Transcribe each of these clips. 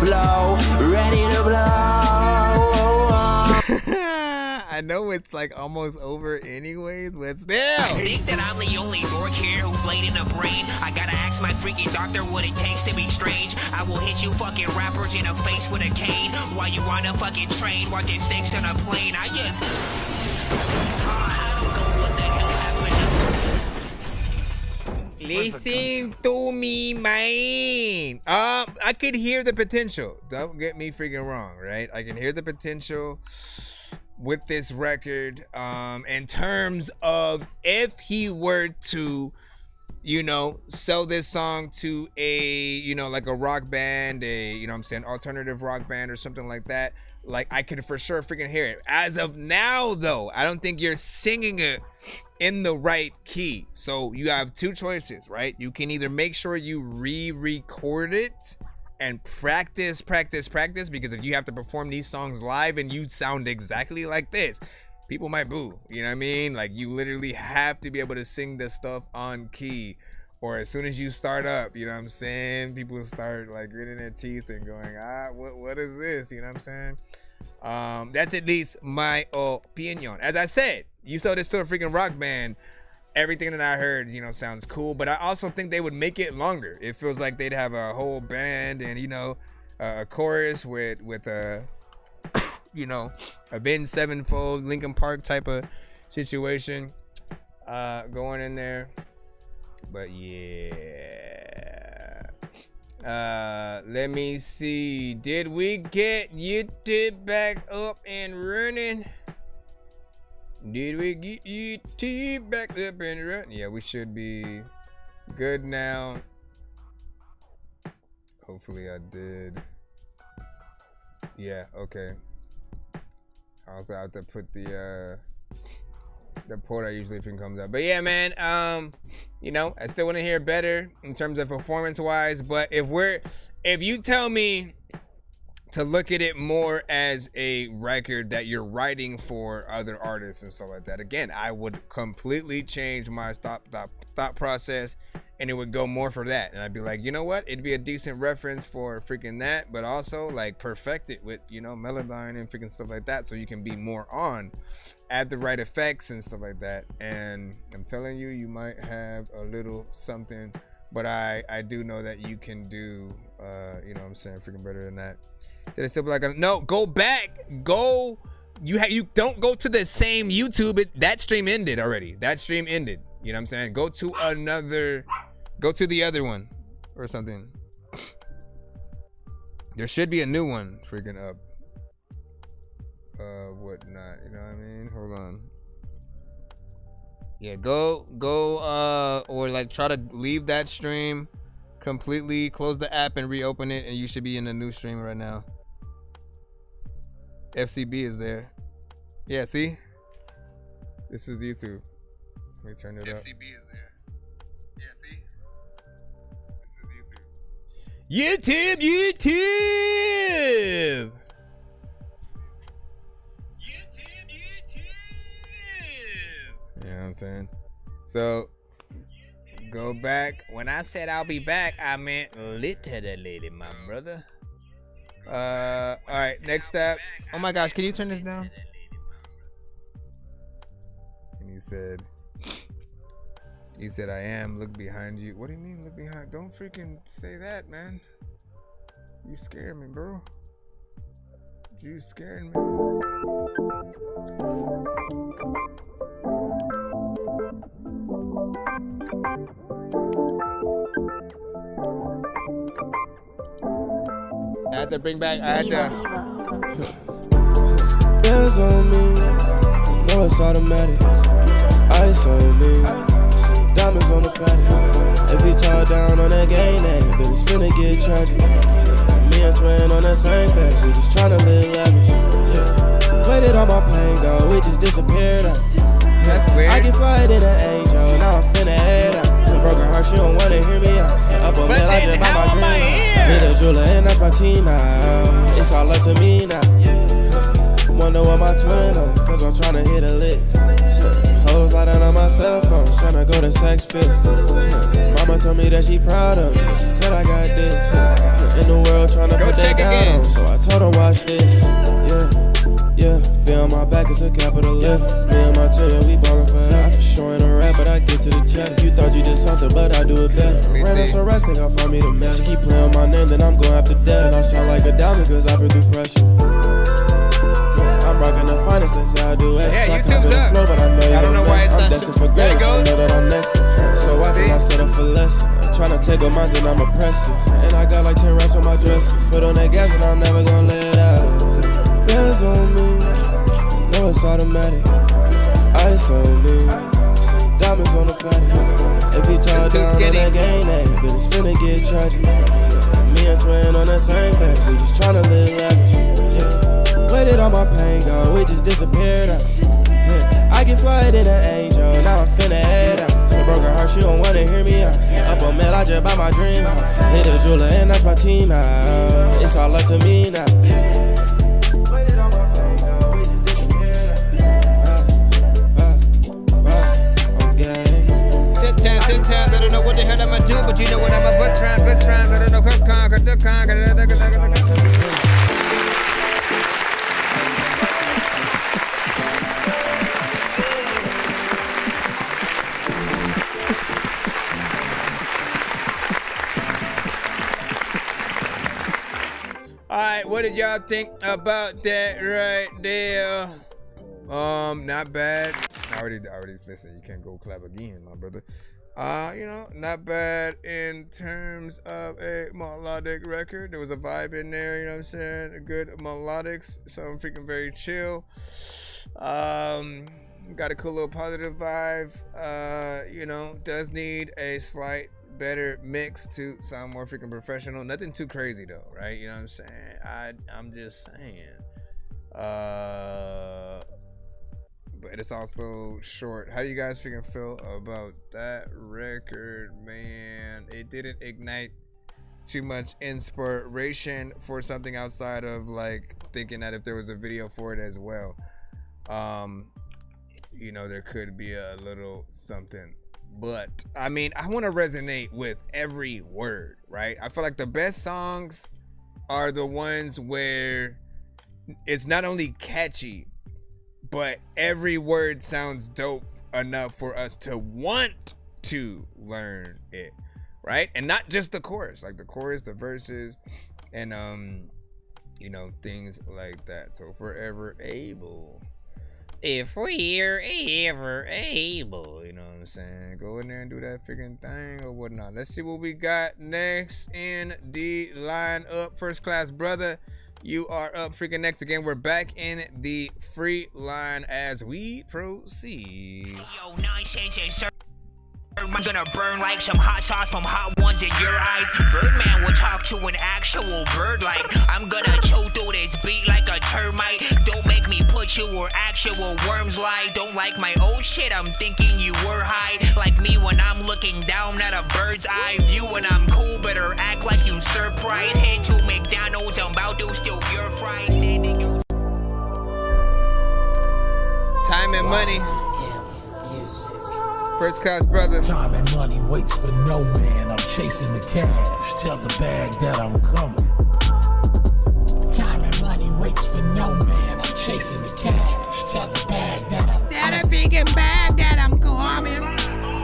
blow, ready to blow. I know it's like almost over anyways, but still. I think that I'm the only dork here who's laid in the brain. I gotta ask my freaking doctor what it takes to be strange. I will hit you fucking rappers in the face with a cane while you on a fucking train watching snakes on a plane. I don't know what the hell happened. Listen to me, man. I could hear the potential. Don't get me freaking wrong, right? I can hear the potential with this record, in terms of if he were to, you know, sell this song to a, you know, like a rock band, you know what I'm saying, alternative rock band or something like that, like I could for sure freaking hear it. As of now, though, I don't think you're singing it in the right key. So you have two choices, right? You can either make sure you re-record it and practice, because if you have to perform these songs live and you sound exactly like this, people might boo, you know what I mean? Like, you literally have to be able to sing this stuff on key, or as soon as you start up, you know what I'm saying, people start like gritting their teeth and going, what is this, you know what I'm saying? That's at least my opinion. As I said, you sell this to a freaking rock band, everything that I heard, you know, sounds cool, but I also think they would make it longer. It feels like they'd have a whole band and, you know, a chorus with a, you know, Avenged Sevenfold, Linkin Park type of situation going in there. But yeah, let me see. Did we get YouTube back up and running? Did we get YouTube back up and running? Yeah, we should be good now. Hopefully I did. Yeah, okay. I also have to put the port I usually think comes up. But yeah, man, you know, I still want to hear better in terms of performance wise, but if you tell me to look at it more as a record that you're writing for other artists and stuff like that, again, I would completely change my thought process, and it would go more for that. And I'd be like, you know what? It'd be a decent reference for freaking that, but also like perfect it with, you know, Melodyne and freaking stuff like that, so you can be more on, add the right effects and stuff like that. And I'm telling you, you might have a little something, but I do know that you can do, you know what I'm saying, freaking better than that. Did I still be like, no, go back, go. You don't go to the same YouTube. That stream ended already. That stream ended. You know what I'm saying? Go to the other one or something. There should be a new one freaking up. Whatnot. You know what I mean? Hold on. Yeah, go, or like try to leave that stream completely, close the app and reopen it, and you should be in a new stream right now. FCB is there. Yeah, see? This is YouTube. Let me turn it up. FCB is there. Yeah, see? This is YouTube. YouTube! You know what I'm saying? So, go back. When I said I'll be back, I meant literally, my brother. All right, next up. Oh my gosh, can you turn this down? And he said, I am. Look behind you. What do you mean, look behind? Don't freaking say that, man. You scared me, bro. You scared me. I had to bring back. Hands on me, you know it's automatic. Ice on me, diamonds on the patio. If you talk down on that game, then it's finna get tragic. Me and Twin on that same thing, we just tryna live lavish. Waited on my pain, though, it just disappeared. That's weird. I get fired in an angel, now I'm finna head out. Broke her heart, she don't wanna hear me out. Up a mill, I just buy my dream. Hit a jeweler and that's my team now. It's all up to me now. Wonder what my twin on, cause I'm tryna hit a lick. Hoes like that on my cell phone, tryna go to sex fit. My Mama told me that she proud of me. She said I got this. In the world trying to put that down on. So I told her watch this. Yeah, feel my back is a capital lift. Me and my team, we ballin' forever. I for sure ain't a rap, but I get to the check. You thought you did something, but I do it better. Ran on some rest, think I find me the mess. She keep playing my name, then I'm going after death. And I sound like a diamond, cause I breathe through pressure. I'm rockin' the finest, that's how I do it. Yeah, I YouTube's up. flow, but I know I don't know why it's I'm not. destined for greatness, I know that I'm next. So I think I set up for less. Tryna take a mines and I'm oppressive. And I got like 10 racks on my dress. Foot on that gas and I'm never gonna let it out. Bands on me, know it's automatic. Ice on me, diamonds on the patio. If you talk down on that game name, then it's finna get tragic. Me and Twin on the same page, we just tryna live lavish. Where did all my pain go? We just disappeared out. I get flyed in an angel, now I'm finna head out. Broke her heart, she don't wanna hear me out. Up on mail, I just buy my dream house. Hit a jeweler and that's my team out. It's all up to me now. Sometimes I don't know what the hell I'ma do, but you know what I'm a bust rhymes. I don't know Alright, what did y'all think about that right there? Not bad. I already listen, you can't go clap again, my brother. You know, not bad in terms of a melodic record. There was a vibe in there, you know what I'm saying? A good melodics, something freaking very chill. Got a cool little positive vibe. You know, does need a slight better mix to sound more freaking professional. Nothing too crazy though, right? You know what I'm saying? I'm just saying. But it's also short. How do you guys freaking feel about that record, man? It didn't ignite too much inspiration for something outside of like thinking that if there was a video for it as well, you know, there could be a little something. But I mean, I want to resonate with every word, right? I feel like the best songs are the ones where it's not only catchy, but every word sounds dope enough for us to want to learn it, right? And not just the chorus, like the chorus, the verses, and you know, things like that. So if we're ever able, you know what I'm saying, go in there and do that freaking thing or whatnot. Let's see what we got next in the lineup. First class brother, you are up freaking next again. We're back in the free line as we proceed. Yo, Nonsenze, I'm gonna burn like some hot sauce from hot ones in your eyes. Birdman will talk to an actual bird like I'm gonna chew through this beat like a termite. Don't make me put you where actual worms lie. Don't like my old shit, I'm thinking you were high. Like me when I'm looking down at a bird's eye view. When I'm cool, better act like you surprised. Head to McDonald's, I'm about to steal your fries. Standing your time and money. First class brother. Time and money waits for no man. I'm chasing the cash. Tell the bag that I'm coming. Time and money waits for no man. I'm chasing the cash. Tell the bag that I'm coming. that a freaking bag that I'm coming.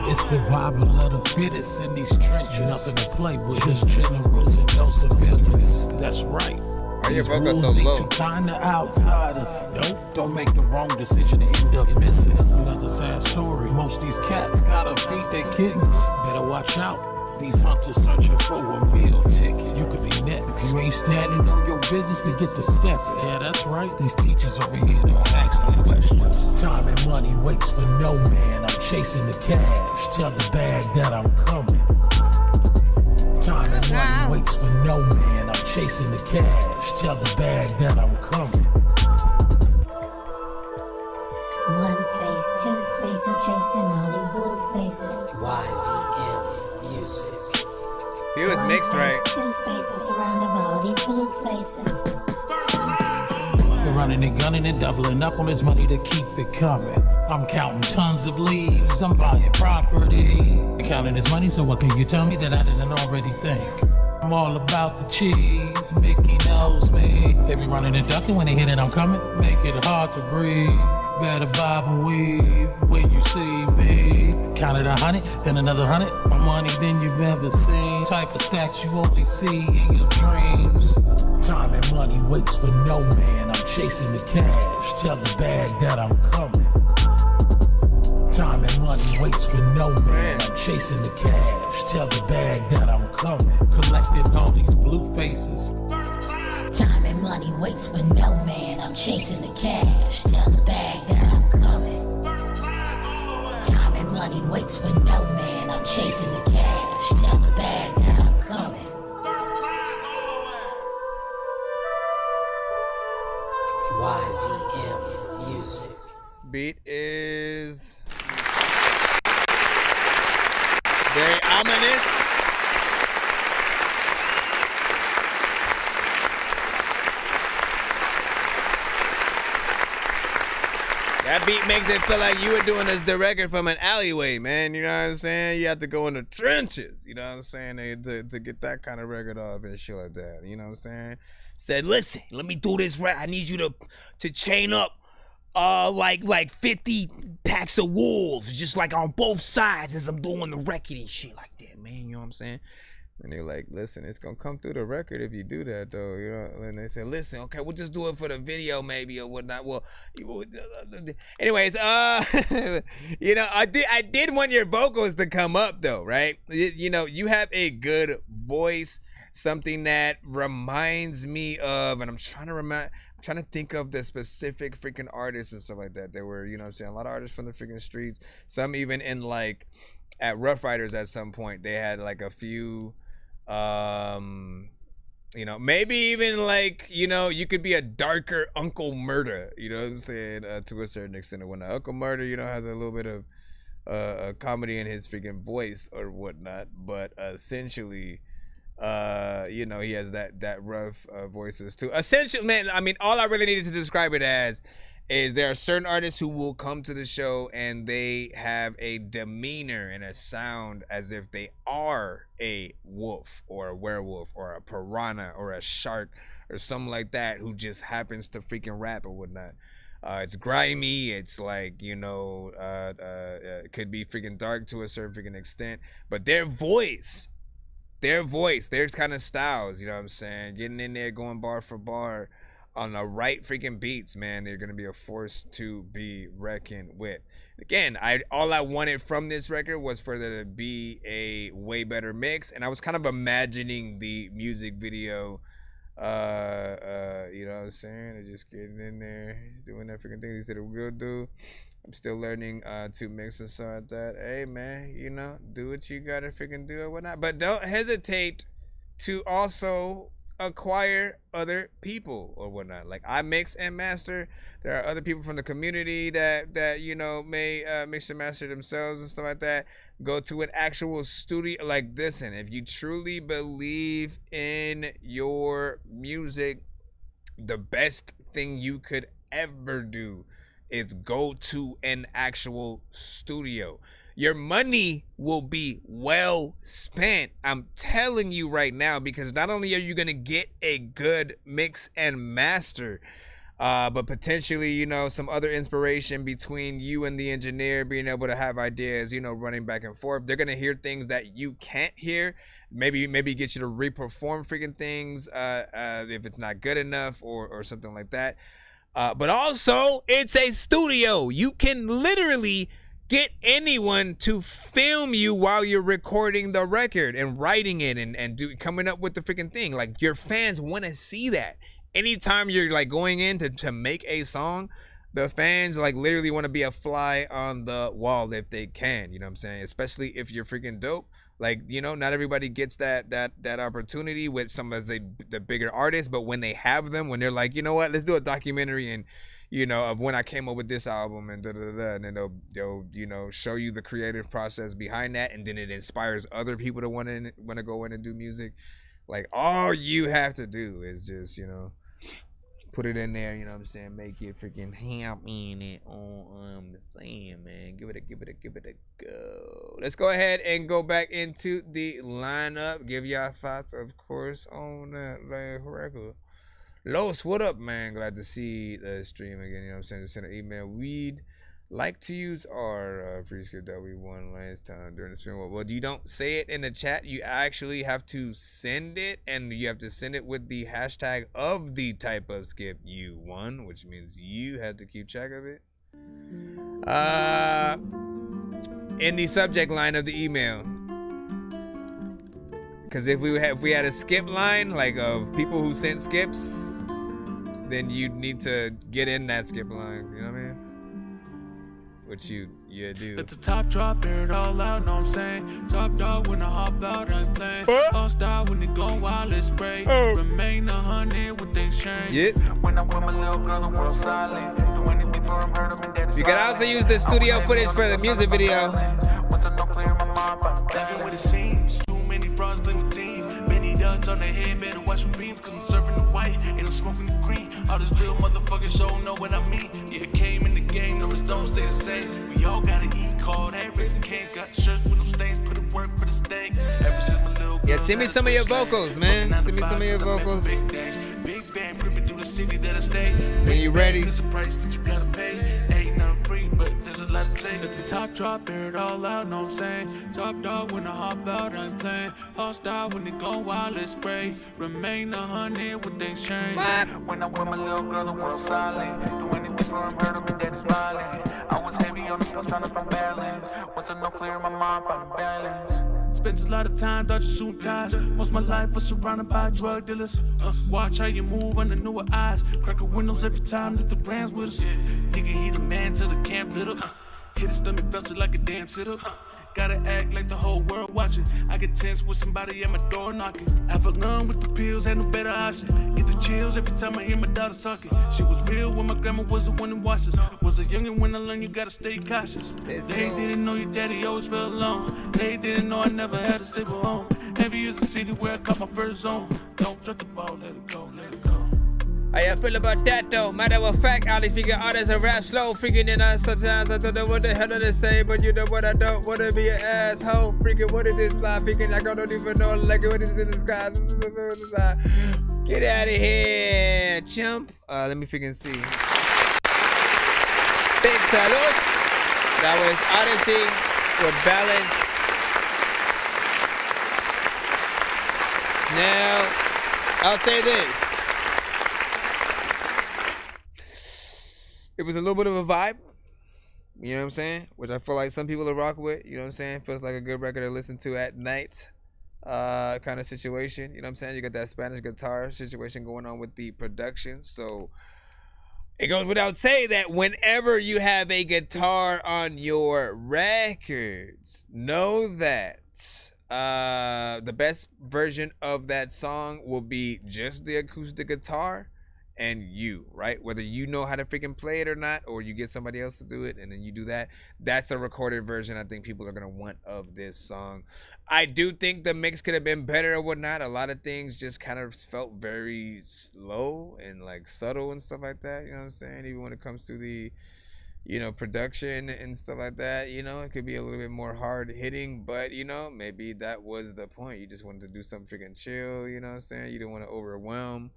It's survival of the fittest in these trenches. Nothing to play with. Just generals and no civilians. That's right. Why your vocals so low? To kind of outsiders. Nope, don't make the wrong decision and end up missing. Another sad story. Most these cats gotta feed their kittens. Better watch out. These hunters searching for a meal ticket. You could be next. If you ain't standing on your business to get the step. Yeah, that's right. These teachers over here don't ask no questions. Time and money waits for no man. I'm chasing the cash. Tell the bag that I'm coming. Time and money waits for no man. I'm chasing the cash. Tell the bag that I'm coming. One face, two face, I'm chasing all these blue faces. YVM music. He was mixed right. Two face, I'm surrounded by all these blue faces. They're running and gunning and doubling up on his money to keep it coming. I'm counting tons of leaves, I'm buying property. Counting this money, so what can you tell me that I didn't already think? I'm all about the cheese, Mickey knows me. They be running and ducking when they hit it, I'm coming. Make it hard to breathe, better bob and weave when you see me. Counted 100, then another 100, more money than you've ever seen. Type of stacks you only see in your dreams. Time and money waits for no man, I'm chasing the cash. Tell the bag that I'm coming. Time and money waits for no man, I'm chasing the cash. Tell the bag that I'm coming. Collecting all these blue faces. Time and money waits for no man, I'm chasing the cash. Tell the bag that I'm coming. Time and money waits for no man, I'm chasing the cash. Tell the bag that I'm coming. YVM Music. Beat is very ominous. That beat makes it feel like you were doing the record from an alleyway, man. You know what I'm saying? You have to go in the trenches, you know what I'm saying, to get that kind of record off and shit like that. You know what I'm saying? Said, listen, let me do this rap. I need you to chain up like 50 packs of wolves, just like on both sides as I'm doing the record and shit like that, man. You know what I'm saying? And they're like, listen, it's gonna come through the record if you do that, though. You know. And they said, listen, okay, we'll just do it for the video, maybe, or whatnot. Well, anyways, you know, I did want your vocals to come up, though, right? You know, you have a good voice, something that reminds me of, and I'm trying to think of the specific freaking artists and stuff like that. There were, you know what I'm saying, a lot of artists from the freaking streets. Some even in like at Rough Riders at some point, they had like a few, you know, maybe even like, you know, you could be a darker Uncle Murder, you know what I'm saying, to a certain extent. When Uncle Murder, you know, has a little bit of a comedy in his freaking voice or whatnot, but essentially, you know, he has that rough voices too. Essentially, man, I mean, all I really needed to describe it as is there are certain artists who will come to the show and they have a demeanor and a sound as if they are a wolf or a werewolf or a piranha or a shark or something like that, who just happens to freaking rap or whatnot. It's grimy, it's like, you know, it could be freaking dark to a certain freaking extent, but their voice, their kind of styles, you know what I'm saying, getting in there, going bar for bar on the right freaking beats, man, they're gonna be a force to be reckoned with. Again, all I wanted from this record was for there to be a way better mix, and I was kind of imagining the music video, you know what I'm saying, they're just getting in there, he's doing that freaking thing he said it will do. I'm still learning to mix and stuff like that. Hey man, you know, do what you gotta freaking do or whatnot, but don't hesitate to also acquire other people or whatnot. Like, I mix and master. There are other people from the community that you know may mix and master themselves and stuff like that. Go to an actual studio. Like, listen, if you truly believe in your music, the best thing you could ever do is go to an actual studio. Your money will be well spent. I'm telling you right now, because not only are you going to get a good mix and master, but potentially, you know, some other inspiration between you and the engineer, being able to have ideas, you know, running back and forth. They're going to hear things that you can't hear. Maybe get you to re-perform freaking things if it's not good enough or something like that. But also, it's a studio. You can literally get anyone to film you while you're recording the record and writing it and coming up with the freaking thing. Like, your fans want to see that. Anytime you're like going in to make a song, the fans like literally want to be a fly on the wall if they can, you know what I'm saying? Especially if you're freaking dope. Like, you know, not everybody gets that opportunity with some of the bigger artists, but when they have them, when they're like, you know what, let's do a documentary and, you know, of when I came up with this album and and then they'll you know, show you the creative process behind that, and then it inspires other people to want to go in and do music. Like, all you have to do is just, you know, Put it in there, you know what I'm saying? Make it freaking ham in it on the sand, man. Give it a go. Let's go ahead and go back into the lineup. Give y'all thoughts, of course, on that record. Los, what up, man? Glad to see the stream again, you know what I'm saying? Just send an email. We'd like to use our free script that we won last time during the stream. Well, you don't say it in the chat. You actually have to send it, and you have to send it with the hashtag of the type of skip you won, which means you have to keep track of it. In the subject line of the email. Because if we had a skip line, like of people who sent skips, then you'd need to get in that skip line. You know what I mean? What you do. Let the top drop, air it all out, know what I'm saying? Top dog when I hop out, I'm playing. All star when it go wild, it's spray. Remain 100 with the exchange. Yep. When I'm with my little girl, the world silent. Do anything for him, hurt him, and daddy's You can also use the studio footage for the music video. Once I know clear in my mind, I'm thinking what it seems. Too many bras playing the team. Many duds on their head, better watch for beams. Cause I'm serving the white, and I'm smoking the green. All this real motherfucking show know what I mean. Yeah, it came in the game, numbers don't stay the same. We all gotta eat, call that risk and can't. Got shirts with no stains, put in work for the steak. Ever since my little girl, yeah, send me some of your vocals, man. Send me some of your vocals. Big bang, flipping through the city that I stay. When you ready. There's a price that you gotta pay. Ain't nothing free, but there's a lot to take. Let the top drop, air it all out, know what I'm saying? Top dog when I hop out, I'm playing. All star when it go wild, let's spray. Remain 100 with the exchange. When I'm with my little girl, the world silent. Do anything for him, hurt him, and daddy's violent. I was heavy on the pills, trying to find balance. Once I know clear in my mind, find balance. Spent a lot of time dodging shooting ties. Most of my life was surrounded by drug dealers. Watch how you move under newer eyes. Cracking windows every time that the brands with us. Nigga, he the man till the camp lit up. Hit his stomach, felt it like a damn sit-up. Gotta act like the whole world watching. I get tense with somebody at my door knocking. Have a gun with the pills, had no better option. Get the chills every time I hear my daughter sucking. She was real when my grandma was the one who watched us. Was a youngin' when I learned you gotta stay cautious. They didn't know your daddy always felt alone. They didn't know I never had a stable home. Heavy is the city where I caught my first zone. Don't drop the ball, let it go, let it go. How y'all feel about that though? Matter of fact, I figure artists are rap slow, freaking in us sometimes. I don't know what the hell to say, but you know what, I don't wanna be an asshole. Freaking what is this fly? Freaking like I don't even know like what is in the sky. Get out of here, chump. Let me freaking see. Big salute. That was Odyssey with Balance. Now, I'll say this. It was a little bit of a vibe, you know what I'm saying? Which I feel like some people are rock with, you know what I'm saying? Feels like a good record to listen to at night, kind of situation, you know what I'm saying? You got that Spanish guitar situation going on with the production, so it goes without saying that whenever you have a guitar on your records, know that the best version of that song will be just the acoustic guitar and you, right? Whether you know how to freaking play it or not, or you get somebody else to do it and then you do that, that's a recorded version I think people are going to want of this song. I do think the mix could have been better or whatnot. A lot of things just kind of felt very slow and like subtle and stuff like that, you know what I'm saying? Even when it comes to the, you know, production and stuff like that, you know, it could be a little bit more hard hitting, but you know, maybe that was the point. You just wanted to do something freaking chill, you know what I'm saying? You didn't want to overwhelm,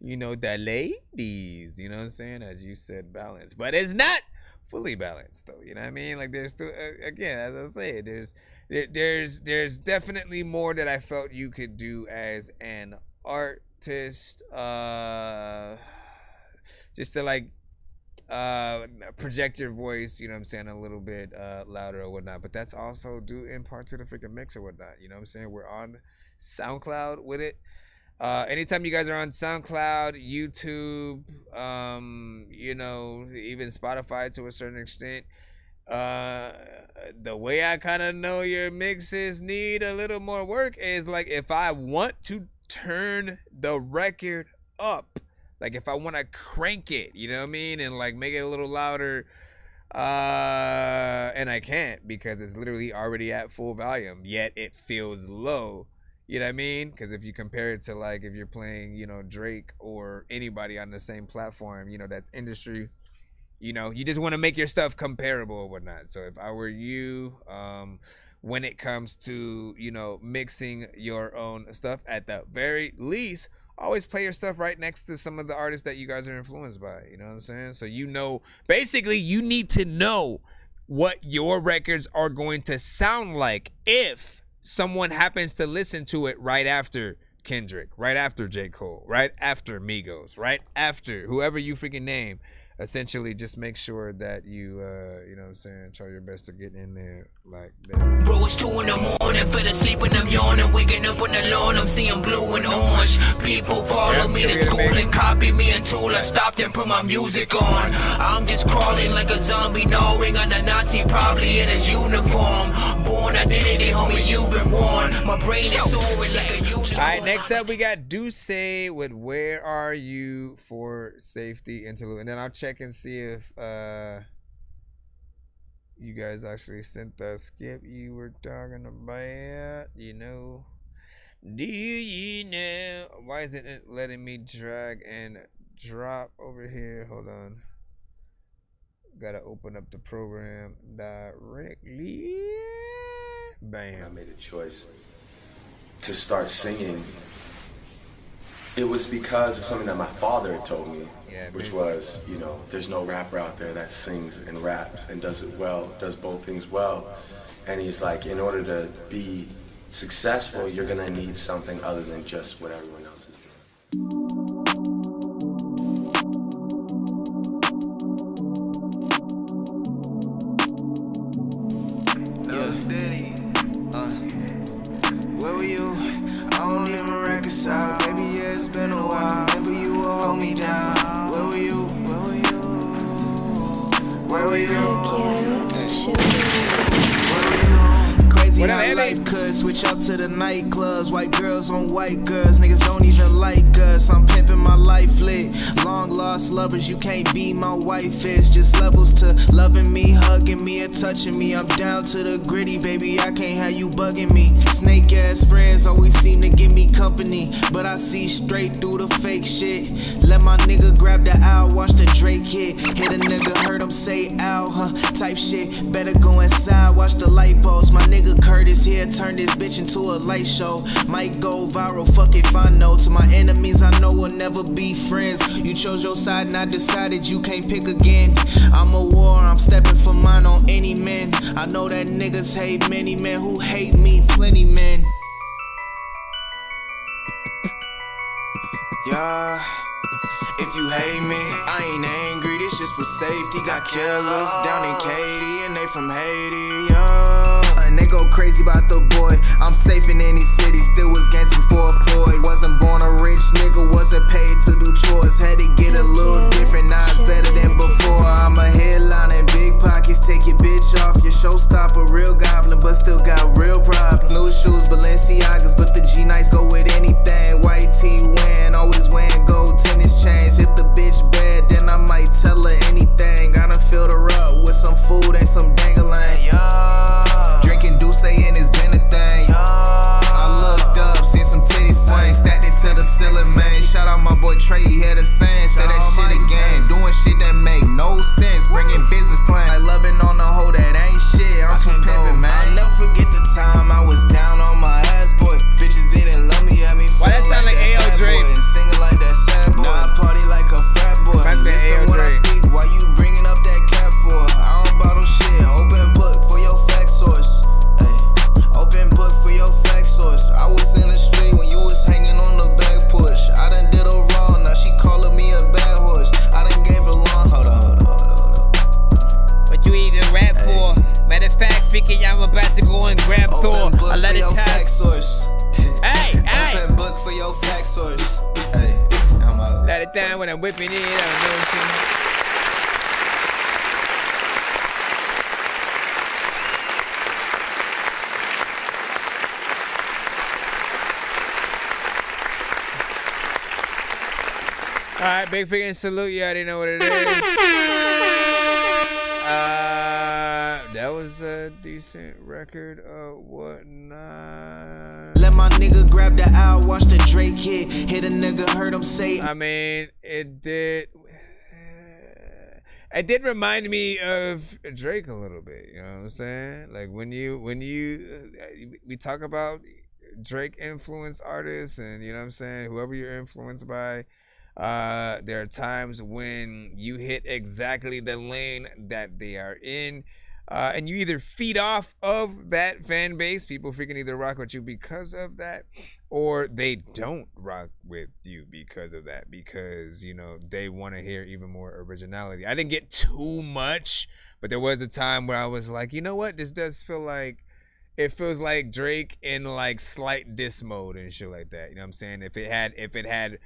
you know, the ladies, you know what I'm saying? As you said, balance, but it's not fully balanced though, you know what I mean? Like there's still, again, as I say, there's definitely more that I felt you could do as an artist, just to like, project your voice, you know what I'm saying, a little bit louder or whatnot, but that's also due in part to the freaking mix or whatnot, you know what I'm saying? We're on SoundCloud with it. Anytime you guys are on SoundCloud, YouTube, you know, even Spotify to a certain extent, the way I kind of know your mixes need a little more work is like if I want to turn the record up, like if I want to crank it, you know what I mean, and like make it a little louder, and I can't because it's literally already at full volume, yet it feels low. You know what I mean? Because if you compare it to like if you're playing, you know, Drake or anybody on the same platform, you know, that's industry. You know, you just want to make your stuff comparable or whatnot. So if I were you, when it comes to, you know, mixing your own stuff, at the very least, always play your stuff right next to some of the artists that you guys are influenced by. You know what I'm saying? So, you know, basically you need to know what your records are going to sound like if someone happens to listen to it right after Kendrick, right after J. Cole, right after Migos, right after whoever you freaking name. Essentially, just make sure that you, you know what I'm saying, try your best to get in there like that. Bro, it's 2 in the morning, fell asleep and I'm yawning, waking up on the lawn, I'm seeing blue and orange. People follow me to school and copy me until I stopped and put my music on. I'm just crawling like a zombie, gnawing on a Nazi, probably in his uniform. Born identity, homie, you've been warned. My brain is soaring like a unicorn. Alright, next up we got Duce with Where Are You for Safety Interlude. And then I'll check and see if you guys actually sent the skip you were talking about. You know, do you know? Why isn't it letting me drag and drop over here? Hold on, gotta open up the program directly. Bam. I made a choice to start singing. It was because of something that my father had told me, which was, you know, there's no rapper out there that sings and raps and does it well, does both things well. And he's like, in order to be successful, you're gonna need something other than just what everyone else is doing. Where were you? I don't even reconcile. Baby, yeah, it's been a while. Maybe you will hold me down. Where were you? Where were you? Where were you? Crazy how life could switch up to the nightclubs. White girls on white girls. Niggas don't even like us. I'm pimping my life lit. Long lost lovers, you can't be my wife. It's just levels to loving me, hugging me, and touching me. I'm down to the gritty, baby. I can't have you bugging me. Snake ass friends always seem to give me company, but I see straight through the fake shit. Let my nigga grab the owl, watch the Drake hit. Hit a nigga, heard him say ow, huh? Type shit. Better go inside, watch the light post. My nigga Curtis here, turn this bitch into a light show. Might go viral, fuck if I know. To my enemies, I know we'll never be friends. You chose your side and I decided you can't pick again. I'm a war, I'm stepping for mine on any man. I know that niggas hate many men who hate me, plenty men. Yeah, if you hate me, I ain't angry, this just for safety. Got killers down in Katy and they from Haiti, yeah. And they go crazy about the boy. I'm safe in any city, still was gangsta before Floyd. Wasn't born a rich nigga, wasn't paid to do chores. Had to get a little different, now it's better than before. I'm a headline and big pockets, take your bitch off. Your showstopper, real goblin, but still got real problems. New shoes, Balenciagas, but the G-Nights go with anything. White tee wearing, always wearing gold tennis chains. If the bitch bad, then I might tell her anything. Gotta fill her up with some food and some dangling. Drinking Douce and it's been a thing. I looked up, seen some titties swing. Stacked it to the ceiling, man. Shout out my boy Trey, he had a saying. Say that shit again. Doing shit that make no sense. Bringing business clients. Like loving on a hoe that ain't shit. I'm too pimpin', man. I'll never forget the time I was down on my ass, boy. Bitches didn't love me, had me Why that sound like A.O. Drake? And singing like that sad boy. Now I party like a frat boy. Listen when I speak, why you bringing up that cat for? I don't bottle shit. Open book for your fact source. Hey, open book for your fact source. I was in the street when you was hanging on the back push. I done did her wrong, now she calling me a bad horse. I done gave her long. Hold on. What you even rap for? Matter of fact, freaking, I'm about to go and grab Thor. I let it tap. Hey, hey. Open book for your fact source. Hey, I'm out. Let it down when I'm whipping it out. Alright, big freaking salute. You already know what it is. That was a decent record or whatnot. Let my nigga grabbed the owl, watch the Drake hit a nigga, heard him say. I mean, it did remind me of Drake a little bit, you know what I'm saying? Like when we talk about Drake influenced artists, and you know what I'm saying, whoever you're influenced by, there are times when you hit exactly the lane that they are in, and you either feed off of that fan base, people freaking either rock with you because of that, or they don't rock with you because of that, because, you know, they want to hear even more originality. I didn't get too much, but there was a time where I was like, you know what, this does feel like, it feels like Drake in like slight diss mode and shit like that. You know what I'm saying? If it had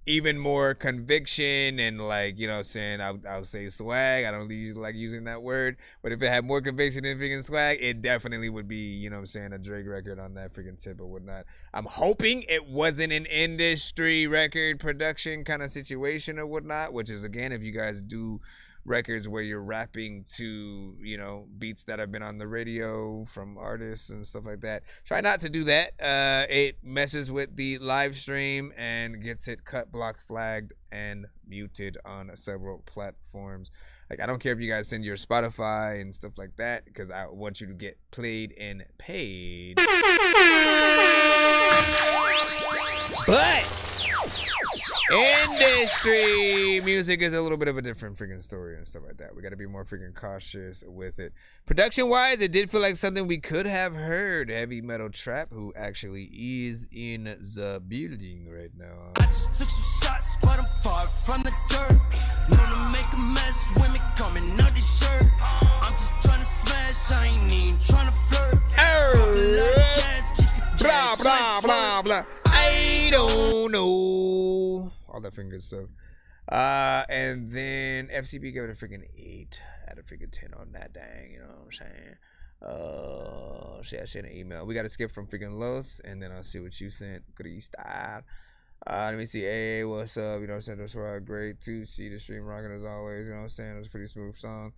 even more conviction and, like, you know what I'm saying, I would say swag. I don't usually like using that word, but if it had more conviction and freaking swag, it definitely would be, you know what I'm saying, a Drake record on that freaking tip or whatnot. I'm hoping it wasn't an industry record production kind of situation or whatnot, which is, again, if you guys do records where you're rapping to, you know, beats that have been on the radio from artists and stuff like that, try not to do that. It messes with the live stream and gets it cut, blocked, flagged, and muted on several platforms. Like, I don't care if you guys send your Spotify and stuff like that, because I want you to get played and paid. But industry music is a little bit of a different freaking story and stuff like that. We got to be more freaking cautious with it. Production wise, it did feel like something we could have heard. Heavy Metal Trap, who actually is in the building right now. I just took some shots, but I'm far from the dirt. Known to make a mess when me coming out the shirt. I'm just trying to smash, I ain't even trying to flirt. Blah, blah, blah, blah. I don't know. All that freaking good stuff. And then FCB gave it a freaking 8 out of freaking 10 on that dang, you know what I'm saying? See, I sent an email. We got to skip from freaking Los, and then I'll see what you sent. Crystal. Let me see. Hey, what's up? You know what I'm saying? That's why great to see the stream rocking as always. You know what I'm saying? It was a pretty smooth song.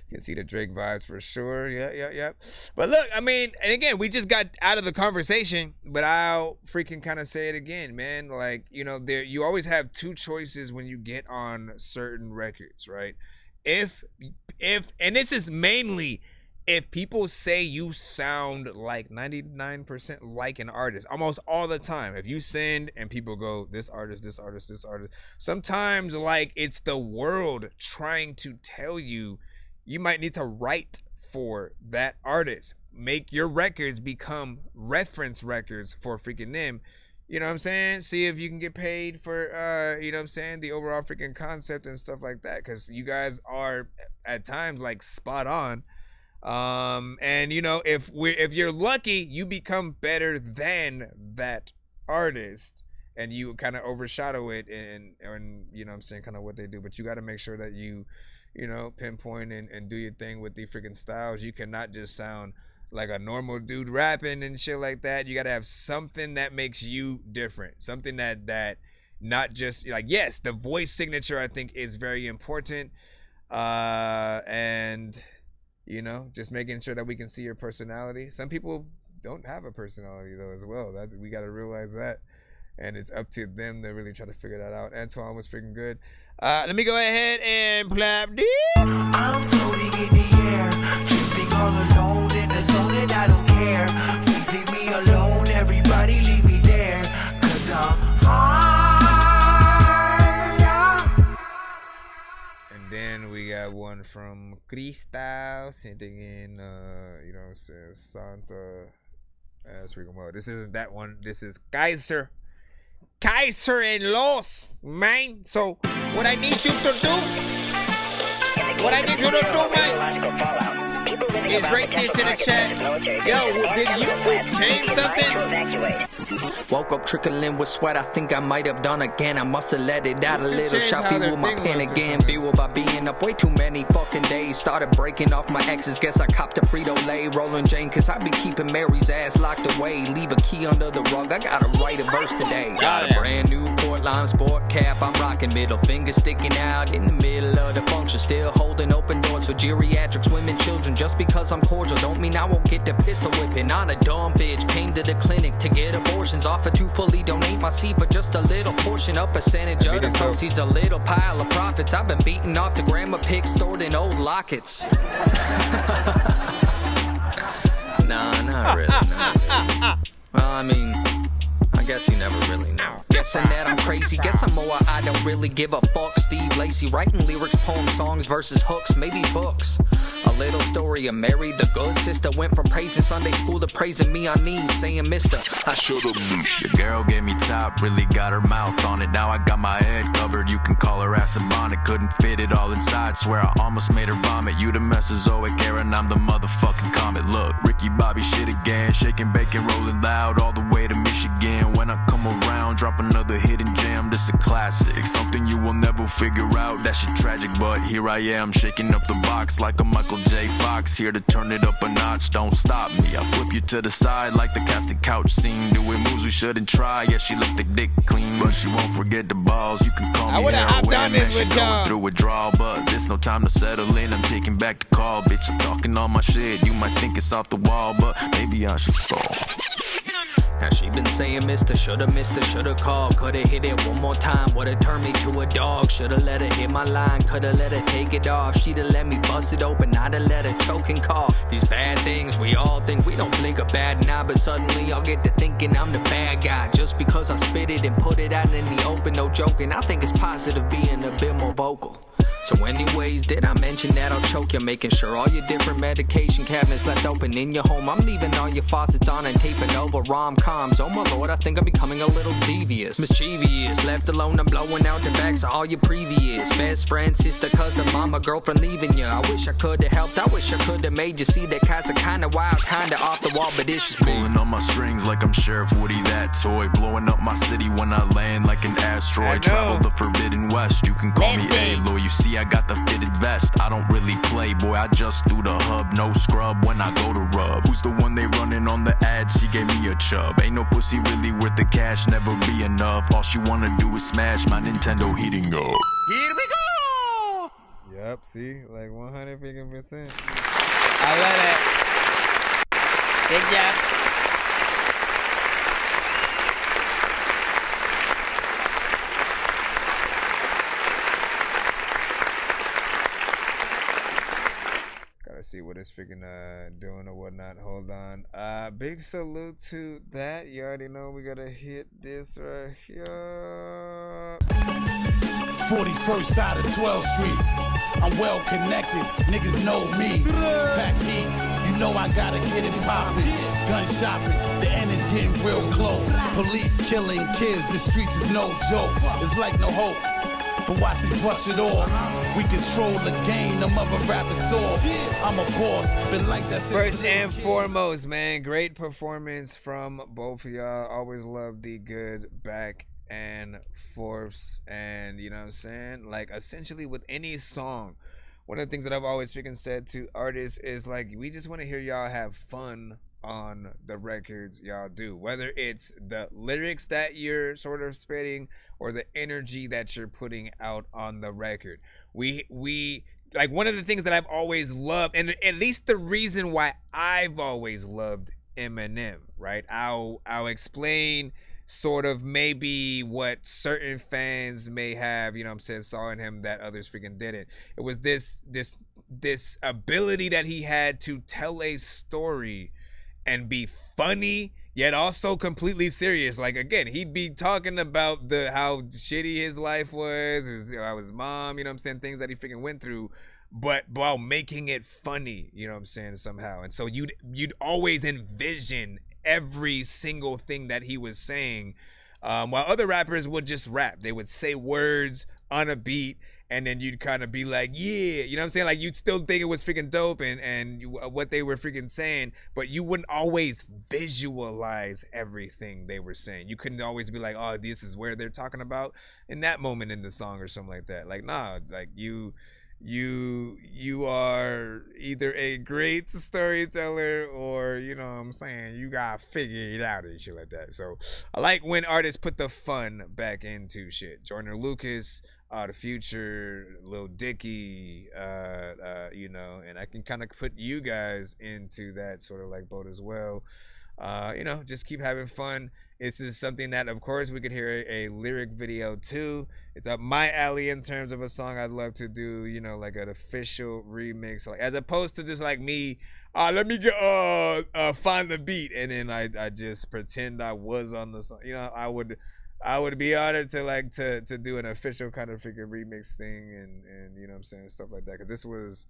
You can see the Drake vibes for sure. Yeah. But look, I mean, and again, we just got out of the conversation, but I'll freaking kind of say it again, man. Like, you know, you always have two choices when you get on certain records, right? If, and this is mainly if people say you sound like 99% like an artist, almost all the time. If you send and people go, this artist, sometimes like it's the world trying to tell you, you might need to write for that artist. Make your records become reference records for freaking them. You know what I'm saying? See if you can get paid for, you know what I'm saying, the overall freaking concept and stuff like that. Because you guys are, at times, like, spot on. And, you know, if you're lucky, you become better than that artist. And you kind of overshadow it and, you know what I'm saying, kind of what they do. But you got to make sure that you know, pinpoint and do your thing with the freaking styles. You cannot just sound like a normal dude rapping and shit like that. You gotta have something that makes you different. Something that not just like, yes, the voice signature I think is very important. And you know, just making sure that we can see your personality. Some people don't have a personality though as well. That we gotta realize that. And it's up to them to really try to figure that out. Antoine was freaking good. Let me go ahead and plap this. I'm floating in the air, drifting all alone in the zone and I don't care. Please leave me alone, everybody leave me there, 'cause I'm high. And then we got one from Crystal sending in, you know what I'm saying, Santa as freaking well. This isn't that one. This is Kaiser and Los, man. So what I need you to do, man, is rate this in the chat. Yo, did YouTube change something? Woke up trickling with sweat, I think I might have done again. I must have let it out a little. Shot fuel my pen again. Fueled by being up way too many fucking days. Started breaking off my exes, guess I copped a Frito-Lay. Rolling Jane, cause I be keeping Mary's ass locked away. Leave a key under the rug, I gotta write a verse today. Got a brand new Porsche short line sport cap. I'm rocking middle finger sticking out in the middle of the function. Still holding open doors for geriatrics, women, children. Just because I'm cordial don't mean I won't get the pistol whipping. Not a dumb bitch, came to the clinic to get abortions. Offer to fully donate my seed for just a little portion. A percentage of the proceeds, a little pile of profits. I've been beating off the grandma pics stored in old lockets. Nah, not really. Well, I mean, I guess you never really know. Guessing that I'm crazy, guess I'm more I don't really give a fuck. Steve Lacy, writing lyrics, poems, songs, verses, hooks, maybe books. A little story of Mary, the good sister. Went from praising Sunday school to praising me on knees, saying mister, I should've knew. Your girl gave me top, really got her mouth on it. Now I got my head covered, you can call her ass a bonnet. Couldn't fit it all inside, swear I almost made her vomit. You the Mesozoic era and I'm the motherfucking comet. Look, Ricky Bobby shit again, shaking, bacon, rolling loud all the way to Michigan. When I come around, drop another hidden gem, this a classic. Something you will never figure out, that shit tragic. But here I am, shaking up the box like a Michael J. Fox. Here to turn it up a notch, don't stop me. I flip you to the side like the casted couch scene. Doing moves we shouldn't try, yeah, she licked the dick clean. But she won't forget the balls, you can call me heroin. Man, she going through withdrawal, but there's no time to settle in. I'm taking back the call, bitch, I'm talking all my shit. You might think it's off the wall, but maybe I should stall. Now she been saying mister, shoulda called. Coulda hit it one more time, woulda turned me to a dog. Shoulda let her hit my line, coulda let her take it off. She'da let me bust it open, I'da let her choke and cough. These bad things, we all think we don't blink a bad now. But suddenly I'll get to thinking I'm the bad guy. Just because I spit it and put it out in the open, no joking. I think it's positive being a bit more vocal. So anyways, did I mention that I'll choke you? Making sure all your different medication cabinets left open in your home. I'm leaving all your faucets on and taping over rom-coms. Oh my lord, I think I'm becoming a little devious, mischievous. Left alone, I'm blowing out the backs of all your previous best friend, sister, cousin, mama, girlfriend leaving you. I wish I could've helped, I wish I could've made you see that cats are kinda wild, kinda off the wall, but it's just pulling on my strings like I'm Sheriff Woody that toy. Blowing up my city when I land like an asteroid. Travel the forbidden west, you can call me Aloy. You see I got the fitted vest, I don't really play, boy, I just do the hub. No scrub when I go to rub. Who's the one they running on the ad? She gave me a chub. Ain't no pussy really worth the cash, never be enough. All she wanna do is smash my Nintendo heating up. Here we go! Yep, see, like 100%. I love it. Good job. See what it's freaking doing or whatnot. Hold on. Big salute to that. You already know we gotta hit this right here. 41st side of 12th Street. I'm well connected. Niggas know me. Pack heat. You know I gotta get it poppin'. Gun shopping. The end is getting real close. Police killing kids. The streets is no joke. It's like no hope. But watch me brush it off. We control the game, them other rappers soft. I'm a boss, been like that since first and foremost, man, great performance from both of y'all. Always love the good back and forths. And you know what I'm saying? Like, essentially with any song, one of the things that I've always freaking said to artists is like, we just want to hear y'all have fun on the records y'all do, whether it's the lyrics that you're sort of spitting or the energy that you're putting out on the record. We like, one of the things that I've always loved, and at least the reason why I've always loved Eminem, right? I'll explain sort of maybe what certain fans may have, you know what I'm saying, saw in him that others freaking didn't. It was this ability that he had to tell a story and be funny yet also completely serious. Like, again, he'd be talking about how shitty his life was, how his mom, you know what I'm saying, things that he freaking went through, but while making it funny, you know what I'm saying, somehow. And so you'd always envision every single thing that he was saying, while other rappers would just rap. They would say words on a beat, and then you'd kind of be like, yeah, you know what I'm saying? Like, you'd still think it was freaking dope and what they were freaking saying, but you wouldn't always visualize everything they were saying. You couldn't always be like, oh, this is where they're talking about in that moment in the song or something like that. Like, nah, like you are either a great storyteller or, you know what I'm saying, you gotta figure it out and shit like that. So I like when artists put the fun back into shit. Joyner Lucas, The Future, Lil Dicky, you know, and I can kind of put you guys into that sort of like boat as well. You know, just keep having fun. This is something that, of course, we could hear a lyric video too. It's up my alley in terms of a song I'd love to do, you know, like an official remix, like as opposed to just like me, let me get find the beat and then I just pretend I was on the song. You know, I would be honored to like to do an official kind of freaking remix thing and you know what I'm saying, stuff like that, because this was,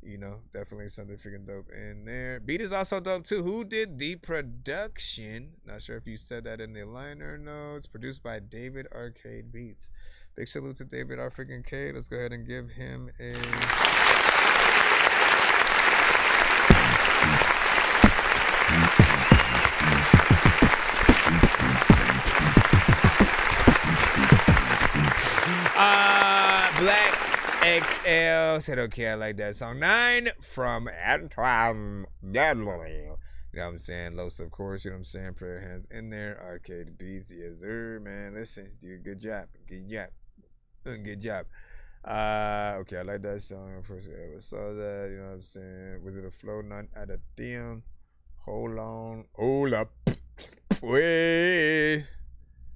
you know, definitely something freaking dope in there. Beat is also dope too. Who did the production? Not sure if you said that in the liner notes. Produced by David Arcade Beats. Big salute to David R. freaking K. Let's go ahead and give him a... Black XL said, okay, I like that song. 9 from Antoine. You know what I'm saying? Los, of course, you know what I'm saying? Prayer hands in there. Arcade Beats, yes, sir, man. Listen, do a good job. Good job. Good job. Okay, I like that song. First I ever saw that, you know what I'm saying? Was it a flow? Not at a DM. Hold on. Hold up. Wait.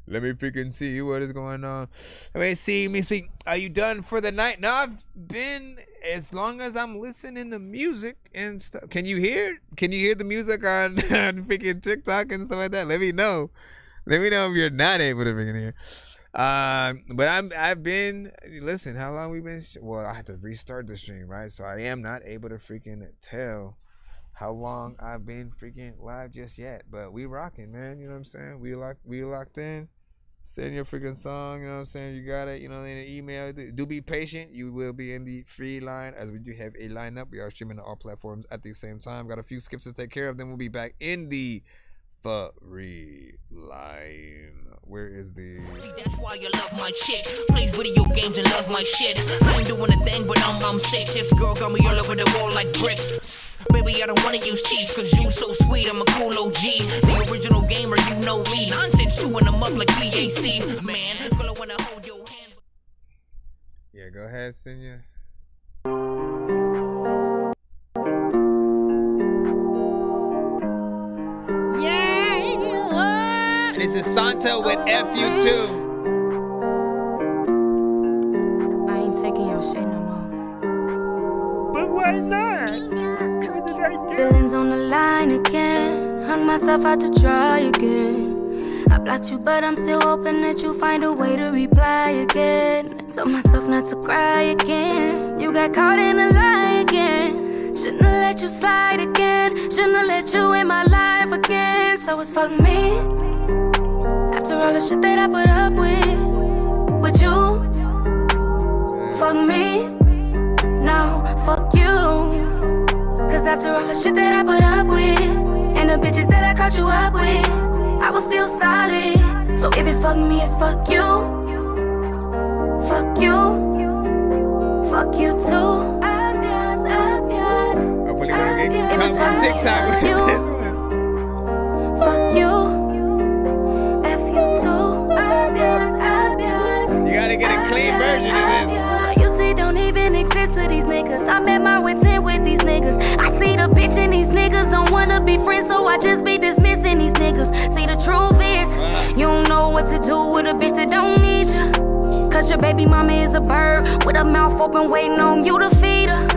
Let me freaking see what is going on. Let me see. Are you done for the night? No, I've been, as long as I'm listening to music and stuff. Can you hear the music on freaking TikTok and stuff like that? Let me know. Let me know if you're not able to freaking hear. But I've been, listen, how long we been, well, I had to restart the stream, right? So I am not able to freaking tell how long I've been freaking live just yet. But we rocking, man. You know what I'm saying? We locked in. Send your freaking song, you know what I'm saying? You got it, you know, in an email. Do be patient. You will be in the free line, as we do have a lineup. We are streaming on all platforms at the same time. Got a few skips to take care of. Then we'll be back in the free line. Where is the... See, that's why you love my chick. Plays video games and loves my shit. I ain't doing a thing, but I'm sick. This girl got me all over the wall like brick. Baby, I don't wanna use cheats, cause you so sweet, I'm a cool OG. The original gamer, you know me. Nonsense, chewing them up like BAC. Man, girl, I wanna hold your hand. Yeah, go ahead, Senya. This is Santa with FU2. I ain't taking your shit no more. But why not? Feelings on the line again. Hung myself out to try again. I blocked you, but I'm still hoping that you find a way to reply again. Told myself not to cry again. You got caught in a lie again. Shouldn't have let you slide again. Shouldn't have let you in my life again. So it's fuck me. After all the shit that I put up with you, fuck me, now fuck you. Cause after all the shit that I put up with, and the bitches that I caught you up with, I was still solid. So if it's fuck me, it's fuck you. Fuck you. Fuck you too. If it's fuck me, it's fuck you. Fuck you. You gotta get a clean version of this. Loyalty don't even exist to these niggas. I'm at my wit's end with these niggas. I see the bitch in these niggas. Don't wanna be friends, so I just be dismissing these niggas. See, the truth is, you don't know what to do with a bitch that don't need you. Cause your baby mama is a bird with a mouth open waiting on you to feed her.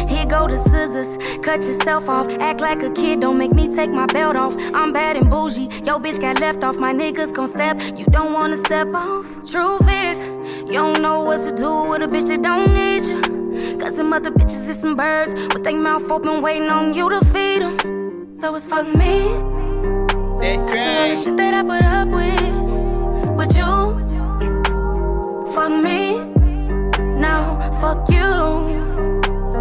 Here go the scissors, cut yourself off. Act like a kid, don't make me take my belt off. I'm bad and bougie, yo bitch got left off. My niggas gon' step, you don't wanna step off. Truth is, you don't know what to do with a bitch that don't need you. Cause them other bitches is some birds with their mouth open waiting on you to feed them. So it's fuck me. That's right. After all the shit that I put up with you, fuck me, now fuck you.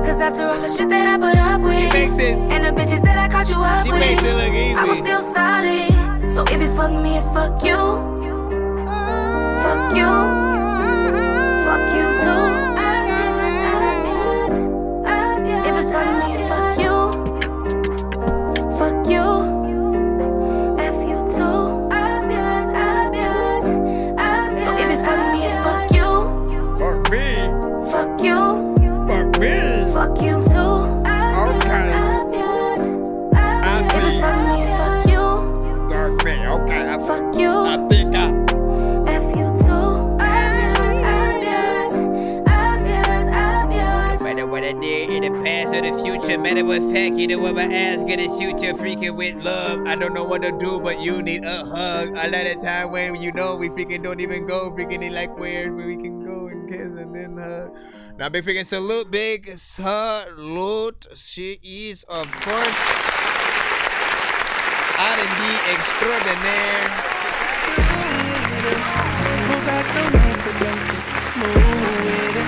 Cause after all the shit that I put up with, and the bitches that I caught you up with, I was still solid. So if it's fuck me, it's fuck you. Fuck you. Fuck you too. the future. Matter of fact, you know what my ass gonna shoot you freaking with love. I don't know what to do, but you need a hug. A lot of time when you know we freaking don't even go freaking like where we can go and kiss and then hug. Now big freaking salute, big salute. She is of course R&B extraordinaire. Pull back the road for those just smooth with it.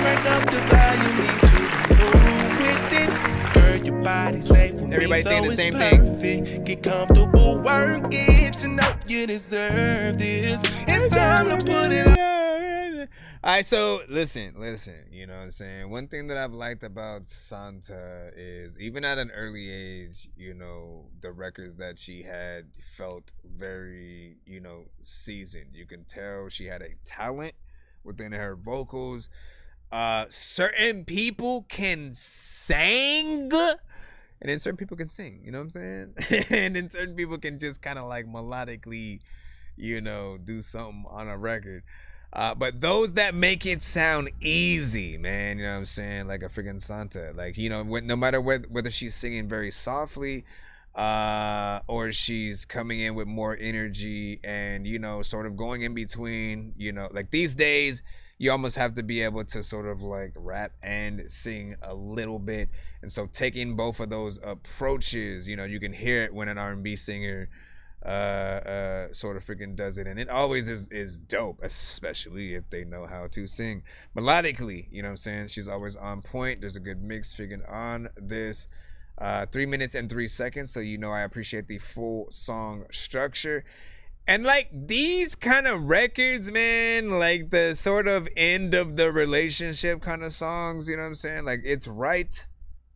Break up the volume, need you to move with it. Girl, your body safe for Everybody me, so saying the it's same perfect. thing. Get comfortable, work it. To know you deserve this. It's time to put it on. All right, so listen, you know what I'm saying? One thing that I've liked about Santa is even at an early age, you know, the records that she had felt very, you know, seasoned. You can tell she had a talent within her vocals. Certain people can sing, and then certain people can sing, you know what I'm saying? And then certain people can just kind of like melodically, you know, do something on a record. But those that make it sound easy, man, you know what I'm saying? Like a freaking Santa. Like, you know, no matter whether she's singing very softly or she's coming in with more energy and, you know, sort of going in between, you know, like these days, you almost have to be able to sort of like rap and sing a little bit. And so taking both of those approaches, you know, you can hear it when an R&B singer sort of freaking does it, and it always is dope, especially if they know how to sing melodically, you know what I'm saying? She's always on point. There's a good mix freaking on this 3 minutes and 3 seconds, so you know I appreciate the full song structure. And like these kind of records, man, like the sort of end of the relationship kind of songs, you know what I'm saying? Like it's right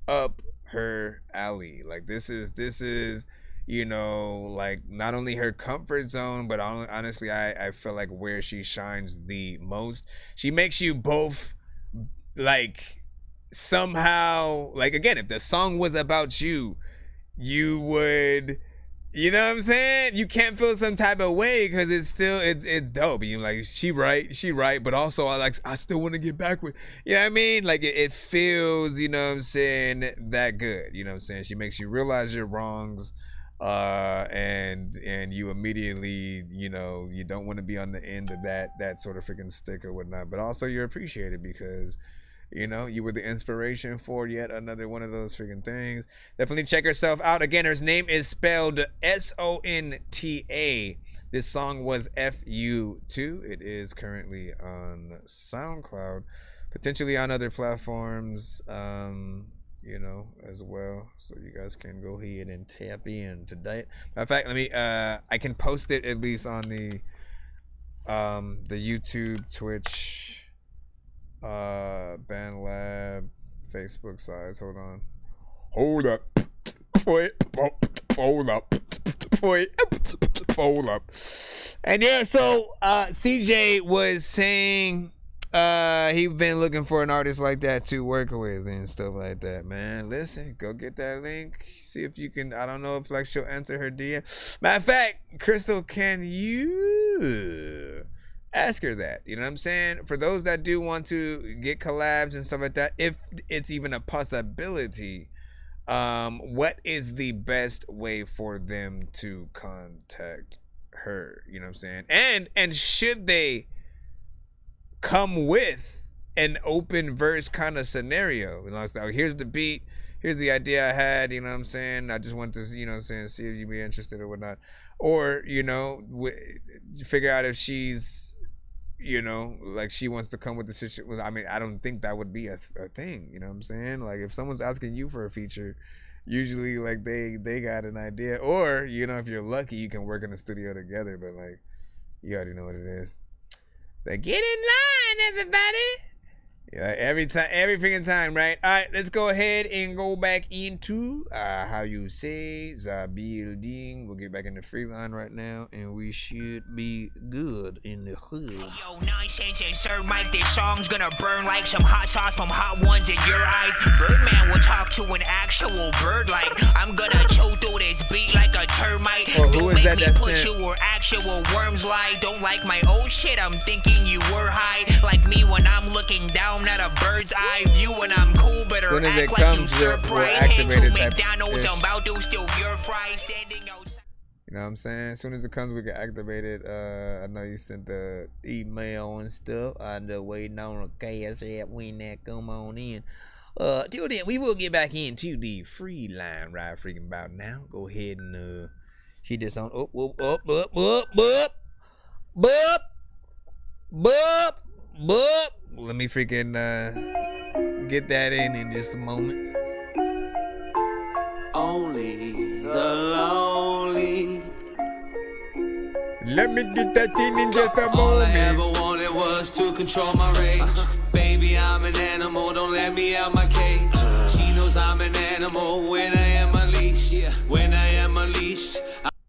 up her alley. Like this is you know, like not only her comfort zone, but honestly, I feel like where she shines the most. She makes you both like somehow, like again, if the song was about you, you would, you know what I'm saying? You can't feel some type of way because it's still, it's dope. You like, she right, but also I still want to get back with, you know what I mean? Like it feels, you know what I'm saying, that good. You know what I'm saying? She makes you realize your wrongs. And you immediately, you know, you don't want to be on the end of that sort of freaking stick or whatnot, but also you're appreciated because, you know, you were the inspiration for yet another one of those freaking things. Definitely check herself out. Again, her name is spelled Sonta. This song was FU2. It is currently on SoundCloud, potentially on other platforms, you know, as well, so you guys can go ahead and tap in to that. In fact, let me I can post it at least on the YouTube, Twitch, BandLab, Facebook sides. Hold up, hold up. And yeah, so CJ was saying he been looking for an artist like that to work with and stuff like that, man. Listen, go get that link. See if you can, I don't know if like she'll answer her DM. Matter of fact, Crystal, can you ask her that? You know what I'm saying? For those that do want to get collabs and stuff like that, if it's even a possibility, what is the best way for them to contact her? You know what I'm saying? And should they come with an open verse kind of scenario? You know, it's like, here's the beat, here's the idea I had, you know what I'm saying? I just want to, you know what I'm saying, see if you'd be interested or whatnot. Or, you know, figure out if she's, you know, like she wants to come with the situation. I mean, I don't think that would be a thing, you know what I'm saying? Like if someone's asking you for a feature, usually like they got an idea. Or, you know, if you're lucky, you can work in the studio together, but like, you already know what it is. So get in line, everybody. Yeah, every freaking time, right? All right, let's go ahead and go back into how you say the building. We'll get back in the free line right now, and we should be good in the hood. Yo, Nonsenze and Sir Mike, this song's gonna burn like some hot sauce from hot ones in your eyes. Birdman will talk to an actual bird like I'm gonna chew through this beat like a termite. Don't make me put you where actual worms lie. Don't like my old shit, I'm thinking you were high. Like me when I'm looking down at a bird's eye view, and I'm cool, better soon as it act like you comes, we'll surprised. activate Head it to type McDonald's, ish. I'm about to steal your fries, standing outside. You know what I'm saying? As soon as it comes, we can activate it. I know you sent the email and stuff. I'm just waiting on a cash app when that come on in. Till then, we will get back into the free line right freaking about now. Go ahead and hit this on up. Let me freaking get that in just a moment. Only the lonely. Let me get that thing in just a All I moment. ever wanted was to control my rage. Baby, I'm an animal, don't let me out my cage. She knows I'm an animal when I am unleashed. When I am unleashed,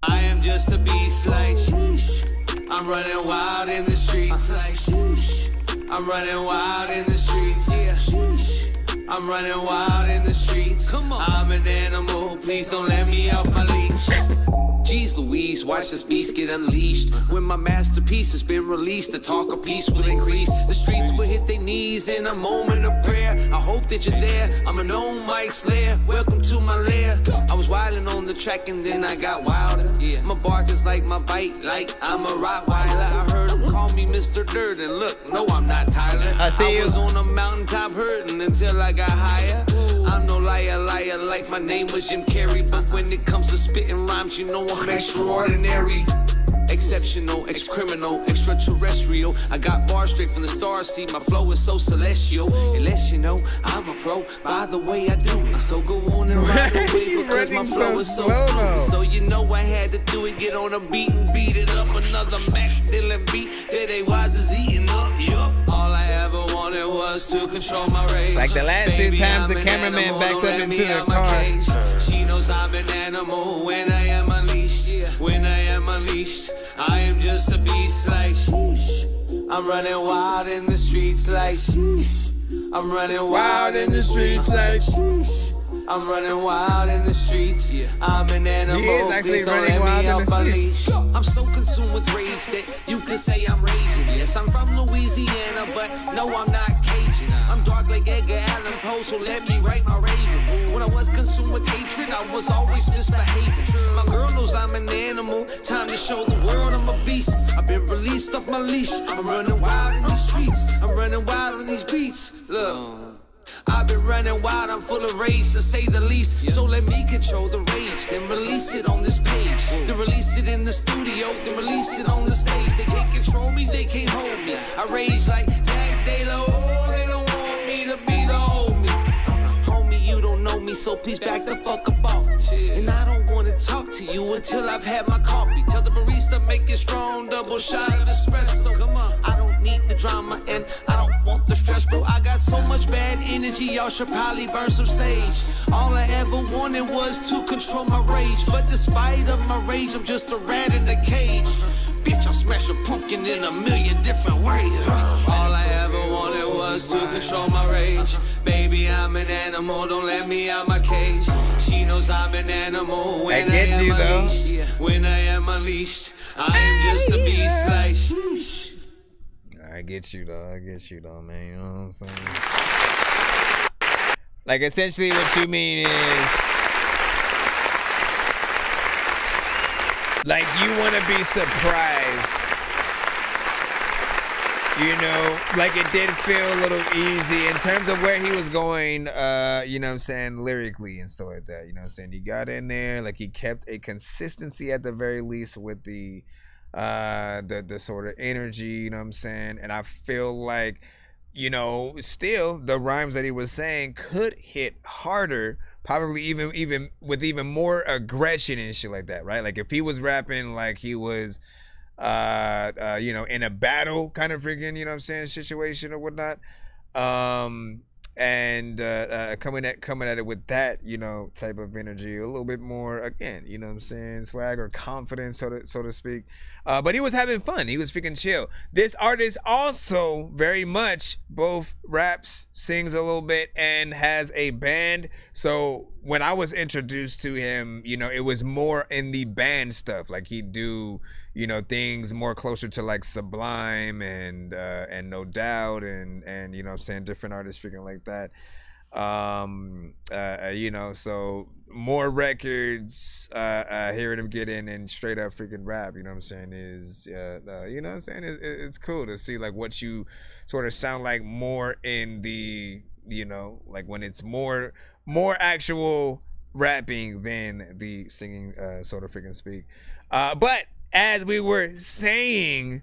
I am just a beast like sheesh. I'm running wild in the streets like sheesh. I'm running wild in the streets, yeah. Sheesh. I'm running wild in the streets. Come on. I'm an animal, please don't let me off my leash. Jeez Louise, watch this beast get unleashed. When my masterpiece has been released, the talk of peace will increase. The streets will hit their knees in a moment of prayer. I hope that you're there. I'm a known mic slayer. Welcome to my lair. I was wildin' on the track and then I got wilder. Yeah. My bark is like my bite, like I'm a Rottweiler. I heard him call me Mr. Dirt, and look, no, I'm not Tyler. I see you. was on a mountaintop hurting until I got higher. I'm no liar, like my name was Jim Carrey. But when it comes to spitting rhymes, you know I'm extraordinary. Exceptional, ex-criminal, extraterrestrial. I got bars straight from the stars, see my flow is so celestial. It lets you know I'm a pro, by the way I do it. So go on and ride away because my flow is so fluid. So you know I had to do it, get on a beat and beat it up. Another Mac Dylan beat that they wise is eating up, yup. All I ever wanted was to control my rage. Like the last two times the cameraman backed up into the car. She knows I'm an animal when I am unleashed. When I am unleashed, I am just a beast like sheesh. I'm running wild in the streets like sheesh. I'm running wild in the streets like sheesh. I'm running wild in the streets. Yeah. I'm an animal. He is actually Please don't running let wild me in off the my streets. leash. I'm so consumed with rage that you could say I'm raging. Yes, I'm from Louisiana, but no, I'm not Cajun. I'm dark like Edgar Allan Poe, so let me write my raven. When I was consumed with hatred, I was always misbehaving. My girl knows I'm an animal. Time to show the world I'm a beast. I've been released off my leash. I'm running wild in these streets. I'm running wild in these beats. Look. I've been running wild, I'm full of rage to say the least. So let me control the rage, then release it on this page. Then release it in the studio, then release it on the stage. They can't control me, they can't hold me. I rage like Zach De La. They don't want me to be the homie. Homie, you don't know me, so please back the fuck up off me. And I don't wanna talk to you until I've had my coffee. Tell the barista make it strong, double shot of espresso. Come on, I don't need the drama and I don't want the stress, bro. I got so much bad energy, y'all should probably burn some sage. All I ever wanted was to control my rage, but despite of my rage, I'm just a rat in a cage. Bitch, I'll smash a pumpkin in a million different ways. All I ever wanted was to control my rage. Baby, I'm an animal, don't let me out my cage. She knows I'm an animal when I am unleashed. When I am unleashed, I am just a beast like sheesh. I get you though, man. You know what I'm saying? Like essentially what you mean is like you want to be surprised. You know, like it did feel a little easy in terms of where he was going, you know what I'm saying, lyrically and stuff like that. You know what I'm saying? He got in there, like he kept a consistency at the very least with the sort of energy, you know what I'm saying? And I feel like, you know, still the rhymes that he was saying could hit harder, probably even with even more aggression and shit like that, right? Like if he was rapping like he was you know, in a battle kind of freaking, you know what I'm saying, situation or whatnot. And coming at it with that, you know, type of energy, a little bit more, again, you know what I'm saying, swag or confidence, so to speak. But he was having fun. He was freaking chill. This artist also very much both raps, sings a little bit, and has a band. So when I was introduced to him, you know, it was more in the band stuff. Like he'd do, you know, things more closer to like Sublime and No Doubt and you know what I'm saying, different artists freaking like that. You know, so more records hearing him get in and straight up freaking rap, you know what I'm saying, is you know what I'm saying, it's cool to see like what you sort of sound like more in the, you know, like when it's more actual rapping than the singing, so to freaking speak. But as we were saying,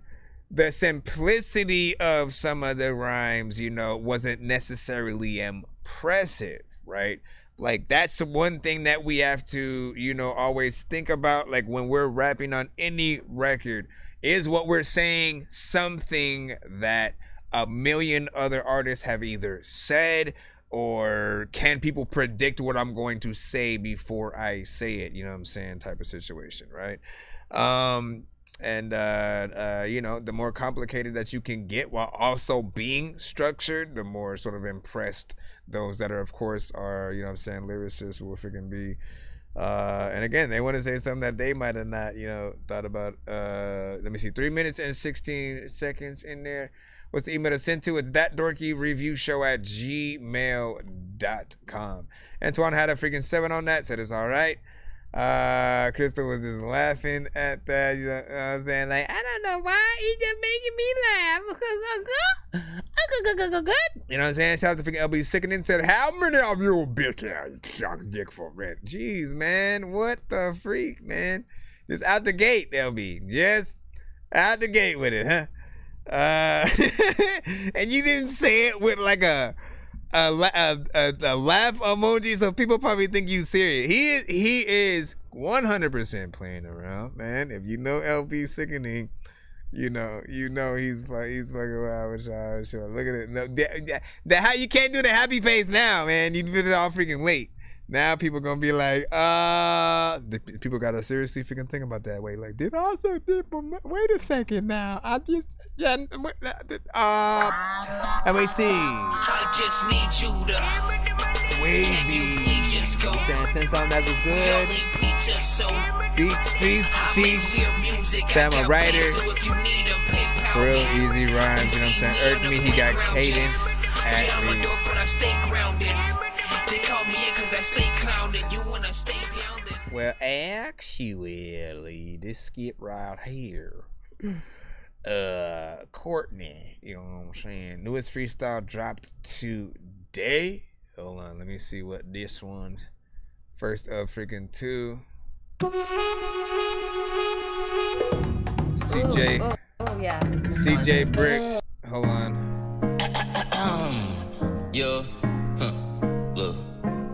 the simplicity of some of the rhymes, you know, wasn't necessarily impressive, right? Like, that's one thing that we have to, you know, always think about, like, when we're rapping on any record, is what we're saying something that a million other artists have either said, or can people predict what I'm going to say before I say it, you know what I'm saying, type of situation, right? You know, the more complicated that you can get while also being structured, the more sort of impressed those that are, of course, are, you know what I'm saying, lyricists will freaking be. And again, they want to say something that they might have not, you know, thought about. Let me see, 3 minutes and 16 seconds in there. What's the email to send to? It's thatdorkyreviewshow@gmail.com. Antoine had a freaking 7 on that, said it's all right. Crystal was just laughing at that, you know what I'm saying, like, I don't know why he's just making me laugh. You know what I'm saying? Shout out to freaking LB Sickening, said, how many of you bitch ass suck dick for rent? Jeez, man, what the freak, man? Just out the gate, LB, just out the gate with it, huh? And you didn't say it with like a laugh emoji, so people probably think you serious. He is 100% playing around, man. If you know LB Sickening, you know he's fucking around with y'all. Sure. Look at it. No, how you can't do the happy face now, man. You did it all freaking late. Now people gonna be like, people gotta seriously freaking think about that. Wait, like, wait a second now. And we see. I just need you to wavy. Just go. Since on that was good. Beats, sheesh. Sam a writer. Real easy rhymes, you know what I'm saying? Irked me, he got cadence at least. They call me in cause I stay clowning. You wanna stay down there? Well, actually, this skit right here, Courtney, you know what I'm saying? Newest freestyle dropped today. Hold on, let me see what this one. First of freaking 2. CJ. Oh yeah. CJ Brick. Hold on. Yo. Look,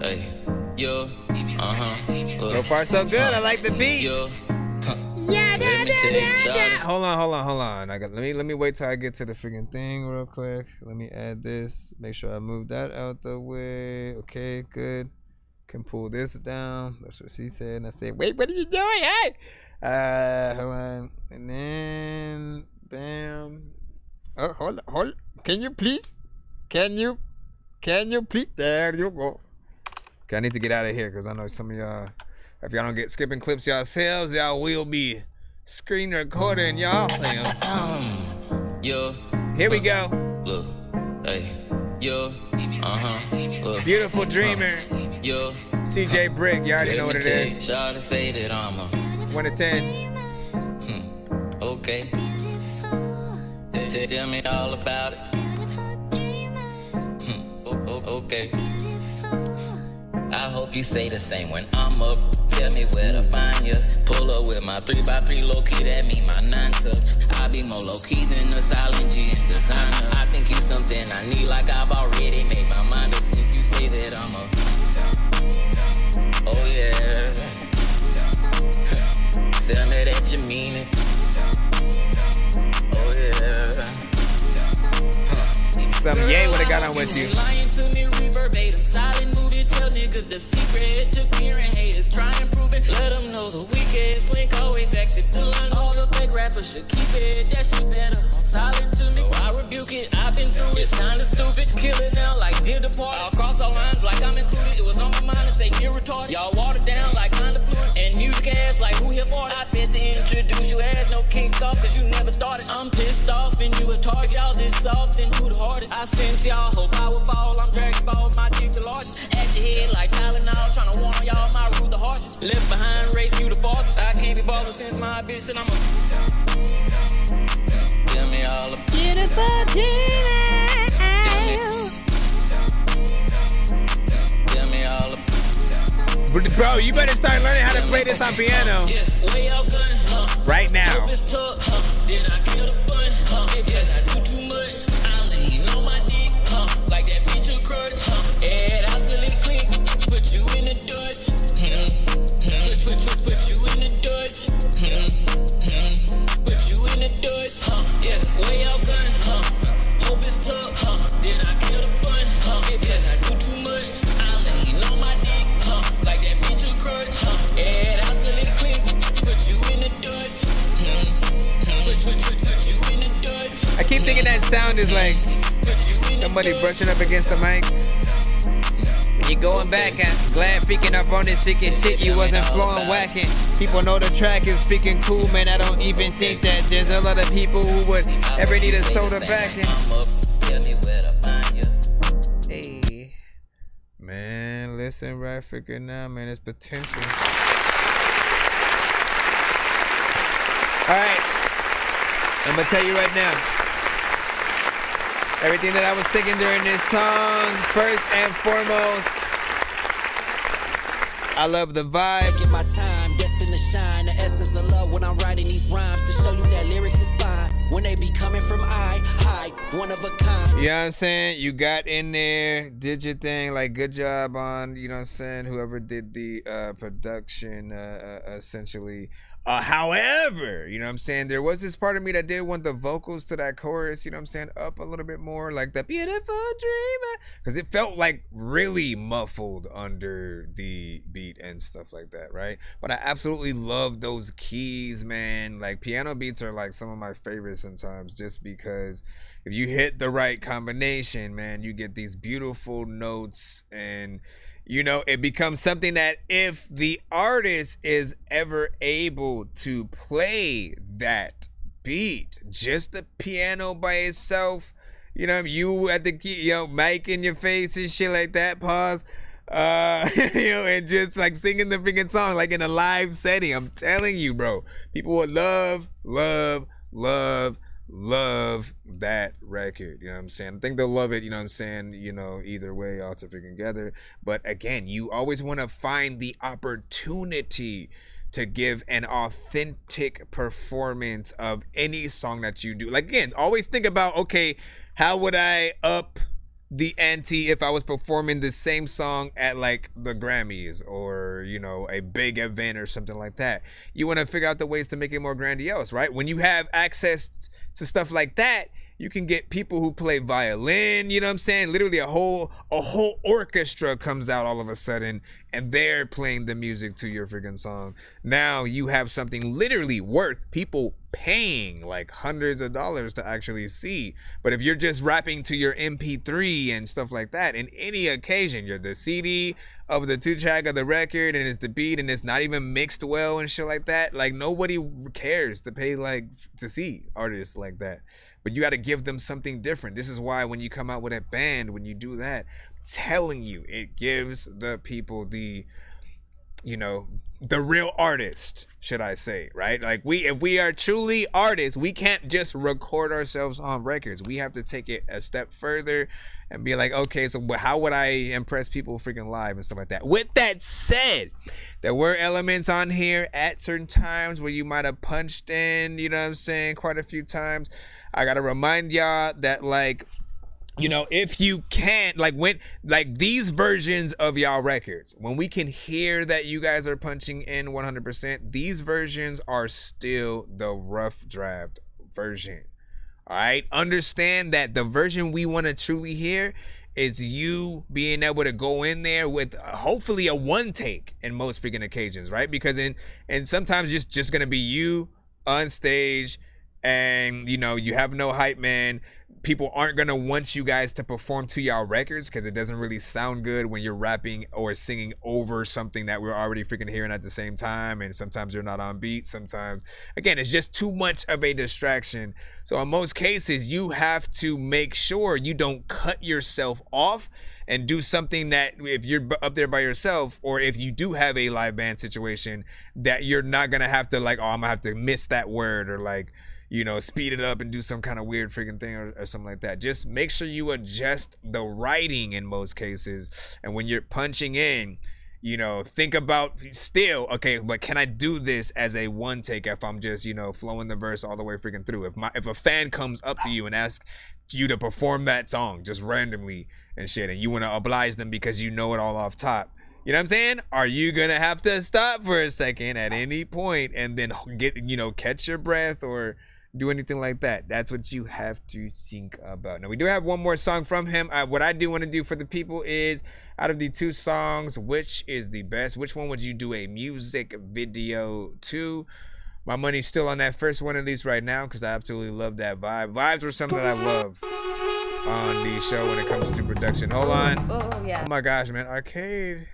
hey, yo, So far, so good. I like the beat. Yo, Hold on. Let me wait till I get to the freaking thing real quick. Let me add this. Make sure I move that out the way. Okay, good. Can pull this down. That's what she said. And I said, wait, what are you doing? Hey, hold on. And then, bam. Oh, hold on. Can you please? Can you please? There you go. Okay, I need to get out of here because I know some of y'all, if y'all don't get skipping clips yourselves, y'all will be screen recording y'all. Yo. Here we go. Look, hey, yo, look. Beautiful Dreamer. Yo. CJ Brick, you already know what it is. Try to say that I'm a 1 to 10. Okay. Tell me all about it. Okay. I hope you say the same when I'm up. Tell me where to find you. Pull up with my 3x3 low-key, that mean my 9-touch. I be more low-key than a silent G and designer. I think you something I need, like I've already made my mind up since you say that I'm a. Oh yeah. Tell me that you mean it. Oh yeah. Something Ye would've got on with you. Lying to me, verbatim. Silent movie, tell niggas the secret. Took hearing haters, try and prove it. Let them know the weakest link always exit the line. All the fake rappers should keep it. That shit better. Silent to me, so I rebuke it. I've been through it, it's kinda stupid. Kill it now like did the part. I'll cross all lines like I'm included. It was on my mind to say near retarded. Y'all watered down like kinda fluid. And music ass like who here for it? I bet to introduce you as no kick off cause you never started. I'm pissed off and you a target. Y'all this soft and who the hardest? I sent y'all, hope I would fall. I'm dragging balls, my dick the largest. At your head like Tylenol, trying to warn y'all my root the harshest. Left behind, race you the farthest. I can't be ballin' since my bitch said I'm a. Tell me all about beautiful dreaming. Tell me all about. Bro, you better start learning how to play this on piano right now. Then I kill the fun, because I do too much. I lean on my dick, like that bitch a crutch. Head out till it click, put you in the Dutch. Put you in the Dutch. Put you in the Dutch. Yeah, way out gun. Hope it's tough. Then I kill the fun, because I do too much. I lean on my dick, like that bitch a crutch. Head out till it click, put you in the Dutch. I keep thinking that sound is like somebody brushing up against the mic. When you're going back, I'm glad freaking up on this freaking shit. You wasn't flowing whacking. People know the track is freaking cool, man. I don't even think that there's a lot of people who would ever need a soda backing. Hey, man, listen right freaking now, man. It's potential. All right. I'm gonna tell you right now, everything that I was thinking during this song, first and foremost, I love the vibe. Taking my time, destined to shine. The essence of love when I'm writing these rhymes to show you that lyrics is fine. When they be coming from high, one of a kind. You know what I'm saying? You got in there, did your thing, like good job on, you know what I'm saying, whoever did the production, essentially. However, you know what I'm saying, there was this part of me that did want the vocals to that chorus, you know what I'm saying, up a little bit more, like the beautiful dreamer, because it felt like really muffled under the beat and stuff like that, right? But I absolutely love those keys, man. Like piano beats are like some of my favorites sometimes, just because if you hit the right combination, man, you get these beautiful notes, and you know, it becomes something that if the artist is ever able to play that beat, just the piano by itself, you know, you at the key, you know, mic in your face and shit like that, pause, you know, and just like singing the freaking song like in a live setting. I'm telling you, bro, people would love that record, you know what I'm saying? I think they'll love it, you know what I'm saying, you know, either way, all together. But again, you always want to find the opportunity to give an authentic performance of any song that you do. Like, again, always think about, okay, how would I up the ante if I was performing the same song at like the Grammys or, you know, a big event or something like that? You want to figure out the ways to make it more grandiose, right? When you have access to stuff like that, you can get people who play violin, you know what I'm saying? Literally a whole orchestra comes out all of a sudden and they're playing the music to your freaking song. Now you have something literally worth people paying like hundreds of dollars to actually see. But if you're just rapping to your MP3 and stuff like that, in any occasion, you're the CD of the 2-track of the record and it's the beat and it's not even mixed well and shit like that, like nobody cares to pay like to see artists like that. But you got to give them something different. This is why when you come out with a band, when you do that, I'm telling you, it gives the people the, you know, the real artist, should I say, right? Like if we are truly artists, we can't just record ourselves on records. We have to take it a step further and be like, okay, so how would I impress people freaking live and stuff like that? With that said, there were elements on here at certain times where you might have punched in, you know what I'm saying, quite a few times. I gotta remind y'all that, like, you know, if you can't, like, when, like, these versions of y'all records, when we can hear that you guys are punching in 100%, these versions are still the rough draft version. All right, understand that the version we want to truly hear is you being able to go in there with hopefully a one take in most freaking occasions, right? Because and sometimes just gonna be you on stage, and you know you have no hype man. people aren't gonna want you guys to perform to y'all records because it doesn't really sound good when you're rapping or singing over something that we're already freaking hearing at the same time, and sometimes you're not on beat. Sometimes, again, it's just too much of a distraction. So in most cases, you have to make sure you don't cut yourself off and do something that if you're up there by yourself, or if you do have a live band situation, that you're not gonna have to like, oh, I'm gonna have to miss that word, or like, you know, speed it up and do some kind of weird freaking thing or something like that. Just make sure you adjust the writing in most cases. And when you're punching in, you know, think about still, okay, but can I do this as a one take if I'm just, you know, flowing the verse all the way freaking through? If a fan comes up to you and asks you to perform that song just randomly and shit, and you want to oblige them because you know it all off top, you know what I'm saying? Are you going to have to stop for a second at any point and then get, you know, catch your breath or do anything like that? That's what you have to think about. Now, we do have one more song from him. What I do want to do for the people is, out of the two songs, which is the best? Which one would you do a music video to? My money's still on that first one, at least right now, because I absolutely love that vibe. Vibes were something that I love on the show when it comes to production. Hold on. Oh, yeah. Oh my gosh, man. Arcade.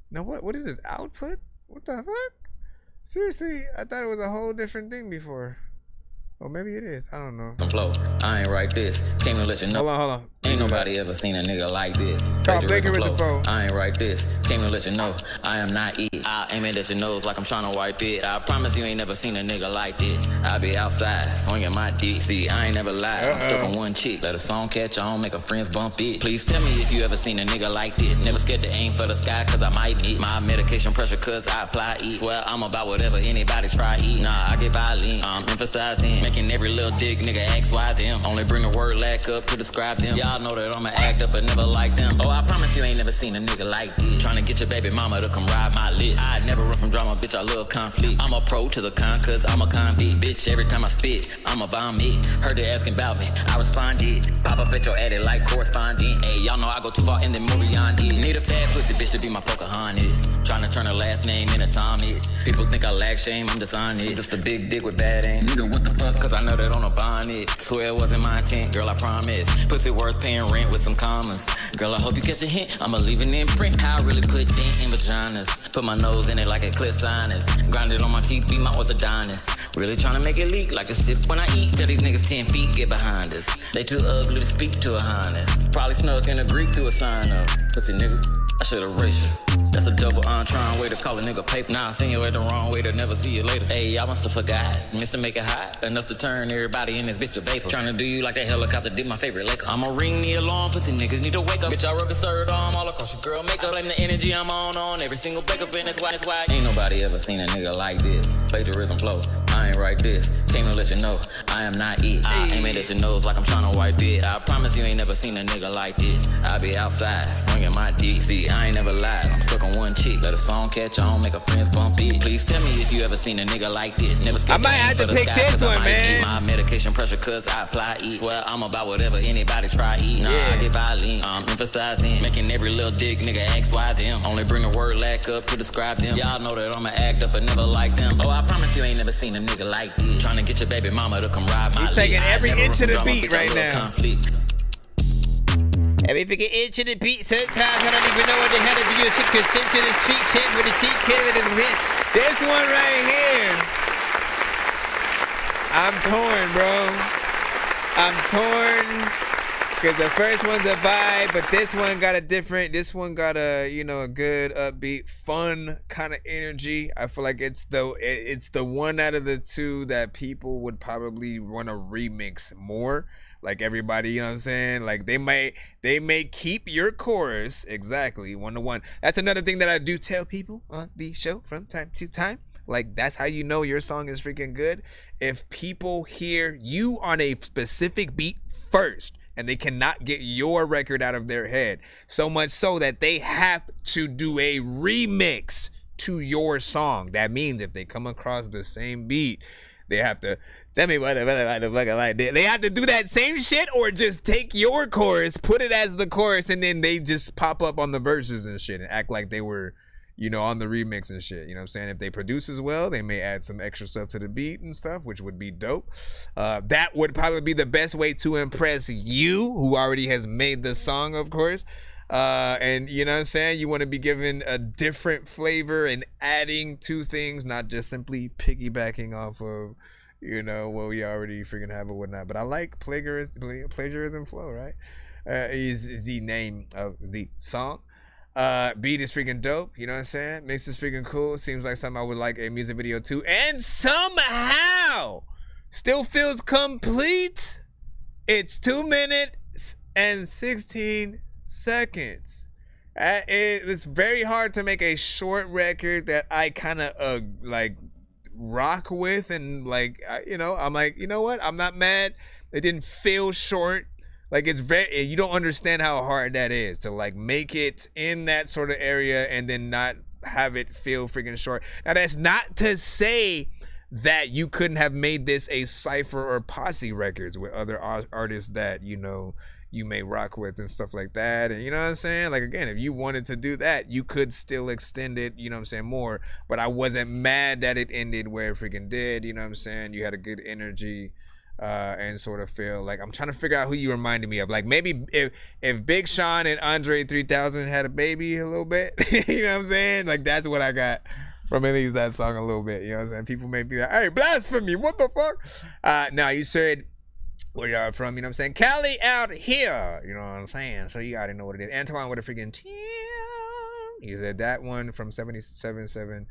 No, what is this? Output? What the fuck? Seriously, I thought it was a whole different thing before. Or maybe it is. I don't know. Flow. I ain't write this. Came to let you know. Hold on. Ain't nobody ever seen a nigga like this. Blake with the phone. I ain't write this. Came to let you know. I am not it. I aim it at your nose like I'm trying to wipe it. I promise you ain't never seen a nigga like this. I be outside, swinging my dick. See, I ain't never lied. I'm stuck on one chick. Let a song catch on, make her friends bump it. Please tell me if you ever seen a nigga like this. Never scared to aim for the sky, cause I might miss. My medication pressure, cause I apply it. Swear I'm about whatever anybody try eat. Nah, I get violent. I'm emphasizing, making every little dick nigga ask why them. Only bring the word lack up to describe them. Y'all know that I'ma act up but never like them. Oh, I promise you ain't never seen a nigga like this. Tryna get your baby mama to come ride my list. I never run from drama, bitch, I love conflict. I'm a pro to the con, cause I'm a convict. Bitch, every time I spit, I'm a vomit. Heard they asking about me, I responded. Pop up at your edit like correspondent. Hey, y'all know I go too far in the movie beyond it. Need a fat pussy bitch to be my Pocahontas. Tryna turn her last name into Thomas. People think I lack shame, I'm dishonest. Just a big dick with bad aim. Nigga, what the fuck? Cause I know that on a bonnet. Swear it wasn't my intent, girl, I promise. Pussy worth paying rent with some commas. Girl, I hope you catch a hint. I'ma leave an imprint. How I really put dent in vaginas. Put my nose in it like a clip sinus. Grind it on my teeth, be my orthodontist. Really tryna make it leak like a sip when I eat. Tell these niggas 10 feet, get behind us. They too ugly to speak to a highness. Probably snuck in a Greek to a sign up. Pussy niggas, I should've raced you. That's a double entendre way to call a nigga paper. Now I seen you at the wrong way to never see you later. Hey, I must have forgot. Missed to make it hot. Enough to turn everybody in this bitch to vapor. Tryna do you like that helicopter did my favorite Laker. I'ma ring the alarm, pussy niggas need to wake up. Bitch, I rub the third arm all across your girl makeup. Blame the energy I'm on every single breakup, and that's why. Ain't nobody ever seen a nigga like this. Plagiarism flow. I ain't write this. Came to let you know. I am not it. I aim it at your nose like I'm tryna wipe it. I promise you ain't never seen a nigga like this. I be outside, swinging my dick. See, I ain't never lied. I'm stuck on one chick. Let a song catch on, make her friends bump it. Please tell me if you ever seen a nigga like this. Never scared I might have to pick this one, man. My medication pressure, cause I apply it. Swear I'm about whatever anybody try eat. Nah, I get violent. I'm emphasizing, making every little dick nigga ask why them. Only bring the word lack up to describe them. Y'all know that I'ma act up but never like them. Oh, I promise you ain't never seen a nigga like this. Tryna get your baby mama to come ride my list. Taking every inch of the beat right now. Conflict. Every freaking inch of the beat, sometimes I don't even know what the hell to do. She consent to this cheat check for the cheat kid with the hit. This one right here. I'm torn, bro. I'm torn. Because the first one's a vibe, but this one got a, you know, a good, upbeat, fun kind of energy. I feel like it's the one out of the two that people would probably want to remix more. Like everybody, you know what I'm saying? Like they may keep your chorus exactly 1-to-1. That's another thing that I do tell people on the show from time to time. Like that's how you know your song is freaking good. If people hear you on a specific beat first and they cannot get your record out of their head, so much so that they have to do a remix to your song. That means if they come across the same beat, they have to tell me what the fuck I like. They have to do that same shit or just take your chorus, put it as the chorus, and then they just pop up on the verses and shit and act like they were, on the remix and shit. You know what I'm saying? If they produce as well, they may add some extra stuff to the beat and stuff, which would be dope. That would probably be the best way to impress you, who already has made the song, of course. And you know what I'm saying? You want to be given a different flavor and adding to things, not just simply piggybacking off of, what we already freaking have or whatnot. But I like plagiarism flow, right? Is the name of the song. Beat is freaking dope, you know what I'm saying? Mix is freaking cool. Seems like something I would like a music video to, and somehow still feels complete. It's 2 minutes and 16 seconds. It's very hard to make a short record that I kind of like rock with, and like I'm like, you know what? I'm not mad. It didn't feel short. Like, it's very, you don't understand how hard that is to like make it in that sort of area and then not have it feel freaking short. Now, that's not to say that you couldn't have made this a Cypher or Posse records with other artists that, you may rock with and stuff like that. And you know what I'm saying? Like, again, if you wanted to do that, you could still extend it, you know what I'm saying, more. But I wasn't mad that it ended where it freaking did, you know what I'm saying? You had a good energy. And sort of feel like, I'm trying to figure out who you reminded me of. Like, maybe if Big Sean and Andre 3000 had a baby a little bit, you know what I'm saying? Like, that's what I got from at least that song a little bit, you know what I'm saying? People may be like, hey, blasphemy, what the fuck? Now, you said where y'all from, you know what I'm saying? Cali out here, you know what I'm saying? So you already know what it is. Antoine with a freaking tune. You said that one from 77.7.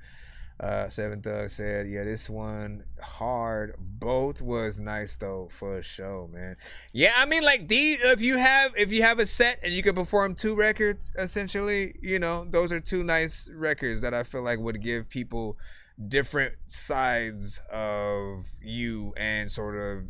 Seven Thug said, yeah, this one hard. Both was nice though, for sure, man. Yeah, I mean, like, these, if you have a set and you can perform 2 records, essentially, those are 2 nice records that I feel like would give people different sides of you, and sort of,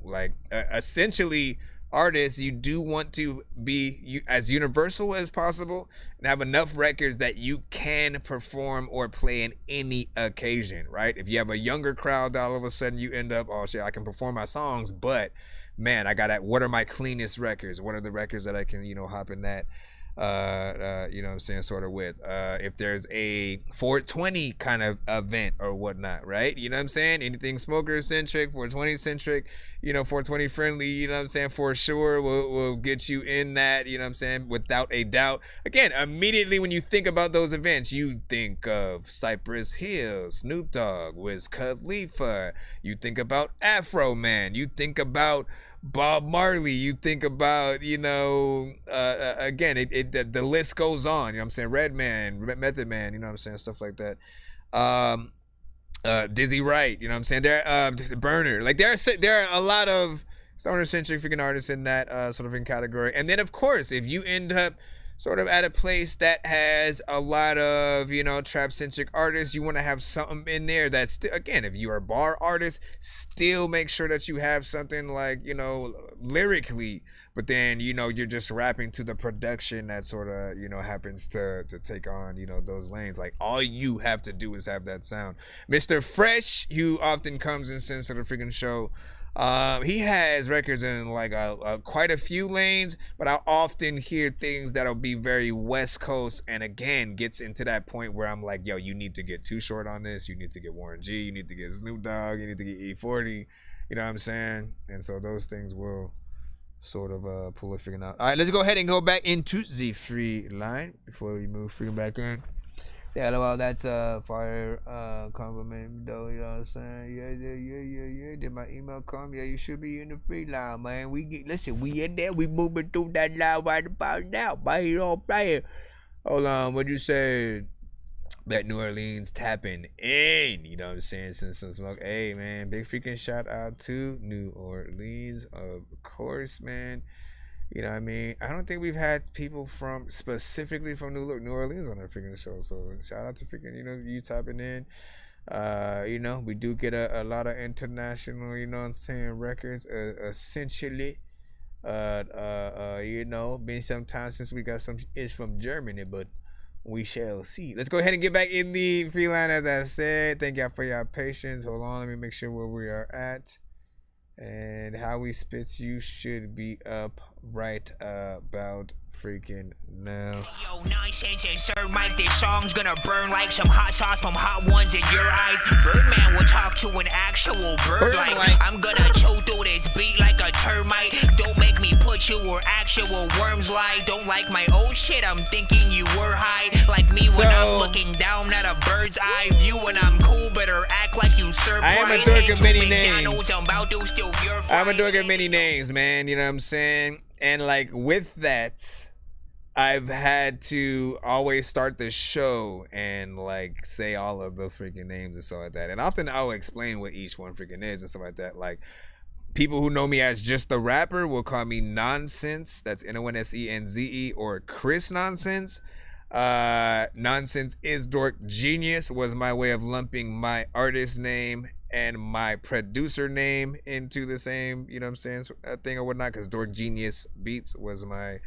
like, essentially, artists, you do want to be as universal as possible and have enough records that you can perform or play in any occasion, right? If you have a younger crowd, all of a sudden you end up, oh shit, I can perform my songs, but man, what are my cleanest records? What are the records that I can, hop in that, you know what I'm saying, sort of with, if there's a 420 kind of event or whatnot, right? You know what I'm saying? Anything smoker centric, 420 centric, 420 friendly, you know what I'm saying, for sure will get you in that, you know what I'm saying, without a doubt. Again, immediately when you think about those events, you think of Cypress Hill, Snoop Dogg, Wiz Khalifa, you think about Afro Man, you think about Bob Marley, you think about, again, the list goes on, you know what I'm saying, Redman, Method Man, you know what I'm saying, stuff like that. Dizzy Wright, you know what I'm saying, there, Burner, like there are a lot of stoner-centric freaking artists in that sort of in category. And then, of course, if you end up sort of at a place that has a lot of, trap-centric artists, you want to have something in there that's still, again, if you're a bar artist, still make sure that you have something like, lyrically, but then, you're just rapping to the production that sort of, happens to take on, those lanes. Like, all you have to do is have that sound. Mr. Fresh, who often comes and sings to the freaking show, he has records in like quite a few lanes, but I often hear things that'll be very West Coast, and again gets into that point where I'm like, yo, you need to get Too Short on this, you need to get Warren G, you need to get Snoop Dogg, you need to get E40, you know what I'm saying? And so those things will sort of pull it freaking out. All right, let's go ahead and go back into the free line before we move freaking back in. Yeah, well, that's a fire compliment, though, you know what I'm saying? Yeah. Did my email come? Yeah, you should be in the free line, man. We in there, we moving through that line right about now, man. You know what I'm saying? Hold on, what'd you say? Bet New Orleans tapping in, you know what I'm saying? Since some smoke. Hey, man, big freaking shout out to New Orleans, of course, man. You know what I mean? I don't think we've had people specifically from New Orleans on our freaking show. So shout out to freaking, you tapping in. We do get a lot of international, you know what I'm saying, records, essentially. Been some time since we got some ish from Germany, but we shall see. Let's go ahead and get back in the free line, as I said. Thank y'all for your patience. Hold on, let me make sure where we are at. And how we spits you should be up right about freaking now. Yo, Nonsenze and Sir Mike, this song's gonna burn like some hot sauce from hot ones in your eyes. Birdman will talk to an actual bird like I'm gonna chew through this beat like a termite. Don't make me put you where actual worms lie. Don't like my old shit, I'm thinking you were high. Like me when I'm looking down at a bird's eye view. When I'm cool, better act like you surprised. I am a dork of many names. I'm a dork of many names, man. You know what I'm saying? And like with that, I've had to always start the show and like say all of the freaking names and stuff like that. And often I'll explain what each one freaking is and stuff like that. Like people who know me as just the rapper will call me Nonsenze. That's Nonsenze, or Chris Nonsenze. Nonsenze is Dork. Geniuz was my way of lumping my artist name and my producer name into the same, you know what I'm saying, thing or whatnot, because Dork Genius Beats was my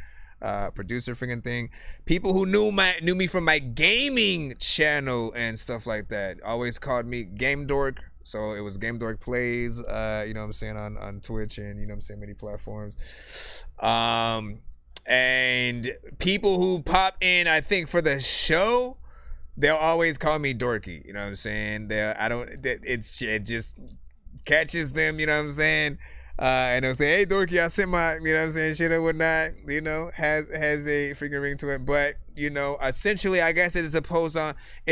producer freaking thing. People who knew me from my gaming channel and stuff like that always called me Game Dork. So it was Game Dork Plays, you know what I'm saying, on Twitch and, you know what I'm saying, many platforms. And people who pop in, I think, for the show, they'll always call me Dorky. You know what I'm saying? It just catches them, you know what I'm saying? And they'll say, hey, Dorky, I sent my, you know what I'm saying, shit or whatnot, you know, has a freaking ring to it. But, you know, essentially, I guess it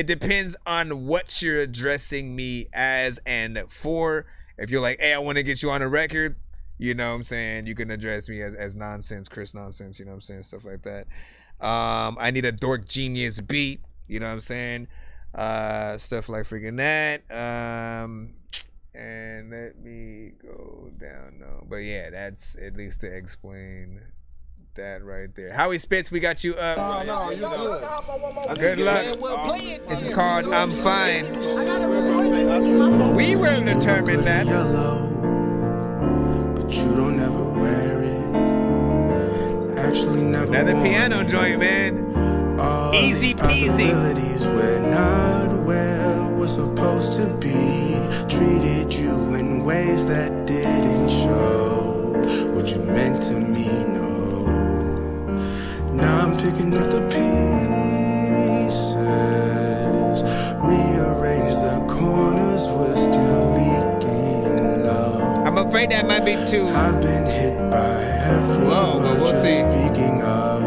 depends on what you're addressing me as and for. If you're like, hey, I want to get you on a record, you know what I'm saying, you can address me as Nonsenze, Chris Nonsenze, you know what I'm saying, stuff like that. I need a Dork Genius beat, you know what I'm saying, stuff like freaking that. And let me go down. No, but yeah, that's at least to explain that right there. Howie Spitz, we got you up. No, you good luck. This is called I'm Fine. We will determine that. Yellow, but you don't ever wear it. Actually, never. Another piano joint, man. All easy peasy. We're not where we're supposed to be. Treated you in ways that didn't show what you meant to me, no. Now I'm picking up the pieces, rearrange the corners, we're still leaking low. I'm afraid that might be too I've been hit by every word we'll you're see. Speaking of,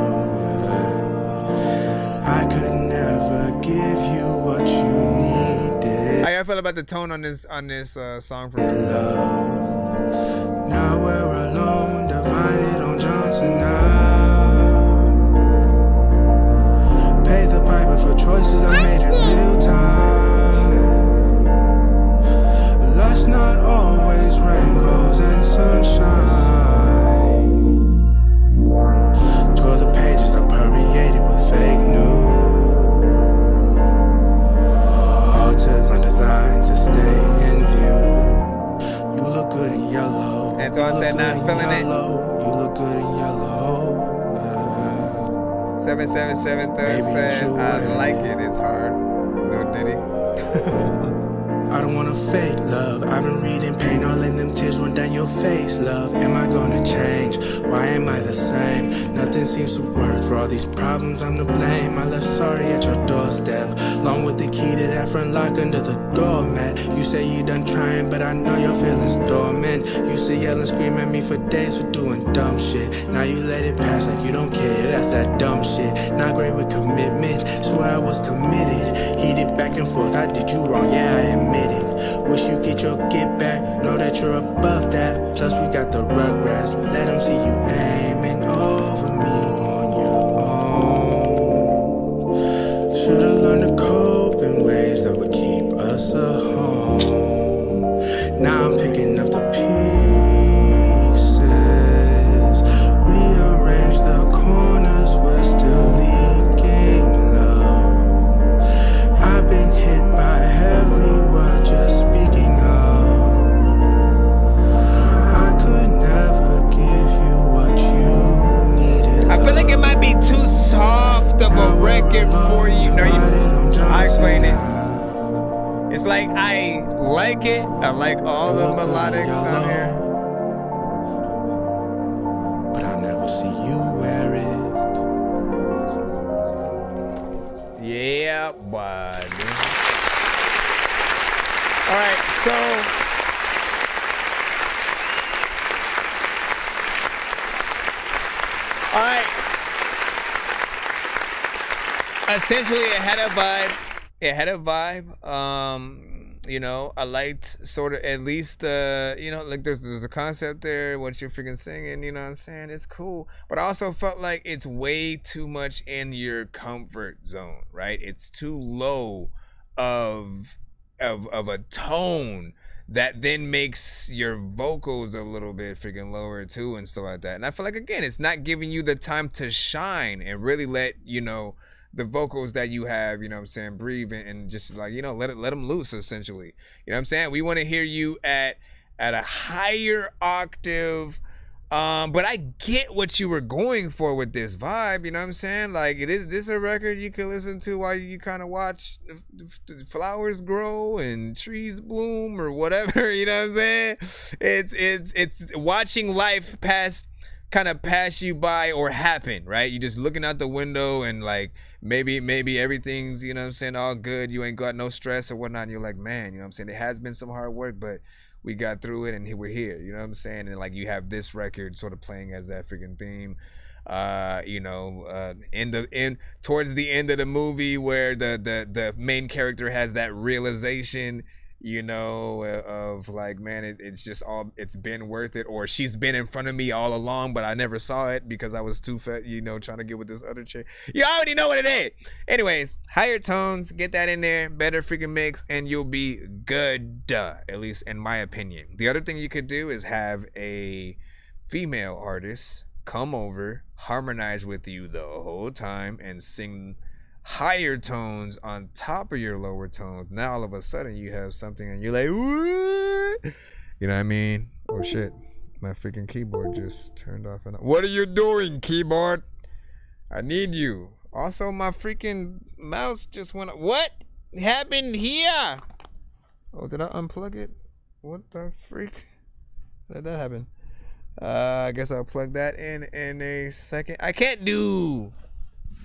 I could never give you what you needed. How y'all feel about the tone on this song from Now we're alone, divided on Johnson now. Pay the piper for choices I made in real time. Life's not always rainbows and sunshine. Tore the pages I permeated with fake news. Altered my design to stay in view. You look good in yellow. Antoine said not feeling it. You look good in yellow. 777 Thug said I like it. It's hard. No Diddy. I don't wanna fake love. I've been reading pain, all in them tears run down your face, love. Am I gonna change? Why am I the same? Nothing seems to work. For all these problems, I'm to blame. I left sorry at your doorstep, along with the key to that front lock under the doormat. You say you done trying, but I know your feelings dormant. You say yell and scream at me for days for doing dumb shit. Now you let it pass like you don't care. That's that dumb shit. Not great with commitment. Swear I was committed. Heated back and forth. I did you wrong. Yeah, I admit it. Wish you get your get back. Know that you're above that. Plus we got the rugrats. Let them see you aiming over me on your own. Should've learned to cope in ways that would keep us at home. Now I'm picking up the pieces, rearrange the corners, we're still leaking low. I've been hit by every word you're speaking of. I could never give you what you needed. I feel like it might be too soft of a record for you. No, I explain it. It's like I like it. I like all the melodics on here. But I never out, bud. All right, so essentially it had a vibe. You know, I liked sort of at least you know, like there's a concept there, what you're freaking singing, you know what I'm saying? It's cool. But I also felt like it's way too much in your comfort zone, right? It's too low of a tone that then makes your vocals a little bit freaking lower too and stuff like that. And I feel like, again, it's not giving you the time to shine and really let, you know, the vocals that you have, you know what I'm saying, breathe and just like, you know, let them loose essentially. You know what I'm saying? We want to hear you at a higher octave. But I get what you were going for with this vibe, you know what I'm saying? Like, this is a record you can listen to while you kind of watch the flowers grow and trees bloom or whatever, you know what I'm saying? It's watching life pass you by or happen, right? You just looking out the window and like maybe everything's, you know what I'm saying, all good. You ain't got no stress or whatnot. And you're like, man, you know what I'm saying? It has been some hard work, but we got through it and we're here, you know what I'm saying? And like you have this record sort of playing as that freaking theme. You know, towards the end of the movie where the main character has that realization, you know, of like, man, it's been worth it, or she's been in front of me all along, but I never saw it because I was too fat, you know, trying to get with this other chick. You already know what it is. Anyways, higher tones, get that in there, better freaking mix, and you'll be good, at least in my opinion. The other thing you could do is have a female artist come over, harmonize with you the whole time, and sing higher tones on top of your lower tones. Now all of a sudden you have something and you're like, what? You know what I mean? Oh shit, my freaking keyboard just turned off and on. What are you doing, keyboard? I need you. Also, my freaking mouse just went up. What happened here? Oh, did I unplug it? What the freak? How did that happen? I guess I'll plug that in a second. I can't do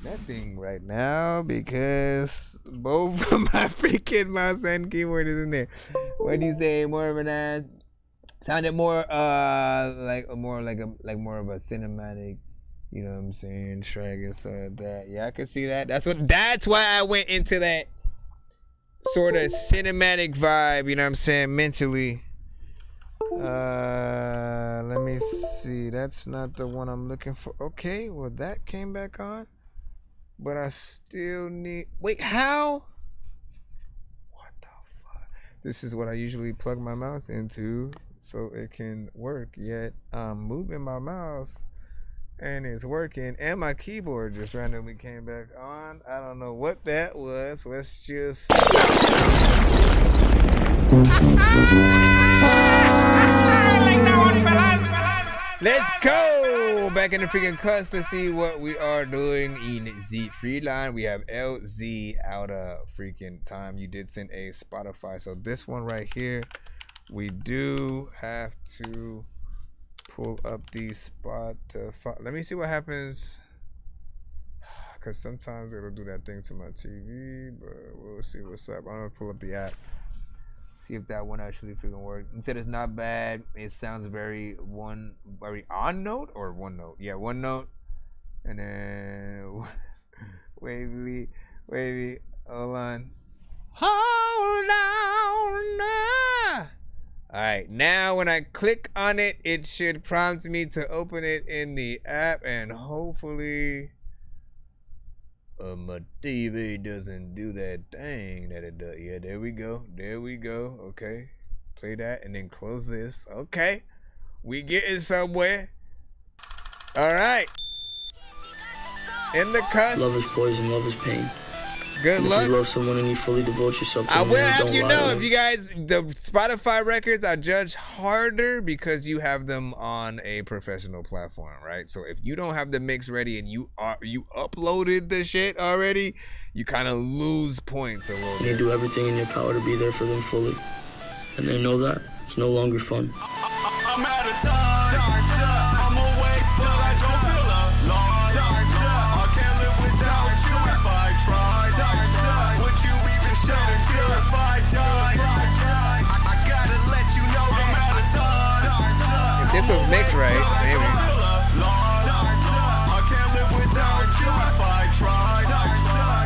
nothing right now because both of my freaking mouse and keyboard is in there. What do you say? More of an sounded more more of a cinematic, you know what I'm saying, track and stuff like that. Yeah, I can see that. That's why I went into that sort of cinematic vibe, you know what I'm saying, mentally. Let me see. That's not the one I'm looking for. Okay, well that came back on. But I still need... Wait, how? What the fuck? This is what I usually plug my mouse into so it can work. Yet I'm moving my mouse and it's working. And my keyboard just randomly came back on. I don't know what that was. Let's just... Let's go back in the freaking cuts to see what we are doing in Z Freeline. We have LZ out of freaking time. You did send a Spotify, so this one right here, we do have to pull up the Spotify. Let me see what happens, because sometimes it'll do that thing to my TV, but we'll see what's up. I'm gonna pull up the app. See if that one actually freaking worked. Instead, it's not bad. It sounds very on note or one note. Yeah, one note. And then wavy. Hold on. All right. Now, when I click on it, it should prompt me to open it in the app, and hopefully my TV doesn't do that thing that it does. Yeah, there we go. Okay, play that and then close this. Okay, we getting somewhere. All right, in the cusp. Love is poison, love is pain. Good luck. If you love someone and you fully devote yourself to them, I will have you know, if you guys, the Spotify records I judge harder because you have them on a professional platform, right? So if you don't have the mix ready and you uploaded the shit already, you kind of lose points a little bit. You do everything in your power to be there for them fully, and they know that it's no longer fun. I'm out of time. I'm awake, but I don't feel alone. I can't live without you if I try. was mixed right, maybe. I can't live without you if I tried.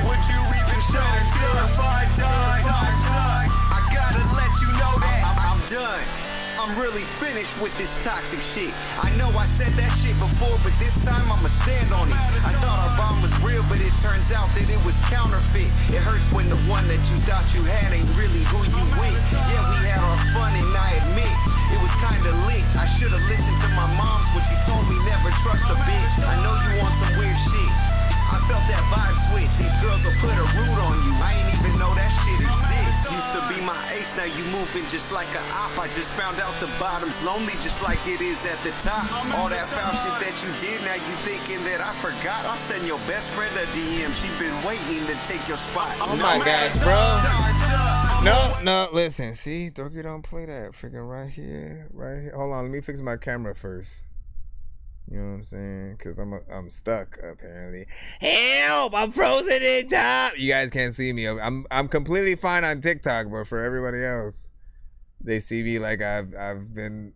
Would you even shed a tear if I died? I gotta let you know that I'm done. I'm really finished with this toxic shit. I know I said that shit before, but this time I'ma stand on it. I thought our bond was real, but it turns out that it was counterfeit. It hurts when the one that you thought you had ain't really who you with. Yeah, we had our fun and I admit it was kinda lit. I should've listened to my mom's when she told me never trust a bitch. I know you want some weird shit. I felt that vibe switch. These girls will put a root on you. I ain't even know that shit exists. Used to be my ace, now you moving just like a op. I just found out the bottom's lonely just like it is at the top. All that foul shit that you did, now you thinking that I forgot. I'll send your best friend a DM. She been waiting to take your spot. Oh my gosh, bro. No, listen. See, Dorky don't play that. Freaking right here. Hold on, let me fix my camera first. You know what I'm saying? Because I'm stuck, apparently. Help! I'm frozen in time! You guys can't see me. I'm completely fine on TikTok, but for everybody else, they see me like I've been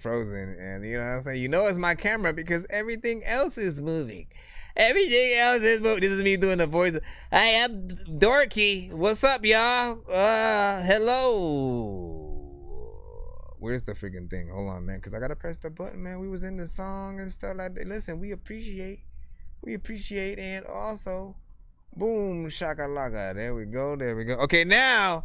frozen. And you know what I'm saying? You know it's my camera because everything else is moving. Everything else is moving. This is me doing the voice. Hey, I'm Dorky. What's up, y'all? Hello. Where's the freaking thing? Hold on, man, because I gotta press the button, man. We was in the song and stuff like that. Listen, we appreciate, and also, boom, shakalaka. There we go. Okay, now,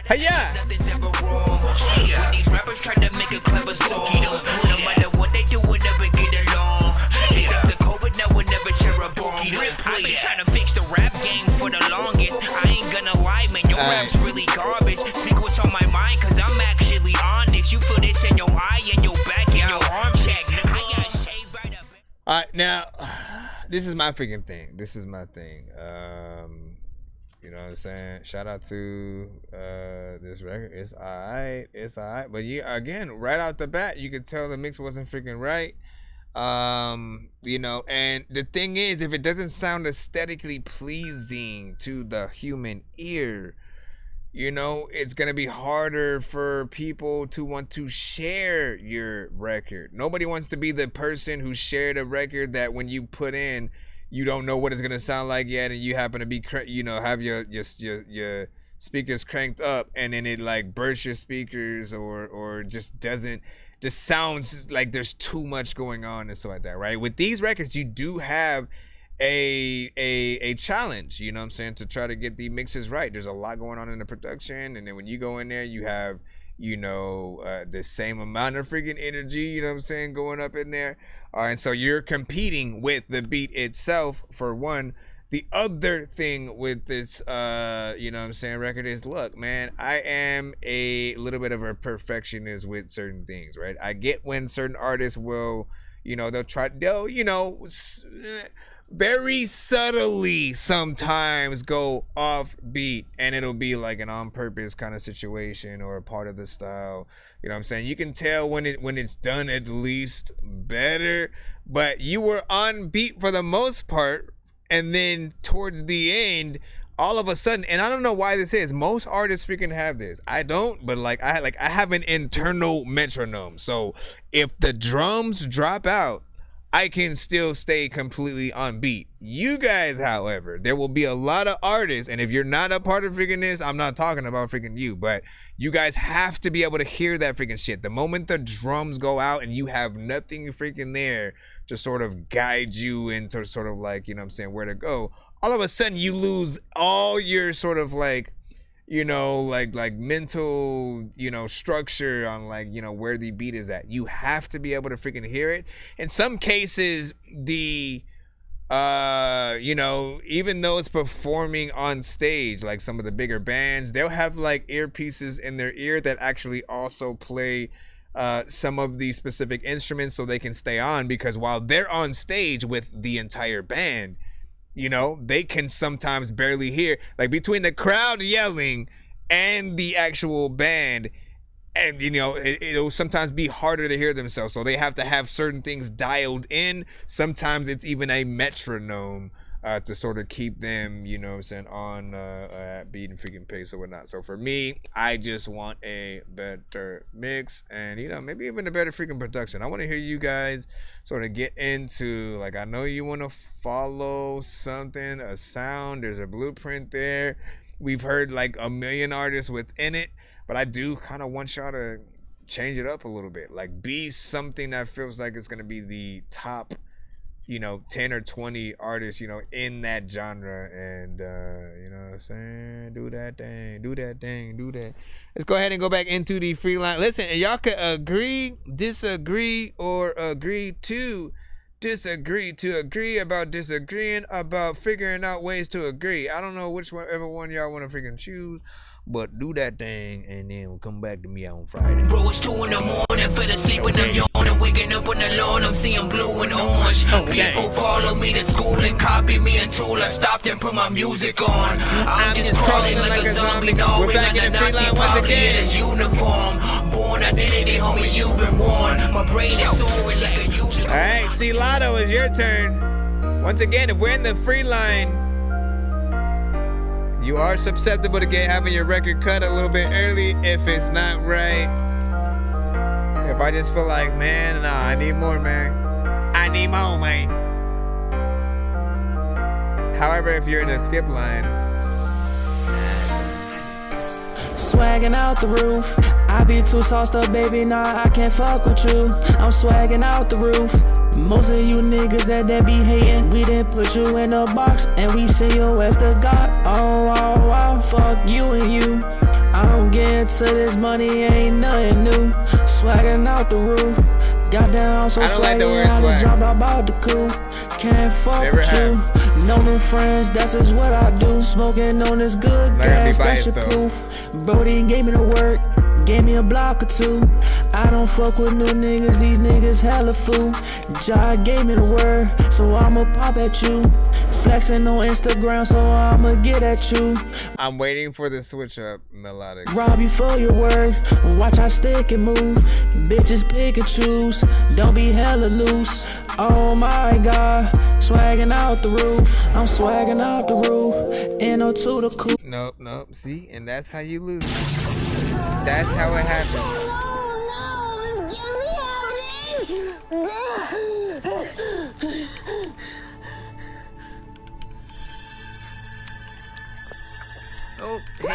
hiya. Nothing's ever wrong. When these rappers try to make a clever song, no matter what they do, we'll never get along. They think the COVID now will never share a bomb. I've been trying to fix the rap game for the longest. I ain't gonna lie, man, your rap's really garbage. Speak what's on my mind, cause I'm actually honest. You feel this in your eye, in your back, in your arm check. I got shaved right up. Alright, now, this is my freaking thing. This is my thing. You know what I'm saying? Shout out to this record. It's alright. But yeah, again, right out the bat, you could tell the mix wasn't freaking right. You know, and the thing is, if it doesn't sound aesthetically pleasing to the human ear, you know, it's gonna be harder for people to want to share your record. Nobody wants to be the person who shared a record that when you put in, you don't know what it's gonna sound like yet, and you happen to be, you know, have your speakers cranked up, and then it like bursts your speakers, or just sounds like there's too much going on and stuff like that, right? With these records, you do have a challenge, you know what I'm saying, to try to get the mixes right. There's a lot going on in the production, and then when you go in there, you have, you know, the same amount of freaking energy, you know what I'm saying, going up in there. And so you're competing with the beat itself, for one. The other thing with this, you know what I'm saying, record is, look, man, I am a little bit of a perfectionist with certain things, right? I get when certain artists will, you know, they'll, you know, very subtly sometimes go off beat, and it'll be like an on purpose kind of situation or a part of the style. You know what I'm saying? You can tell when it's done at least better, but you were on beat for the most part, and then towards the end, all of a sudden, and I don't know why this is, most artists freaking have this. I don't, but I have an internal metronome. So if the drums drop out, I can still stay completely on beat. You guys, however, there will be a lot of artists, and if you're not a part of freaking this, I'm not talking about freaking you, but you guys have to be able to hear that freaking shit. The moment the drums go out and you have nothing freaking there to sort of guide you into sort of like, you know what I'm saying, where to go, all of a sudden you lose all your sort of like, you know, like mental, you know, structure on like, you know, where the beat is at. You have to be able to freaking hear it. In some cases, the you know, even though it's performing on stage, like some of the bigger bands, they'll have like earpieces in their ear that actually also play some of the specific instruments so they can stay on, because while they're on stage with the entire band, you know, they can sometimes barely hear, like between the crowd yelling and the actual band, and you know, it'll sometimes be harder to hear themselves, so they have to have certain things dialed in. Sometimes it's even a metronome to sort of keep them, you know what I'm saying, on at beat and freaking pace or whatnot. So for me, I just want a better mix and, you know, maybe even a better freaking production. I want to hear you guys sort of get into, like, I know you want to follow something, a sound, there's a blueprint there. We've heard like a million artists within it, but I do kind of want y'all to change it up a little bit, like be something that feels like it's going to be the top, you know, 10 or 20 artists, you know, in that genre. And you know what I'm saying, do that thing. Let's go ahead and go back into the free line. Listen, and y'all can agree, disagree, or agree to agree about disagreeing, about figuring out ways to agree. I don't know whichever one y'all want to freaking choose, but do that thing, and then we'll come back to me on Friday. Bro, it's 2 in the morning, fell asleep when I'm yawning, waking up on the lawn, I'm seeing blue and orange. People follow me to school and copy me until I stopped and put my music on. I'm just crawling like a zombie, gnawing on the Nazi, probably in his uniform. Born identity, homie, you've been warned. My brain is soaring like a unicorn. Alright, see, Lotto, it's your turn. Once again, if we're in the free line, you are susceptible to having your record cut a little bit early if it's not right. If I just feel like, man, nah, I need more, man. I need more, man. However, if you're in a skip line, swagging out the roof. I be too sauced up, baby, nah, I can't fuck with you. I'm swagging out the roof. Most of you niggas that be hating, we didn't put you in a box, and we send your ass to God. Oh, fuck you and you. I don't get into this money, ain't nothing new. Swagging out the roof. Goddamn, I'm so swagging, I just dropped out the cool. Can't fuck with you. No new friends, that's just what I do. Smoking on this good gas, that's your proof. Brody gave me the work, gave me a block or two. I don't fuck with new niggas, these niggas hella fool. Jah gave me the word, so I'ma pop at you. Flexing on Instagram, so I'ma get at you. I'm waiting for the switch up melodic. Rob you for your word, watch how stick and move. Bitches pick and choose, don't be hella loose. Oh my God, swagging out the roof. I'm swagging out the roof, NO2 the cool. Nope, see, and that's how you lose. That's how it happens. Oh, hey,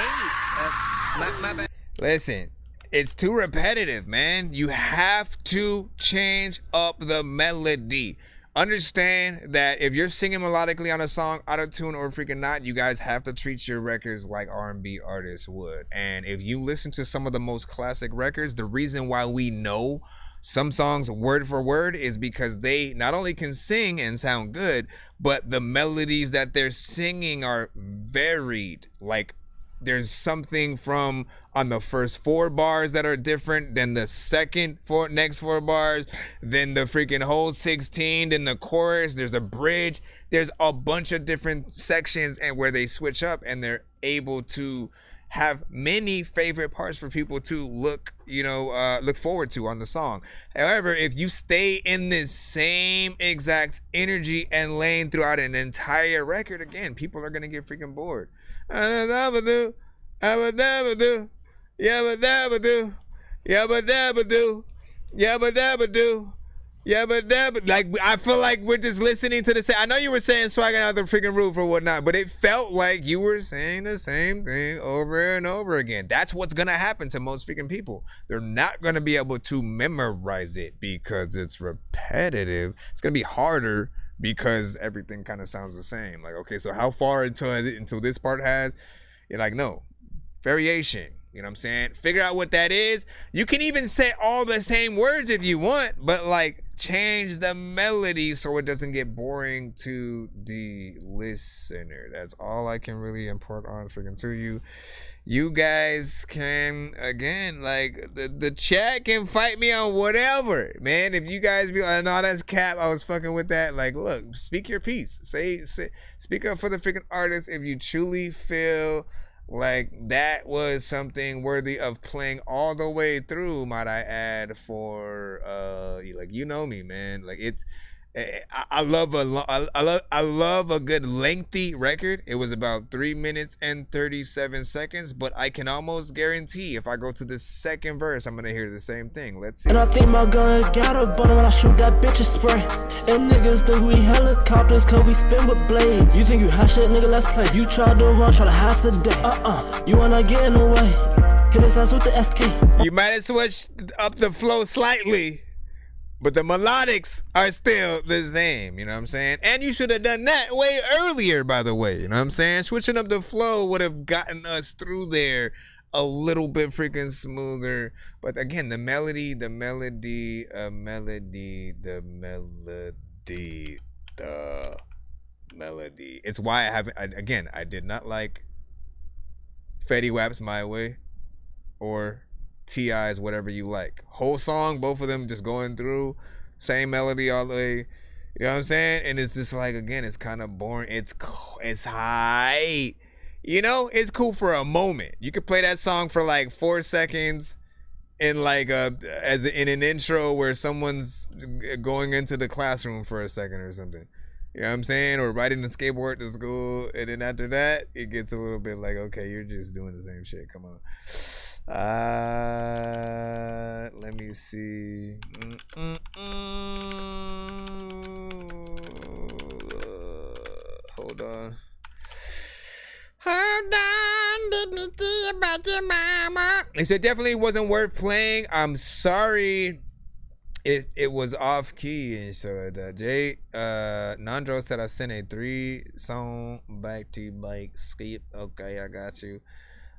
my bad. Listen, it's too repetitive, man. You have to change up the melody. Understand that if you're singing melodically on a song, auto-tune or freaking not, you guys have to treat your records like R&B artists would. And if you listen to some of the most classic records, the reason why we know some songs word for word is because they not only can sing and sound good, but the melodies that they're singing are varied. Like, there's something from on the first 4 bars that are different than the next 4 bars, then the freaking whole 16, then the chorus, there's a bridge, there's a bunch of different sections and where they switch up, and they're able to have many favorite parts for people to look forward to on the song. However, if you stay in this same exact energy and lane throughout an entire record, again, people are gonna get freaking bored. Yabba dabba do, yabba dabba do, yabba dabba do, yabba dabba do, yabba dabba. Like, I feel like we're just listening to the same. I know you were saying swagging out the freaking roof or whatnot, but it felt like you were saying the same thing over and over again. That's what's gonna happen to most freaking people. They're not gonna be able to memorize it because it's repetitive. It's gonna be harder because everything kind of sounds the same. Like, okay, so how far until this part has? You're like, no, variation. You know what I'm saying? Figure out what that is. You can even say all the same words if you want, but like change the melody so it doesn't get boring to the listener. That's all I can really impart on freaking to you. You guys can, again, like the chat can fight me on whatever, man. If you guys be like, no, that's cap, I was fucking with that. Like, look, speak your piece. Speak up for the freaking artist if you truly feel like that was something worthy of playing all the way through, might I add, for like, you know me, man. Like, it's I love a good lengthy record. It was about 3 minutes and 37 seconds, but I can almost guarantee if I go to the second verse, I'm gonna hear the same thing. Let's see. And I think my gun got a button when I shoot that bitch a spray. And niggas think we helicopters cause we spin with blades. You think you hot shit, nigga, let's play. You try to run, try to hide today. You wanna get in the way. Hit his ass with the SK. You might have switched up the flow slightly, but the melodics are still the same, you know what I'm saying? And you should have done that way earlier, by the way, you know what I'm saying? Switching up the flow would have gotten us through there a little bit freaking smoother. But again, the melody. It's why I did not like Fetty Wap's My Way or T.I.'s Whatever You Like. Whole song, both of them just going through, same melody all the way. You know what I'm saying? And it's just like, again, it's kind of boring. It's high. You know, it's cool for a moment. You could play that song for like 4 seconds in like in an intro where someone's going into the classroom for a second or something. You know what I'm saying? Or riding the skateboard to school. And then after that, it gets a little bit like, okay, you're just doing the same shit. Come on. Let me see. Hold on. Let me see about your mama. He said definitely wasn't worth playing. I'm sorry. It was off key and so that Jay Nandro said I sent a 3-song back to bike skip. Okay, I got you.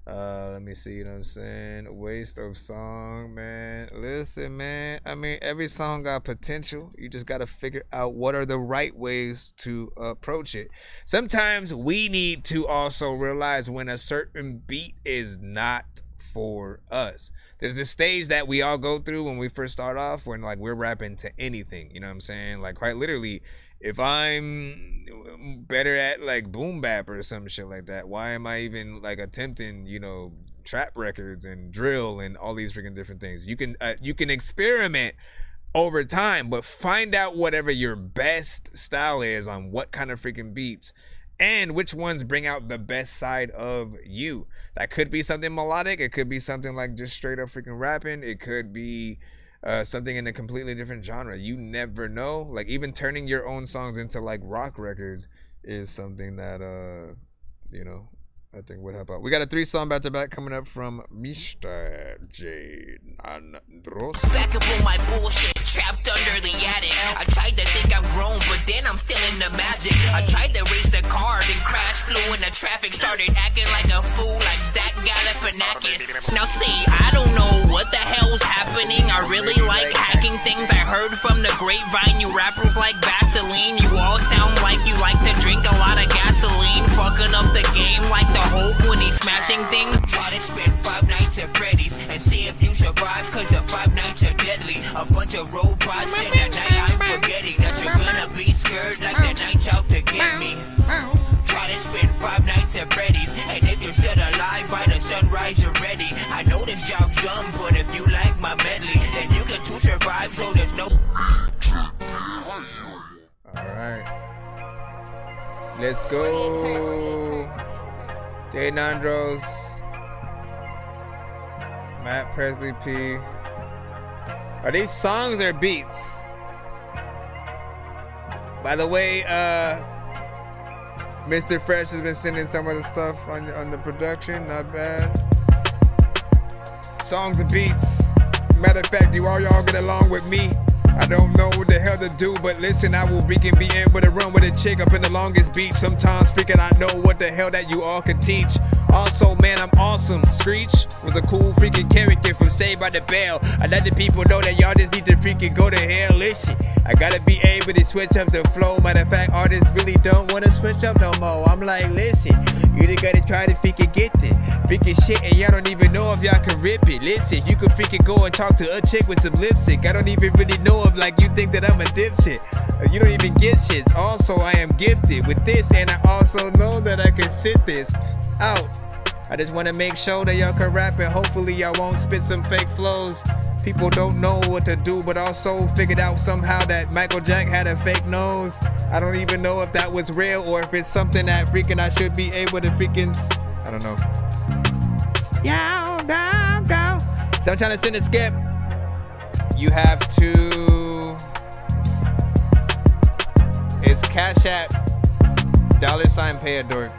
Let me see, you know what I'm saying? Waste of song, man. Listen, man. I mean, every song got potential. You just got to figure out what are the right ways to approach it. Sometimes we need to also realize when a certain beat is not for us. There's a stage that we all go through when we first start off when like we're rapping to anything, you know what I'm saying? Like quite literally, if I'm better at like boom bap or some shit like that, why am I even like attempting, you know, trap records and drill and all these freaking different things? You can experiment over time, but find out whatever your best style is on what kind of freaking beats and which ones bring out the best side of you. That could be something melodic. It could be something like just straight up freaking rapping. It could be something in a completely different genre. You never know. Like even turning your own songs into like rock records is something that you know, I think would help out. We got a 3-song back to back coming up from Mr. Geniuz. Back up on my bullshit, trapped under the attic. I tried to think I'm grown, but then I'm still in the magic. I tried to race a car, then crash, flew in the traffic, started acting like a fool, like Zach Galifianakis. Now see, I don't know what the hell's happening. I really like hacking things. I heard from the grapevine, you rappers like Vaseline. You all sound like you like to drink a lot of gasoline, fucking up the game like the Hulk when he's smashing things. Try to spend 5 nights at Freddy's and see if you survive, cause the 5 nights are deadly. A bunch of robots in the night, I'm forgetting that you're gonna be scared like the night's out to get me. Try to spend 5 nights at Freddy's, and if you're still alive by the sunrise you're ready. I know this job's dumb, but if you like my medley, then you can too survive, so there's no. Alright, let's go. Jay Nandros, Matt Presley P. Are these songs or beats? By the way, Mr. Fresh has been sending some of the stuff on the production. Not bad. Songs and beats. Matter of fact, do all y'all get along with me? I don't know what the hell to do, but listen, I will freaking be able to run with a chick up in the longest beach. Sometimes freaking I know what the hell that you all could teach. Also, man, I'm awesome. Screech was a cool freaking character from Saved by the Bell. I let the people know that y'all just need to freaking go to hell. Listen, I gotta be able to switch up the flow. Matter of fact, artists really don't want to switch up no more. I'm like, listen, you just gotta try to freaking get it. Freaking shit, and y'all don't even know if y'all can rip it. Listen, you can freaking go and talk to a chick with some lipstick. I don't even really know if like you think that I'm a dipshit. You don't even get shits. Also, I am gifted with this, and I also know that I can sit this out I just want to make sure that y'all can rap and hopefully y'all won't spit some fake flows. People don't know what to do, but also figured out somehow that Michael Jack had a fake nose. I don't even know if that was real or if it's something that freaking I should be able to freaking, I don't know. Go. So I'm trying to send a skip. You have to, it's Cash App, $ pay a dork.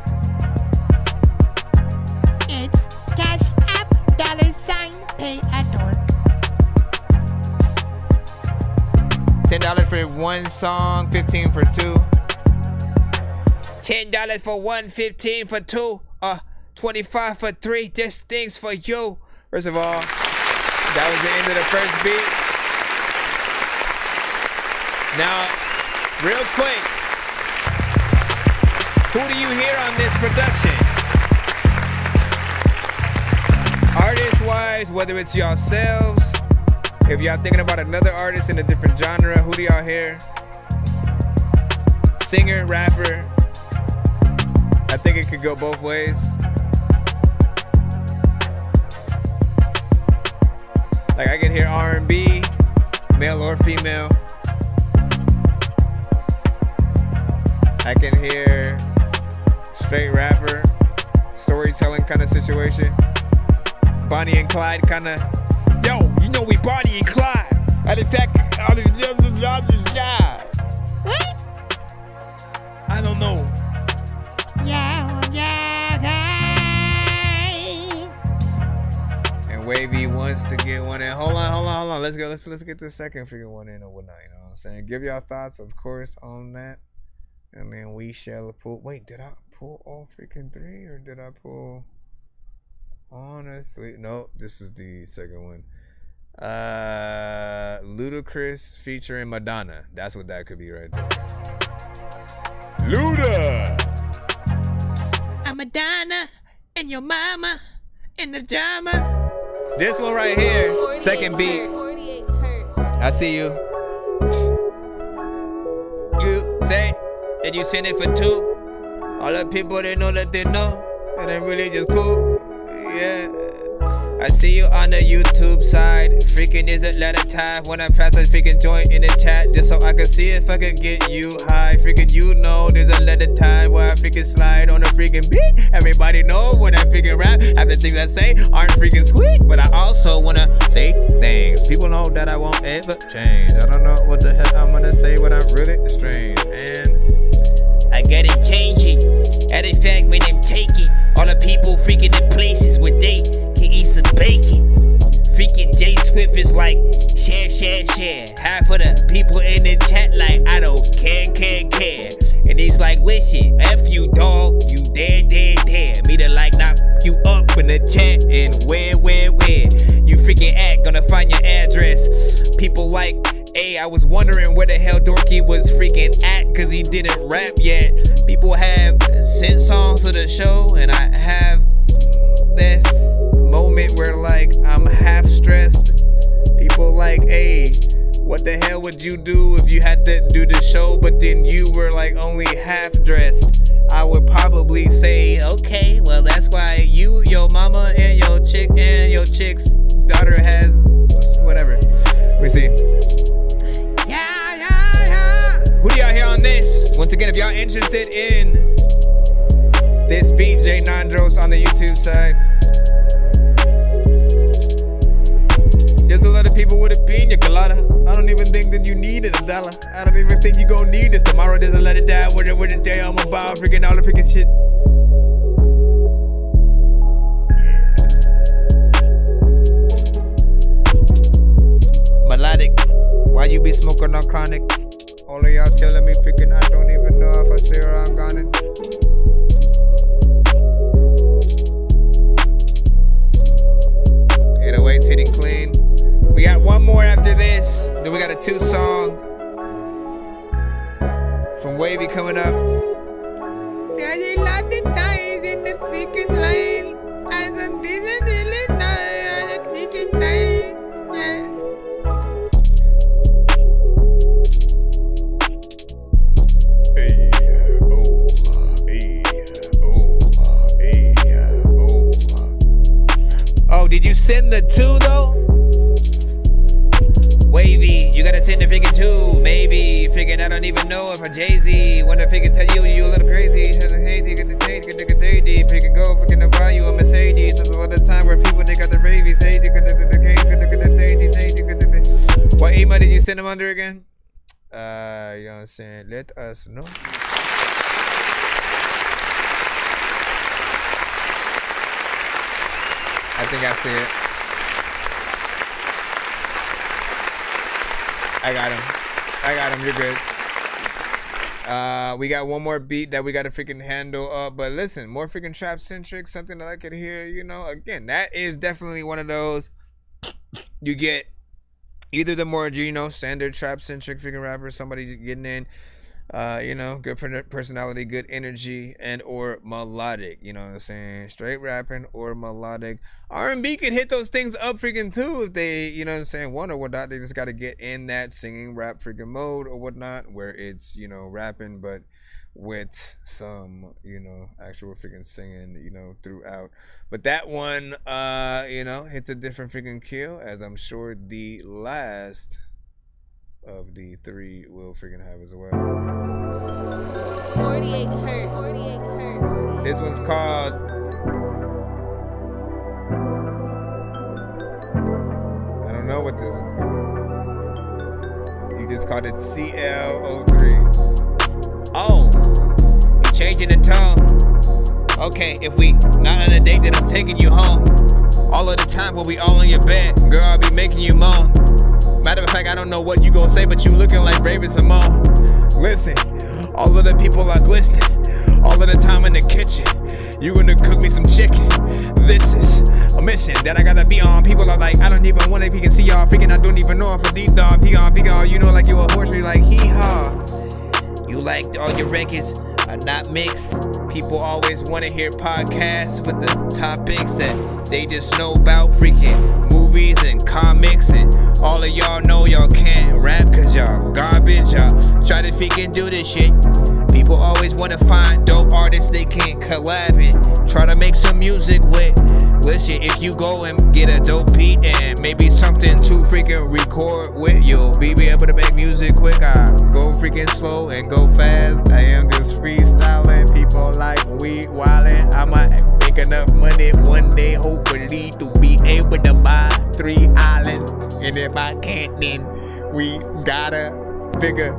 It's Cash App, $ pay a dork. $10 for one song, 15 for two. $10 for one, 15 for two. 25 for three. This thing's for you. First of all, that was the end of the first beat. Now, real quick, who do you hear on this production? Artist-wise, whether it's yourselves, if y'all thinking about another artist in a different genre, who do y'all hear? Singer, rapper. I think it could go both ways. Like I can hear R&B, male or female. I can hear straight rapper, storytelling kind of situation. Bonnie and Clyde kind of, yo, you know we Bonnie and Clyde. And in fact, what? I don't know. And Wavy wants to get one in. Hold on. Let's go. Let's get the second figure one in or whatnot. You know what I'm saying? Give y'all thoughts, of course, on that. And then we shall pull. Wait, did I pull all freaking three or did I pull? Honestly, no. This is the second one. Ludacris featuring Madonna. That's what that could be right there. Luda. I'm Madonna and your mama in the drama. This one right here, second beat. I see you. You say that you send it for two. All the people they know that they know. And they really just cool. Yeah. I see you on the YouTube side. Freaking is a lot of time when I pass a freaking joint in the chat just so I can see if I can get you high. Freaking you know there's a lot of time where I freaking slide on a freaking beat. Everybody know what I freaking rap. Half the things I say aren't freaking sweet, but I also wanna say things. People know that I won't ever change. I don't know what the hell I'm gonna say when I'm really strange. And I gotta change it. And in fact, when I'm taking all the people freaking in places where they can eat some bacon. Freaking Jay Swift is like, share. Half of the people in the chat like, I don't care. And he's like, listen, F you dog, you dead. Me to like knock you up in the chat and where? You freaking at, gonna find your address. People like, hey, I was wondering where the hell Dorky was freaking at, cause he didn't rap yet. People have sent songs to the show, and I have this moment where like I'm half stressed. People like, hey, what the hell would you do if you had to do the show, but then you were like only half dressed? I would probably say, okay, well that's why you, your mama, and your chick, and your chick's daughter has whatever. Let me see. Who do y'all hear on this? Once again, if y'all interested in this beat, J Nandros on the YouTube side. There's a lot of people with a pina colada. I don't even think that you needed $1. I don't even think you gon' need this. Tomorrow there's a let it die with the day I'm about freaking all the freaking shit. Melodic. Why you be smoking on chronic? All of y'all telling me freaking I don't even know if I say or I'm gone it. 808's hitting clean. We got one more after this. Then we got a 2-song from Wavy coming up. There's a lot of times in the freaking lane. I'm feeling really nice on the freaking lane. Yeah. Jay-Z. Wanna freaking tell you a little crazy. Freaking go freaking buy you a Mercedes. There's a lot of time where people they got the rabies. What email did you send them under again? You know what I'm saying? Let us know. I think I see it. I got him. You're good. We got one more beat that we got to freaking handle up. But listen, more freaking trap centric, something that I could hear, you know. Again, that is definitely one of those. You get either the more, you know, standard trap centric freaking rapper, somebody getting in, you know, good personality, good energy, and or melodic, you know what I'm saying? Straight rapping or melodic. R&B can hit those things up freaking too if they, you know what I'm saying, want or whatnot. They just got to get in that singing rap freaking mode or whatnot where it's, you know, rapping but with some, you know, actual freaking singing, you know, throughout. But that one, you know, hits a different freaking kill, as I'm sure the last of the three will freaking have as well. 48 hurt. This one's called I don't know what this one's called. You just called it CL03. Oh, you changing the tone. Okay, if we not on a date, then I'm taking you home. All of the time when we all in your bed, girl, I'll be making you moan. Matter of fact, I don't know what you gon' say, but you looking like Raven Simone. Listen, all of the people are glistening. All of the time in the kitchen, you gonna cook me some chicken. This is a mission that I gotta be on. People are like, I don't even want if he can see y'all freaking. I don't even know if a deep dog, he on, you know, like you a horse, you're like, hee-haw. You like all your records are not mixed. People always want to hear podcasts with the topics that they just know about freaking movies and comics. And all of y'all know y'all can't rap cause y'all garbage. Y'all try to freaking do this shit. People always want to find dope artists they can collab and try to make some music with. Listen, if you go and get a dope beat and maybe something to freaking record with, you'll be able to make music quick. I go freaking slow and go fast. I am just freestyling. People like we wildin'. I might make enough money one day, hopefully, to be able to buy 3 islands. And if I can't, then we gotta figure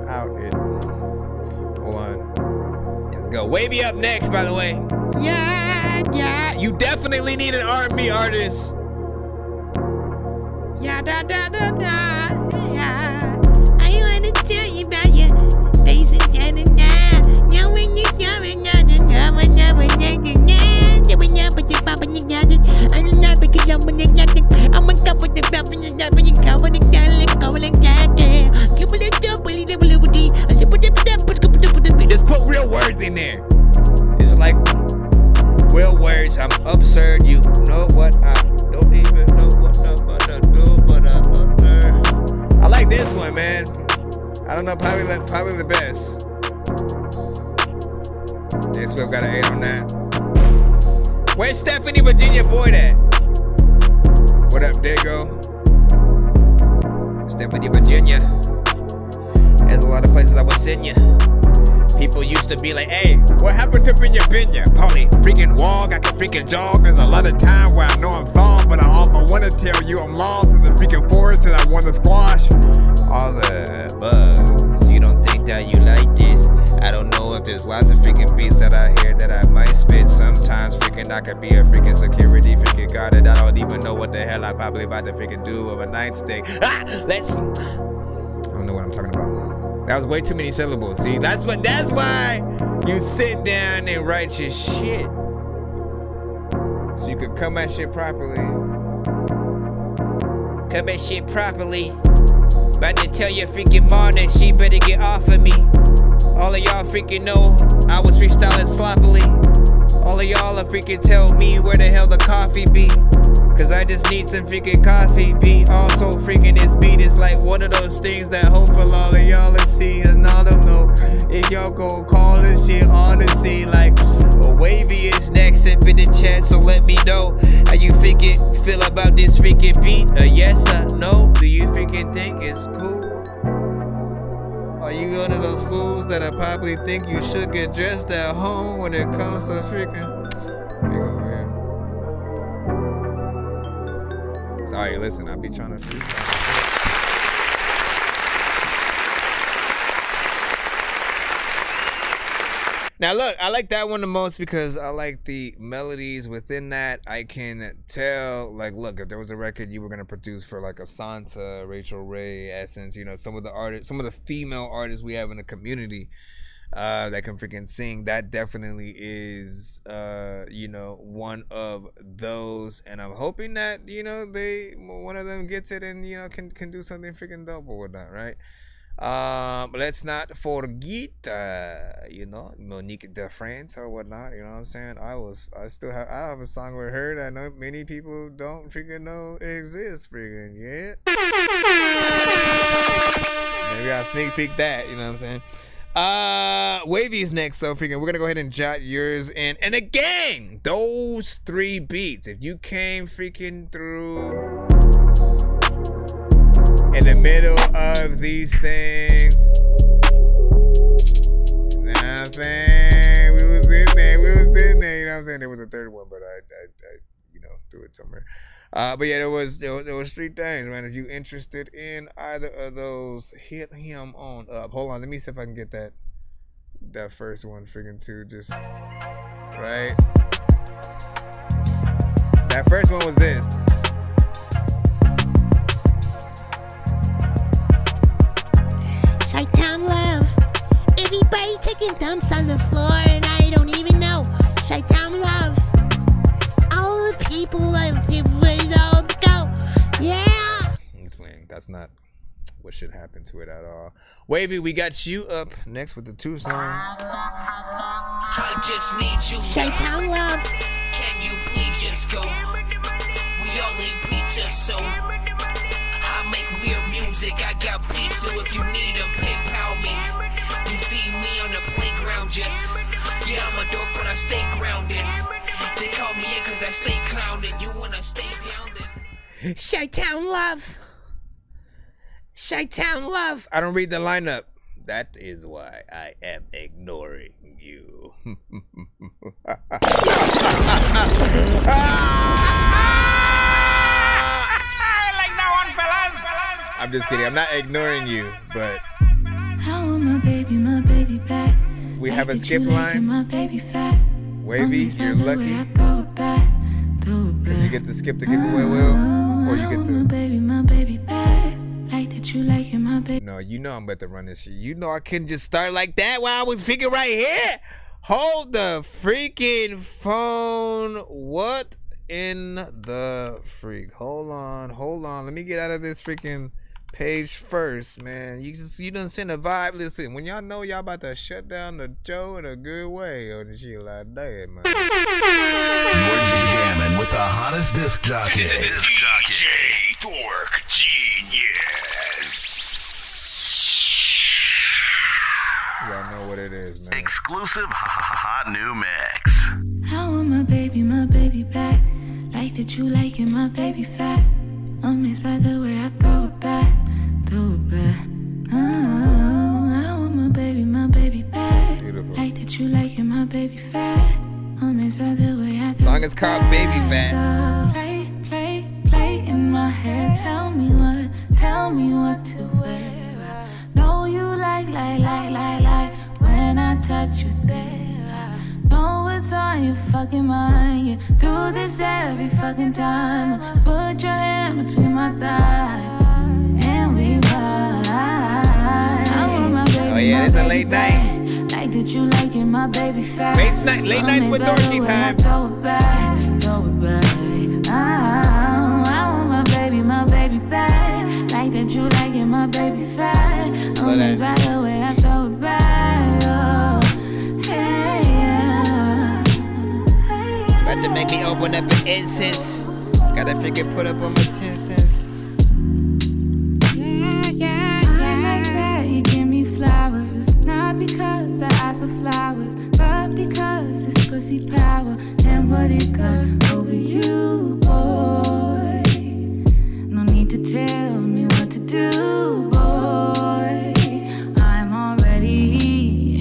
out it. Hold on. Let's go. Wavy up next, by the way. Yeah. You definitely need an R&B artist. Yeah, da. Yeah. I wanna tell you about your face and now. Now when you coming down, I'm just put real words in there. It's like real words. I'm absurd. You know what? I don't even know what I'm gonna do, but I'm absurd. I like this one, man. I don't know, probably the best. Yes, we've got an 8 on that. Where's Stephanie Virginia Boyd at? What up, Dago? Stephanie Virginia. There's a lot of places I would send you. People used to be like, hey, what happened to Binya? Probably freaking walk, I can freaking jog. There's a lot of time where I know I'm falling, but I also want to tell you I'm lost in the freaking forest and I want to squash all the bugs. You don't think that you like this? I don't know if there's lots of freaking beats that I hear that I might spit. Sometimes freaking I could be a freaking security freaking guard that I don't even know what the hell I probably about to freaking do with a nightstick. I don't know what I'm talking about. That was way too many syllables. See, that's why you sit down and write your shit. So you could come at shit properly. Come at shit properly. About to tell your freaking mom that she better get off of me. All of y'all freaking know I was freestyling sloppily. All of y'all are freaking tell me where the hell the coffee be. Cause I just need some freaking coffee beat. Also freaking this beat is like one of those things that hopefully all of y'all will see. And I don't know if y'all go call this shit honesty. Like Wavy is next up in the chat, so let me know how you freaking feel about this freaking beat. Yes or no? Do you freaking think it's cool? Are you one of those that I probably think you should get dressed at home when it comes to freaking. Sorry, listen, I be trying to freestyle. Now look, I like that one the most because I like the melodies within that. I can tell, like, look, if there was a record you were gonna produce for like a Santa, Rachel Ray, Essence, you know, some of the artists, some of the female artists we have in the community that can freaking sing, that definitely is you know, one of those. And I'm hoping that, you know, one of them gets it and, you know, can do something freaking dope or whatnot, right? But let's not forget, you know, Monique de France or whatnot. You know what I'm saying? I have a song with her that I know many people don't freaking know exists. Freaking maybe I'll sneak peek that. You know what I'm saying? Wavy is next, so freaking we're gonna go ahead and jot yours in. And again, those 3 beats. If you came freaking through in the middle of these things, you know what I'm saying? We was in there, you know what I'm saying? There was a third one, but I you know, threw it somewhere. But yeah, there was 3 things, man. If you interested in either of those, hit him on up. Hold on, let me see if I can get that first one freaking too, just right. That first one was this. Chi-Town love. Everybody taking dumps on the floor and I don't even know. Chi-Town love. All the people like get ready to go. Yeah. Explain. That's not what should happen to it at all. Wavy, we got you up next with the 2 songs. I just need you. Chi-Town love. Can you please just go? We all need pizza, so I make weird music. I got pizza if you need a PayPal me. You see me on the playground just, yeah, I'm a dork, but I stay grounded. They call me in cause I stay clowning. You wanna stay down then? Chi-Town love. Chi-Town love. I don't read the lineup. That is why I am ignoring you. I'm just kidding. I'm not ignoring you, but I want my baby back. We have a skip line. My baby fat. Wavy, you're lucky. Cause you get to skip the giveaway, Will, or you get to. My baby back. Like that you like it, my baby. No, you know I'm about to run this shit. You know I couldn't just start like that while I was freaking right here. Hold the freaking phone. What in the freak? Hold on. Let me get out of this freaking page first, man. You done send a vibe. Listen, when y'all know y'all about to shut down the show in a good way, or the shit like that, man. You're jamming with the hottest disc jockey. DJ Dork Genius. Y'all know what it is, man. Exclusive hot new mix. I want my baby back. Like that you like it, my baby fat. Amazed by the way I throw it back. Oh, I want my baby back. Beautiful. Like that you like it, my baby fat. Amazed by the way I throw Song is called Baby Fat. Play in my head. Tell me what to wear. I know you like when I touch you there. I know what's on your fucking mind. You do this every fucking time. Put your hand between my thighs and we ride. I want my baby. Oh yeah, it's a late night. Like that you like it, my baby fat. Late nights with Dorky time. Throw it back. I want my baby back. Like that you like it, my baby fat. Amazed by the way I throw it back. Oh, hey, yeah. About to make me open up an incense. Gotta figure put up on my 10 cents. I like that you give me flowers. Not because I asked for flowers, but because it's pussy power. And what it got over you, boy. No need to tell me what to do, boy. I'm already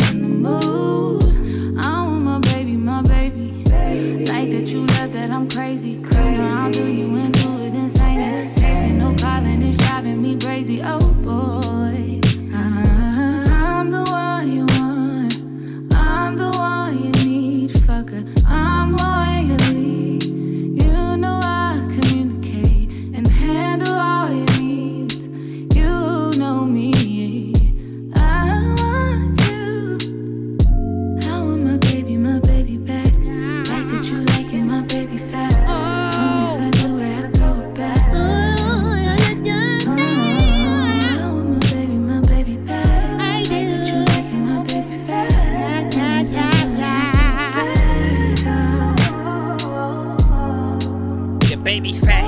baby's fat.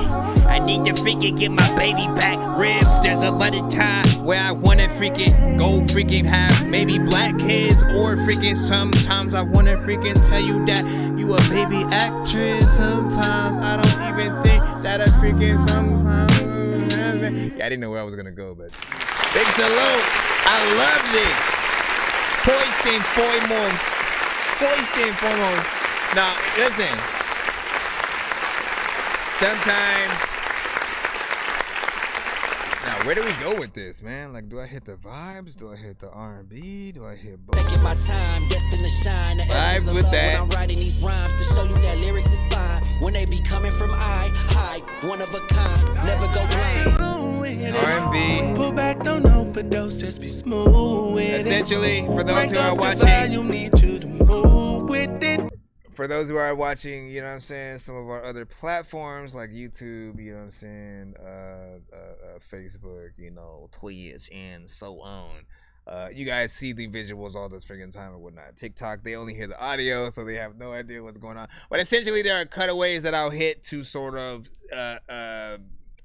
I need to freaking get my baby back. Ribs, there's a lot of time where I wanna freaking go freaking have maybe black kids, or freaking sometimes I wanna freaking tell you that you a baby actress. Sometimes I don't even think that I freaking sometimes. Yeah, I didn't know where I was gonna go, but big salute. I love this. First and foremost. Now, listen. Sometimes. Now, where do we go with this, man? Like, do I hit the vibes? Do I hit the R&B? Do I hit both? Taking my time, destined to shine. Vibes with that. When I'm writing these rhymes to show you that lyrics is fine. When they be coming from high, one of a kind, never go blind. R&B. Pull back, don't overdose, just be smooth with it. Essentially, for those who are watching, you need you to move with it. For those who are watching, you know what I'm saying, some of our other platforms like YouTube, you know what I'm saying, Facebook, you know, Twitch, and so on. You guys see the visuals all this freaking time and whatnot. TikTok, they only hear the audio, so they have no idea what's going on. But essentially, there are cutaways that I'll hit to sort of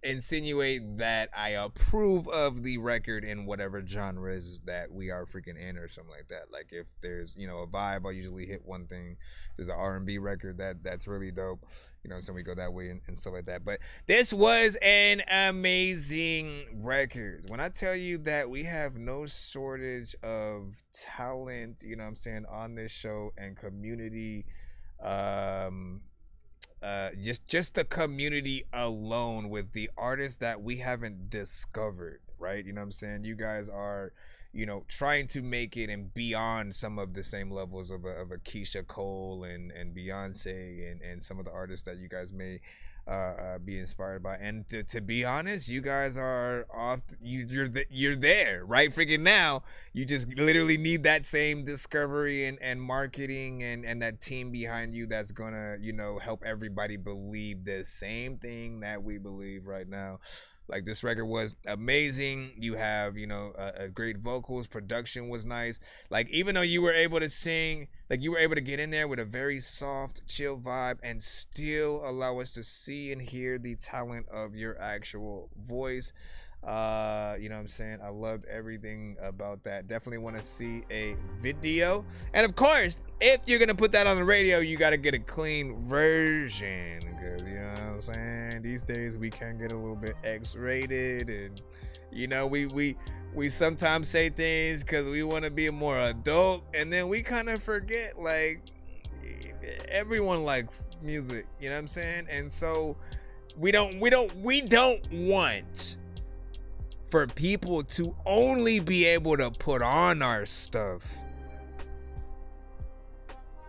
insinuate that I approve of the record in whatever genres that we are freaking in or something like that. Like if there's, you know, a vibe, I'll usually hit one thing. If there's an R&B record that's really dope, you know, so we go that way and stuff like that. But this was an amazing record. When I tell you that we have no shortage of talent, you know what I'm saying, on this show and community, just the community alone with the artists that we haven't discovered, right? You know what I'm saying? You guys are, you know, trying to make it and beyond some of the same levels of a Keisha Cole and Beyonce and some of the artists that you guys may be inspired by. And to be honest, you guys are off. You're there right freaking now. You just literally need that same discovery and marketing and that team behind you that's gonna, you know, help everybody believe the same thing that we believe right now. Like, this record was amazing. You have, you know, great vocals. Production was nice. Like, even though you were able to sing, like, you were able to get in there with a very soft, chill vibe and still allow us to see and hear the talent of your actual voice. You know what I'm saying? I loved everything about that. Definitely want to see a video. And of course, if you're gonna put that on the radio, you gotta get a clean version, because you know what I'm saying, these days we can get a little bit X-rated, and you know, we sometimes say things because we want to be more adult, and then we kind of forget, like, everyone likes music, you know what I'm saying? And so we don't want for people to only be able to put on our stuff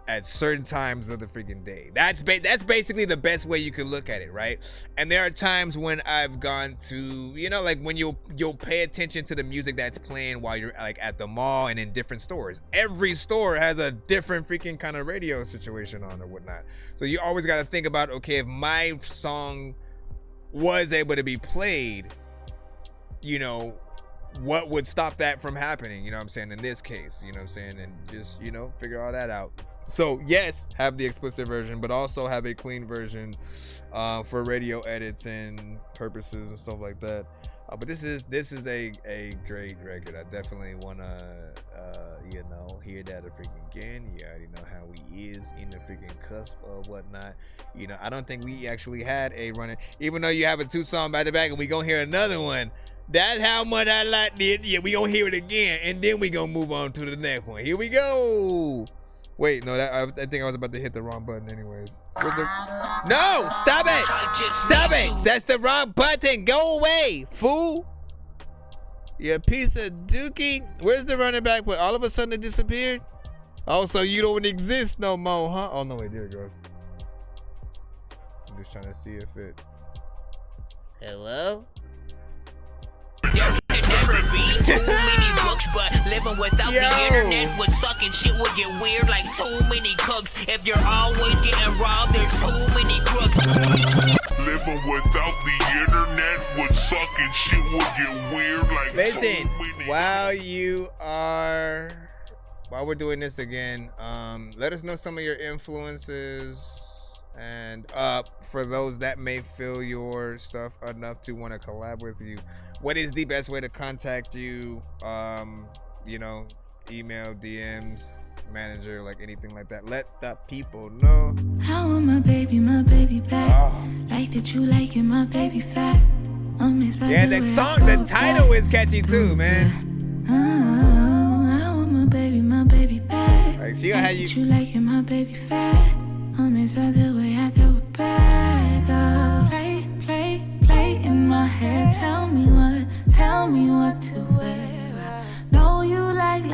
at certain times of the freaking day. That's basically the best way you could look at it, right? And there are times when I've gone to, you know, like when you'll pay attention to the music that's playing while you're like at the mall and in different stores. Every store has a different freaking kind of radio situation on or whatnot. So you always got to think about, okay, if my song was able to be played, you know, what would stop that from happening, you know what I'm saying, in this case, you know what I'm saying, and just, you know, figure all that out. So yes, have the explicit version, but also have a clean version for radio edits and purposes and stuff like that. But this is a great record. I definitely want to, you know, hear that again. You already know how he is in the freaking cusp of whatnot. You know, I don't think we actually had a running, even though you have a 2-song back to back and we gonna hear another one. That's how much I liked it. Yeah, we gonna hear it again, and then we gonna move on to the next one. Here we go. Wait, no, I think I was about to hit the wrong button anyways. No, stop it. Stop it. That's the wrong button. Go away, fool. You piece of dookie. Where's the running back? But all of a sudden it disappeared? Oh, so you don't exist no more, huh? Oh, no, wait, there it goes. I'm just trying to see if it... Hello? There can never be too many books, but living without the internet would suck and shit would get weird like too many cooks. If you're always getting robbed, there's too many crooks. Living without the internet would suck and shit would get weird like Listen, too many while we're doing this again, let us know some of your influences And for those that may feel your stuff enough to want to collab with you, what is the best way to contact you? You know, email, DMs, manager, like anything like that. Let the people know. I want my baby back. Like that you liking my baby fat. Yeah, the song, the title is catchy too, man. I want my baby back. Like she gonna have Like that you liking my baby fat. Amazed by the way I throw it back. Play in my head. Tell me what to wear. I know you like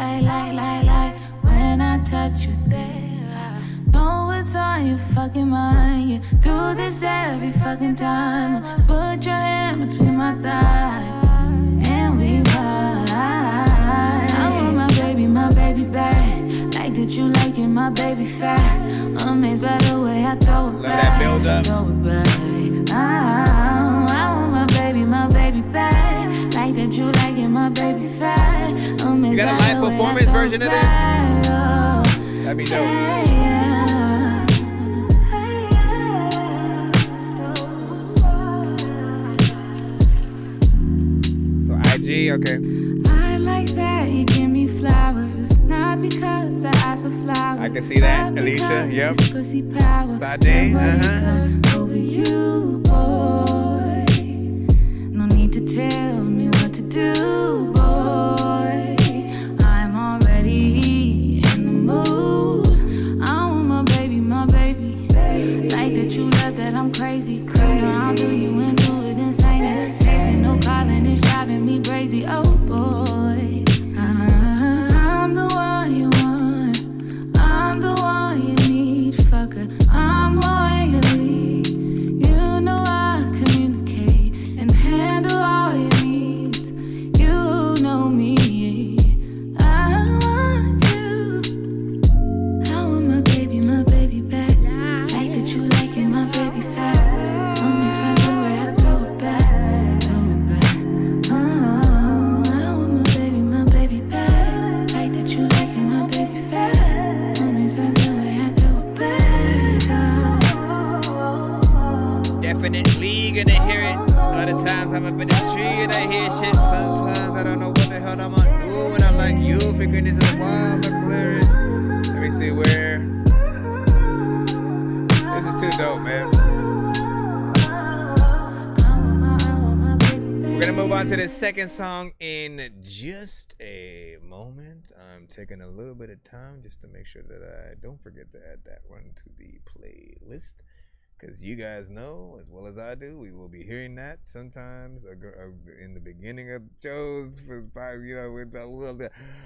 when I touch you there. I know what's on your fucking mind. You do this every fucking time. Put your hand between my thighs and we ride. I want my baby back. Like that you liking my baby fat. Amazed by the way I throw it back. That build up. Throw it back. I want my baby back. Like that you liking my baby fat. You got a live performance version of this? That'd be dope. So IG, okay. I like that you give me flowers, not because I asked for flowers. I can see that, Alicia. Yep. Pussy power. Sade, Over you, boy. No need to tell me what to do, boy. I'm already in the mood. I want my baby. Like that you love that I'm crazy. You know I'll do you and do it insane. And sexy, no calling, it's driving me crazy. Oh boy, I'm the one you want. I'm the one you need, fucker. I'm all you need. You know I communicate and handle all your needs. You know me. I want you. I want my baby back. Like that you liking my baby fat. Amazed by the way I throw it back. I want my baby back. Like that you liking my baby fat. Amazed by the way I throw it back. Definitely gonna hear it. Other times I'm up in the tree and I hear shit. Sometimes I don't know what the hell I'm gonna do. And I'm like, you figuring this is wild, but clear it. Let me see where. This is too dope, man. We're gonna move on to the second song in just a moment. I'm taking a little bit of time just to make sure that I don't forget to add that one to the playlist. Because you guys know, as well as I do, we will be hearing that sometimes in the beginning of shows.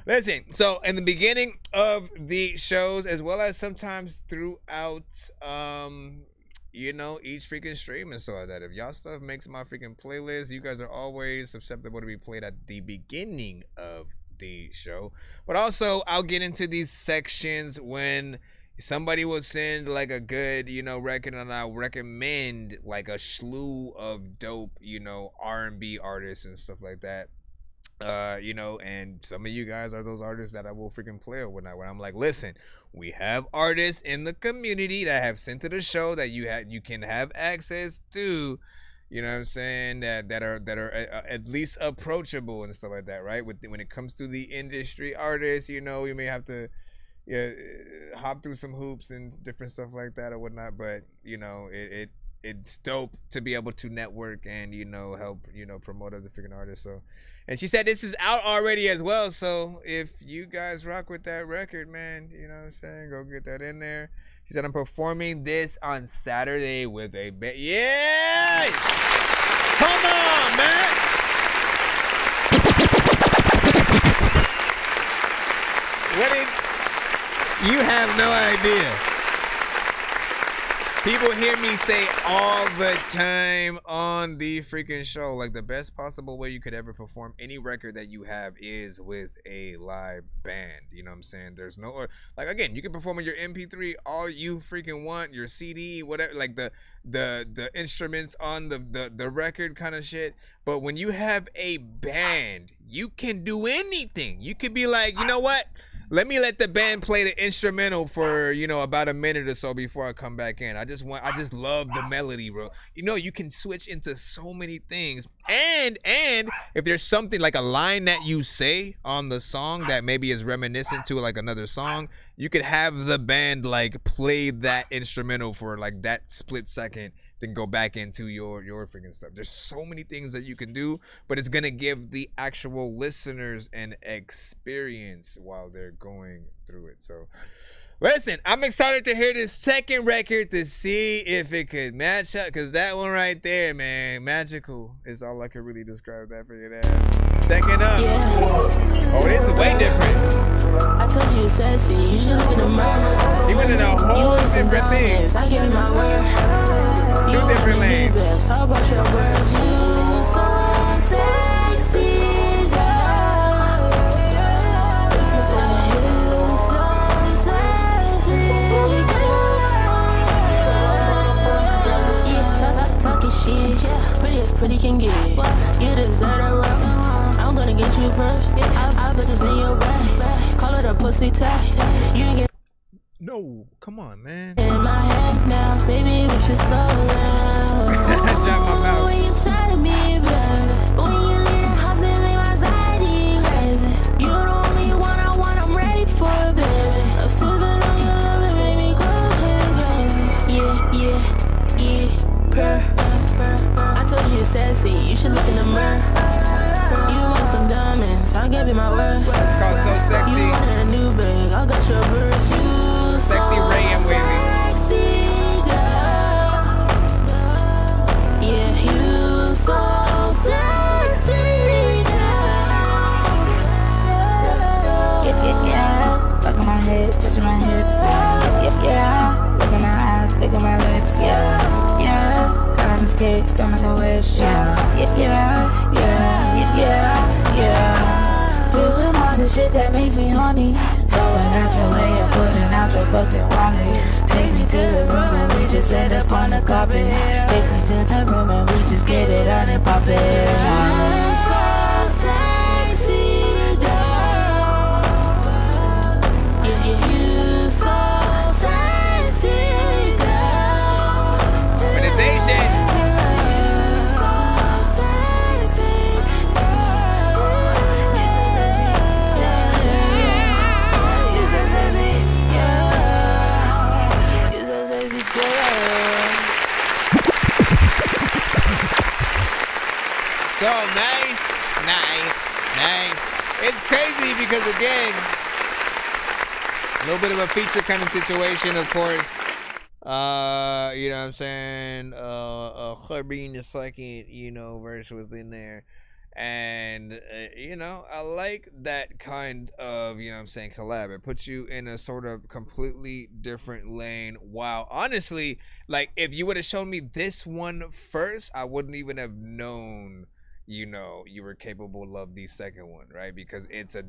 Listen, so in the beginning of the shows, as well as sometimes throughout, each freaking stream and so like that. If y'all stuff makes my freaking playlist, you guys are always susceptible to be played at the beginning of the show. But also, I'll get into these sections when somebody will send like a good, record, and I'll recommend like a slew of dope, R&B artists and stuff like that. And some of you guys are those artists that I will freaking play when I'm like, listen, we have artists in the community that have sent to the show that you can have access to, you know what I'm saying, that are at least approachable and stuff like that, right? When it comes to the industry artists, you may have to hop through some hoops and different stuff like that or whatnot, but it's dope to be able to network and help promote other freaking artists. So, and she said this is out already as well, so if you guys rock with that record, man, you know what I'm saying, go get that in there. She said I'm performing this on Saturday with a yeah, come on, man. You have no idea. People hear me say all the time on the freaking show, like the best possible way you could ever perform any record that you have is with a live band. You know what I'm saying? There's no, like, again, you can perform on your MP3 all you freaking want, your CD, whatever, like the instruments on the record kind of shit. But when you have a band, you can do anything. You could be like, you know what? let me let the band play the instrumental for, you know, about a minute or so before I come back in. I just love the melody, bro. You know, you can switch into so many things. And if there's something like a line that you say on the song that maybe is reminiscent to like another song, you could have the band like play that instrumental for like that split second, then go back into your freaking stuff. There's so many things that you can do, but it's gonna give the actual listeners an experience while they're going through it. So listen, I'm excited to hear this second record to see if it could match up, because that one right there, man, magical is all I can really describe that for you there. Second up. Oh, this is way different. I told you it's sexy, you should look in the mirror. She went in a whole different thing. I give you my word. Two different lanes. How about your words? You so sexy, girl. You so sexy, girl. Talking shit, pretty as pretty can get. You deserve a rub. I'm gonna get you first. I put this in your back. Call it a pussy tag. You ain't get. No, come on, man. In my head now, baby, we should slow down. Drop my mouth. When you tired of me, baby. When you leave the house and make my anxiety crazy. You the only one I want, I'm ready for, baby. I'm sipping on your love, it make me go crazy, baby. Yeah. Purr. I told you you're sexy, you should look in the mirror. You want some diamonds, I'll give you my word. It's called So Sexy. You want a new bag, I got your birds. Sexy Ray and Wavy. Sexy girl. Yeah, you so sexy girl. Yeah. Look at my head, touch my hips. Yeah. Look at my eyes, look at my lips. Yeah. Got on this cake, got my wish. Yeah. Doing all the shit that makes me horny. Going out your way and putting out your fucking wallet. Take me to the room and we just end up on the carpet. Take me to the room and we just get it on and pop it. I'm so sexy, girl. Yeah, you so sexy, girl. Meditation. So nice. It's crazy because, again, a little bit of a feature kind of situation, of course. You know what I'm saying? Her being the second, verse was in there. And, I like that kind of, collab. It puts you in a sort of completely different lane. Wow. Honestly, like, if you would have shown me this one first, I wouldn't even have known, you were capable of the second one, right? Because it's a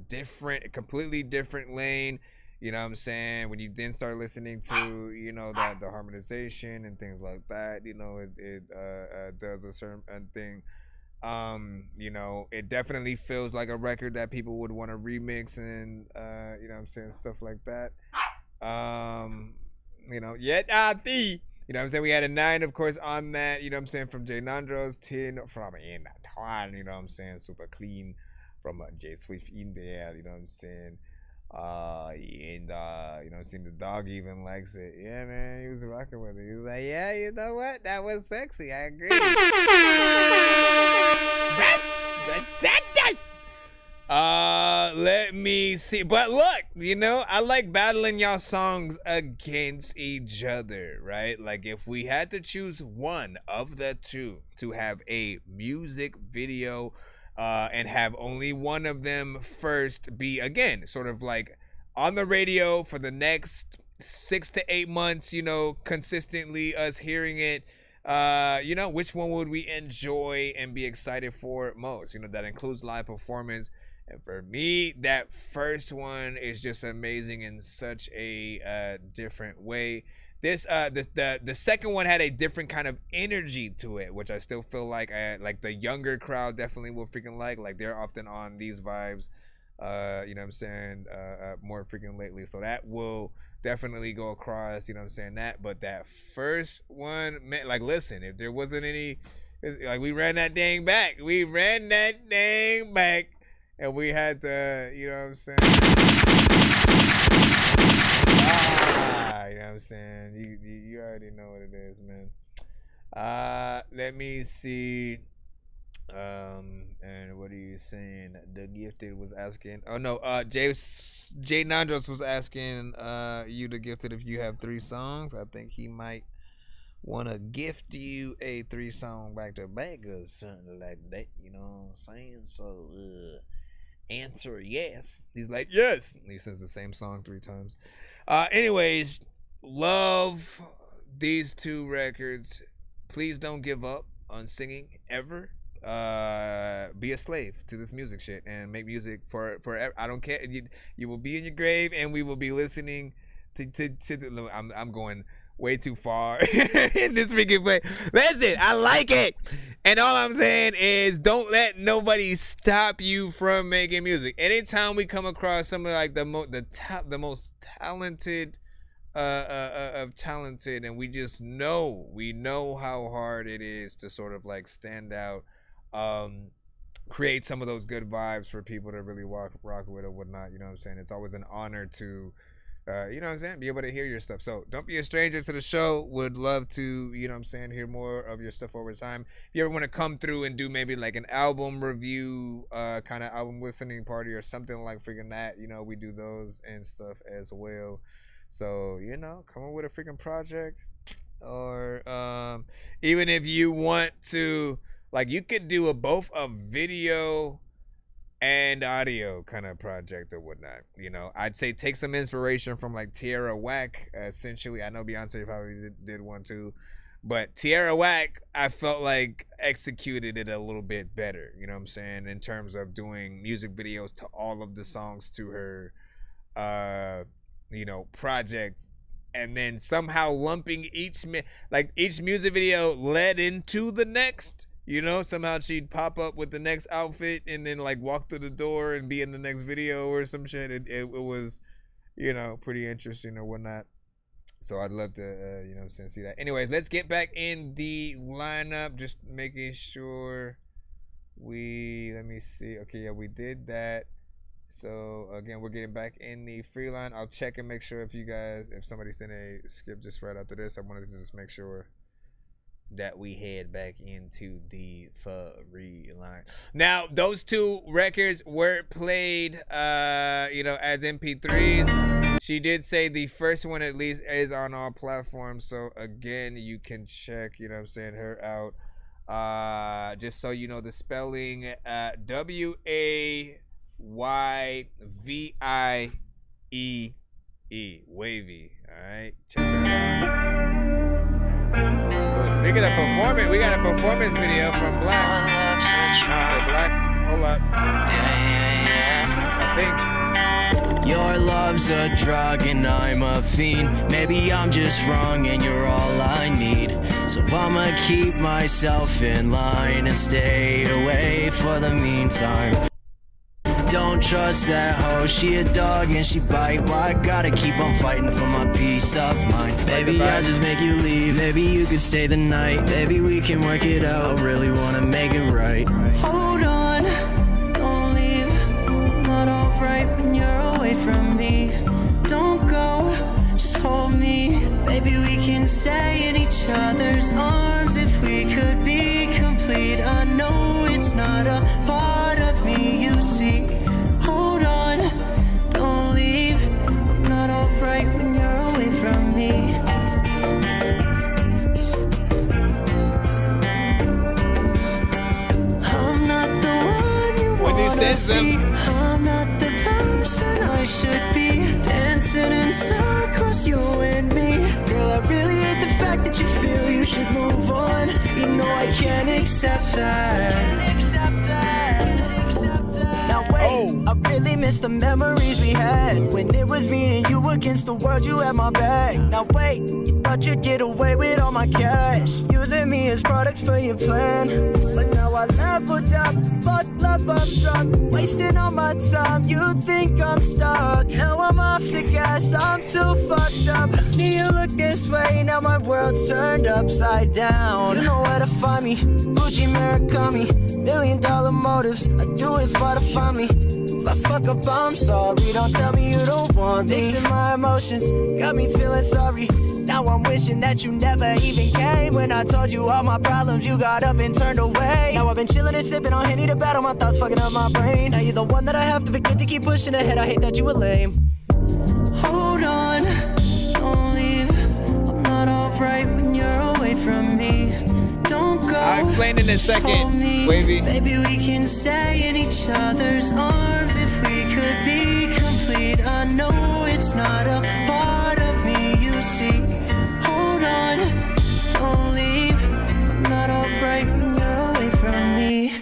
completely different lane. You know what I'm saying? When you then start listening to, the harmonization and things like that, it does a certain thing. It definitely feels like a record that people would want to remix and, stuff like that. Yet I think, we had a 9, of course, on that, from Genuz, 10 from In Twan, super clean from J Swift in there, and the dog even likes it. Yeah, man, he was rocking with it. He was like, yeah, you know what? That was sexy. I agree. Let me see. But look, I like battling y'all songs against each other, right? Like, if we had to choose one of the two to have a music video and have only one of them first be, again, sort of like on the radio for the next 6 to 8 months, consistently us hearing it, which one would we enjoy and be excited for most? That includes live performance. And for me, that first one is just amazing in such a different way. The second one had a different kind of energy to it, which I still feel like the younger crowd definitely will freaking like. Like, they're often on these vibes. You know what I'm saying? More freaking lately. So that will definitely go across, you know what I'm saying? But that first one, man, like, listen, if there wasn't any, like, we ran that dang back. And we had to, you know what I'm saying? You know what I'm saying? You already know what it is, man. Let me see. And what are you saying? The Gifted was asking. Oh no, Jay Nandros was asking you, the Gifted, if you have 3 songs. I think he might want to gift you a 3-song back to back or something like that. You know what I'm saying? So answer yes. He's like yes. He sings the same song 3 times. Anyways, love these 2 records. Please don't give up on singing ever. Be a slave to this music shit and make music for forever. I don't care. You will be in your grave and we will be listening to the, I'm going way too far in this freaking play. Listen, I like it. And all I'm saying is don't let nobody stop you from making music. Anytime we come across something like the most talented of talented, and we know how hard it is to sort of like stand out, create some of those good vibes for people to really rock with or whatnot. You know what I'm saying? It's always an honor to you know what I'm saying, be able to hear your stuff. So don't be a stranger to the show. Would love to, you know what I'm saying, hear more of your stuff over time. If you ever want to come through and do maybe like an album review, kind of album listening party or something like freaking that, you know, we do those and stuff as well. So, you know, come up with a freaking project. Or even if you want to, like, you could do both a video and audio kind of project or whatnot. You know, I'd say take some inspiration from like Tierra Whack. Essentially, I know Beyonce probably did one too, but Tierra Whack, I felt like executed it a little bit better. You know what I'm saying? In terms of doing music videos to all of the songs to her, you know, project, and then somehow lumping each music video led into the next. You know, somehow she'd pop up with the next outfit and then like walk through the door and be in the next video or some shit. It was, you know, pretty interesting or whatnot. So I'd love to, you know what I'm saying, see that. Anyways, let's get back in the lineup. Just making sure let me see. Okay, yeah, we did that. So again, we're getting back in the free line. I'll check and make sure if somebody sent a skip just right after this, I wanted to just make sure that we head back into the free line. Now, those 2 records were played, you know, as MP3s. She did say the first one at least is on all platforms. So again, you can check, you know what I'm saying, her out. Just so you know the spelling, WAYVIE, Wavy. All right, check that out. Speaking of performance, we got a performance video from Blacks. Hold up. I think. Your love's a drug and I'm a fiend. Maybe I'm just wrong and you're all I need. So I'ma keep myself in line and stay away for the meantime. Don't trust that hoe, she a dog and she bite. Why I gotta keep on fighting for my peace of mind? Baby, I'll just make you leave. Maybe you could stay the night. Maybe we can work it out. I really wanna make it right. Hold on, don't leave. I'm not alright when you're away from me. Don't go, just hold me. Maybe we can stay in each other's arms if we could be complete. I know it's not a part of me, you see. Hold on, don't leave. I'm not alright when you're away from me. I'm not the one you wanna see. I'm not the person I should be. Dancing in circles, you and me. Girl, I really hate the fact that you feel you should move on. You know I can't accept that. Now wait, I really miss the memories we had when it was me and you against the world. You had my back. Now wait, you thought thought you'd get away with all my cash, using me as products for your plan. But now I leveled up, fuck love, I'm drunk, wasting all my time, you think I'm stuck. Now I'm off the gas, I'm too fucked up. I see you look this way, now my world's turned upside down. You know where to find me, Gucci Murakami, $1 million motives, I do it for the family. If I fuck up, I'm sorry, don't tell me you don't want me. Mixing my emotions, got me feeling sorry. Now I'm wishing that you never even came. When I told you all my problems, you got up and turned away. Now I've been chilling and sipping on Henny to battle my thoughts, fucking up my brain. Now you're the one that I have to forget to keep pushing ahead. I hate that you were lame. Hold on, don't leave. I'm not alright when you're away from me. Don't go. I'll explain in a second, Wavy. Maybe we can stay in each other's arms if we could be complete. I know it's not a part of me, you see. Hold on, don't leave. I'm not alright when you're away from me.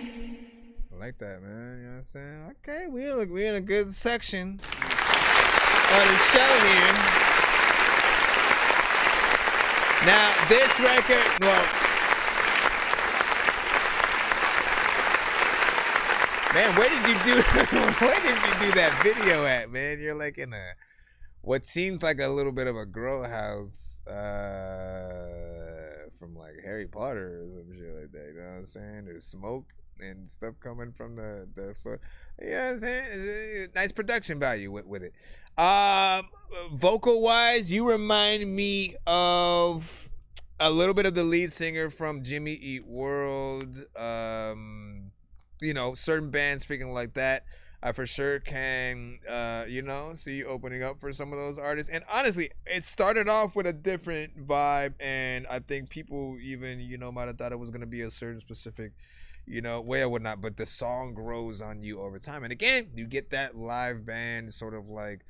I like that, man. You know what I'm saying? Okay, we in a good section of the show here. Now, this record, well, man, where did you do that video at, man? You're like in a what seems like a little bit of a grow house from like Harry Potter or some shit like that. You know what I'm saying? There's smoke and stuff coming from the floor. You know what I'm saying? Nice production value with it. Vocal wise, you remind me of a little bit of the lead singer from Jimmy Eat World. You know, certain bands freaking like that. I for sure can, you know, see you opening up for some of those artists. And honestly, it started off with a different vibe, and I think people even, you know, might have thought it was going to be a certain specific, you know, way or whatnot, but the song grows on you over time. And again, you get that live band sort of like,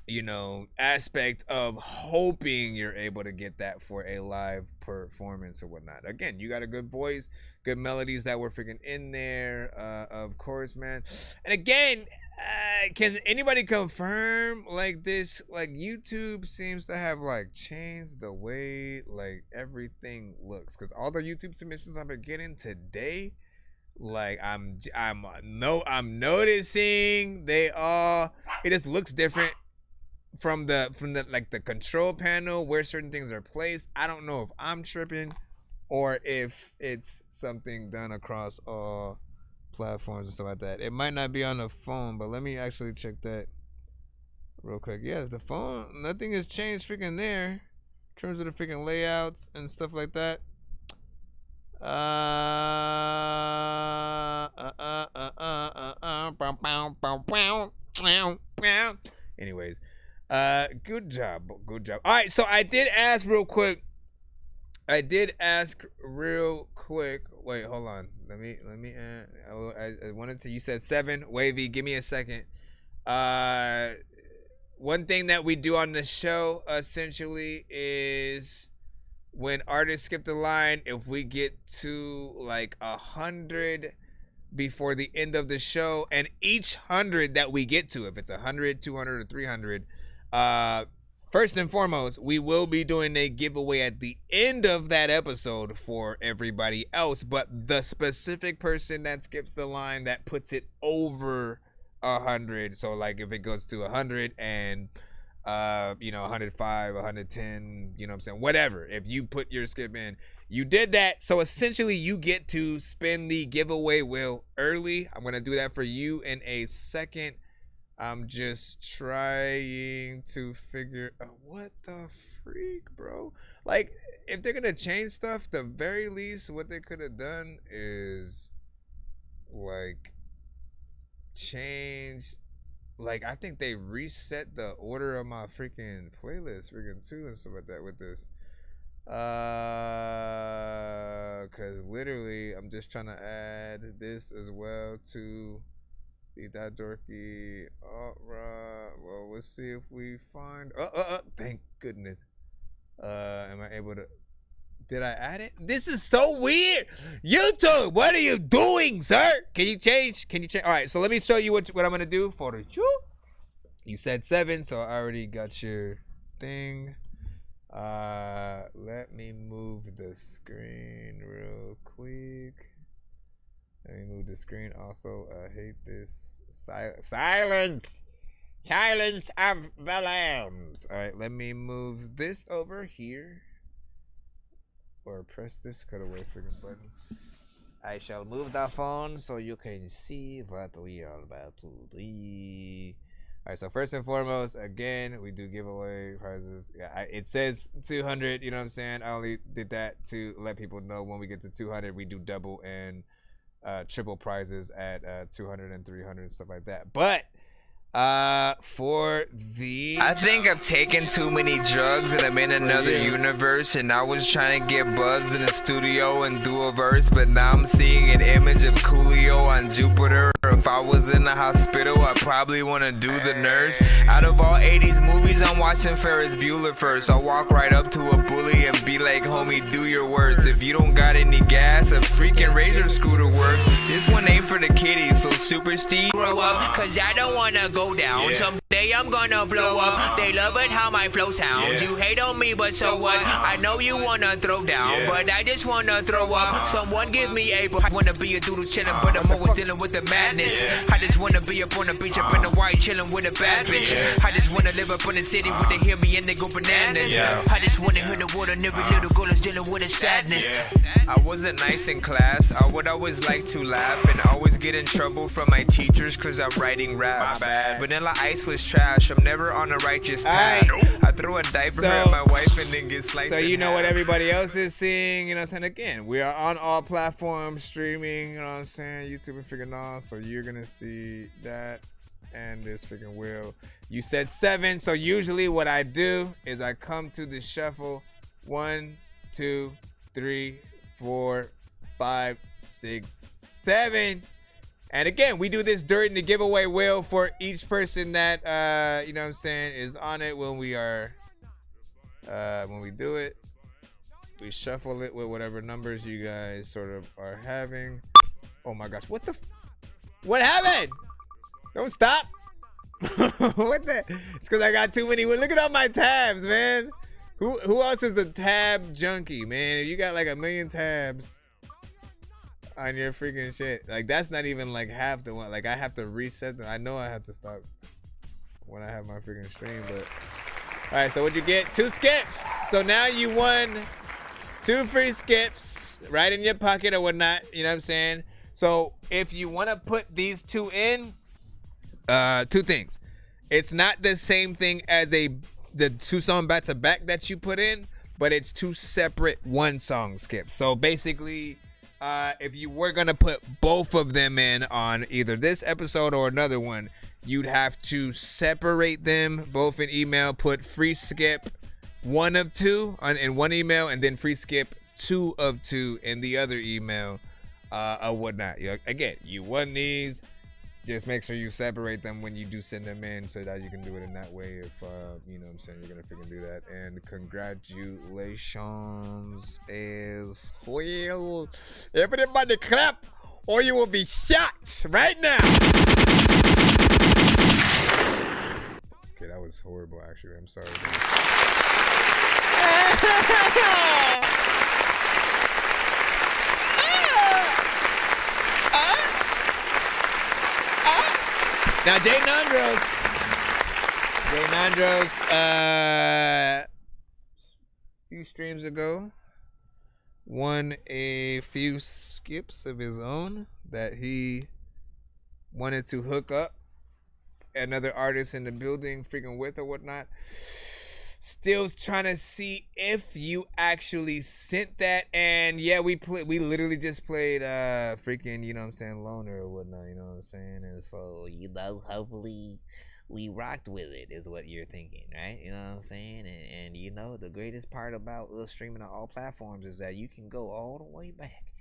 you know, aspect of hoping you're able to get that for a live performance or whatnot. Again, you got a good voice, good melodies that were freaking in there, of course, man. And again, can anybody confirm like this? Like YouTube seems to have like changed the way like everything looks, because all the YouTube submissions I've been getting today, like I'm noticing they all, it just looks different from the like the control panel where certain things are placed. I don't know if I'm tripping or if it's something done across all platforms and stuff like that. It might not be on the phone, but let me actually check that real quick. Yeah, the phone, nothing has changed freaking there in terms of the freaking layouts and stuff like that. Anyways, good job. All right, so I did ask real quick. Wait, hold on. Let me. I wanted to. You said 7, Wavy. Give me a second. One thing that we do on the show essentially is when artists skip the line, if we get to like 100 before the end of the show, and each 100 that we get to, if it's 100, 200, or 300, first and foremost, we will be doing a giveaway at the end of that episode for everybody else, but the specific person that skips the line that puts it over 100, so like if it goes to 100 and 105, 110, you know what I'm saying, whatever, if you put your skip in, you did that. So essentially you get to spin the giveaway wheel early. I'm gonna do that for you in a second. I'm just trying to figure out what the freak, bro. Like, if they're gonna change stuff, the very least what they could have done is like change, like I think they reset the order of my freaking playlist freaking too and stuff like that with this. Cause literally I'm just trying to add this as well to that Dorky. Well, let's see if we find. Thank goodness. Am I able to? Did I add it? This is so weird. YouTube, what are you doing, sir? Can you change? All right, so let me show you what I'm gonna do for you. You said 7, so I already got your thing. Let me move the screen real quick. Let me move the screen. Also, I hate this silence of the lambs. All right, let me move this over here, or press this cut away freaking button. I shall move the phone so you can see what we are about to do. Alright, so first and foremost, again, we do giveaway prizes. Yeah, it says 200, you know what I'm saying? I only did that to let people know when we get to 200, we do double and triple prizes at 200 and 300 and stuff like that. But for the... I think I've taken too many drugs and I'm in another universe, and I was trying to get buzzed in the studio and do a verse, but now I'm seeing an image of Coolio on Jupiter. If I was in the hospital, I probably want to do the nurse. Out of all 80s movies, I'm watching Ferris Bueller first. I'll walk right up to a bully and be like, homie, do your worst. If you don't got any gas, a freaking razor scooter works. This one ain't for the kiddies, so Super Steve, grow up, cause I don't wanna go down. Someday I'm gonna blow up. They love it how my flow sounds. You hate on me, but so what? I know you wanna throw down, but I just wanna throw up. Someone give me a I wanna be a doodle chillin', but I'm always dealing with the madness. I just wanna be up on the beach, up in the white, chillin' with a bad bitch. I just wanna live up in the city where they hear me and they go bananas. I just wanna hear the word and every little girl is dealing with a sadness. I wasn't nice in class. I would always like to laugh and always get in trouble from my teachers cause I'm writing raps. Vanilla Ice was trash. I'm never on a righteous path. I throw a diaper at my wife and then get sliced. So you know what everybody else is seeing, you know what I'm saying? Again, we are on all platforms streaming, you know what I'm saying? YouTube and freaking all. So you're gonna see that and this freaking wheel. You said 7, so usually what I do is I come to the shuffle 1, 2, 3, 4, 5, 6, 7. And again, we do this during the giveaway wheel for each person that you know what I'm saying is on it when we are when we do it. We shuffle it with whatever numbers you guys sort of are having. Oh my gosh, what happened? Don't stop. What the? It's because I got too many. Look at all my tabs, man. Who else is a tab junkie, man? If you got like 1 million tabs on your freaking shit, like that's not even like half the one. Like I have to reset them. I know I have to stop when I have my freaking stream, but all right. So what'd you get? 2 skips. So now you won 2 free skips right in your pocket or whatnot. You know what I'm saying? So if you want to put these 2 in, 2 things. It's not the same thing as the 2 song back to back that you put in, but it's 2 separate 1 song skips. So basically, if you were gonna put both of them in on either this episode or another one, you'd have to separate them both in email. Put free skip 1 of 2 in one email, and then free skip 2 of 2 in the other email, or whatnot. Again, you won these. Just make sure you separate them when you do send them in so that you can do it in that way if, you know what I'm saying, you're going to freaking do that. And congratulations as well. Everybody clap or you will be shot right now. Okay, that was horrible, actually. I'm sorry. Now, Jay Nandros, a few streams ago, won a few skips of his own that he wanted to hook up another artist in the building freaking with or whatnot. Still trying to see if you actually sent that. And yeah, we literally just played freaking, you know what I'm saying, Loner or whatnot, you know what I'm saying? And so, you know, hopefully we rocked with it is what you're thinking, right? You know what I'm saying? And you know, the greatest part about us streaming on all platforms is that you can go all the way back.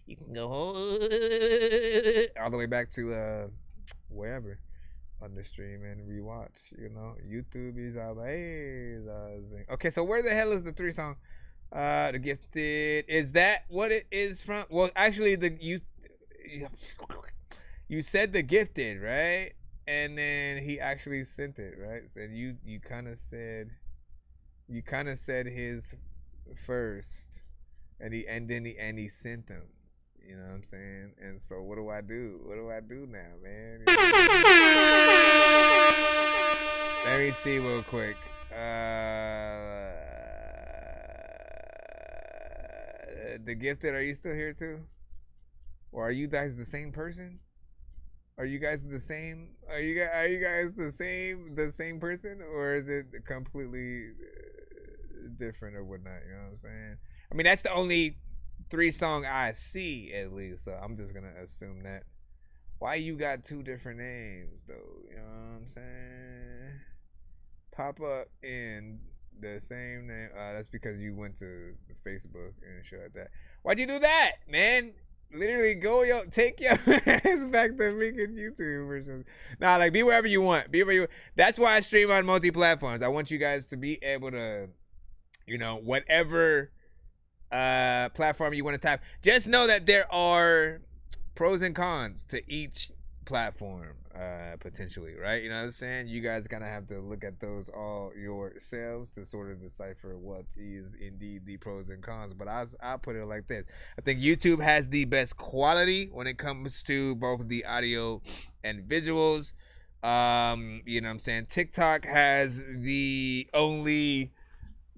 You can go all the way back to wherever on the stream and rewatch, you know. YouTube is amazing. Okay, so where the hell is the 3 song? The Gifted. Is that what it is from? Well, actually, you said The Gifted, right? And then he actually sent it, right? So you kind of said You kind of said his first, and he sent them. You know what I'm saying? And so what do I do? What do I do now, man? You know? Let me see real quick. The Gifted, are you still here too? Or are you guys the same person? Are you guys the same? Are you guys the same person, or is it completely different or whatnot? You know what I'm saying? I mean, that's the only 3-song I see, at least. So I'm just gonna assume that. Why you got 2 different names though? You know what I'm saying? Pop up in the same name. That's because you went to Facebook and shit like that. Why'd you do that, man? Literally take your ass back to freaking YouTube or something. Nah, like, be wherever you want. Be wherever you want. That's why I stream on multi-platforms. I want you guys to be able to, you know, whatever platform you want to tap. Just know that there are pros and cons to each platform, potentially, right? You know what I'm saying? You guys kind of have to look at those all yourselves to sort of decipher what is indeed the pros and cons. But I'll put it like this. I think YouTube has the best quality when it comes to both the audio and visuals. You know what I'm saying? TikTok has the only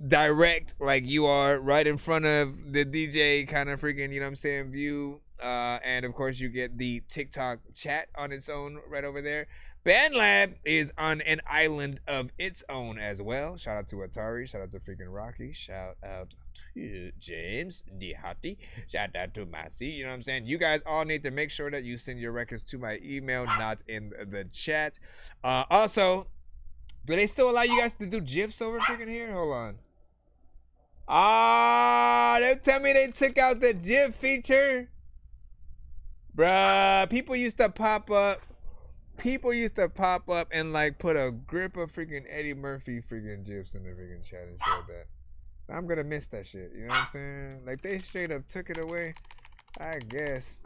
direct, like, you are right in front of the DJ kind of freaking, you know what I'm saying, view. And of course you get the TikTok chat on its own right over there. BandLab is on an island of its own as well. Shout out to Atari. Shout out to freaking Rocky. Shout out to James D. Hottie. Shout out to Massey. You know what I'm saying? You guys all need to make sure that you send your records to my email, not in the chat. Also, do they still allow you guys to do GIFs over freaking here? Hold on. They tell me they took out the GIF feature. Bruh, people used to pop up and like put a grip of freaking Eddie Murphy freaking GIFs in the freaking chat and shit like that. I'm gonna miss that shit. You know what I'm saying? Like, they straight up took it away, I guess.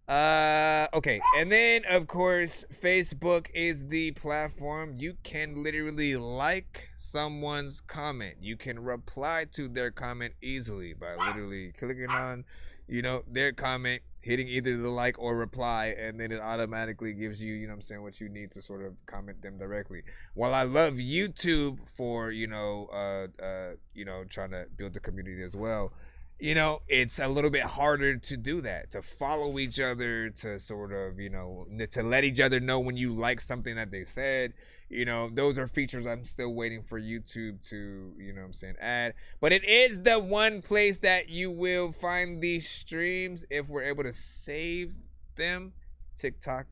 Okay, and then of course Facebook is the platform. You can literally like someone's comment. You can reply to their comment easily by literally clicking on, you know, their comment, hitting either the like or reply, and then it automatically gives you, you know what I'm saying, what you need to sort of comment them directly. While I love YouTube for, you know, trying to build the community as well, you know, it's a little bit harder to do that, to follow each other, to sort of, you know, to let each other know when you like something that they said. You know, those are features I'm still waiting for YouTube to, you know what I'm saying, add. But it is the one place that you will find these streams if we're able to save them. TikTok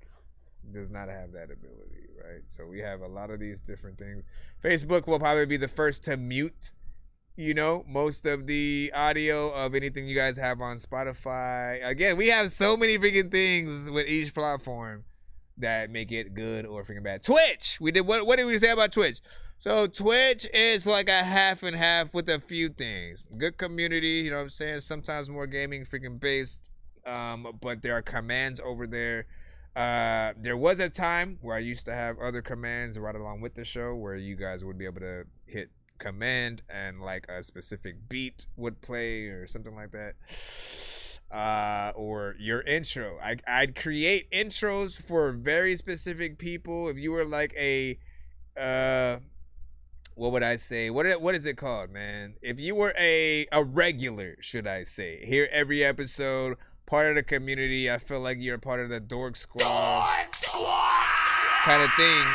does not have that ability, right? So we have a lot of these different things. Facebook will probably be the first to mute, you know, most of the audio of anything you guys have on Spotify. Again, we have so many freaking things with each platform that make it good or freaking bad. Twitch, we did what did we say about Twitch? So Twitch is like a half and half with a few things. Good community, you know what I'm saying? Sometimes more gaming freaking based, but there are commands over there. There was a time where I used to have other commands right along with the show where you guys would be able to hit command and like a specific beat would play or something like that. Or your intro. I'd create intros for very specific people. If you were like a what would I say? What is it called, man? If you were a regular, should I say, here every episode, part of the community, I feel like you're a part of the Dork Squad kind of thing.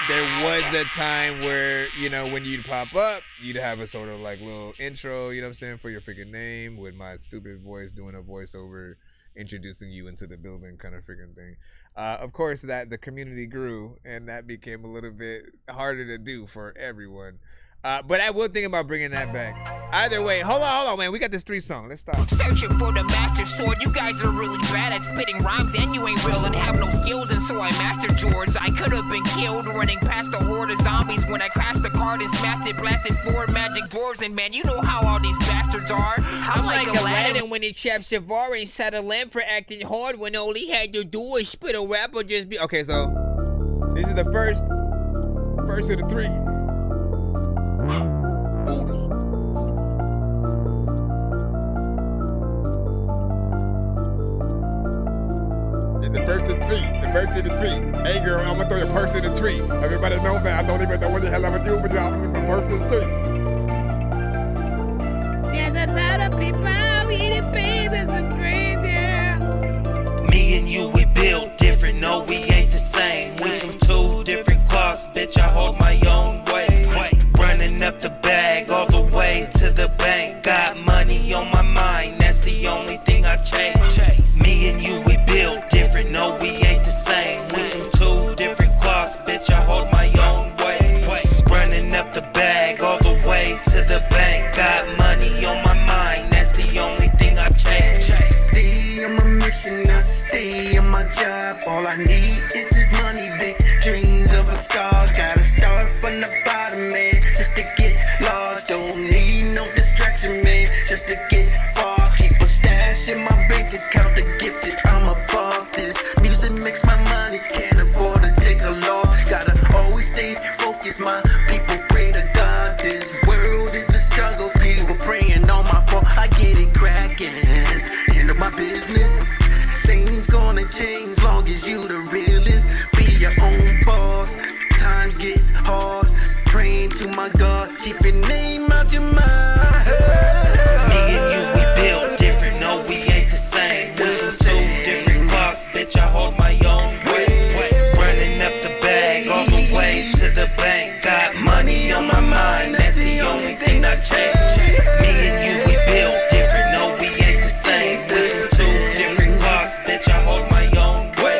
There was a time where, you know, when you'd pop up, you'd have a sort of like little intro, you know what I'm saying, for your freaking name with my stupid voice doing a voiceover introducing you into the building kind of freaking thing. Of course, that the community grew and that became a little bit harder to do for everyone. But I will think about bringing that back. Either way, hold on, man. We got this 3-song. Let's stop. Searching for the master sword. You guys are really bad at spitting rhymes, and you ain't real and have no skills, and so I mastered yours. I could have been killed running past a horde of zombies when I crashed the card and smashed it, blasted 4 magic doors, and man, you know how all these bastards are. I'm like Aladdin when he trapped Shavar inside a lamp for acting hard when all he had to do was spit a rap or just be. Okay, so this is the first of the 3. Who birds in the tree. The birds in the tree. Hey girl, I'm gonna throw your purse in the tree. Everybody knows that. I don't even know what the hell I'm gonna do, but I'm gonna throw the purse in the tree. There's a lot of people eating beans and some greens, yeah. Me and you, we built different. No, we ain't the same. We from two different cloths, bitch. I hold my own way. Running up the bag all the way to the bank. Got money on my mind, that's the only thing I chase. Me and you, we built different. No, we ain't the same. We from two different cloths, bitch. I hold my own way. Running up the bag all the way to the bank. Got money on my mind, that's the only thing I chase. Stay on my mission, I stay on my job. All I need is this money, big dreams of a star. Gotta start from the bottom, man, just to get lost. Don't need no distraction, man, just to get far. Keep a stash in my bank account to gift it. I'm a boss. This music makes my money, can't afford to take a loss. Gotta always stay focused, my people pray to God. This world is a struggle, people praying on my fault. I get it cracking, handle my business. Things gonna change long as you the realest. Be your own boss, times gets hard. Praying to my God, keep your name out your mind. Me and you, we built different. No, we ain't the same. We from two different cloths, bitch. I hold my own way. Running up the bag all the way to the bank. Got money on my mind, that's the only thing I chase. Me and you, we built different. No, we ain't the same. We from two different cloths, bitch. I hold my own way.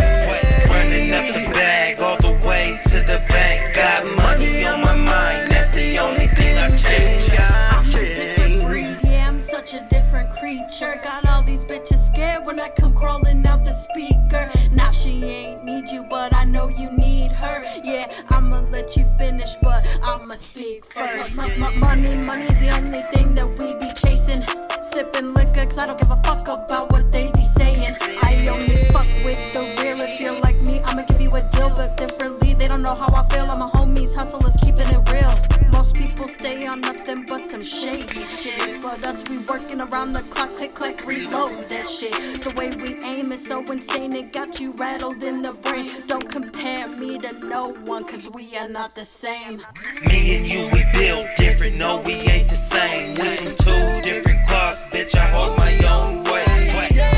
Running up the bag all the way to the bank. Got money on my mind, that's the only thing I chase. I'm a different breed, yeah, I'm such a different creature. Got all these bitches scared when I come crawling out the speaker. Now she ain't need you, but I know you need her. Yeah, I'ma let you finish, but I'ma speak first. Money's the only thing that we be chasing. Sipping liquor, cause I don't give a fuck about what they be saying. I only fuck with the real. If you're like me, I'ma give you a deal, but differently. They don't know how I feel. I'm a homies, hustlers, keeping it real. Most people stay on nothing but some shady shit, but us, we working around the clock. Click, click, reload that shit. The way we aim is so insane, it got you rattled in the brain. Don't compare me to no one, cause we are not the same. Me and you, we built different. No, we ain't the same. We from two different cloths, bitch. I hold my own way.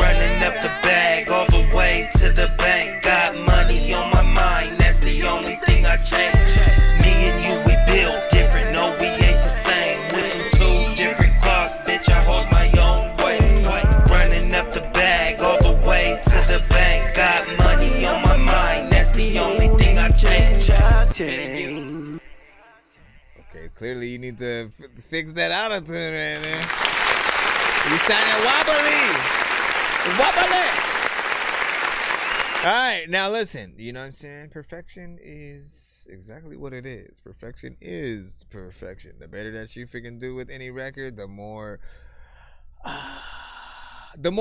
Running up the bag all the way to the bank. Got money on my mind, that's the only thing I chase. Me and you, we built different. No, we ain't the same. We from two different cloths, bitch. I hold my own way. Running up the bag all the way to the bank. Got money on my mind, that's the only thing I chase. Okay, clearly you need to fix that auto-tune right there. You sounding wobbly. All right, now listen. You know what I'm saying? Perfection is exactly what it is. Perfection is perfection. The better that you freaking do with any record, the more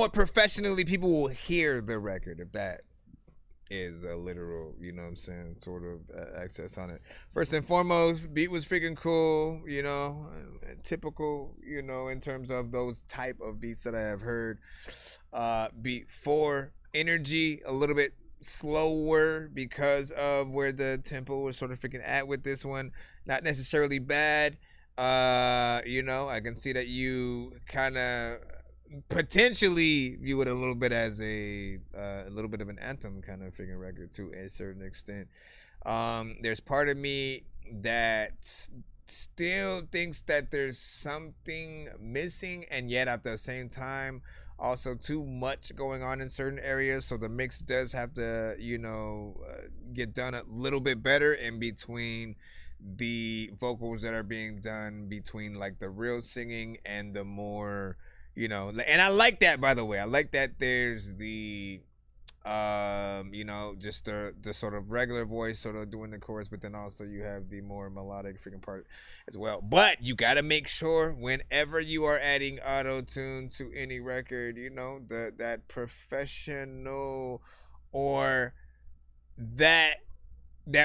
professionally people will hear the record, if that is a literal, you know what I'm saying, sort of access on it. First and foremost, beat was freaking cool, you know, typical, you know, in terms of those type of beats that I have heard. Beat 4, energy a little bit slower because of where the tempo was sort of freaking at with this one. Not necessarily bad. You know, I can see that you kind of potentially view it a little bit as a little bit of an anthem kind of freaking record to a certain extent. There's part of me that still thinks that there's something missing, and yet at the same time also too much going on in certain areas, so the mix does have to, you know, get done a little bit better in between the vocals that are being done between like the real singing and the more, you know, and I like that, by the way. I like that there's the you know, just the sort of regular voice sort of doing the chorus, but then also you have the more melodic freaking part as well. But you got to make sure whenever you are adding auto-tune to any record, you know, that professional or that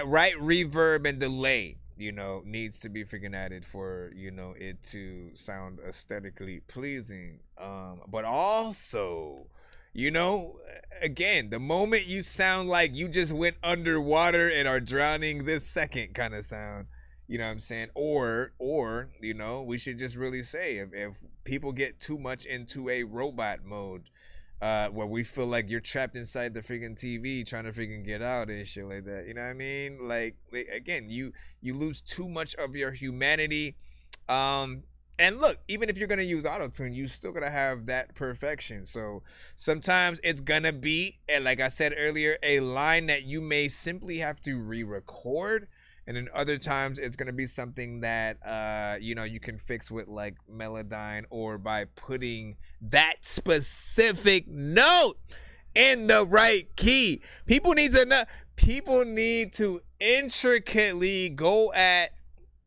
right reverb and delay, you know, needs to be freaking added for, you know, it to sound aesthetically pleasing. But also, you know, again, the moment you sound like you just went underwater and are drowning this second kind of sound, you know what I'm saying? Or you know, we should just really say if people get too much into a robot mode, where we feel like you're trapped inside the freaking TV trying to freaking get out and shit like that. You know what I mean? Like again, you lose too much of your humanity. And look, even if you're gonna use auto-tune, you still gotta have that perfection. So sometimes it's gonna be, and like I said earlier, a line that you may simply have to re-record. And then other times it's gonna be something that you know, you can fix with like Melodyne or by putting that specific note in the right key. People need to intricately go at,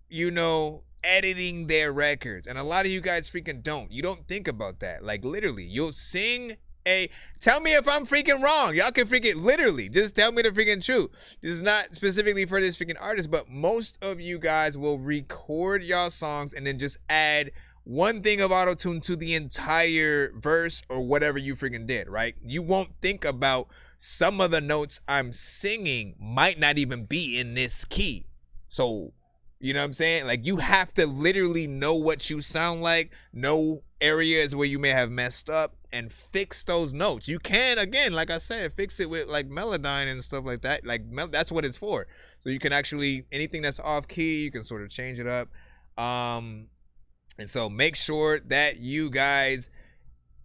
you know, editing their records, and a lot of you guys freaking don't. You don't think about that. Like literally, you'll sing tell me if I'm freaking wrong. Y'all can freaking literally just tell me the freaking truth. This is not specifically for this freaking artist, but most of you guys will record y'all songs and then just add one thing of auto-tune to the entire verse or whatever you freaking did, right? You won't think about some of the notes I'm singing might not even be in this key. So you know what I'm saying? Like, you have to literally know what you sound like, know areas where you may have messed up, and fix those notes. You can, again, like I said, fix it with like Melodyne and stuff like that. Like, that's what it's for. So you can actually, anything that's off key, you can sort of change it up. And so make sure that you guys,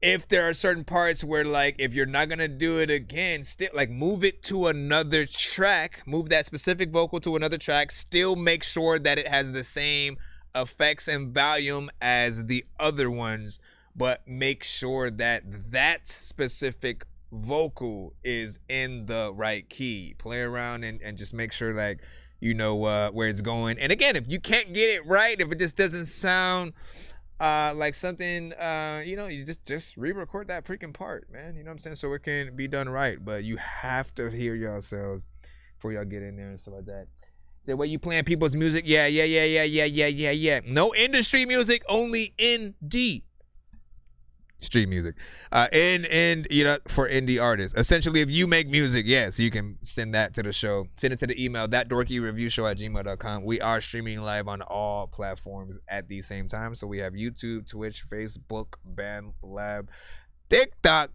if there are certain parts where, like, if you're not gonna do it again, still like move it to another track, move that specific vocal to another track, still make sure that it has the same effects and volume as the other ones, but make sure that that specific vocal is in the right key. Play around and just make sure, like, you know where it's going. And again, if you can't get it right, if it just doesn't sound like something, you know, you just re-record that freaking part, man. You know what I'm saying? So it can be done right. But you have to hear yourselves before y'all get in there and stuff like that. Say, well, you playing people's music? Yeah. No industry music, only indie street music. And you know, for indie artists. Essentially, if you make music, yes, you can send that to the show. Send it to the email, thatdorkyreviewshow@gmail.com. We are streaming live on all platforms at the same time. So we have YouTube, Twitch, Facebook, BandLab, TikTok,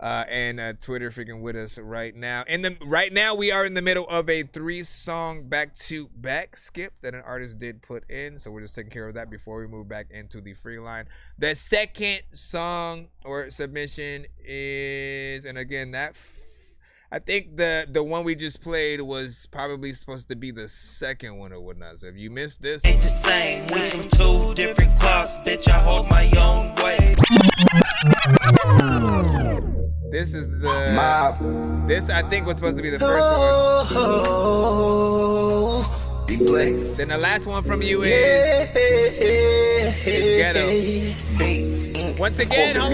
and Twitter freaking with us right now. Right now we are in the middle of a 3-song back-to-back skip that an artist did put in. So we're just taking care of that before we move back into the free line. The second song or submission is, and again, that I think the one we just played was probably supposed to be the second one or whatnot. So if you missed this, ain't the same. We from 2 different clocks, bitch. I hold my own way. This is this I think was supposed to be the first one. Then the last one from you is Ghetto. Once again, hold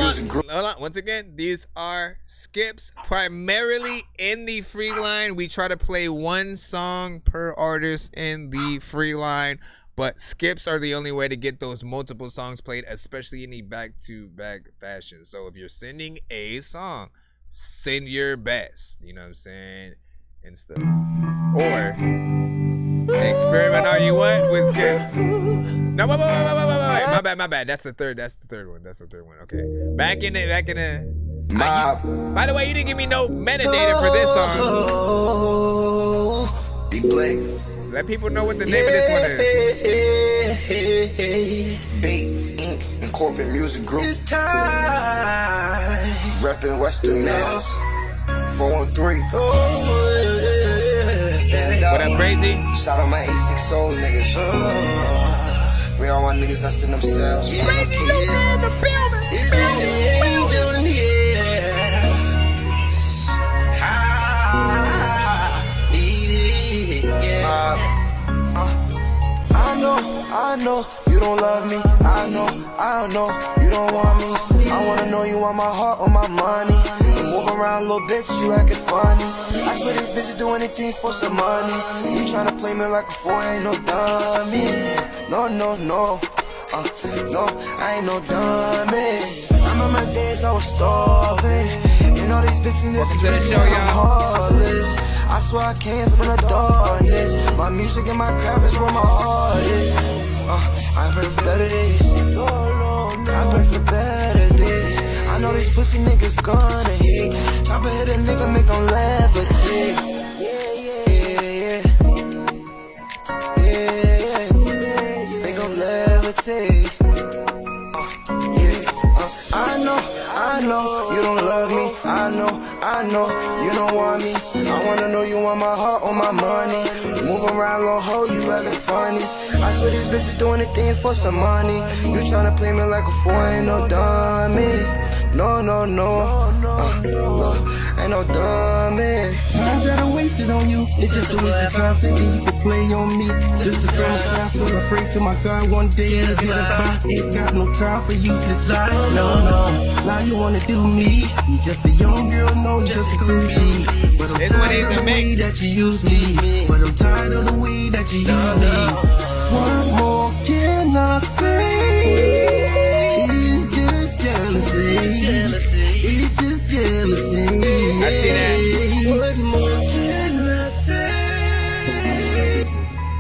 on. Once again, these are skips primarily in the free line. We try to play 1 song per artist in the free line, but skips are the only way to get those multiple songs played, especially in the back-to-back fashion. So if you're sending a song, send your best, you know what I'm saying, and stuff. Or experiment all you want with skips. No, wait. My bad. That's the third one. Okay. Back in the. By the way, you didn't give me no metadata for this song. Let people know what the name of this one is. Corporate music group. It's time. Reppin' Western Mass. 413. Stand up. What up, Crazy? Shout out my 86 old niggas. Free all my niggas that's in themselves. Crazy Luca in the building. I know you don't love me. I know you don't want me. I wanna know you want my heart or my money. You move around a little bit, you acting funny. I swear these bitches do anything for some money. You tryna play me like a fool, ain't no dummy. No, I ain't no dummy. I remember my days I was starving. You know these bitches, this Welcome to the is show, y'all. heartless. I swear I came from the darkness. My music and my craft is where my heart is. I pray for better days. I pray for better days. I know these pussy niggas gonna hate. Top of hit a nigga, make them levitate. Make them levitate. I know you don't love me. I know you don't want me. I wanna know you want my heart or my money. You move around, little hoe, you acting funny. I swear these bitches doing anything for some money. You tryna play me like a fool, ain't no dummy. No, ain't no dummy. Times that I wasted on you, it's just a waste of time thinking you could play on me. This is from time, so I pray to my God one day it'll get us by. Ain't got no time for useless lies. No, now you wanna do me. You just a young girl, no, just a groupie. But I'm tired of the way that you use me. But I'm tired of the way that you use me. What more can I say? It's just jealousy. It's just jealousy. I see that. What more can I say?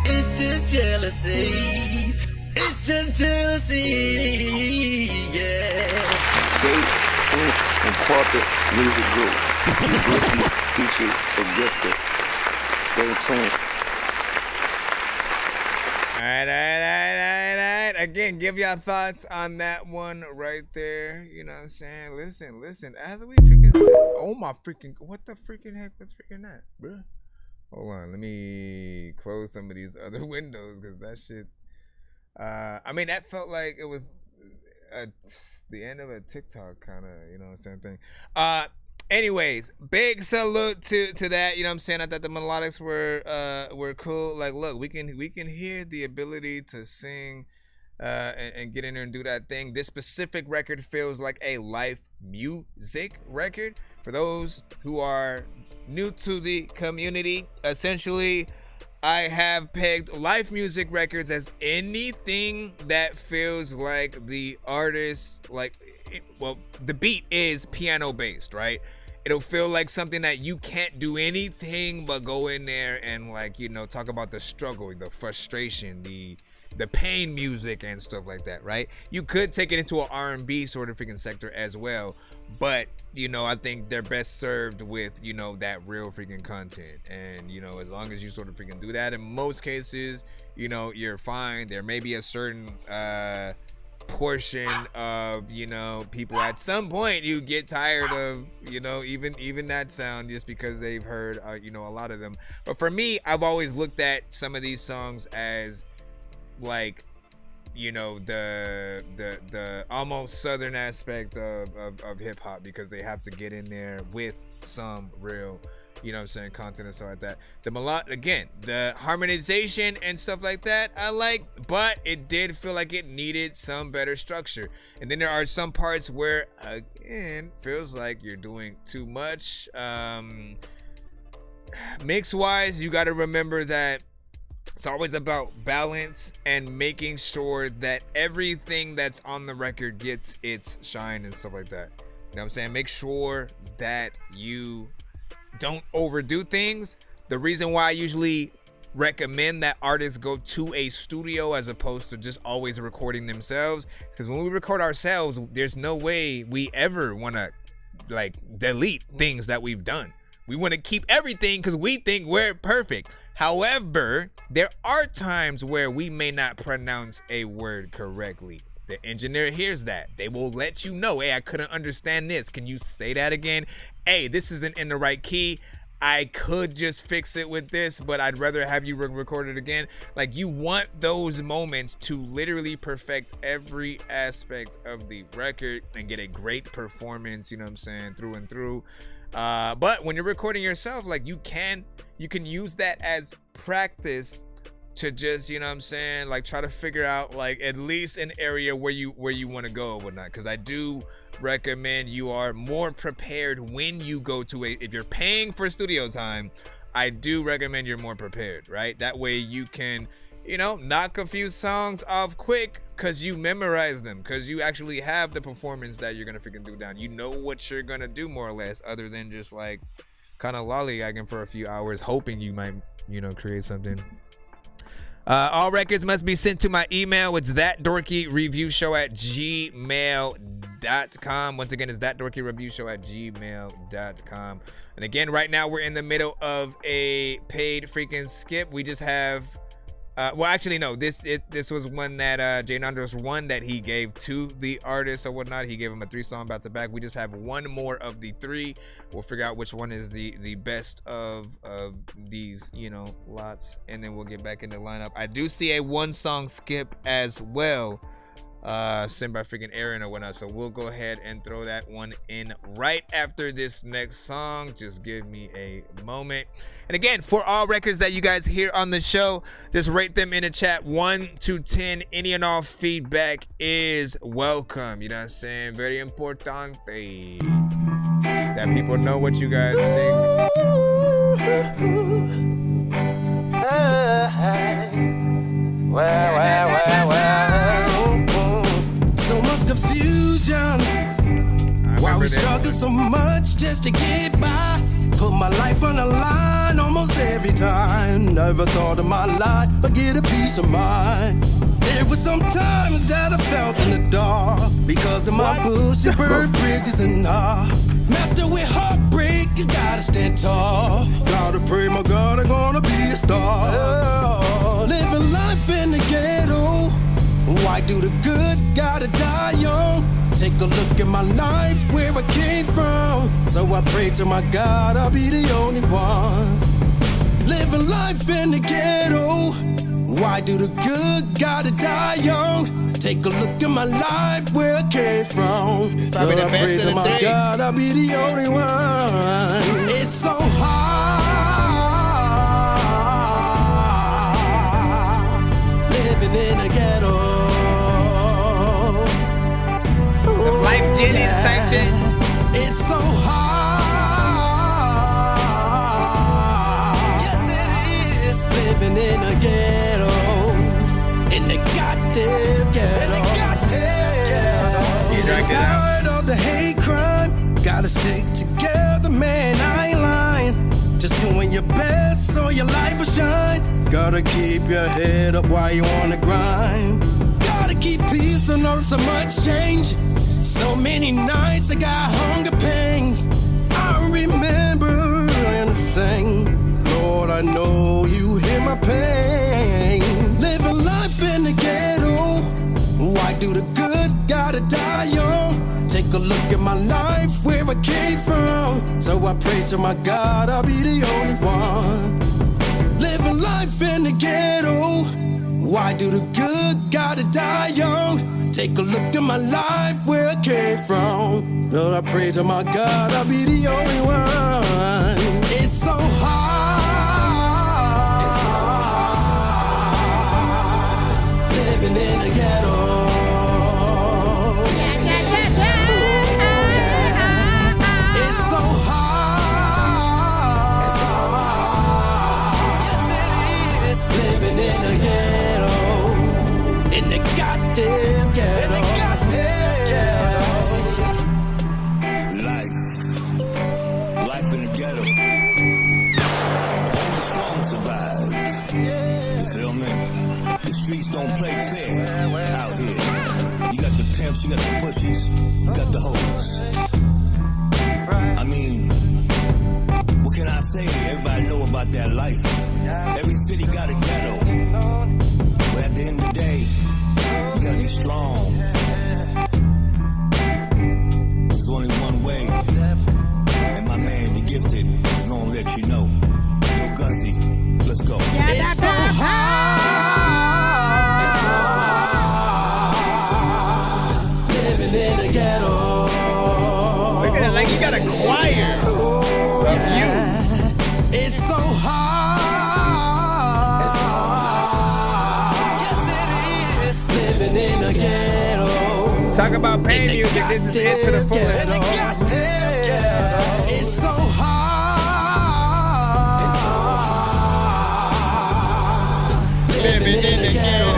It's just jealousy. It's just jealousy. Yeah. They and corporate music group. Dorky, Peachy, and Gifted. Stay tuned. All right. Again, give y'all thoughts on that one right there. You know what I'm saying? Listen. As we freaking say, oh my freaking, what the freaking heck was freaking that, bro? Hold on, let me close some of these other windows because that shit. I mean, that felt like it was the end of a TikTok kind of, you know what I'm saying, thing. Anyways, big salute to that. You know what I'm saying? I thought the melodics were cool. Like, look, we can hear the ability to sing and get in there and do that thing. This specific record feels like a live music record. For those who are new to the community, essentially, I have pegged live music records as anything that feels like the artist, the beat is piano based, right? It'll feel like something that you can't do anything but go in there and, like, you know, talk about the struggle, the frustration, the pain music and stuff like that, right? You could take it into an R&B sort of freaking sector as well, but, you know, I think they're best served with, you know, that real freaking content. And, you know, as long as you sort of freaking do that, in most cases, you know, you're fine. There may be a certain portion of, you know, people at some point you get tired of, you know, even that sound just because they've heard, you know, a lot of them. But for me, I've always looked at some of these songs as, like, you know, the almost southern aspect of hip hop, because they have to get in there with some real, you know what I'm saying, content and stuff like that. The harmonization and stuff like that I like, but it did feel like it needed some better structure. And then there are some parts where, again, feels like you're doing too much. Mix wise, you got to remember that it's always about balance and making sure that everything that's on the record gets its shine and stuff like that. You know what I'm saying? Make sure that you don't overdo things. The reason why I usually recommend that artists go to a studio as opposed to just always recording themselves is because when we record ourselves, there's no way we ever want to, like, delete things that we've done. We want to keep everything because we think we're perfect. However, there are times where we may not pronounce a word correctly. The engineer hears that. They will let you know, hey, I couldn't understand this. Can you say that again? Hey, this isn't in the right key. I could just fix it with this, but I'd rather have you record it again. Like, you want those moments to literally perfect every aspect of the record and get a great performance, you know what I'm saying, through and through. But when you're recording yourself, like, you can use that as practice to just, you know what I'm saying, like, try to figure out, like, at least an area where you want to go or whatnot. Because I do recommend you are more prepared when you go to if you're paying for studio time, I do recommend you're more prepared, right? That way you can knock a few songs off quick because you memorize them, because you actually have the performance that you're going to freaking do down. You know what you're going to do more or less, other than just like kind of lollygagging for a few hours, hoping you might, create something. All records must be sent to my email. It's thatdorkyreviewshow@gmail.com. Once again, it's thatdorkyreviewshow@gmail.com. And again, right now we're in the middle of a paid freaking skip. We just have well, actually, no. This was one that Geniuz won that he gave to the artist or whatnot. He gave him a 3-song back to back. We just have one more of the 3. We'll figure out which one is the best of these, lots, and then we'll get back in the lineup. I do see a 1-song skip as well, sent by freaking Aaron or whatnot. So we'll go ahead and throw that one in right after this next song. Just give me a moment. And again, for all records that you guys hear on the show, just rate them in the chat 1 to 10. Any and all feedback is welcome. You know what I'm saying? Very important that people know what you guys think. So much confusion. Why we struggle so much just to get by? Put my life on the line almost every time. Never thought of my life, but get a peace of mind. There was some times that I felt in the dark because of my bullshit, burned bridges and all. Master, with heartbreak, you gotta stand tall. Gotta pray, my God, I'm gonna be a star. Living life in the ghetto. Why do the good gotta die young? Take a look at my life, where I came from. So I pray to my God, I'll be the only one. Living life in the ghetto. Why do the good gotta die young? Take a look at my life, where I came from. Lord, I pray to my God, I'll be the only one. It's so hard living in the ghetto. Life Geniuz type shit. It's so hard. Yes, it is. Living in a ghetto. In the goddamn ghetto. In the goddamn ghetto. Get tired of the hate crime. Gotta stick together, man. I ain't lying. Just doing your best so your life will shine. Gotta keep your head up while you on the grind. Gotta keep peace and not so much change. So many nights I got hunger pains. I remember and sing, Lord, I know you hear my pain. Living life in the ghetto. Why do the good gotta die young? Take a look at my life, where I came from. So I pray to my God, I'll be the only one. Living life in the ghetto. Why do the good gotta die young? Take a look at my life, where I came from. Lord, I pray to my God, I'll be the only one. It's so hard. It's so hard living in the ghetto. It's so hard. It's so hard. Yes, it is. Living in the ghetto. In the goddamn ghetto. In the goddamn ghetto. Life in the ghetto. Only the strong survive. You feel me? The streets don't play fair out here. You got the pimps, you got the pushies, you got the hoes. I mean, what can I say? Everybody know about that life. Every city got a ghetto. But at the end of the day, you gotta be strong. There's only one way. And my man, the gifted, is gonna let you know. Yo, Guzzy, let's go. It's so hard. It's so hard living in the ghetto. Look at it, like you got a choir of you. It's so hard. It's so hard. Yes, it is. Living in the ghetto. Talk about pain music. This is it to the fullest. It's so hard. It's so hard living in the ghetto.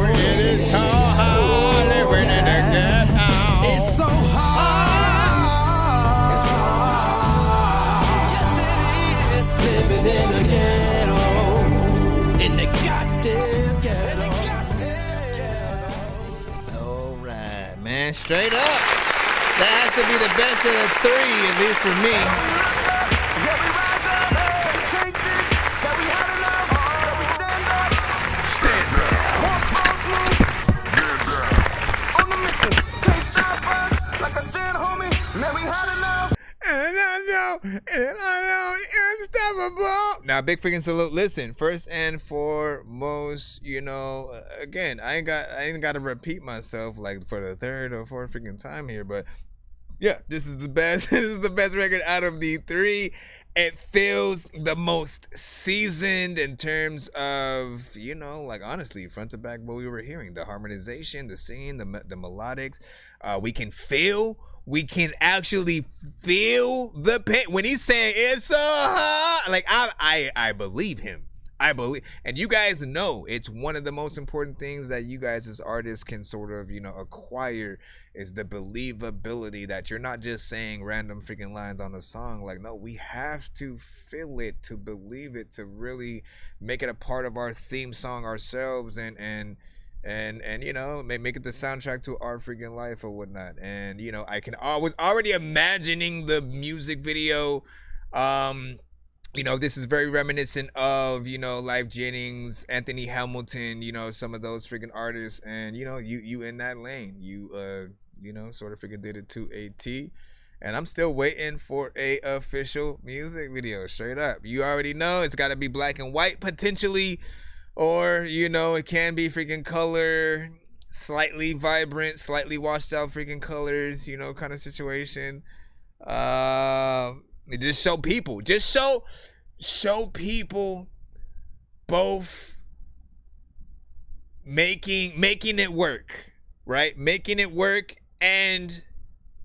It is so hard living in the ghetto. It's so hard. It's hard. Yes, it is. Living in the ghetto. In the goddamn ghetto. All right, man, straight up. That has to be the best of the three, at least for me. Now, big freaking salute. Listen, first and foremost, you know, again, I ain't got to repeat myself like for the third or fourth freaking time here, but yeah, this is the best. This is the best record out of the three. It feels the most seasoned in terms of, you know, like honestly, front to back, what we were hearing, the harmonization, the singing, the melodics. We can actually feel the pain when he's saying it's so hard. Like I believe him. And you guys know it's one of the most important things that you guys as artists can sort of, you know, acquire is the believability that you're not just saying random freaking lines on a song. Like, no, we have to feel it to believe it, to really make it a part of our theme song ourselves and you know, make it the soundtrack to our freaking life or whatnot. And you know, I was already imagining the music video. You know, this is very reminiscent of, you know, Life Jennings, Anthony Hamilton, you know, some of those freaking artists. And you know, you in that lane, you know, sort of freaking did it to a T. And I'm still waiting for a official music video. Straight up, you already know it's got to be black and white potentially. Or, you know, it can be freaking color, slightly vibrant, slightly washed out freaking colors, you know, kind of situation. Just show people. Just show people both making it work, right? Making it work and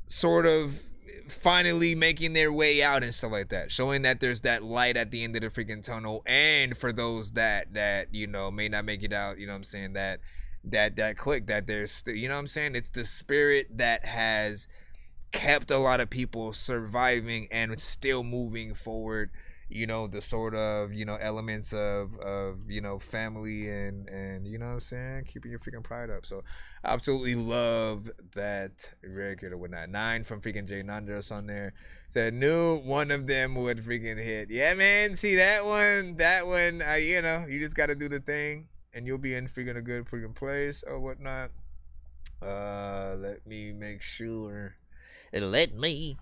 sort of finally making their way out and stuff like that, showing that there's that light at the end of the freaking tunnel. And for those that you know may not make it out, you know what I'm saying, that quick, that there's still, you know what I'm saying, it's the spirit that has kept a lot of people surviving and still moving forward. You know, the sort of, you know, elements of you know, family and you know what I'm saying, keeping your freaking pride up. So absolutely love that record or whatnot. 9 from freaking Jay Nandros on there. Said knew one of them would freaking hit. Yeah, man. See that one, you know, you just got to do the thing and you'll be in freaking a good freaking place or whatnot. Let me make sure it'll let me.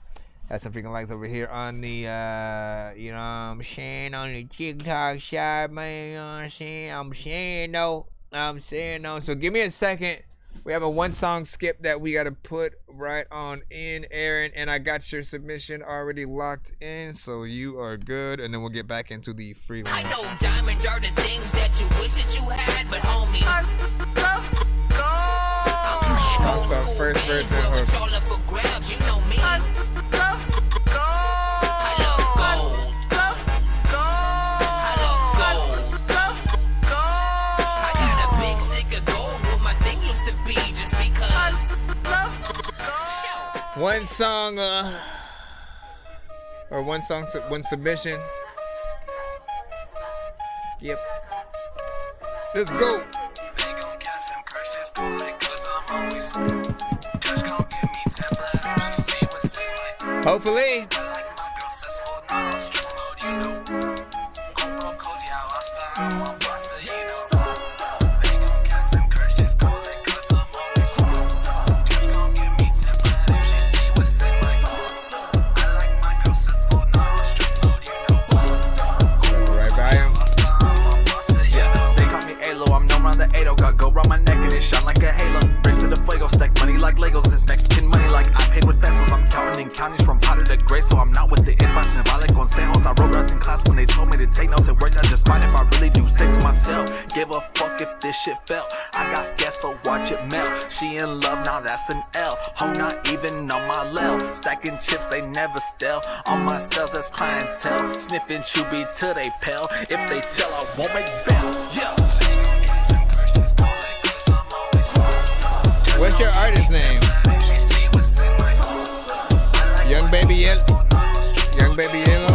Got some freaking likes over here on the, you know what I'm saying, on the TikTok side, man, you know what I'm saying? I'm saying though. So give me a second. We have a 1-song skip that we got to put right on in, Aaron, and I got your submission already locked in, so you are good, and then we'll get back into the free line. I know diamonds are the things that you wish that you had, but homie, I'm playing old school first games verse where it's all up for grabs, you know me. One submission. Skip. Let's go. Hopefully. Legos is Mexican money like I paid with pesos. I'm counting in counties from powder to gray, so I'm smell. She in love, now that's an L. Ho, not even on my level. Stacking chips, they never stale. On my cells, that's clientele. Sniffing chubby till they pale. If they tell, I won't make bail. Yeah. What's your artist name? Young Baby Yellow. Young Baby Yellow.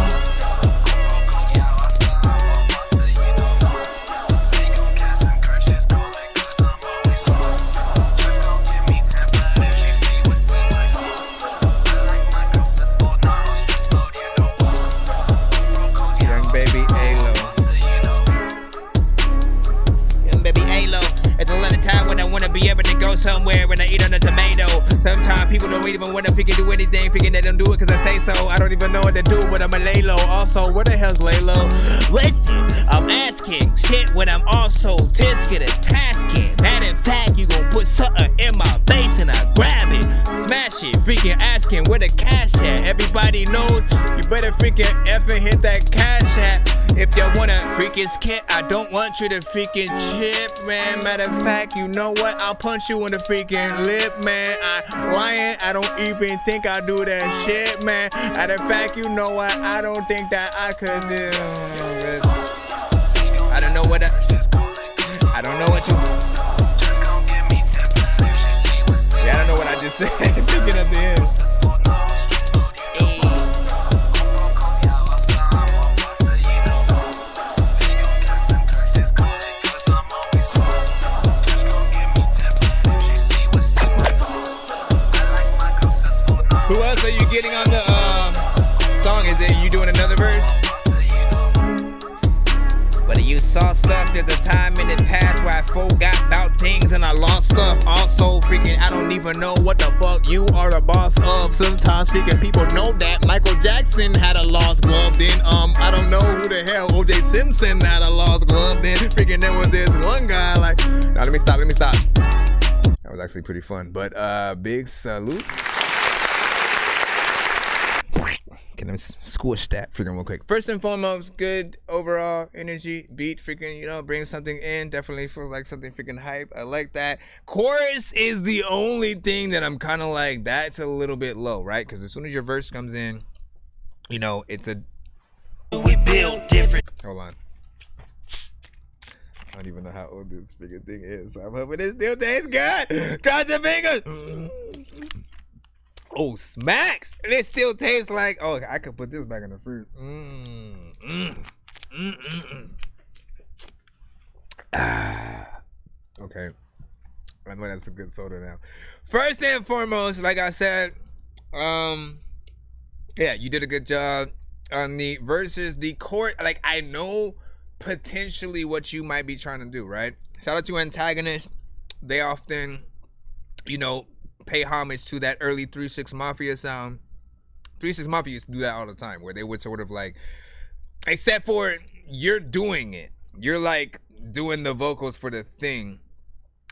Be able to go somewhere when I eat on a tomato. Sometimes people don't even want to figure do anything, figure they don't do it cause I say so. I don't even know what to do, but I'ma lay low. Also, where the hell's lay low? Listen, I'm asking shit when I'm also tisking and tasking. That in fact, you gon' put something in my face and I grab it, smash it, freaking asking where the cash at. Everybody knows you better freaking effing hit that cash app. If you wanna freaking skit, I don't want you to freaking chip, man. Matter of fact, you know what? I'll punch you in the freaking lip, man. I'm lying, I don't even think I do that shit, man. Matter of fact, you know what? I don't think that I could do. I don't know what I don't know what you. Yeah, I don't know what I just said. Picking up the end. Who else are you getting on the song? Is it you doing another verse? Whether you saw stuff, there's a time in the past where I forgot about things and I lost stuff. Also, freaking, I don't even know what the fuck you are the boss of. Sometimes freaking people know that Michael Jackson had a lost glove. Then I don't know who the hell O.J. Simpson had a lost glove. Then freaking there was this one guy like, now let me stop. That was actually pretty fun, but big salute. Can I squish that freaking real quick? First and foremost, good overall energy, beat, freaking, bring something in. Definitely feels like something freaking hype. I like that. Chorus is the only thing that I'm kind of like, that's a little bit low, right? Because as soon as your verse comes in, it's a... We build different. Hold on. I don't even know how old this freaking thing is. So I'm hoping it still tastes good. Cross your fingers. Oh, smacks! And it still tastes like, oh, I could put this back in the fruit. Okay. I know that's a good soda now. First and foremost, like I said, yeah, you did a good job on the verses. The chord, like, I know potentially what you might be trying to do, right? Shout out to Antagonists. They often, pay homage to that early 3-6 Mafia sound. 3-6 Mafia used to do that all the time, where they would sort of like, except for you're doing it. You're like doing the vocals for the thing.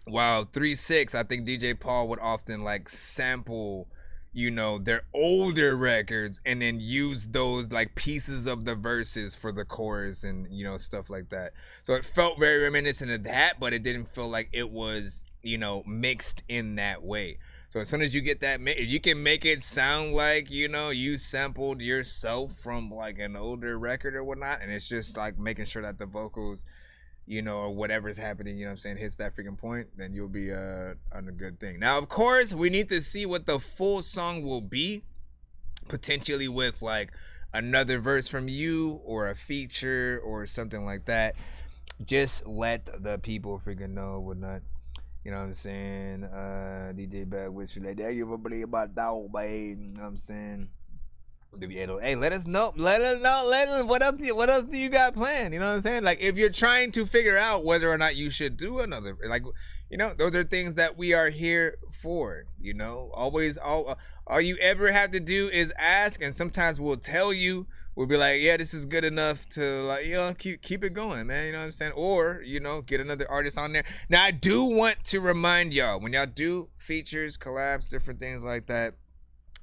While 3-6, I think DJ Paul would often like sample, their older records and then use those like pieces of the verses for the chorus and, stuff like that. So it felt very reminiscent of that, but it didn't feel like it was, mixed in that way. So as soon as you get that, if you can make it sound like, you sampled yourself from like an older record or whatnot, and it's just like making sure that the vocals, or whatever's happening, hits that freaking point, then you'll be on a good thing. Now, of course, we need to see what the full song will be, potentially with like another verse from you or a feature or something like that. Just let the people freaking know whatnot. You know what I'm saying? DJ back with you like that. You ever believe about that, babe? You know what I'm saying? Hey, let us know. Let us know. What else do you got planned? You know what I'm saying? Like, if you're trying to figure out whether or not you should do another, like, those are things that we are here for. Always, all you ever have to do is ask, and sometimes we'll tell you. We'll be like, yeah, this is good enough to, like, keep it going, man. You know what I'm saying? Or, get another artist on there. Now, I do want to remind y'all, when y'all do features, collabs, different things like that,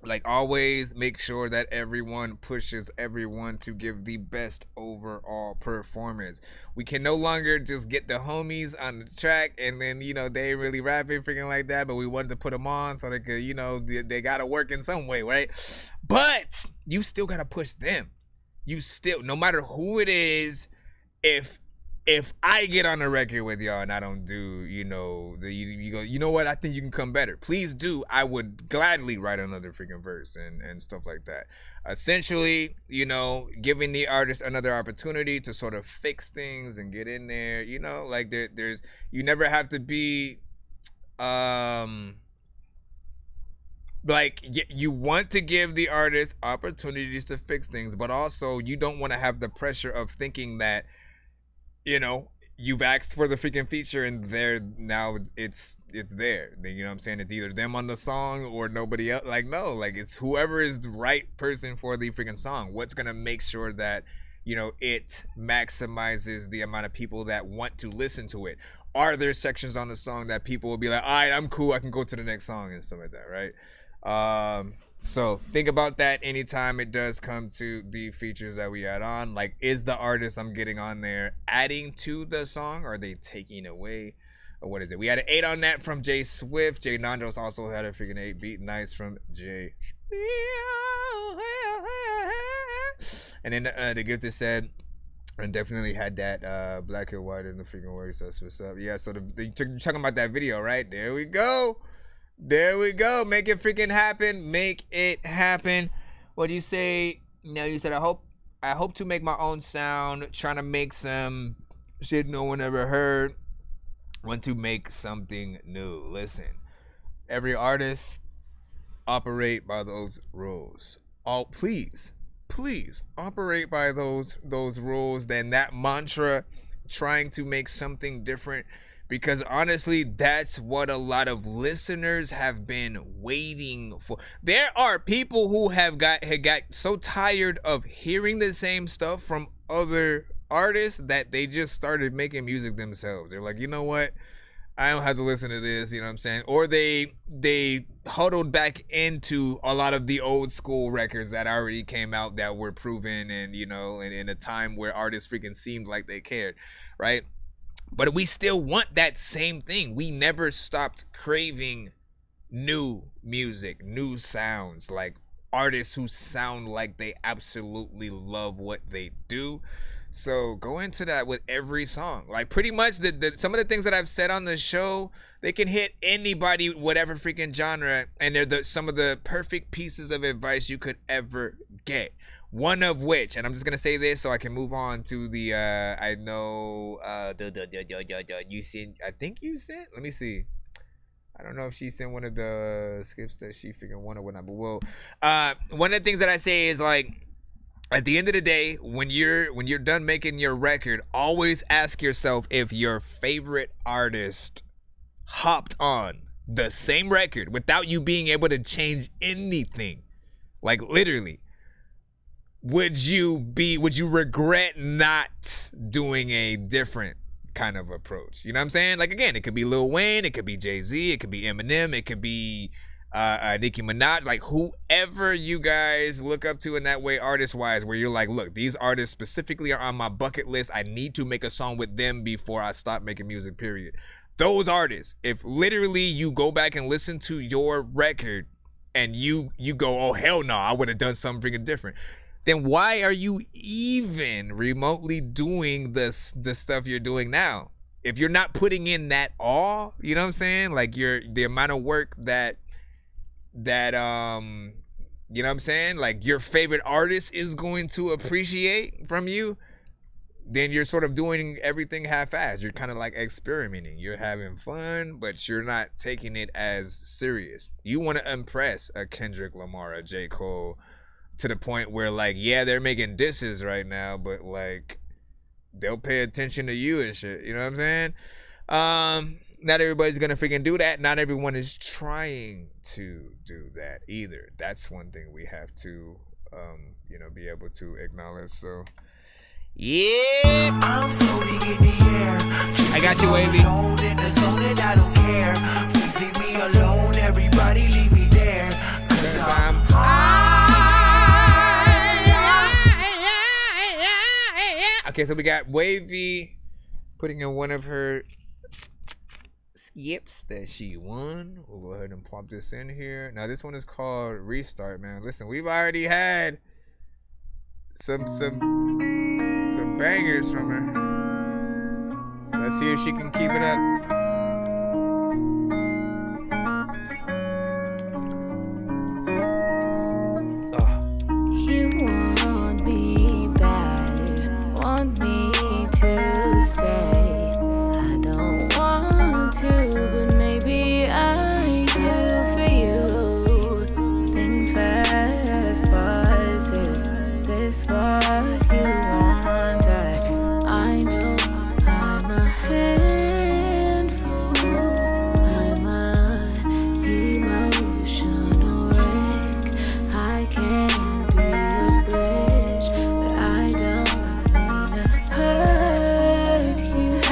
Like, always make sure that everyone pushes everyone to give the best overall performance. We can no longer just get the homies on the track and then, you know, they ain't really rapping freaking like that, but we wanted to put them on so they could, you know, they got to work in some way, right? But you still got to push them. You still, no matter who it is, if I get on the record with y'all and I don't do, you know, you go, you know what, I think you can come better. Please do. I would gladly write another freaking verse and stuff like that. Essentially, you know, giving the artist another opportunity to sort of fix things and get in there, you know, like there's, you never have to be, like, you want to give the artist opportunities to fix things, but also you don't want to have the pressure of thinking that, you know, you've asked for the freaking feature and there now it's there. You know what I'm saying? It's either them on the song or nobody else. Like, no, like, it's whoever is the right person for the freaking song. What's gonna make sure that, you know, it maximizes the amount of people that want to listen to it? Are there sections on the song that people will be like, all right, I'm cool, I can go to the next song and stuff like that, right? So think about that anytime it does come to the features that we add on. Like, is the artist I'm getting on there adding to the song? Or are they taking away? Or what is it? We had an 8 on that from Jay Swift. Jay Nandos also had a freaking 8. Beat nice from Jay. And then the Gifted said, and definitely had that black and white in the freaking words. That's what's up. Yeah, so you're talking about that video, right? There we go. There we go. Make it freaking happen. Make it happen. What do you say? No, you said, I hope to make my own sound. Trying to make some shit no one ever heard. Want to make something new. Listen, every artist operate by those rules. Oh, please operate by those rules. Then that mantra, trying to make something different. Because honestly, that's what a lot of listeners have been waiting for. There are people who had got so tired of hearing the same stuff from other artists that they just started making music themselves. They're like, you know what? I don't have to listen to this, you know what I'm saying? Or they huddled back into a lot of the old school records that already came out that were proven and, you know, in a time where artists freaking seemed like they cared, right? But we still want that same thing. We never stopped craving new music, new sounds, like artists who sound like they absolutely love what they do. So go into that with every song. Like, pretty much some of the things that I've said on the show, they can hit anybody, whatever freaking genre, and they're some of the perfect pieces of advice you could ever get. One of which, and I'm just gonna say this so I can move on to the I know you sent, I think you sent, let me see. I don't know if she sent one of the skips that she freaking wanted or whatnot, but well, one of the things that I say is, like, at the end of the day, when you're done making your record, always ask yourself if your favorite artist hopped on the same record without you being able to change anything. Like, literally. Would you regret not doing a different kind of approach? You know what I'm saying? Like, again, it could be Lil Wayne, it could be Jay-Z, it could be Eminem, it could be Nicki Minaj, like whoever you guys look up to in that way, artist-wise, where you're like, look, these artists specifically are on my bucket list. I need to make a song with them before I stop making music, period. Those artists, if literally you go back and listen to your record and you go, oh, hell no, I would have done something freaking different, then why are you even remotely doing the stuff you're doing now? If you're not putting in that all, you know what I'm saying? Like, the amount of work that you know what I'm saying? Like, your favorite artist is going to appreciate from you, then you're sort of doing everything half-assed. You're kind of like experimenting. You're having fun, but you're not taking it as serious. You want to impress a Kendrick Lamar, a J. Cole, to the point where, like, yeah, they're making disses right now, but, like, they'll pay attention to you and shit. You know what I'm saying? Not everybody's gonna freaking do that. Not everyone is trying to do that either. That's one thing we have to, you know, be able to acknowledge. So, yeah, I'm floating in the air. I got you, Wavy. In the zone and I don't care. Please leave me alone. Everybody leave me there. 'Cause I'm Okay, so we got Wavy putting in one of her skips that she won. We'll go ahead and plop this in here. Now this one is called Restart, man. Listen, we've already had some bangers from her. Let's see if she can keep it up. You want me bad, want me to stay. I don't want to, but maybe I do for you. Think fast, pause, is this what you want? I know I'm a handful, I'm an emotional wreck. I can't be a bridge, but I don't mean to hurt you. I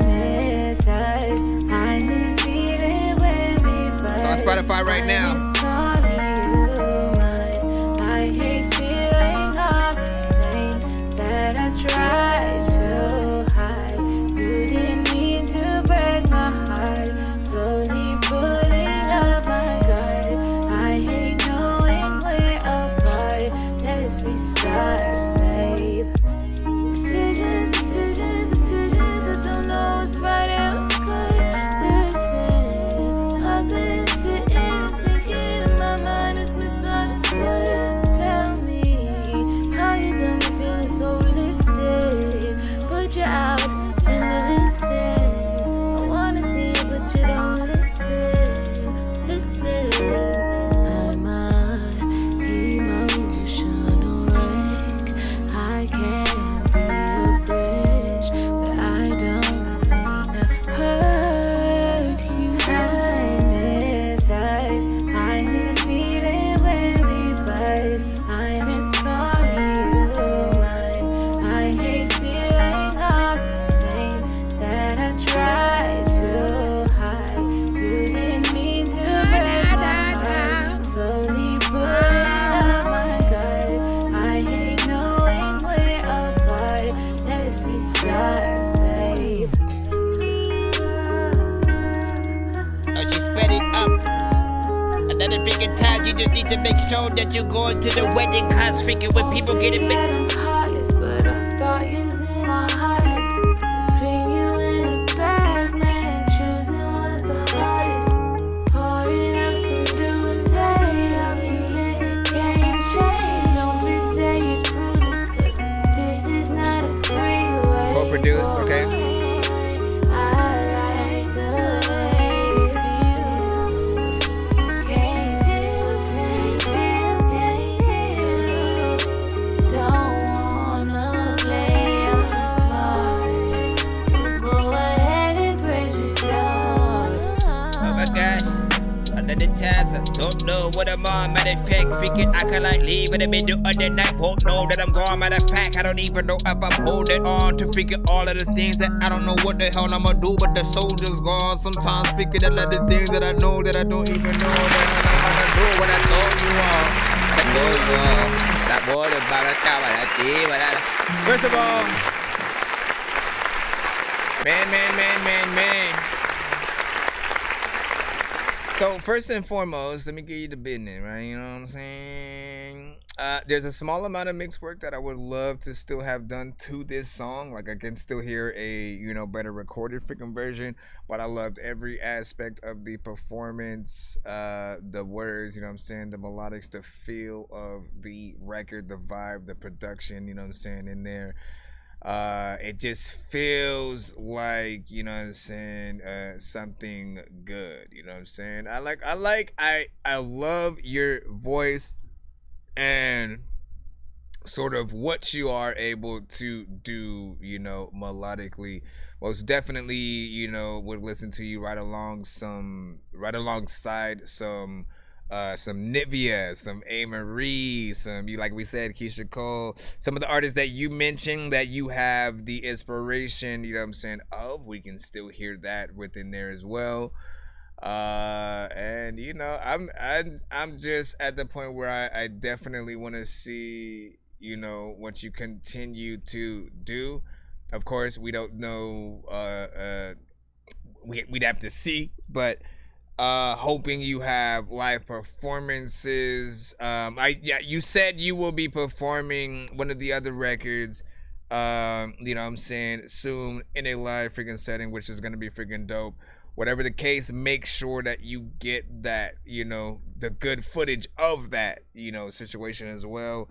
miss us, I miss even when we fight. It's on Spotify right now. I hate feeling all this pain that I tried to hide. You didn't mean to break my heart, slowly pulling up my guard. I hate knowing we're apart. Let's restart, babe. Decisions, decisions, decisions. I don't know what's right and what's good. Listen, I've been sitting and thinking, and my mind is misunderstood. Tell me how you got me feeling so lifted. Put you out in the distance. I wanna see you, but you don't listen. Listen, I'm an emotional wreck. I can't be a bridge, but I don't mean to hurt you. I miss us, I miss even when we fight. I miss calling you mine. I hate feeling all this pain that I tried to hide. You didn't mean to break my heart, slowly pulling up my guard. I hate knowing we're apart. Let's restart, babe. Oh, she sped it up. Another freaking time, you just need to make sure that you're going to the wedding. Cause freaking when people get it That I'm heartless, but I start using my heartless. Between you and a bad man, choosing was the hardest. Pouring up some Douce, ultimate game change. Don't be say you're cruising, cause this is not a freeway. Co-produced, okay? I like the way it feels. Can't deal, can't deal. Don't wanna play your part, so go ahead and brace yourself. Oh my gosh, another task. I don't know what I'm on. Matter of fact, freaking I can like leave in the middle of the night. Won't know that I'm gone. Matter of fact, I don't even know if I'm holding on to freaking all of the things that I don't know what the hell I'ma do. But the soldier's gone. Sometimes freaking a lot of things that I know that I don't even know that I'm gonna do when I told you all. I told you all. That boy about a cow, First of all, man. So first and foremost, let me give you the business, right? You know what I'm saying? There's a small amount of mix work that I would love to still have done to this song. Like I can still hear a, better recorded freaking version, but I loved every aspect of the performance, the words, you know what I'm saying, the melodics, the feel of the record, the vibe, the production, you know what I'm saying, in there. It just feels like, you know what I'm saying, something good, you know what I'm saying? I love your voice and sort of what you are able to do, melodically. Most definitely, would listen to you right alongside some Nivea, some A. Marie, like we said, Keisha Cole, some of the artists that you mentioned that you have the inspiration, you know what I'm saying, of, we can still hear that within there as well. And I'm just at the point where I definitely want to see, you know, what you continue to do. Of course, we don't know. We'd have to see, but hoping you have live performances. You said you will be performing one of the other records. You know what I'm saying, soon in a live freaking setting, which is gonna be freaking dope. Whatever the case, make sure that you get that, you know, the good footage of that, you know, situation as well.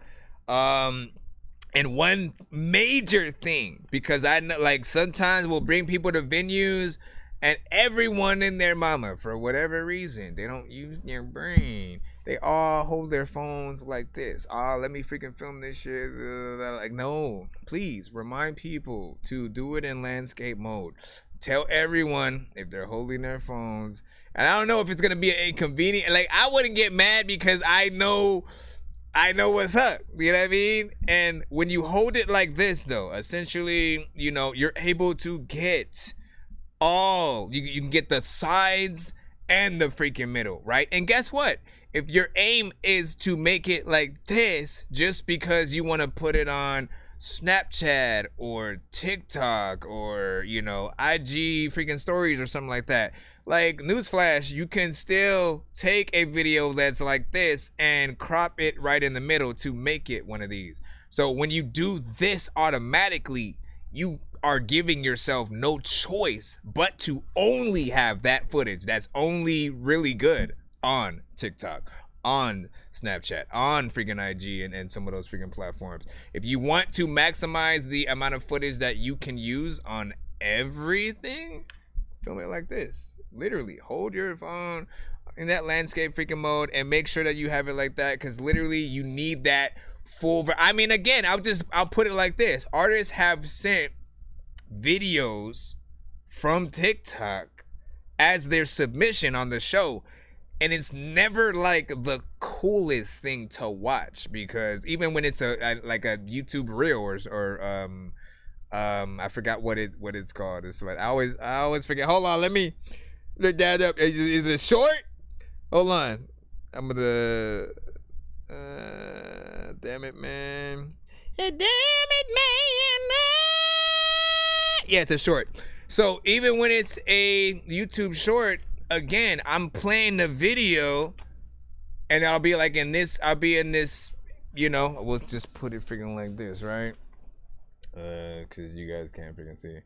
And one major thing, because I know, like, sometimes we'll bring people to venues and everyone and their mama, for whatever reason, they don't use their brain. They all hold their phones like this. Oh, let me freaking film this shit. Like, no, please remind people to do it in landscape mode. Tell everyone if they're holding their phones. And I don't know if it's going to be inconvenient. Like, I wouldn't get mad because I know what's up. You know what I mean? And when you hold it like this, though, essentially, you know, you're able to get you can get the sides and the freaking middle, right? And guess what? If your aim is to make it like this just because you want to put it on Snapchat or TikTok or, you know, IG freaking stories or something like that, like, newsflash, you can still take a video that's like this and crop it right in the middle to make it one of these. So when you do this automatically, you are giving yourself no choice but to only have that footage that's only really good on TikTok, on Snapchat, on freaking IG, and some of those freaking platforms. If you want to maximize the amount of footage that you can use on everything, film it like this. Literally, hold your phone in that landscape freaking mode and make sure that you have it like that, because literally you need that full. I mean, again, I'll put it like this. Artists have sent videos from TikTok as their submission on the show, and it's never like the coolest thing to watch, because even when it's like a YouTube reel or I forgot what it's called. It's like I always forget. Hold on, let me look that up. Is it short? Hold on, I'm gonna damn it, man. Yeah, it's a short. So even when it's a YouTube short, again, I'm playing the video, and I'll be like in this, you know, we'll just put it freaking like this, right? Because you guys can't freaking see.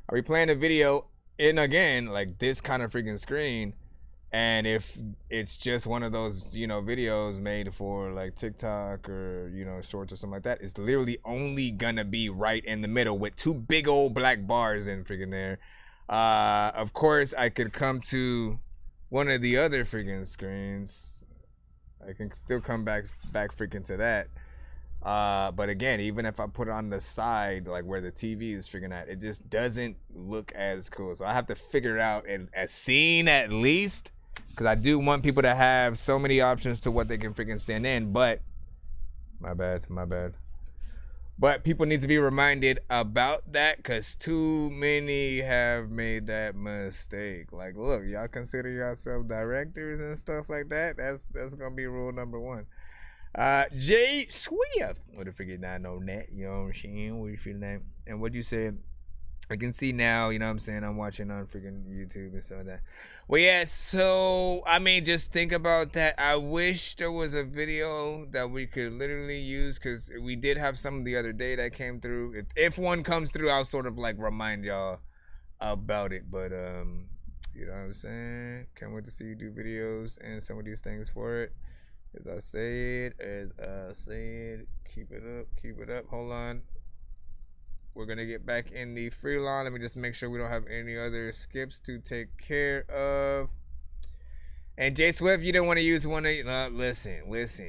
I'll be playing the video in, again, like this kind of freaking screen. And if it's just one of those, you know, videos made for like TikTok or, you know, shorts or something like that, it's literally only gonna be right in the middle with two big old black bars in freaking there. Of course, I could come to one of the other freaking screens. I can still come back freaking to that. But again, even if I put it on the side, like where the TV is freaking at, it just doesn't look as cool. So I have to figure out a scene at least, because I do want people to have so many options to what they can freaking stand in. But my bad. But people need to be reminded about that, because too many have made that mistake. Like, look, y'all consider yourself directors and stuff like that. That's gonna be rule number one. Jay Swift. What if I forget not know that? You know what I'm saying? What you feel that? And what you said, I can see now, you know what I'm saying? I'm watching on freaking YouTube and stuff like that. Well, yeah, so, I mean, just think about that. I wish there was a video that we could literally use, because we did have some the other day that came through. If one comes through, I'll sort of like remind y'all about it. But, you know what I'm saying? Can't wait to see you do videos and some of these things for it. As I said, keep it up. Hold on. We're going to get back in the free line. Let me just make sure we don't have any other skips to take care of. And Jay Swift, you don't want to use one of, listen,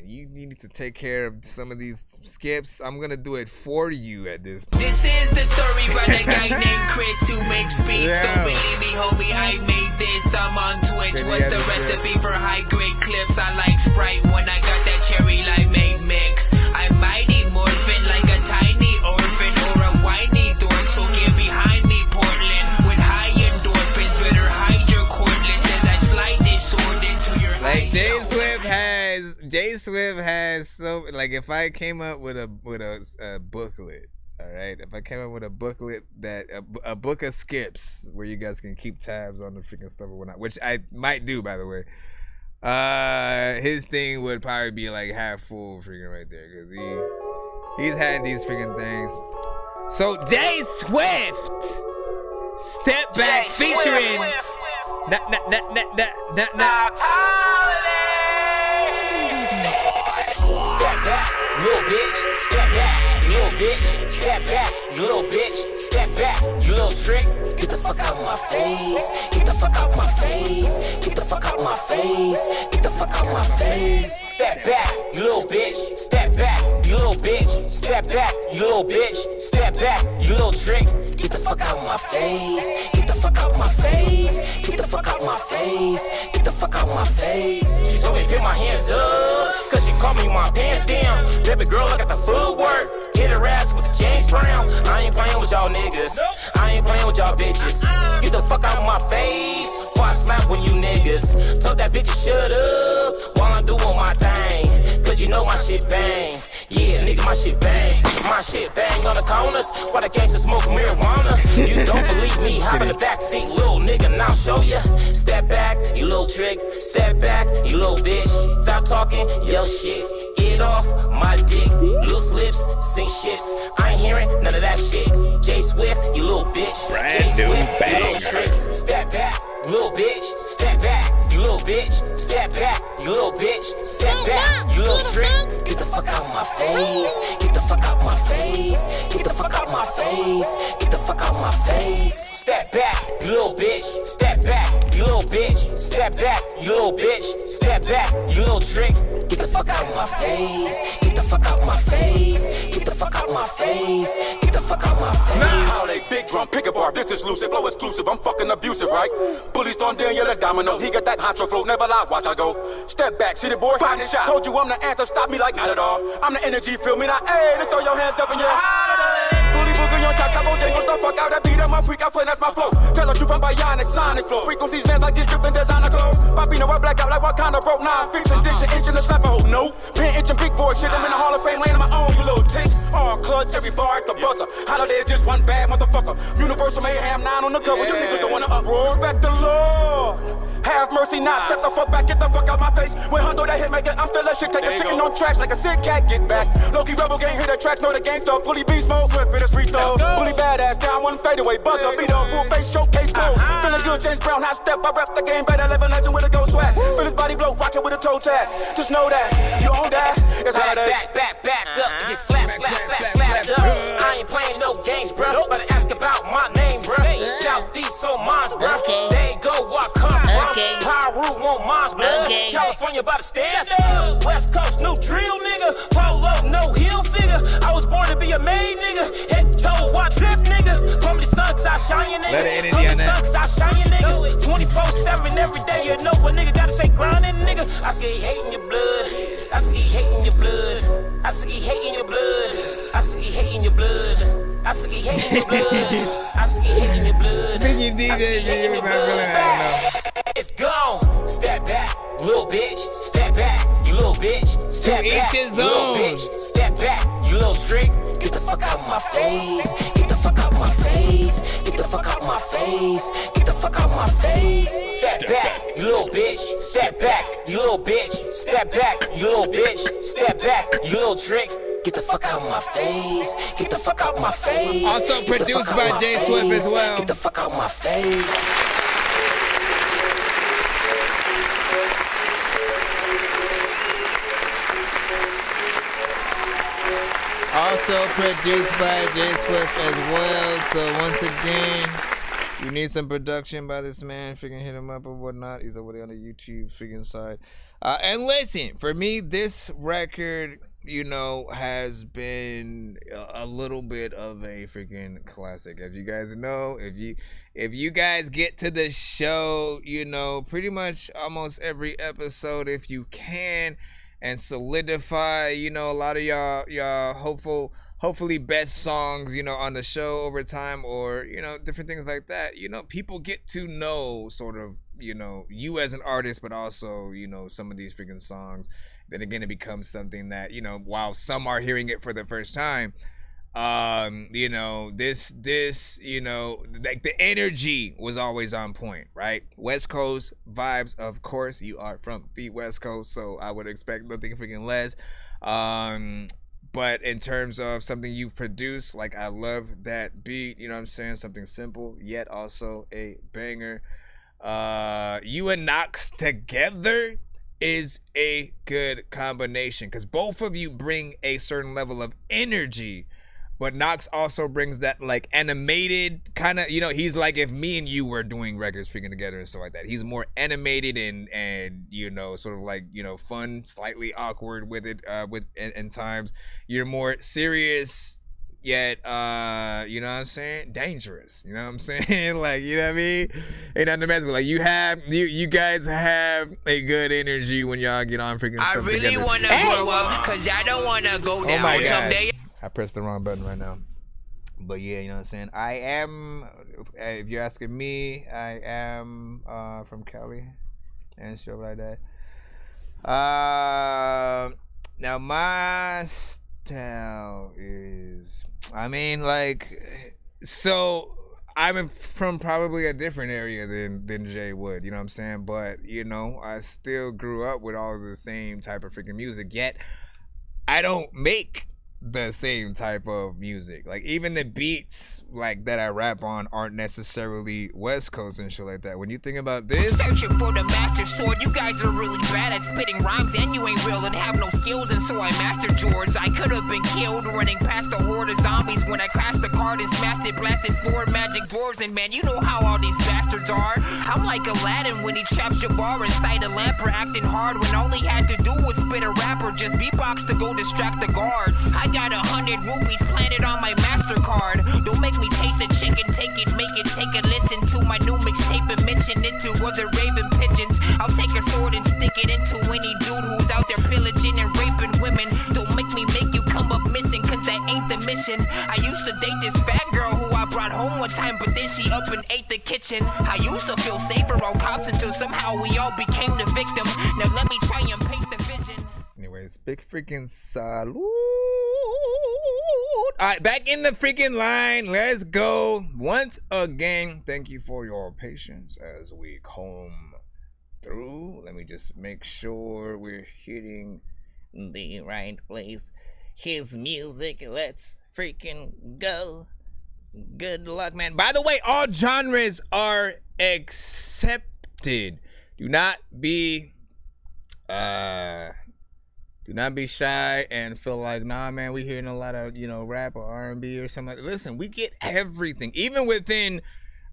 you need to take care of some of these skips. I'm going to do it for you at this point. This is the story by the guy named Chris who makes beats. Don't believe me, homie, I made this. I'm on Twitch. What's the recipe for high-grade clips? I like Sprite when I got that cherry limeade mix. I'm mighty morphin' like a tiny orphan or a whiny dork, so get behind me, Portland. With high endorphins, better hide your cordless as I slide this sword into your Like, Jay Swift has Jay Swift has so like if I came up with a booklet, all right. If I came up with a booklet that a book of skips where you guys can keep tabs on the freaking stuff or whatnot, which I might do by the way. His thing would probably be like half full freaking right there because he's had these freaking things. So Jay Swift, Step Back featuring Step back, little bitch. Step back, little bitch. Step back, little bitch. Step back, you little trick. Get the fuck out my face. Get the fuck out my face. Get the fuck out my face. Get the fuck out my face. Step back, you little bitch. Step back, you little bitch. Step back, you little bitch. Step back, you little trick. Get the fuck out my face. Get the fuck out my face. Get the fuck out my face. Get the fuck out my face. She told me to get my hands up, cause she called me my pants down. Baby girl, I got the footwork. Hit her ass with the James Brown. I ain't playing with y'all niggas. I ain't playing with y'all bitches. Get the fuck out my face before I slap with you niggas. Told that bitch to shut up while I'm doing my thing. Cause you know my shit bang. Yeah, nigga, my shit bang. My shit bang on the corners while the gangsters smoke marijuana. You don't believe me? Hop in the backseat, little nigga, and I'll show ya. Step back, you little trick. Step back, you little bitch. Stop talking your shit. Get off my dick. Loose lips, sink ships. I ain't hearing none of that shit. Jay Swift, you little bitch. Jay Swift, you little trick. Step back, little bitch. Step back, you little bitch. Step back, you little bitch. Step back, you little trick. Get the fuck out my face. Get the fuck out my face. Get the fuck out my face. Get the fuck out my face. Step back, you little bitch. Step back, you little bitch. Step back, you little bitch. Step back, you little trick. Get the fuck out my face. Get the fuck out my face. Get the fuck out my face. Get the fuck out my face. Now they big drum, pick a bar. This is lucid, flow exclusive. I'm fucking abusive, right? Bullies don't dare yell at domino. He got that honcho flow, never lie. Watch I go. Step back, city boy, body shot. Told you I'm the answer, stop me like not at all. I'm the energy, feel me now. Hey, let's throw your hands up in your holiday. Bully booger, your tracks, I won't jangle the fuck out. That beat up my freak, I flame, that's my flow. Tell the truth, I'm bionic, sonic flow. Frequencies dance like this dripping designer clothes. Poppino, I black out like what kind of broke 9 feet and ditch an inch in the slapper hole. No, pen itching big boy shit. I'm in the Hall of Fame, laying on my own, you little tinks. All clutch, every bar at the buzzer. Holiday just one bad motherfucker. Universal mayhem, 9 on the cover. You niggas don't wanna uproar. Respect the Lord. Have mercy, not step the fuck back, get the fuck out my face. With Hundo that hit maker, I'm still that shit, taking shitting on tracks like a sick cat, get back. Low-key rebel gang, hear the tracks, know the gang, so fully beast mode, Swift finish free throws. Bully badass, down one fadeaway, buzzer, beat up, full face, showcase clothes. Feeling good, James Brown, high step, I rep the game, better 11 legend with a ghost swag. Feel his body blow, rocket with a toe tag. Just know that, you own that, it's holiday. Back up, and get slapped up. I ain't playing no games, bro. Better ask about my name, bro. Southeast on mine, bro. There you go, where I come from. Pyru on mine, blood. California by the stairs. West Coast, new drill, nigga. Polo, no heel figure. I was born to be a maid, nigga. Head to toe, watch trip, nigga. Pump the suns, I shine your niggas. Pump the suns, I shine your niggas. 24/7 every day, you know what nigga gotta say grinding, nigga. I see he hating your blood. I see he hating your blood. I see he hating your blood. I see he hating your blood. I see he hating your blood. I see he hating your blood. It's gone. Step back, little bitch. Step back, you little bitch. Step back, you little bitch. Step back, you little trick. Get the fuck out my face. Get the fuck out my face. Get the fuck out my face. Get the fuck out my face. Step back, you little bitch. Step back, you little bitch. Step back, you little bitch. Step back, you little trick. Get the fuck out my face. Get the fuck out my face. Also produced by Jay Swift as well. Get the fuck out my face. Also produced by Jay Swift as well. So once again, you need some production by this man, freaking hit him up or whatnot. He's over there on the YouTube freaking side. And listen, for me, this record, you know, has been a little bit of a freaking classic. As you guys know, if you guys get to the show, you know, pretty much almost every episode, if you can, and solidify, you know, a lot of y'all hopefully best songs, you know, on the show over time, or, you know, different things like that. You know, people get to know sort of you know, you as an artist, but also, you know, some of these freaking songs that are going to become something that, you know, while some are hearing it for the first time, you know, this, you know, like the energy was always on point, right? West Coast vibes, of course. You are from the West Coast, so I would expect nothing freaking less. But in terms of something you've produced, like, I love that beat, you know what I'm saying? Something simple, yet also a banger. You and Knox together is a good combination because both of you bring a certain level of energy, but Knox also brings that like animated kind of, you know, he's like if me and you were doing records freaking together and stuff like that. He's more animated and you know, sort of like, you know, fun, slightly awkward with it, in times. You're more serious, yet you know what I'm saying, dangerous, you know what I'm saying? Like, you know what I mean? Ain't nothing to mess with. Like, you guys have a good energy when y'all get on freaking stuff together. I really want to grow up because I don't want to go down my someday. I pressed the wrong button right now. But yeah, you know what I'm saying? I am, if you're asking me, I am from Cali and stuff like that. Now my style is, I mean, like, so I'm from probably a different area than Jay would, you know what I'm saying? But, you know, I still grew up with all the same type of freaking music, yet I don't make the same type of music. Like, even the beats like that I rap on aren't necessarily West Coast and shit like that. When you think about this, Searching for the master sword, you guys are really bad at spitting rhymes and you ain't real and have no skills, and so I mastered yours. I could have been killed running past a horde of zombies when I crashed the card and smashed it, blasted 4 magic doors, and man, you know how all these bastards are. I'm like Aladdin when he traps Jabbar inside a lamp for acting hard when all he had to do was spit a rap or just beatbox to go distract the guards. I got 100 rupees planted on my MasterCard. Don't make me taste a chicken, take it, make it, take a listen to my new mixtape and mention it to other raven pigeons. I'll take a sword and stick it into any dude who's out there pillaging and raping women. Don't make me make you come up missing, cause that ain't the mission. I used to date this fat girl who I brought home one time, but then she up and ate the kitchen. I used to feel safer on cops until somehow we all became the victim. Now let me try and paint the vision. anyways, big freaking salute. Alright, back in the freaking line. Let's go. Once again, thank you for your patience as we comb through. Let me just make sure we're hitting the right place. His music, let's freaking go. Good luck, man. By the way, all genres are accepted. Do not be shy and feel like, nah, man, we hearing a lot of, rap or R&B or something like that. Listen, we get everything. Even within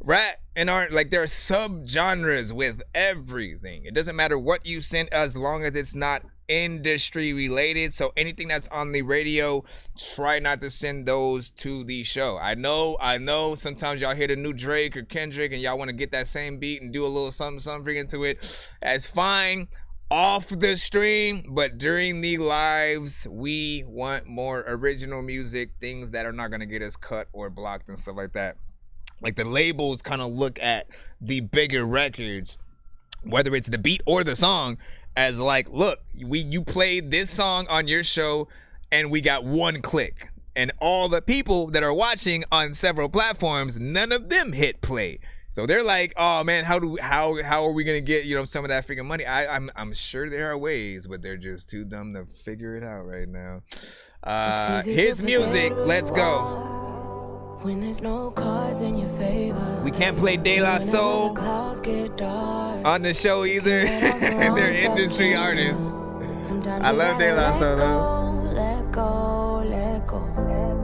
rap and art, like, there are sub-genres with everything. It doesn't matter what you send as long as it's not industry related. So anything that's on the radio, try not to send those to the show. I know sometimes y'all hit a new Drake or Kendrick and y'all want to get that same beat and do a little something freaking to it. That's fine off the stream, but during the lives we want more original music, things that are not going to get us cut or blocked and stuff like that. Like, the labels kind of look at the bigger records, whether it's the beat or the song, as like, look, you played this song on your show and we got 1 click, and all the people that are watching on several platforms, none of them hit play. So they're like, oh man, how are we gonna get some of that freaking money? I'm sure there are ways, but they're just too dumb to figure it out right now. His music, let's go. When there's no cause in your favor, we can't play De La Soul on the show either. They're industry artists. I love De La Soul though. Let go.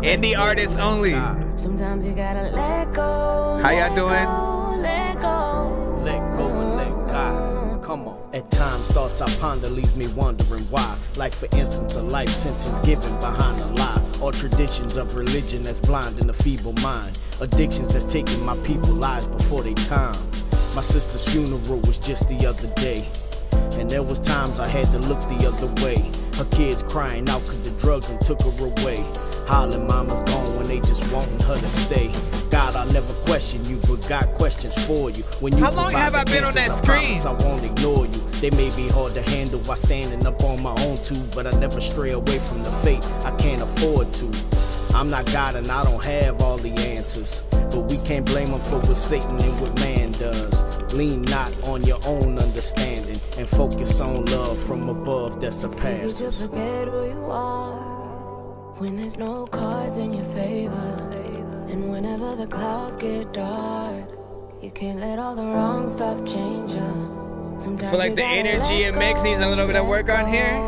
Indie artists only. Sometimes you gotta let go. How y'all doing? Let go. Let go and let God. Come on. At times, thoughts I ponder leaves me wondering why. Like, for instance, a life sentence given behind a lie. Or traditions of religion that's blinding the feeble mind. Addictions that's taking my people lives before they time. My sister's funeral was just the other day. And there was times I had to look the other way. Her kids crying out cause the drugs and took her away. Hollering mama's gone when they just wanting her to stay. God, I'll never question you, but got questions for you. When you How long have I been on that screen? I won't ignore you. They may be hard to handle while standing up on my own too, but I never stray away from the fate I can't afford to. I'm not God and I don't have all the answers, but we can't blame him for what Satan and what man does. Lean not on your own understanding and focus on love from above that surpasses. It's easy to forget who you are when there's no cards in your favor. And whenever the clouds get dark, you can't let all the wrong stuff change you. Sometimes I feel like the energy and mix needs a little bit of work on here.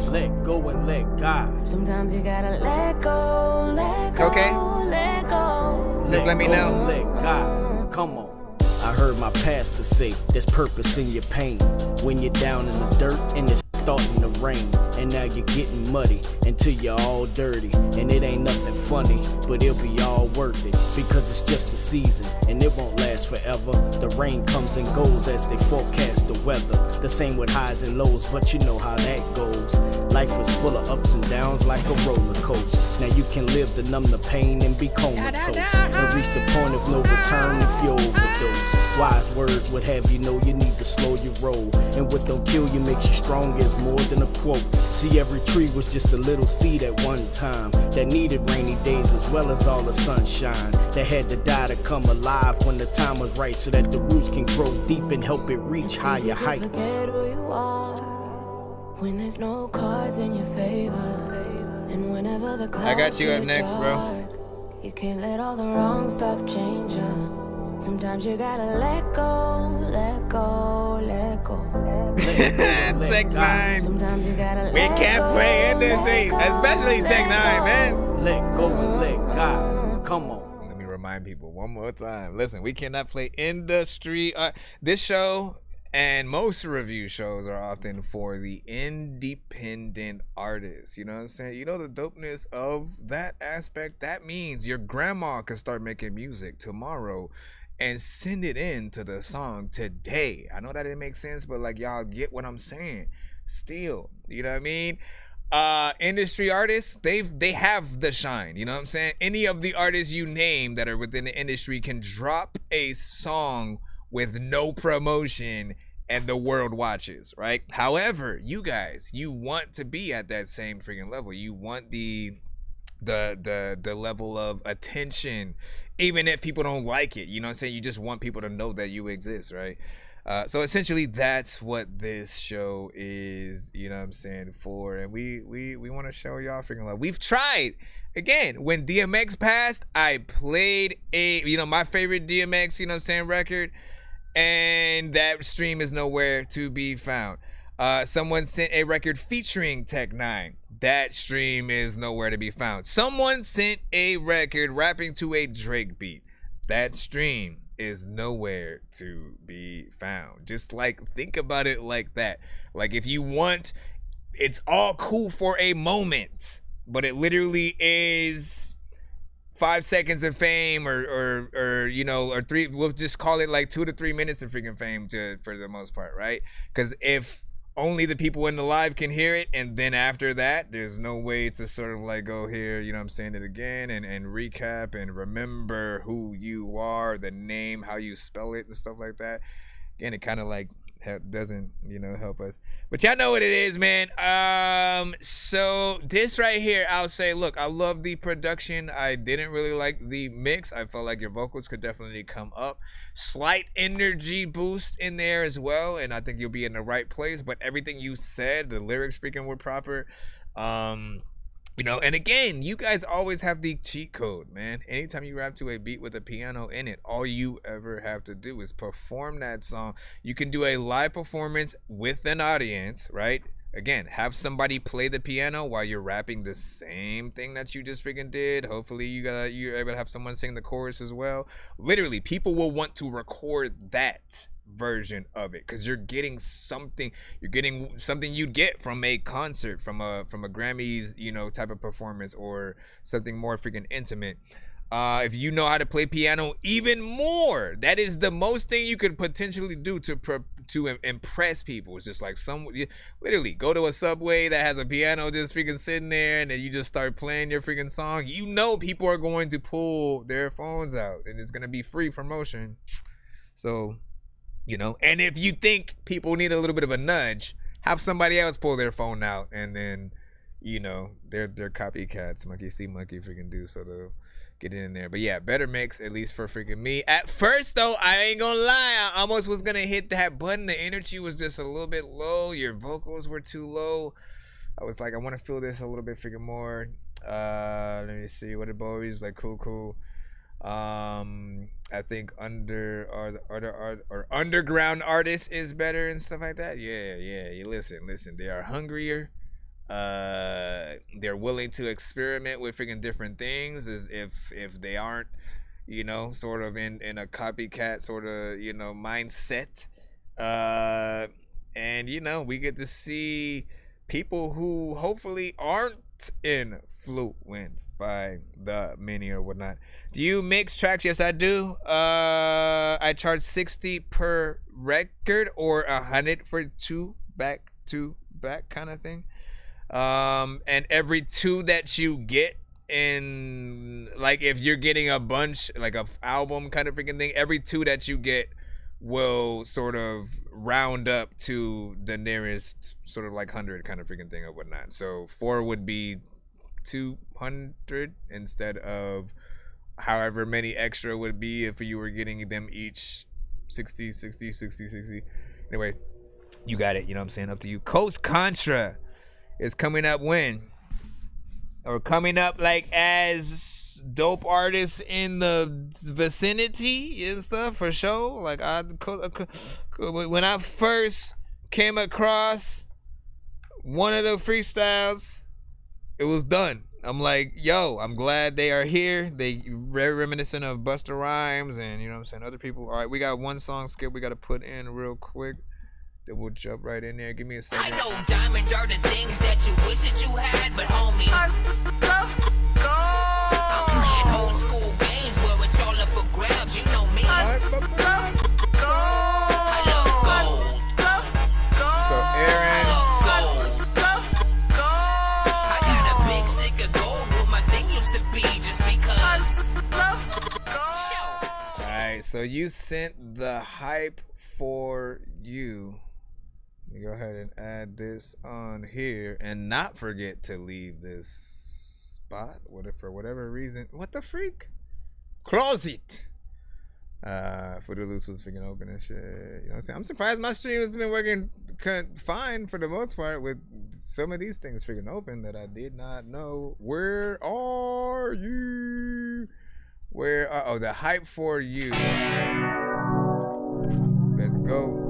Let go and let God. Sometimes you gotta let go, let go, okay. Let go. Just let me know. Let God. Come on. I heard my pastor say there's purpose in your pain. When you're down in the dirt and it's starting to rain, and now you're getting muddy until you're all dirty, and it ain't nothing funny, but it'll be all worth it, because it's just a season and it won't last forever. The rain comes and goes as they forecast the weather. The same with highs and lows, but you know how that goes. Life is full of ups and downs like a roller coaster. Now you can live to numb the pain and be comatose, and reach the point of no return if you overdose. Wise words would have you know you need to slow your roll, and what don't kill you makes you strong is more than a quote. See, every tree was just a little seed at one time that needed rainy days as well as all the sunshine, that had to die to come alive when the time was right, so that the roots can grow deep and help it reach higher heights. Forget who you are when there's no cards in your favor, and whenever the clouds I got you up get next, bro. dark, you can't let all the wrong stuff change you. Sometimes you gotta let go, let go, let go. Tech 9. Sometimes you gotta We let can't go, play industry, let go, especially Tech 9, man. Let go and let God. Come on. Let me remind people one more time. Listen, we cannot play industry. This show and most review shows are often for the independent artists. You know what I'm saying? You know the dopeness of that aspect? That means your grandma can start making music tomorrow and send it in to the song today. I know that didn't make sense, but like, y'all get what I'm saying. Still, you know what I mean? Industry artists, they have the shine. You know what I'm saying? Any of the artists you name that are within the industry can drop a song with no promotion and the world watches, right? However, you guys, you want to be at that same freaking level. You want the level of attention, even if people don't like it. You know what I'm saying? You just want people to know that you exist, right? So essentially that's what this show is, you know what I'm saying, for. And we want to show y'all freaking love. We've tried. Again, when DMX passed, I played my favorite DMX, you know what I'm saying, record, and that stream is nowhere to be found. Someone sent a record featuring Tech 9. That stream is nowhere to be found. Someone sent a record rapping to a Drake beat. That stream is nowhere to be found. Just like, think about it like that. Like, if you want, it's all cool for a moment, but it literally is 5 seconds of fame or 3, we'll just call it like 2 to 3 minutes of freaking fame for the most part, right? Because if only the people in the live can hear it, and then after that there's no way to sort of like go here, you know what I'm saying, it again and recap and remember who you are, the name, how you spell it and stuff like that. Again, it kind of like doesn't help us, but y'all know what it is, man. So this right here, I'll say, look, I love the production. I didn't really like the mix. I felt like your vocals could definitely come up, slight energy boost in there as well, and I think you'll be in the right place. But everything you said, the lyrics freaking were proper. And again, you guys always have the cheat code, man. Anytime you rap to a beat with a piano in it, all you ever have to do is perform that song. You can do a live performance with an audience, right? Again, have somebody play the piano while you're rapping the same thing that you just freaking did. Hopefully you're able to have someone sing the chorus as well. Literally, people will want to record that version of it because you're getting something you'd get from a concert, from a Grammys type of performance, or something more freaking intimate. If you know how to play piano, even more. That is the most thing you could potentially do to impress people. It's just like literally go to a Subway that has a piano just freaking sitting there, and then you just start playing your freaking song. You know people are going to pull their phones out, and it's gonna be free promotion. So, and if you think people need a little bit of a nudge, have somebody else pull their phone out, and then they're copycats. Monkey see, monkey freaking do. So they'll get in there. But yeah, better mix, at least for freaking me. At first though, I ain't gonna lie, I almost was gonna hit that button. The energy was just a little bit low. Your vocals were too low. I was like, I want to feel this a little bit freaking more. Let me see. What did Bowie's like? Cool. I think underground artists is better and stuff like that. Yeah. You listen. They are hungrier. They're willing to experiment with freaking different things, as if they aren't, sort of in a copycat sort of, mindset. And we get to see people who hopefully aren't influenced by the many or whatnot. Do you mix tracks? Yes, I do. I charge $60 per record or $100 for two back to back kind of thing. And every two that you get in, like if you're getting a bunch, like a album kind of freaking thing, every two that you get will sort of round up to the nearest sort of like 100 kind of freaking thing or whatnot. So 4 would be 200 instead of however many extra would be if you were getting them each 60. Anyway, you got it. You know what I'm saying? Up to you. Coast Contra is coming up when? Or coming up like as dope artists in the vicinity and stuff for sure. Like when I first came across one of the freestyles, it was done. I'm like, yo, I'm glad they are here. They very reminiscent of Busta Rhymes and you know what I'm saying, other people. All right, we got one song skip we got to put in real quick. Then we'll jump right in there. Give me a second. I know diamonds are the things that you wish that you had, but homie, I'm playing old school games where it's all up for grabs. You know me. I love gold. So Aaron, I got a big stick of gold where my thing used to be just because. All right, so you sent the hype for you. Let me go ahead and add this on here and not forget to leave this spot. For whatever reason. What the freak? Close it. For the loose was freaking open and shit. You know what I'm saying? I'm surprised my stream has been working fine for the most part with some of these things freaking open that I did not know. Where are you? The hype for you. Let's go.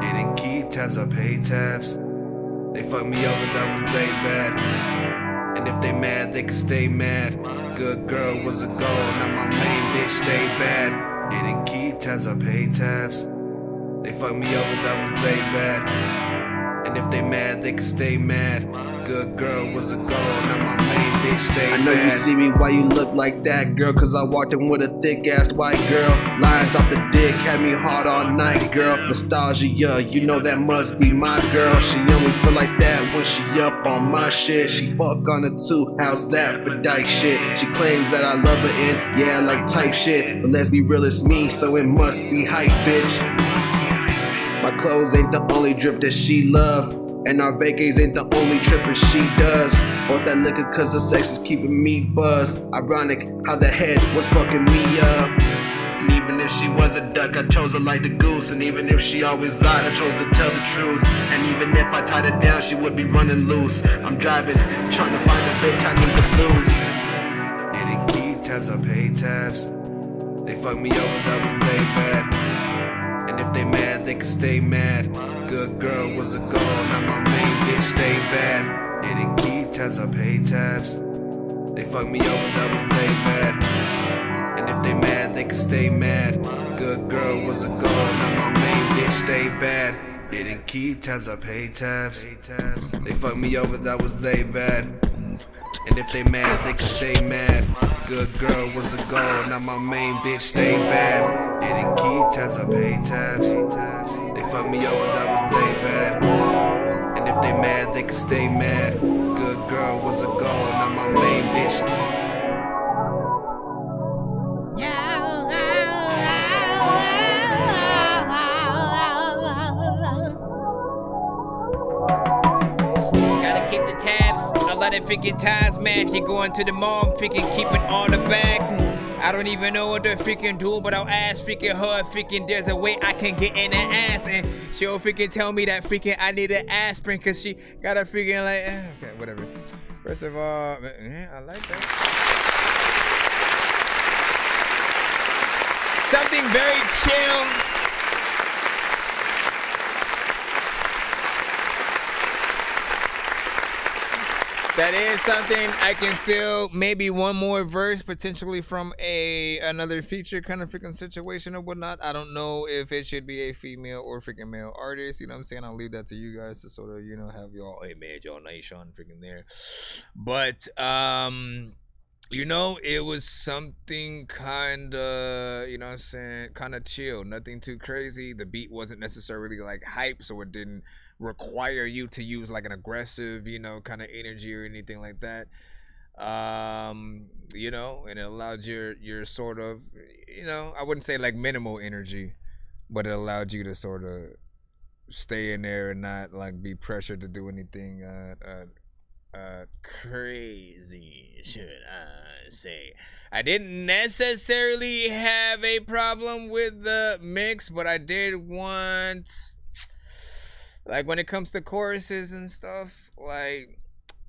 Didn't keep tabs, I paid tabs. They fucked me over, that was they bad. And if they mad, they can stay mad. Good girl was a goal, now my main bitch stay bad. Didn't keep tabs, I paid tabs. They fucked me over, that was they bad. And if they mad, they can stay mad. Good girl was a goal, now my main bitch stay bad. I know you see me, why you look like that, girl? Cause I walked in with a thick ass white girl. Lines off the dick had me hard all night, girl. Nostalgia, you know that must be my girl. She only feel like that when she up on my shit. She fuck on it too, how's that for dyke shit? She claims that I love her in, yeah, like type shit. But let's be real, it's me, so it must be hype, bitch. My clothes ain't the only drip that she love. And our vacays ain't the only trippin' she does. Bought that liquor cause the sex is keeping me buzzed. Ironic how the head was fucking me up. And even if she was a duck, I chose her like the goose. And even if she always lied, I chose to tell the truth. And even if I tied her down, she would be running loose. I'm driving, trying to find a bitch I need to lose. Didn't keep tabs, I paid tabs. They fucked me over, that was they bad. And if they mad, they can stay mad. Good girl was a goal, now my main bitch stay bad. Didn't tabs, I pay tabs. They fucked me over, that was they bad. And if they mad, they can stay mad. Good girl was a goal, now my main bitch stay bad. Didn't keep tabs, I pay tabs. They fucked me over, that was they bad. And if they mad, they can stay mad. Good girl was a goal, now my main bitch stay bad. Didn't keep tabs, I pay tabs. They fucked me over, that was they bad. And if they mad, they can stay mad. Good girl was a goal, now my main bitch. Gotta keep the tabs. A lot of freaking times, man. If you're going to the mall, freaking keeping all the bags. I don't even know what to freaking do, but I'll ask freaking her. Freaking there's a way I can get in the ass, and she'll freaking tell me that freaking I need an aspirin, cause she got a freaking like okay, whatever. First of all, yeah, I like that. Something very chill. That is something I can feel. Maybe one more verse potentially from another feature kind of freaking situation or whatnot. I don't know if it should be a female or freaking male artist. You know what I'm saying? I'll leave that to you guys to sort of, you know, have y'all, hey man, y'all nice on freaking there. But you know, it was something kind of, you know what I'm saying, kind of chill. Nothing too crazy. The beat wasn't necessarily like hype, so it didn't require you to use like an aggressive, you know, kind of energy or anything like that. You know, and it allowed your sort of, you know, I wouldn't say like minimal energy, but it allowed you to sort of stay in there and not like be pressured to do anything crazy, should I say. I didn't necessarily have a problem with the mix, but I did want, like, when it comes to choruses and stuff, like,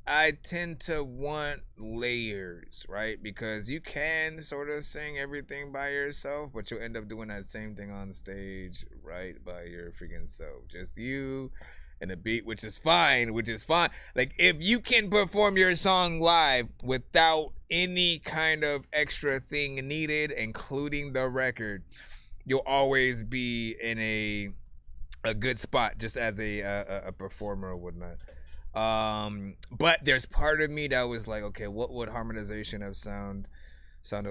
I tend to want layers, right? Because you can sort of sing everything by yourself, but you'll end up doing that same thing on stage, right? By your freaking self. Just you and a beat, which is fine. Like, if you can perform your song live without any kind of extra thing needed, including the record, you'll always be in a good spot just as a performer or whatnot. But there's part of me that was like, okay, what would harmonization have sounded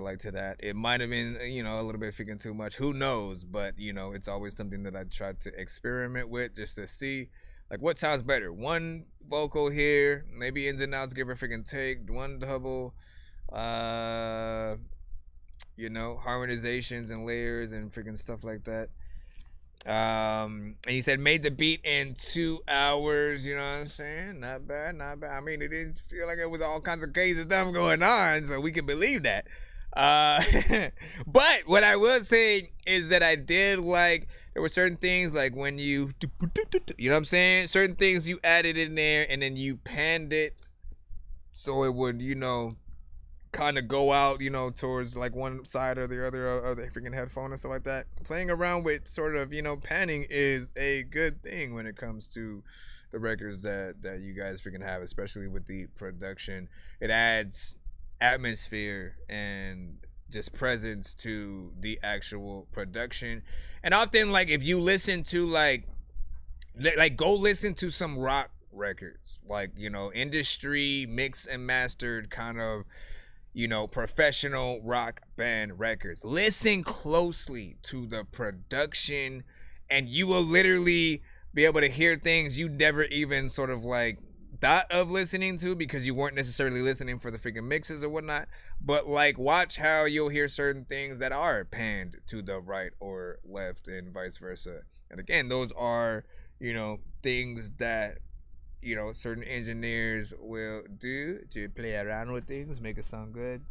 like to that? It might have been, you know, a little bit freaking too much. Who knows? But, you know, it's always something that I try to experiment with just to see, like, what sounds better. One vocal here, maybe ins and outs, give her a freaking take. One double, you know, harmonizations and layers and freaking stuff like that. And he said made the beat in 2 hours. You know what I'm saying? Not bad. I mean, it didn't feel like it was all kinds of crazy stuff going on, so we can believe that. But what I will say is that I did like, there were certain things like when you know what I'm saying, certain things you added in there and then you panned it so it would, you know, kind of go out, you know, towards like one side or the other of the freaking headphone and stuff like that. Playing around with sort of, you know, panning is a good thing when it comes to the records that you guys freaking have, especially with the production. It adds atmosphere and just presence to the actual production. And often, like, if you listen to like go listen to some rock records, like, you know, industry mixed and mastered kind of, you know, professional rock band records. Listen closely to the production and you will literally be able to hear things you never even sort of like thought of listening to because you weren't necessarily listening for the freaking mixes or whatnot. But like, watch how you'll hear certain things that are panned to the right or left and vice versa. And again, those are, you know, things that, you know, certain engineers will do to play around with things, make it sound good.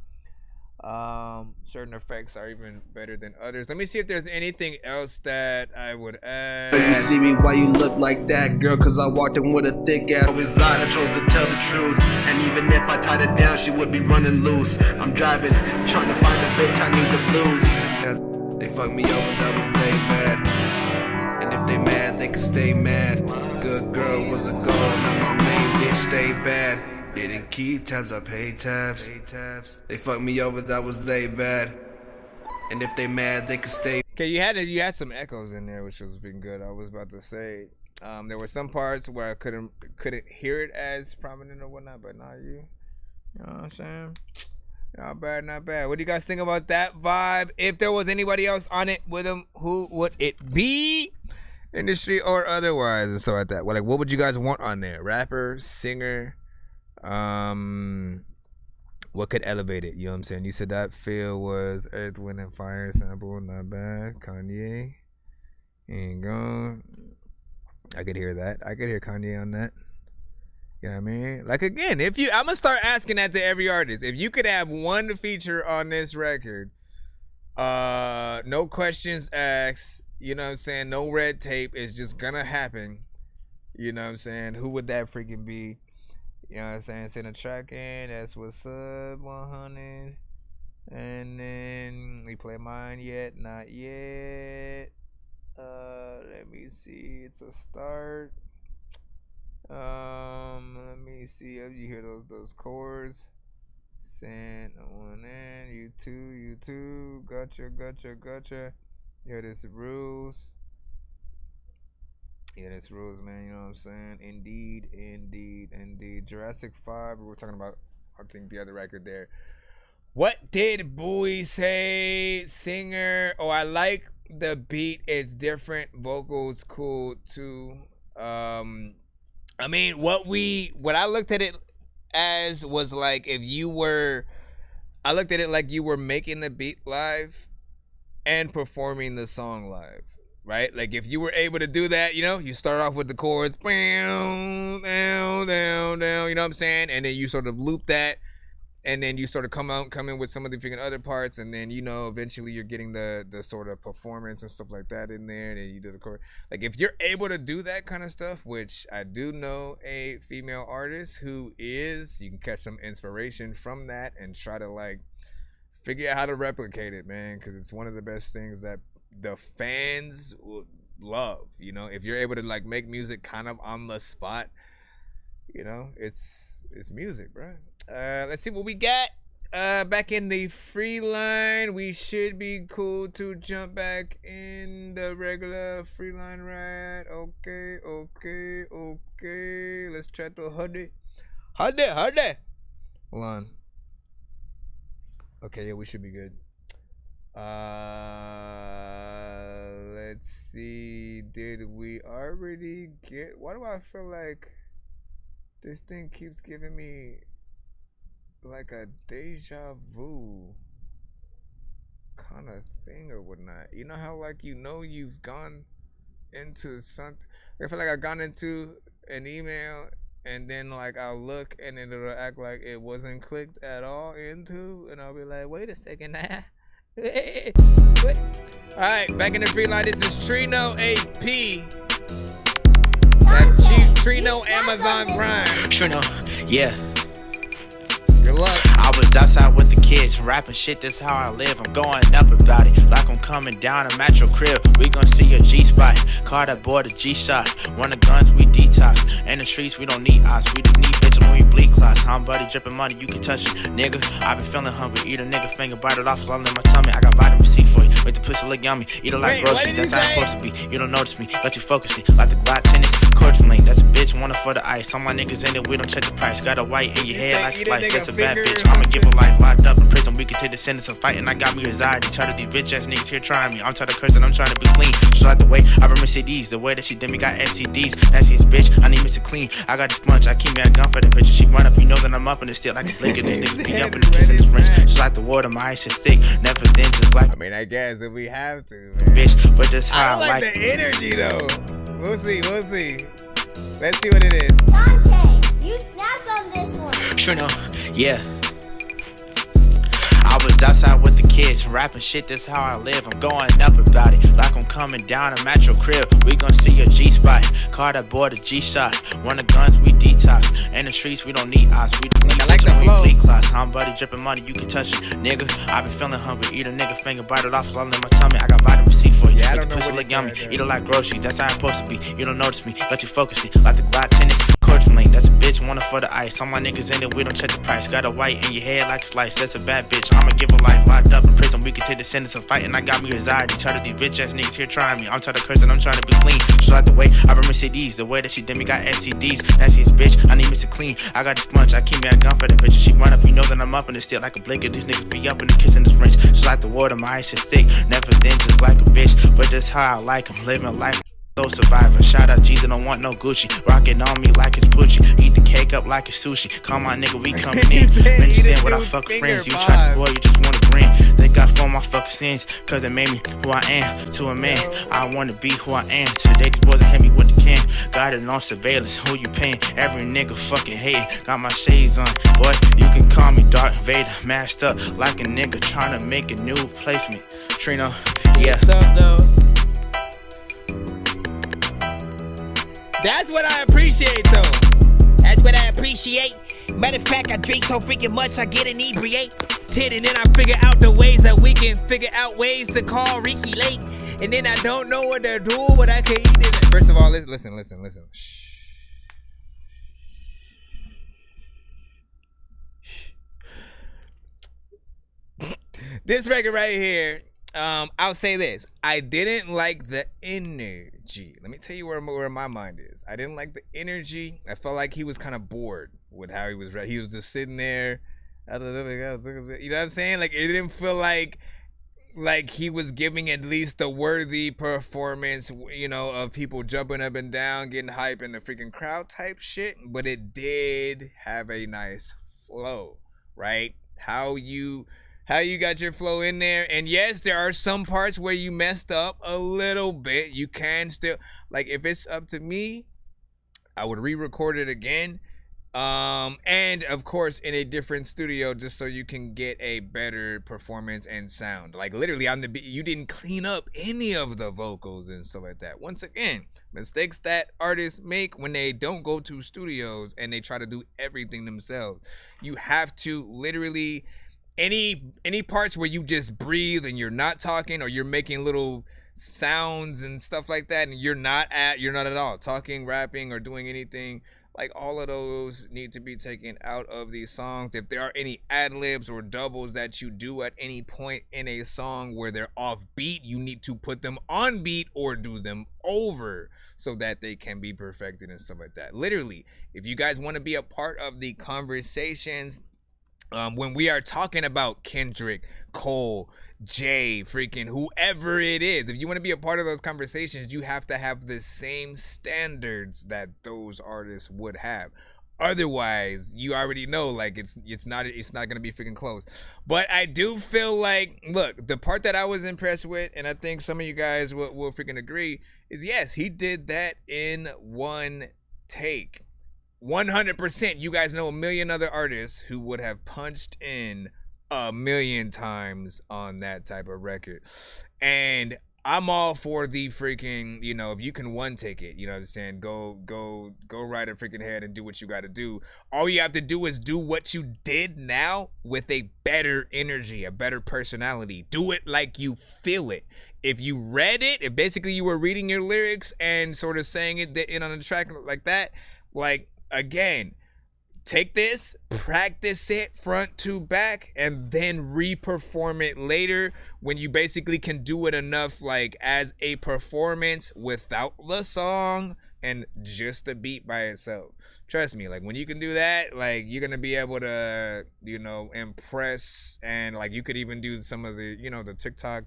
Certain effects are even better than others. Let me see if there's anything else that I would add. You see me, why you look like that, girl? Cause I walked in with a thick ass. Always lied, I chose to tell the truth. And even if I tied it down, she would be running loose. I'm driving, trying to find a bitch I need to lose. They fucked me over, that was they bad. And if they mad, they can stay mad. Good girl was a goal, now my main bitch stay bad. They didn't keep tabs, I paid tabs. They fucked me over, that was they bad. And if they mad, they could stay. Okay, you had some echoes in there, which was being good. I was about to say, there were some parts where I couldn't hear it as prominent or whatnot, but not you. You know what I'm saying? Not bad, not bad. What do you guys think about that vibe? If there was anybody else on it with him, who would it be? Industry or otherwise and stuff like that. Well, like, what would you guys want on there? Rapper, singer, what could elevate it? You know what I'm saying? You said that feel was Earth, Wind, and Fire sample, not bad. Kanye, ain't gone. I could hear that. I could hear Kanye on that. You know what I mean? Like, again, I'm gonna start asking that to every artist. If you could have one feature on this record, no questions asked, you know what I'm saying? No red tape. It's just gonna happen. You know what I'm saying? Who would that freaking be? You know what I'm saying? Send a track in. That's what's up, 100. And then we play mine yet? Not yet. Let me see. It's a start. Let me see. You hear those chords? Send one in. You two. Gotcha. Yeah, this rules. Yeah, this rules, man. You know what I'm saying? Indeed. Jurassic 5. We were talking about, I think, the other record there. What did Bowie say? Singer. Oh, I like the beat. It's different. Vocals cool too. I mean, what I looked at it as was like, I looked at it like you were making the beat live and performing the song live, right? Like, if you were able to do that, you know, you start off with the chorus, down, you know what I'm saying? And then you sort of loop that, and then you sort of come in with some of the freaking other parts, and then, you know, eventually you're getting the sort of performance and stuff like that in there, and then you do the chorus. Like, if you're able to do that kind of stuff, which I do know a female artist who is, you can catch some inspiration from that and try to, like, figure out how to replicate it, man, because it's one of the best things that the fans will love, you know? If you're able to, like, make music kind of on the spot, you know, it's music, bro. Let's see what we got. Back in the free line, we should be cool to jump back in the regular free line, right? Okay. Let's try to hold it. Hold on. Okay, yeah, we should be good. Let's see. Did we already get? Why do I feel like this thing keeps giving me like a deja vu kind of thing or whatnot? You know how, like, you know you've gone into something. I feel like I've gone into an email and then, like, I'll look and then it'll act like it wasn't clicked at all into, and I'll be like, wait a second. Alright, back in the free line. This is Trino AP. That's Chief Trino, Amazon Prime. Trino, yeah. Good luck. I was outside with the kids, rapping shit, that's how I live. I'm going up about it, like I'm coming down. I'm at your crib, we gon' see your G-spot. Car that boy, the G-shot. Run the guns, we detox. In the streets, we don't need ops, we just need bitches when we bleed clots. I'm buddy dripping money, you can touch it, nigga. I been feeling hungry, eat a nigga finger, bite it off, swallow in my tummy. I got vitamin C for you, make the pussy look yummy. Eat it like groceries, that's how it's supposed to be. You don't notice me, got you focusing, like the Glock tennis. Cordial lane, that's a bitch, want it for the ice. All my niggas in it, we don't check the price. Got a white in your head like a slice, that's a bad bitch. I'ma give a life locked up in prison, we can take the sentence of fighting. I got me anxiety, tired of these bitch ass niggas here trying me. I'm tired of cursing, I'm trying to be clean. Just like the way I remember CDs, the way that she did me got STDs. Nastiest bitch, I need Mr. Clean. I got the sponge, I keep me a gun for the bitch. She run up, you know that I'm up in the steel. I can blink it, these niggas be up in the kiss in this rinse. Just like the water, my ice is thick, never thin, just like. I mean, I guess if we have to, man. Bitch, but that's how I don't like the energy though. We'll see. Let's see what it is. Dante, you snapped on this one. Trino, yeah. I was outside with the kids, rapping shit, that's how I live. I'm going up about it, like I'm coming down. I'm at your crib, we gon' see your G-spot. Car that boy, the G-shot. Run the guns, we detox. In the streets, we don't need ops, we just need bitches when we bleed clots. I'm buddy dripping money, you can touch it, nigga. I been feeling hungry, eat a nigga finger, bite it off, swallow in my tummy. I got vitamin C for you, make the pussy look yummy. Eat it like groceries, that's how it's supposed to be. You don't notice me, let you focus it, like the Glock tennis. link. That's a bitch, wanna for the ice. All my niggas in it, we don't check the price. Got a white in your head like a slice. That's a bad bitch. I'ma give her life locked up in prison. We can take the sentence of fighting. I got me anxiety. Tired of these bitch ass niggas here trying me. I'm tired of cursing, I'm trying to be clean. Just like the way I run Mercedes, the way that she did me got STDs. Nastiest bitch, I need me to clean. I got a sponge, I keep me a gun for that bitch. And she run up, you know that I'm up and it's still like a blinker. These niggas be up and the kissing this rinse. Just like the water, my ice is thick. Never then just like a bitch. But that's how I like 'em. Living life. So survivor, shout out Jesus, don't want no Gucci. Rockin' on me like it's Poochie. Eat the cake up like it's sushi. Call my nigga, we coming in. Man, you saying without fucking friends. You try to boy, you just wanna grin. Thank God for my fucking sins, cause it made me who I am. To a man, I wanna be who I am. Today these boys hit me with the can. Got it on surveillance, who you paying? Every nigga fucking hating. Got my shades on, boy, you can call me Dark Vader. Masked up like a nigga trying to make a new placement. Trino, yeah. That's what I appreciate, though. That's what I appreciate. Matter of fact, I drink so freaking much I get inebriate. And then I figure out the ways that we can figure out ways to call Ricky late. And then I don't know what to do, but I can eat it. First of all, listen. Shh. This record right here, I'll say this. I didn't like the energy. Let me tell you where my mind is. I didn't like the energy. I felt like he was kind of bored with how he was. He was just sitting there. You know what I'm saying? Like, it didn't feel like he was giving at least a worthy performance, you know, of people jumping up and down, getting hype in the freaking crowd type shit. But it did have a nice flow, right? How you got your flow in there. And yes, there are some parts where you messed up a little bit. You can still, like, if it's up to me, I would re-record it again. And of course in a different studio, just so you can get a better performance and sound. Like, literally on the beat, you didn't clean up any of the vocals and stuff like that. Once again, mistakes that artists make when they don't go to studios and they try to do everything themselves. You have to literally, any parts where you just breathe and you're not talking, or you're making little sounds and stuff like that, and you're not at all talking, rapping, or doing anything, like, all of those need to be taken out of these songs. If there are any ad-libs or doubles that you do at any point in a song where they're off beat, you need to put them on beat or do them over so that they can be perfected and stuff like that. Literally, if you guys want to be a part of the conversations, when we are talking about Kendrick, Cole, Jay, freaking whoever it is, if you want to be a part of those conversations, you have to have the same standards that those artists would have. Otherwise, you already know, like, it's not gonna be freaking close. But I do feel like, look, the part that I was impressed with, and I think some of you guys will freaking agree, is yes, he did that in one take. 100%. You guys know a million other artists who would have punched in a million times on that type of record. And I'm all for the freaking, you know, if you can one take it, you know what I'm saying, go right a freaking head and do what you got to do. All you have to do is do what you did now with a better energy, a better personality. Do it like you feel it. If you read it, if basically you were reading your lyrics and sort of saying it in on a track like that, like, again, take this, practice it front to back, and then re-perform it later when you basically can do it enough, like, as a performance without the song and just the beat by itself. Trust me, like, when you can do that, like, you're gonna be able to, you know, impress. And, like, you could even do some of the, you know, the TikTok,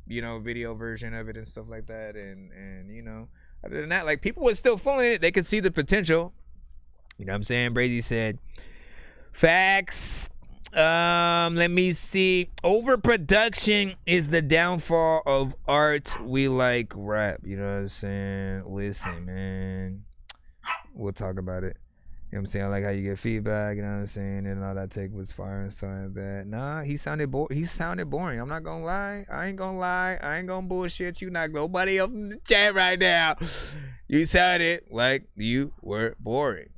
you know, video version of it and stuff like that. And you know, other than that, like, people were still feeling it. They could see the potential. You know what I'm saying? Brady said, facts. Let me see. Overproduction is the downfall of art. We like rap. You know what I'm saying? Listen, man. We'll talk about it. You know what I'm saying? I like how you get feedback. You know what I'm saying? And all that take was fire and stuff like that. Nah, he sounded boring. I'm not gonna lie. I ain't gonna bullshit you. Not nobody else in the chat right now. You sounded like you were boring.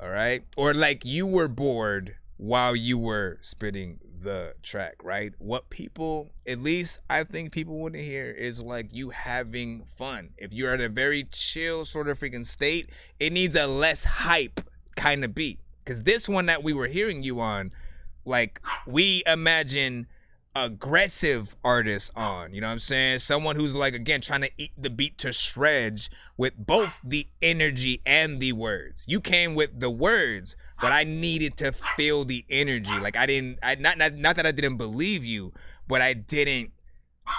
All right? Or like you were bored while you were spitting the track, right? What people, at least I think people want to hear, is like you having fun. If you're at a very chill sort of freaking state, it needs a less hype kind of beat. Because this one that we were hearing you on, like, we imagine aggressive artists on, you know what I'm saying? Someone who's like, again, trying to eat the beat to shreds with both the energy and the words. You came with the words, but I needed to feel the energy. Like not that I didn't believe you, but I didn't,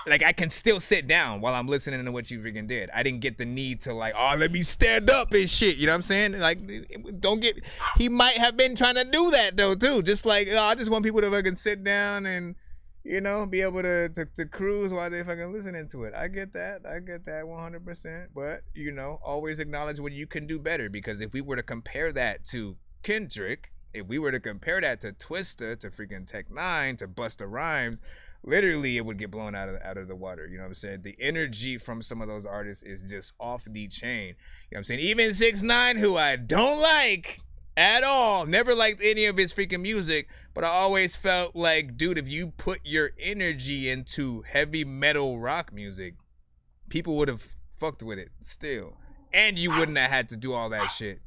like, I can still sit down while I'm listening to what you freaking did. I didn't get the need to, like, oh, let me stand up and shit. You know what I'm saying? Like, he might have been trying to do that though too. Just like, oh, I just want people to fucking sit down and, you know, be able to cruise while they fucking listening to it. I get that 100%. But, you know, always acknowledge when you can do better. Because if we were to compare that to Kendrick, if we were to compare that to Twista, to freaking Tech Nine, to Busta Rhymes, literally it would get blown out of the water. You know what I'm saying? The energy from some of those artists is just off the chain. You know what I'm saying? Even 6ix9ine, who I don't like at all, never liked any of his freaking music, but I always felt like, dude, if you put your energy into heavy metal rock music, people would have fucked with it still. And you wouldn't have had to do all that shit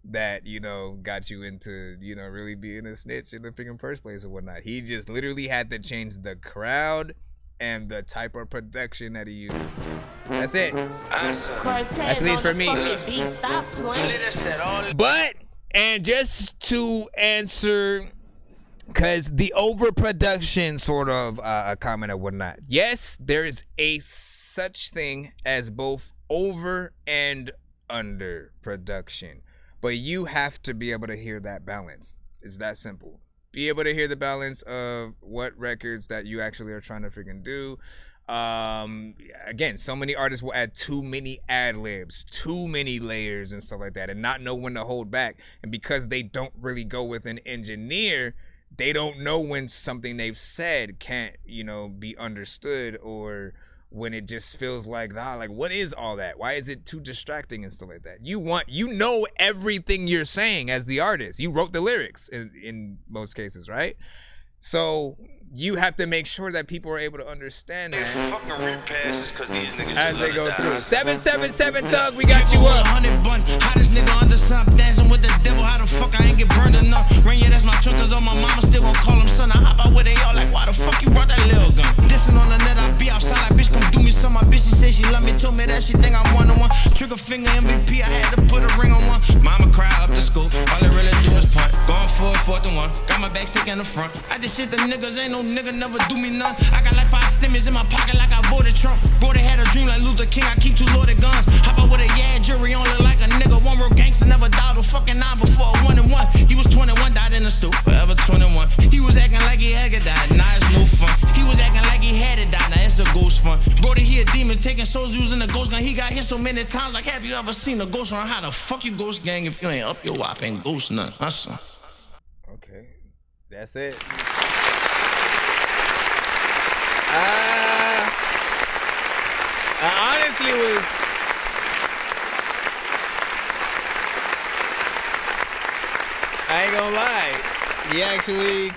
that, you know, got you into, you know, really being a snitch in the freaking first place or whatnot. He just literally had to change the crowd and the type of production that he used. That's it. That's at least for me. But, and just to answer, because the overproduction sort of comment or whatnot. Yes, there is a such thing as both over and under production. But you have to be able to hear that balance. It's that simple. Be able to hear the balance of what records that you actually are trying to freaking do. Again, so many artists will add too many ad-libs, too many layers and stuff like that, and not know when to hold back. And because they don't really go with an engineer, they don't know when something they've said can't, you know, be understood, or when it just feels like, nah, like, what is all that? Why is it too distracting and stuff like that? You know everything you're saying as the artist. You wrote the lyrics in most cases, right? So you have to make sure that people are able to understand that as they go through. 777 Thug, we got you up. Hottest nigga under something, dancing with the devil. How the fuck I ain't get burned enough? Rain, yeah, that's my truck, cause all my mama still gon' call him son. I hop out with they all like, why the fuck you brought that little gun? Dissing on the net, I be outside like, bitch, come do me some. My bitch, she say she love me, told me that she think I'm one-on-one. Trigger finger MVP, I had to put a ring on one. Mama cry up the school, all they really do is punt. Going for a 4th and 1, got my back stick in the front. I just shit the niggas, ain't no nigga never do me none. I got like 5 stimmies in my pocket like I voted Trump. Bro, they had a dream like Luther King, I keep 2 loaded guns. Hop out with a yeah jury on, look like a nigga. One real gangster, never died a fucking 9 before a 1 and 1. He was 21, died in the stoop, forever 21. He was acting like he had to die, now it's no fun. He was acting like he had to die, now it's a ghost fun. Bro, he a demon, taking souls using the ghost gun. He got hit so many times, like, have you ever seen a ghost run? How the fuck you ghost gang if you ain't up your wop, ain't ghost none, son. Okay, that's it. I honestly was, I ain't gonna lie, he actually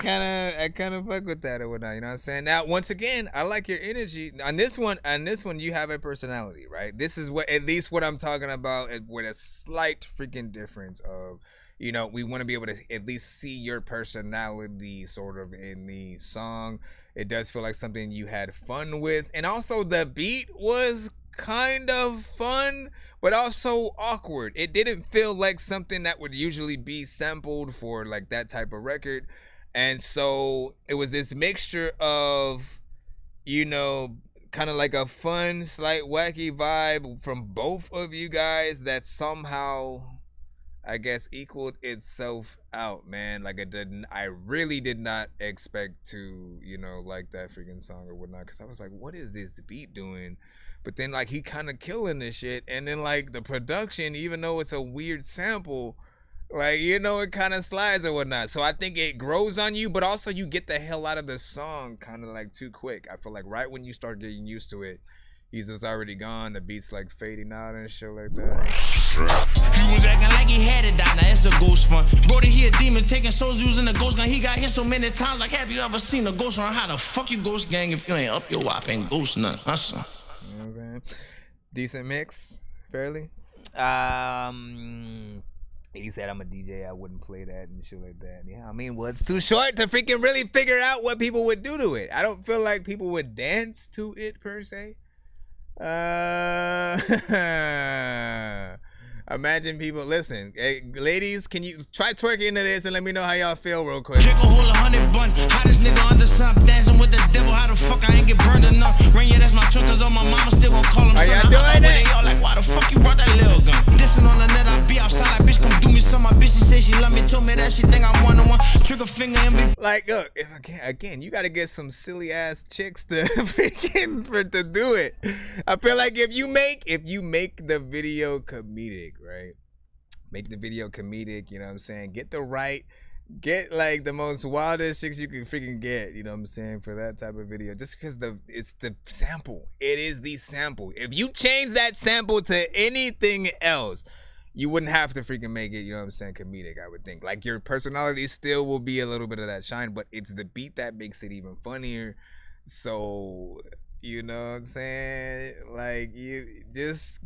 I kind of fuck with that or whatnot, you know what I'm saying? Now, once again, I like your energy. On this one, you have a personality, right? This is what, at least what I'm talking about, with a slight freaking difference of, you know, we want to be able to at least see your personality sort of in the song. It does feel like something you had fun with. And also the beat was kind of fun, but also awkward. It didn't feel like something that would usually be sampled for like that type of record. And so it was this mixture of, you know, kind of like a fun, slight wacky vibe from both of you guys that somehow, I guess, equaled itself out, man. Like, I really did not expect to, you know, like that freaking song or whatnot, because I was like, what is this beat doing? But then, like, he kind of killing this shit, and then, like, the production, even though it's a weird sample, like, you know, it kind of slides or whatnot. So I think it grows on you, but also you get the hell out of the song kind of like too quick. I feel like right when you start getting used to it, he's just already gone. The beat's like fading out and shit like that. He was acting like he had it down, now it's a ghost fun. Bro, he a demon, taking souls using the ghost gun. He got hit so many times, like, have you ever seen a ghost run? How the fuck you ghost gang if you ain't up your wop, ain't ghost none, son. You know what I'm saying? Decent mix, fairly. He said I'm a DJ, I wouldn't play that and shit like that. Yeah, I mean, well, it's too short to freaking really figure out what people would do to it. I don't feel like people would dance to it per se. Imagine people, listen, hey, ladies, can you try twerking into this and let me know how y'all feel real quick. Drink a whole 100 bun, hottest nigga under sun, dancing with the devil. How the fuck I ain't get burned enough? Rain, yeah, that's my truck, cause all my mama still gon' call him. Are y'all doing it? Y'all like, why the fuck you brought that little gun? Dissing on the net, I be outside like, bitch, come do me some. My bitch, she say she love me, told me that she think I'm one-on-one. Trigger finger MVP. Like, look, if again, you gotta get some silly ass chicks to freaking to do it. I feel like if you make the video comedic, right? Make the video comedic, you know what I'm saying? Get like the most wildest chicks you can freaking get, you know what I'm saying, for that type of video. Just because it's the sample. It is the sample. If you change that sample to anything else, you wouldn't have to freaking make it, you know what I'm saying, comedic, I would think. Like, your personality still will be a little bit of that shine, but it's the beat that makes it even funnier. So, you know what I'm saying? Like, you just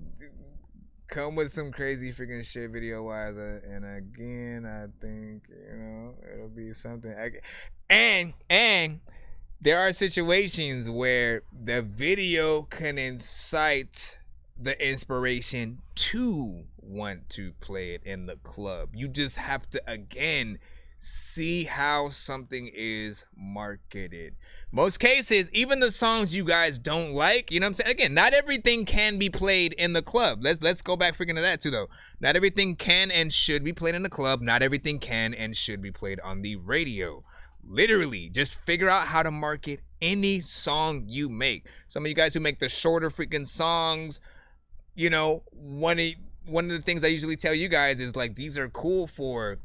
come with some crazy freaking shit video wise, and again, I think, you know, it'll be something. And there are situations where the video can incite the inspiration to want to play it in the club. You just have to, again, see how something is marketed. Most cases, even the songs you guys don't like, you know what I'm saying? Again, not everything can be played in the club. Let's go back freaking to that too, though. Not everything can and should be played in the club. Not everything can and should be played on the radio. Literally, just figure out how to market any song you make. Some of you guys who make the shorter freaking songs, you know, one of the things I usually tell you guys is, like, these are cool for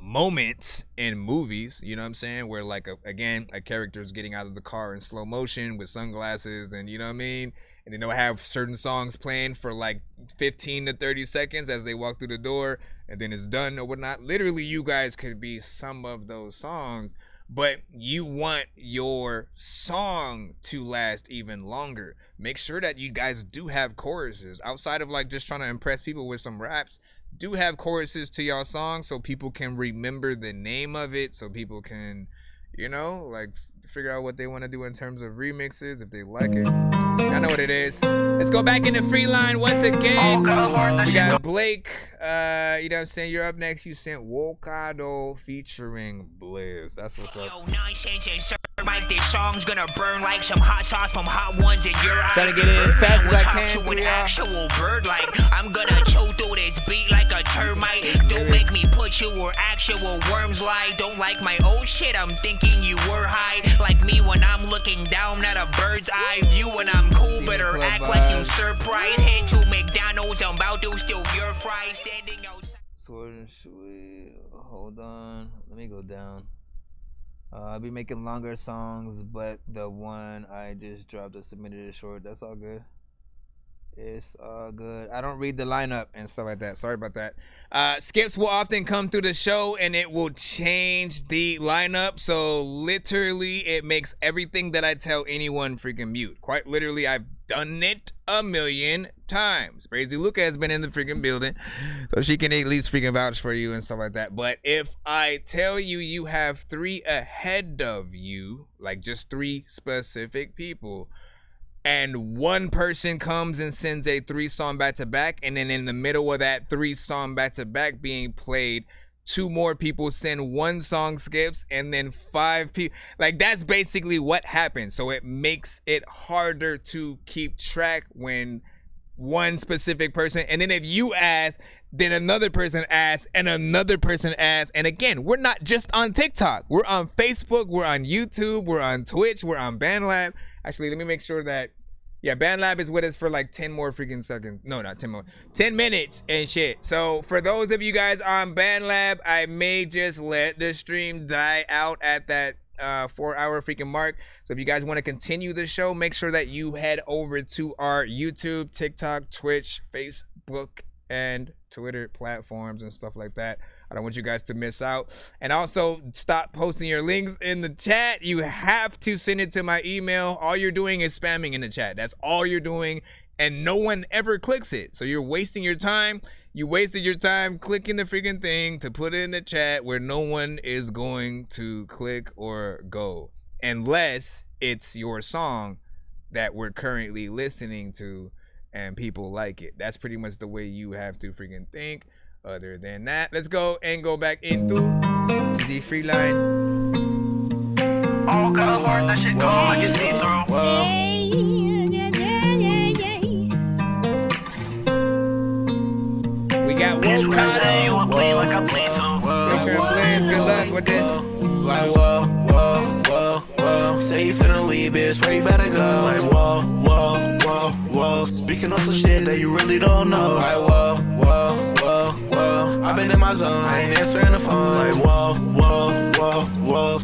moments in movies, you know what I'm saying, where, like, again, a character is getting out of the car in slow motion with sunglasses, and you know what I mean, and then they'll have certain songs playing for like 15 to 30 seconds as they walk through the door, and then it's done or whatnot. Literally, you guys could be some of those songs, but you want your song to last even longer. Make sure that you guys do have choruses outside of, like, just trying to impress people with some raps. Do have choruses to y'all songs so people can remember the name of it, so people can, you know, like, figure out what they want to do in terms of remixes if they like it. I know what it is. Let's go back into Freeline once again. We got Blake. You know what I'm saying? You're up next. You sent Wokado featuring Blizz. That's what's up. Yo, Nonsenze and Sir Mike, this song's gonna burn like some hot sauce from Hot Ones in your eyes. Trying to get in as fast as I can. To an actual bird, like I'm gonna choke through this beat like a termite. Don't make me put you where actual worms lie. Don't like my old shit, I'm thinking you were high. Like me when I'm looking down at a bird's eye view. When I'm cool, better act like you surprised. Head to McDonald's, I'm about to steal your fries. Standing outside. Sword and sweet. Hold on. Let me go down. I'll be making longer songs, but the one I just dropped or submitted is short. That's all good. It's all good. I don't read the lineup and stuff like that. Sorry about that. Skips will often come through the show and it will change the lineup. So literally it makes everything that I tell anyone freaking mute. Quite literally, I've done it a million times. Crazy Luca has been in the freaking building, so she can at least freaking vouch for you and stuff like that. But if I tell you you have 3 ahead of you, like just 3 specific people, and one person comes and sends a 3-song back-to-back, and then in the middle of that 3-song back-to-back being played, 2 more people send 1 song skips, and then 5 people. Like, that's basically what happens. So it makes it harder to keep track when one specific person, and then if you ask, then another person asks, and another person asks. And again, we're not just on TikTok. We're on Facebook, we're on YouTube, we're on Twitch, we're on BandLab. Actually, let me make sure that, yeah, BandLab is with us for like 10 more freaking seconds. No, not 10 more. 10 minutes and shit. So for those of you guys on BandLab, I may just let the stream die out at that 4-hour freaking mark. So if you guys want to continue the show, make sure that you head over to our YouTube, TikTok, Twitch, Facebook, and Twitter platforms and stuff like that. I don't want you guys to miss out. And also, stop posting your links in the chat. You have to send it to my email. All you're doing is spamming in the chat. That's all you're doing, and no one ever clicks it. So you're wasting your time. You wasted your time clicking the freaking thing to put it in the chat where no one is going to click or go. Unless it's your song that we're currently listening to and people like it. That's pretty much the way you have to freaking think. Other than that, let's go and go back into the free line. All got hard, that shit go like it's see-through. We got Wokado. Picture and Blends, good luck with this. Like, whoa. Say you finna leave, bitch, where you better go? Like, whoa. Speaking on some shit that you really don't know. Like, whoa. I've been in my zone, I ain't answering the phone. Like, whoa.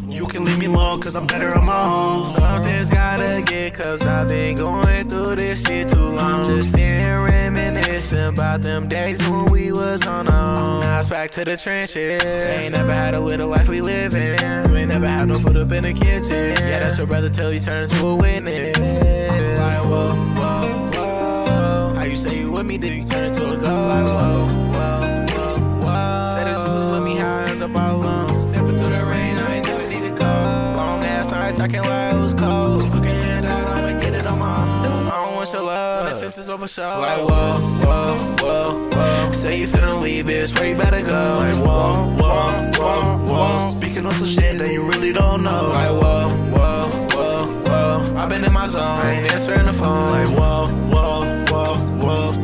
You can leave me alone, cause I'm better on my own. Something's gotta get, cause I've been going through this shit too long. Just sitting reminiscing about them days when we was on our own. Now it's back to the trenches. Ain't never had a little life we live in. You ain't never had no food up in the kitchen. Yeah, that's your brother till you turn to a witness. Like, whoa. How you say you with me, then you turn into a ghost. Like, whoa. Said that you was with me, how I end up all alone. Stepping through the rain, I ain't never need a coat. Long ass nights, I can't lie, it was cold. Okay, and I'ma get it on my own. I don't want your love, when the tension's over show. Like, whoa. Say you finna leave, bitch, where you better go? Like, whoa. Speaking on some shit that you really don't know. Like, whoa. I've been in my zone, I ain't answering the phone. Like, whoa.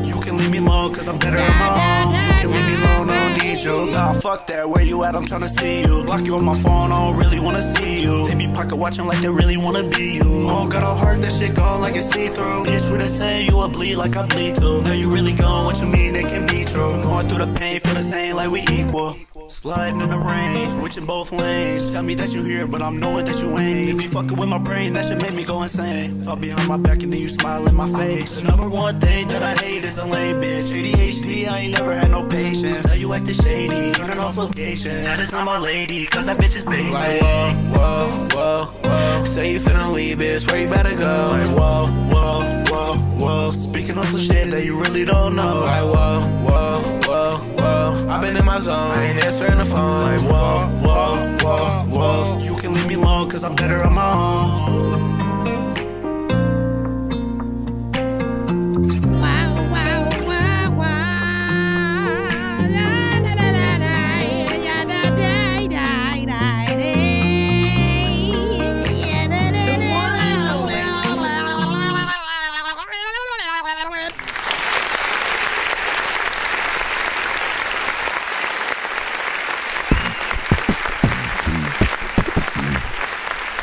You can leave me alone, cause I'm better on my own. You can leave me alone, I don't need you. Nah, fuck that, where you at, I'm tryna see you. Block you on my phone, I don't really wanna see you. They be pocket watching like they really wanna be you. Oh, got a heart, that shit gone like it's see-through. Bitch, we the same, you a bleed like I bleed too. Now you really gone, what you mean, it can be true. Going through the pain, feel the same like we equal. Sliding in the rain, switching both lanes. Tell me that you here, but I'm knowing that you ain't. You be fucking with my brain, that shit make me go insane. Talk behind my back and then you smile in my face. The number one thing that I hate is a lame bitch. ADHD, I ain't never had no patience. Now you acting shady, turning off location. That is not my lady, cause that bitch is basic. Like, whoa. Say you finna leave, bitch, where you better go? Like, whoa. Speaking on some shit that you really don't know. Like, whoa. I've been in my zone, I ain't answering the phone. Like, whoa. You can leave me alone, cause I'm better on my own.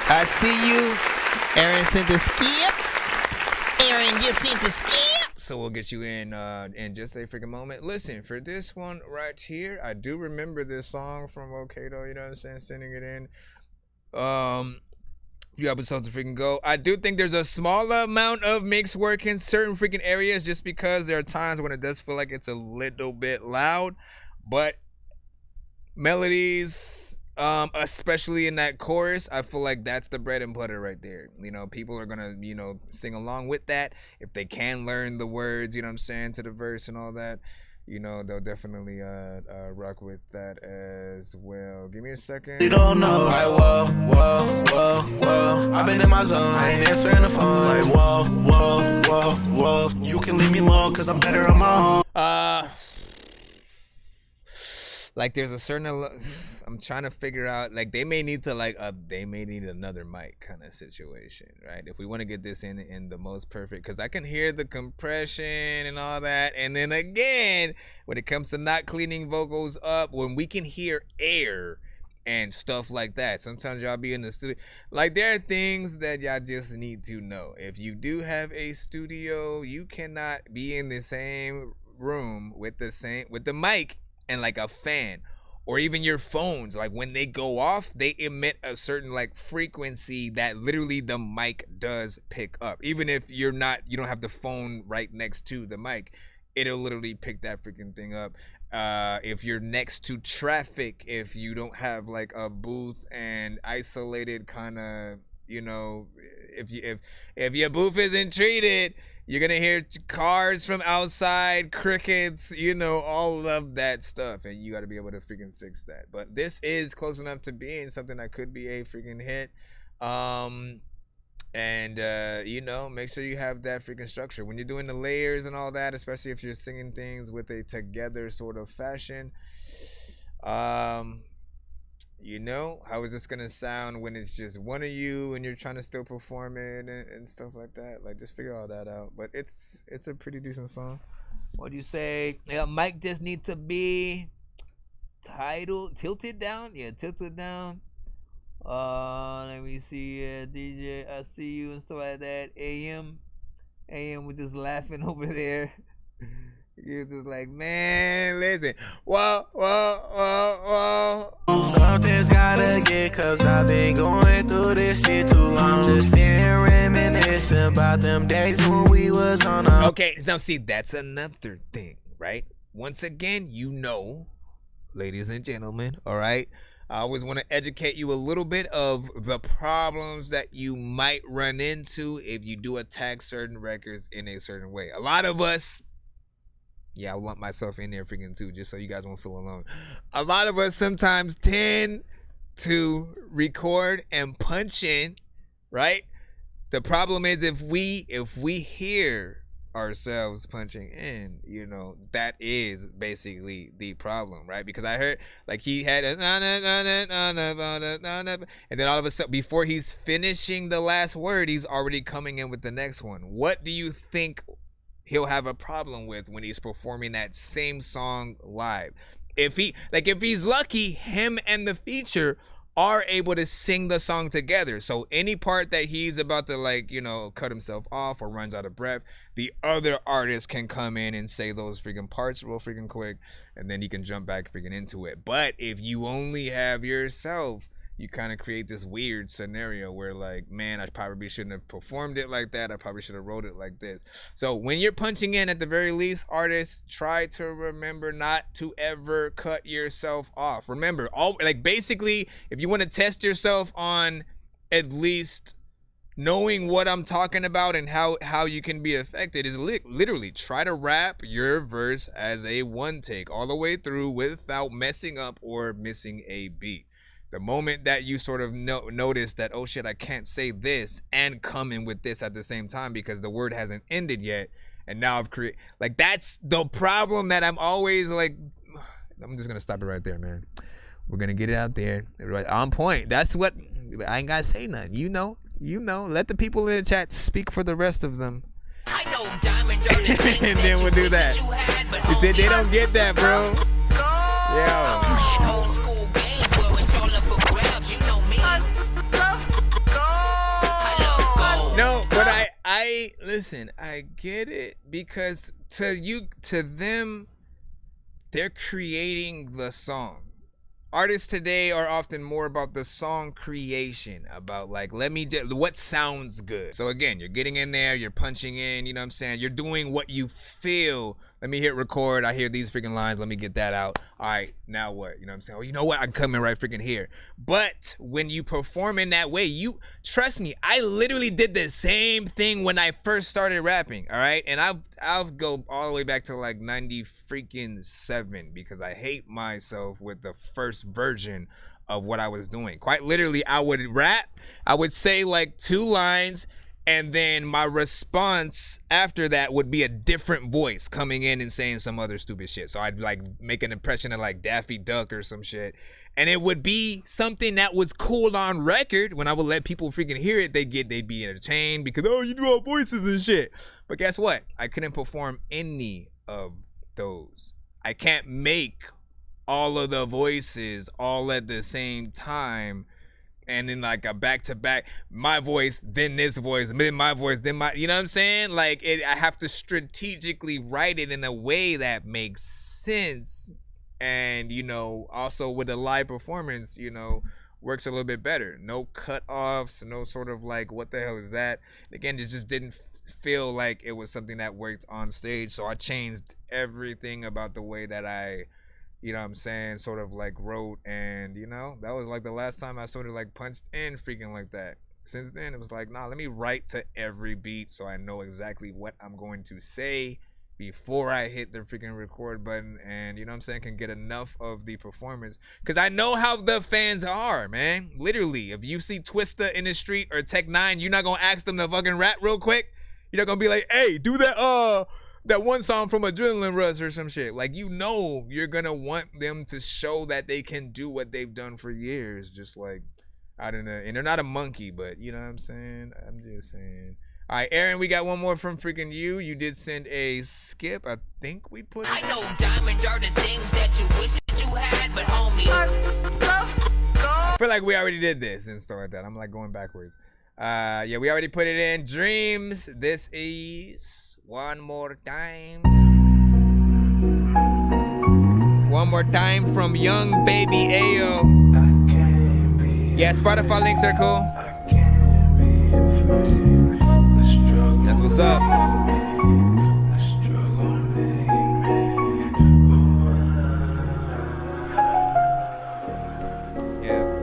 I see you. Aaron sent a skip. Aaron just sent a skip. So we'll get you in just a freaking moment. Listen, for this one right here, I do remember this song from Wokado, you know what I'm saying? Sending it in. Few episodes to freaking go. I do think there's a small amount of mix work in certain freaking areas just because there are times when it does feel like it's a little bit loud. But melodies, especially in that chorus, I feel like that's the bread and butter right there. You know, people are gonna, sing along with that if they can learn the words, you know what I'm saying, to the verse and all that. They'll definitely rock with that as well. Give me a second. You don't know. Like, whoa. I've been in my zone, I ain't answering the phone. Like, whoa. You can leave me alone, cause I'm better on my own. Like there's a certain, I'm trying to figure out, like they may need another mic kind of situation, right? If we want to get this in the most perfect, because I can hear the compression and all that. And then again, when it comes to not cleaning vocals up, when we can hear air and stuff like that, sometimes y'all be in the studio. Like there are things that y'all just need to know. If you do have a studio, you cannot be in the same room with the mic and like a fan, or even your phones. Like when they go off, they emit a certain like frequency that literally the mic does pick up. Even if you don't have the phone right next to the mic, it'll literally pick that freaking thing up. If you're next to traffic, if you don't have like a booth and isolated kind of, if your booth isn't treated, You're gonna hear cars from outside, crickets, you know, all of that stuff, and you got to be able to freaking fix that. But this is close enough to being something that could be a freaking hit. You know, make sure you have that freaking structure when you're doing the layers and all that, especially if you're singing things with a together sort of fashion. You know, how is this gonna sound when it's just one of you and you're trying to still perform it and stuff like that? Like, just figure all that out. But it's a pretty decent song. What do you say? Yeah, mic just needs to be tilted down. Yeah, tilted down. Let me see, DJ, I see you and stuff like that. AM was just laughing over there. You're just like, man, listen. Whoa. Something's gotta get, cause I've been going through this shit too long. Just sitting reminiscing about them days when we was on a... Okay, now see, that's another thing, right? Once again, you know, ladies and gentlemen, all right? I always want to educate you a little bit of the problems that you might run into if you do attack certain records in a certain way. A lot of us, yeah, I'll lump myself in there freaking too, just so you guys won't feel alone. A lot of us sometimes tend to record and punch in, right? The problem is if we hear ourselves punching in, you know, that is basically the problem, right? Because I heard like he had a and then all of a sudden before he's finishing the last word, he's already coming in with the next one. What do you think he'll have a problem with when he's performing that same song live? If he's lucky, him and the feature are able to sing the song together. So any part that he's about to, like, you know, cut himself off or runs out of breath, the other artist can come in and say those freaking parts real freaking quick, and then he can jump back freaking into it. But if you only have yourself, you kind of create this weird scenario where, like, man, I probably shouldn't have performed it like that. I probably should have wrote it like this. So when you're punching in, at the very least, artists, try to remember not to ever cut yourself off. Remember, basically, if you want to test yourself on at least knowing what I'm talking about and how you can be affected, is literally try to rap your verse as a one take all the way through without messing up or missing a beat. The moment that you sort of notice that, oh shit, I can't say this and come in with this at the same time because the word hasn't ended yet, and now I've created, like, that's the problem that I'm always like, I'm just gonna stop it right there, man. We're gonna get it out there, right on point. That's what, I ain't gotta say nothing. You know. Let the people in the chat speak for the rest of them. I know diamonds are the things and then we'll do that. He said they don't get that, bro. Yo. No, but I listen, I get it, because to them, they're creating the song. Artists today are often more about the song creation, about like, what sounds good. So again, you're getting in there, you're punching in, you know what I'm saying? You're doing what you feel. Let me hit record. I hear these freaking lines. Let me get that out. All right, now what? You know what I'm saying? Oh, you know what? I'm coming right freaking here. But when you perform in that way, you trust me, I literally did the same thing when I first started rapping. All right, and I'll go all the way back to like 97 because I hate myself with the first version of what I was doing. Quite literally, I would rap. I would say like 2 lines. And then my response after that would be a different voice coming in and saying some other stupid shit. So I'd like make an impression of like Daffy Duck or some shit. And it would be something that was cool on record. When I would let people freaking hear it, they'd be entertained because, oh, you do all voices and shit. But guess what? I couldn't perform any of those. I can't make all of the voices all at the same time. And then like a back-to-back, my voice, then this voice, then my voice, then my, you know what I'm saying? Like, I have to strategically write it in a way that makes sense. And, you know, also with a live performance, you know, works a little bit better. No cut-offs, no sort of like, what the hell is that? Again, it just didn't feel like it was something that worked on stage. So I changed everything about the way that I, you know what I'm saying, sort of like wrote. And, you know, that was like the last time I sort of like punched in freaking like that. since then, it was like, nah, let me write to every beat so I know exactly what I'm going to say before I hit the freaking record button, and you know what I'm saying, can get enough of the performance, because I know how the fans are, man. Literally, if you see Twista in the street or Tech 9, you're not gonna ask them to fucking rap real quick. You're not gonna be like, hey, do that one song from Adrenaline Rush or some shit. Like, you know, you're gonna want them to show that they can do what they've done for years, just like out in the, and they're not a monkey, but you know what I'm saying. I'm just saying. All right, Aaron, we got one more from freaking you. You did send a skip. I think we put it. I know diamonds are the things that you wish that you had, but homie. I feel like we already did this and stuff like that. I'm like going backwards. Yeah, we already put it in. Dreams. This is One More Time. One More Time from Young Baby Ayo. Yeah, Spotify links are cool. That's what's up.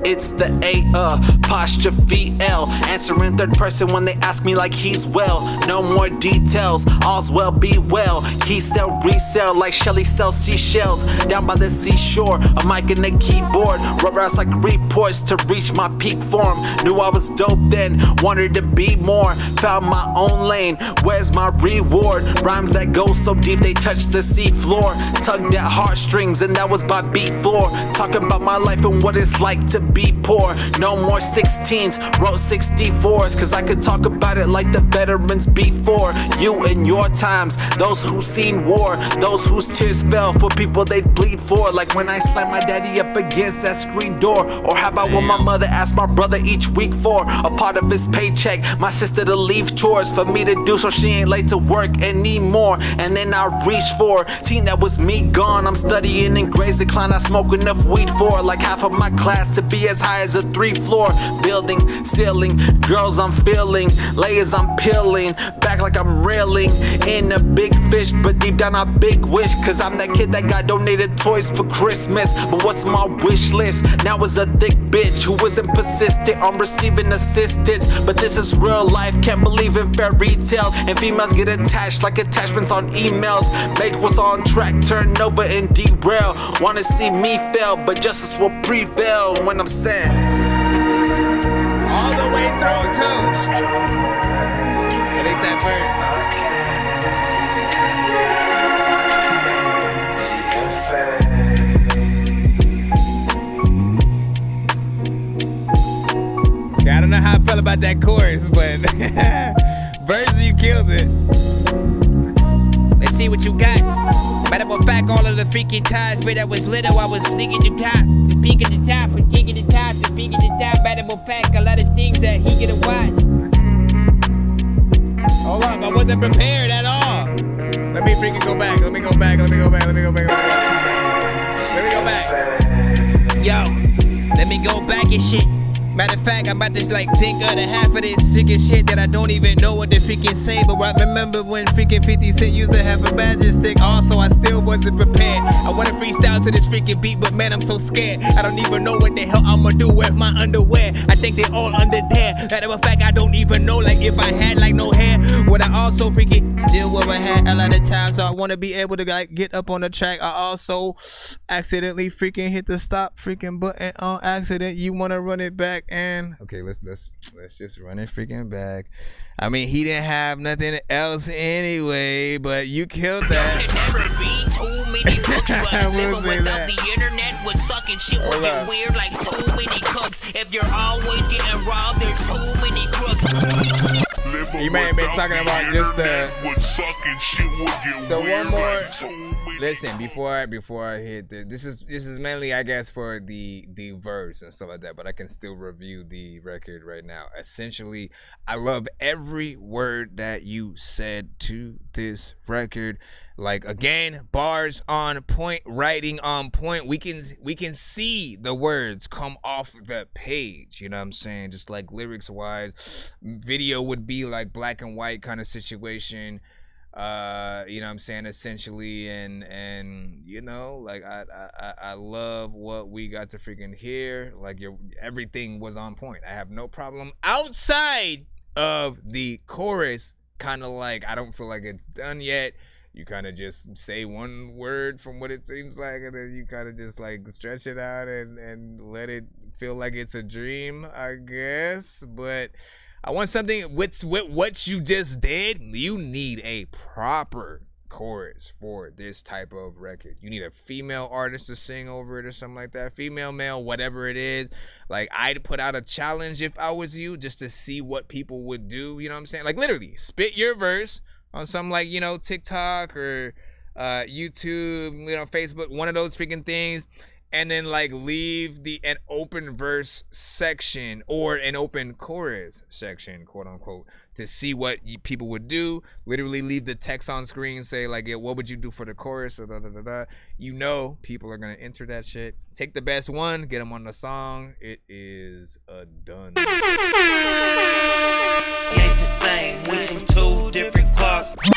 It's the apostrophe L. Answering third person when they ask me like he's well. No more details, all's well be well. He sell resell like Shelly sells seashells. Down by the seashore, a mic and a keyboard. Rubber ass like reports to reach my peak form. Knew I was dope then, wanted to be more. Found my own lane, where's my reward? Rhymes that go so deep they touch the sea floor. Tugged at heartstrings and that was by beat floor. Talking about my life and what it's like to be poor. No more 16s, wrote 64s, cause I could talk about it like the veterans before. You and your times, those who seen war, those whose tears fell for people they'd bleed for. Like when I slammed my daddy up against that screen door. Or how about when my mother asked my brother each week for a part of his paycheck, my sister to leave chores for me to do so she ain't late to work anymore. And then I reached for, teen, that was me gone. I'm studying in grades decline, I smoke enough weed for like half of my class to be as high as a 3-floor building, ceiling, girls I'm feeling, layers I'm peeling, back like I'm railing in a big fish, but deep down I big wish, cause I'm that kid that got donated toys for Christmas. But what's my wish list? Now is a thick bitch who isn't persistent on receiving assistance. But this is real life, can't believe in fairy tales, and females get attached like attachments on emails. Make what's on track turn over and derail. Wanna see me fail, but justice will prevail when I'm sad. All the way through too. At least that verse. I don't know how I felt about that chorus, but verse, you killed it. Let's see what you got. Matter of fact, all of the freaking times where that was little, I was sneaking the top, the peak at the top, and kicking the top, the peak at the top. Matter of fact, a lot of things that he get to watch. Hold up, I wasn't prepared at all. Let me freaking go back. Let me go back. Yo, let me go back and shit. Matter of fact, I'm about to like think of the half of this freaking shit that I don't even know what to freaking say. But I remember when freaking 50 Cent used to have a magic stick. Also, I still wasn't prepared. I wanna freestyle to this freaking beat, but man, I'm so scared. I don't even know what the hell I'ma do with my underwear. I think they all under there. Matter of fact, I don't even know like if I had like no hair, would I also freaking still wear a hat a lot of times. So I wanna be able to like get up on the track. I also accidentally freaking hit the stop freaking button on accident. You wanna run it back? And okay, let's just run it freaking back. I mean, he didn't have nothing else anyway, but you killed that. There can never be too many books, but living without the internet would suck and shit would get weird like too many cooks. If you're always getting robbed, there's too many crooks. You may have been talking about just the. So one more. Listen, before I hit this is mainly, I guess, for the verse and stuff like that, but I can still review the record right now. Essentially, I love every word that you said to this record. Like, again, bars on point, writing on point. We can see the words come off the page, you know what I'm saying? Just like lyrics wise. Video would be like black and white kind of situation. You know what I'm saying, essentially, and you know, like I love what we got to freaking hear. Like everything was on point. I have no problem outside of the chorus. Kind of like I don't feel like it's done yet. You kind of just say one word from what it seems like, and then you kind of just like stretch it out and let it feel like it's a dream, I guess. But I want something with what you just did. You need a proper chorus for this type of record. You need a female artist to sing over it or something like that. Female, male, whatever it is. Like, I'd put out a challenge if I was you, just to see what people would do. You know what I'm saying? Like, literally, spit your verse on some, like, you know, TikTok or YouTube, you know, Facebook, one of those freaking things, and then like leave an open verse section or an open chorus section, quote unquote, to see what people would do. Literally leave the text on screen, say like, yeah, what would you do for the chorus? Or da, da, da, da. You know people are gonna enter that shit. Take the best one, get them on the song. It is a done. Ain't the same, we from two different closets.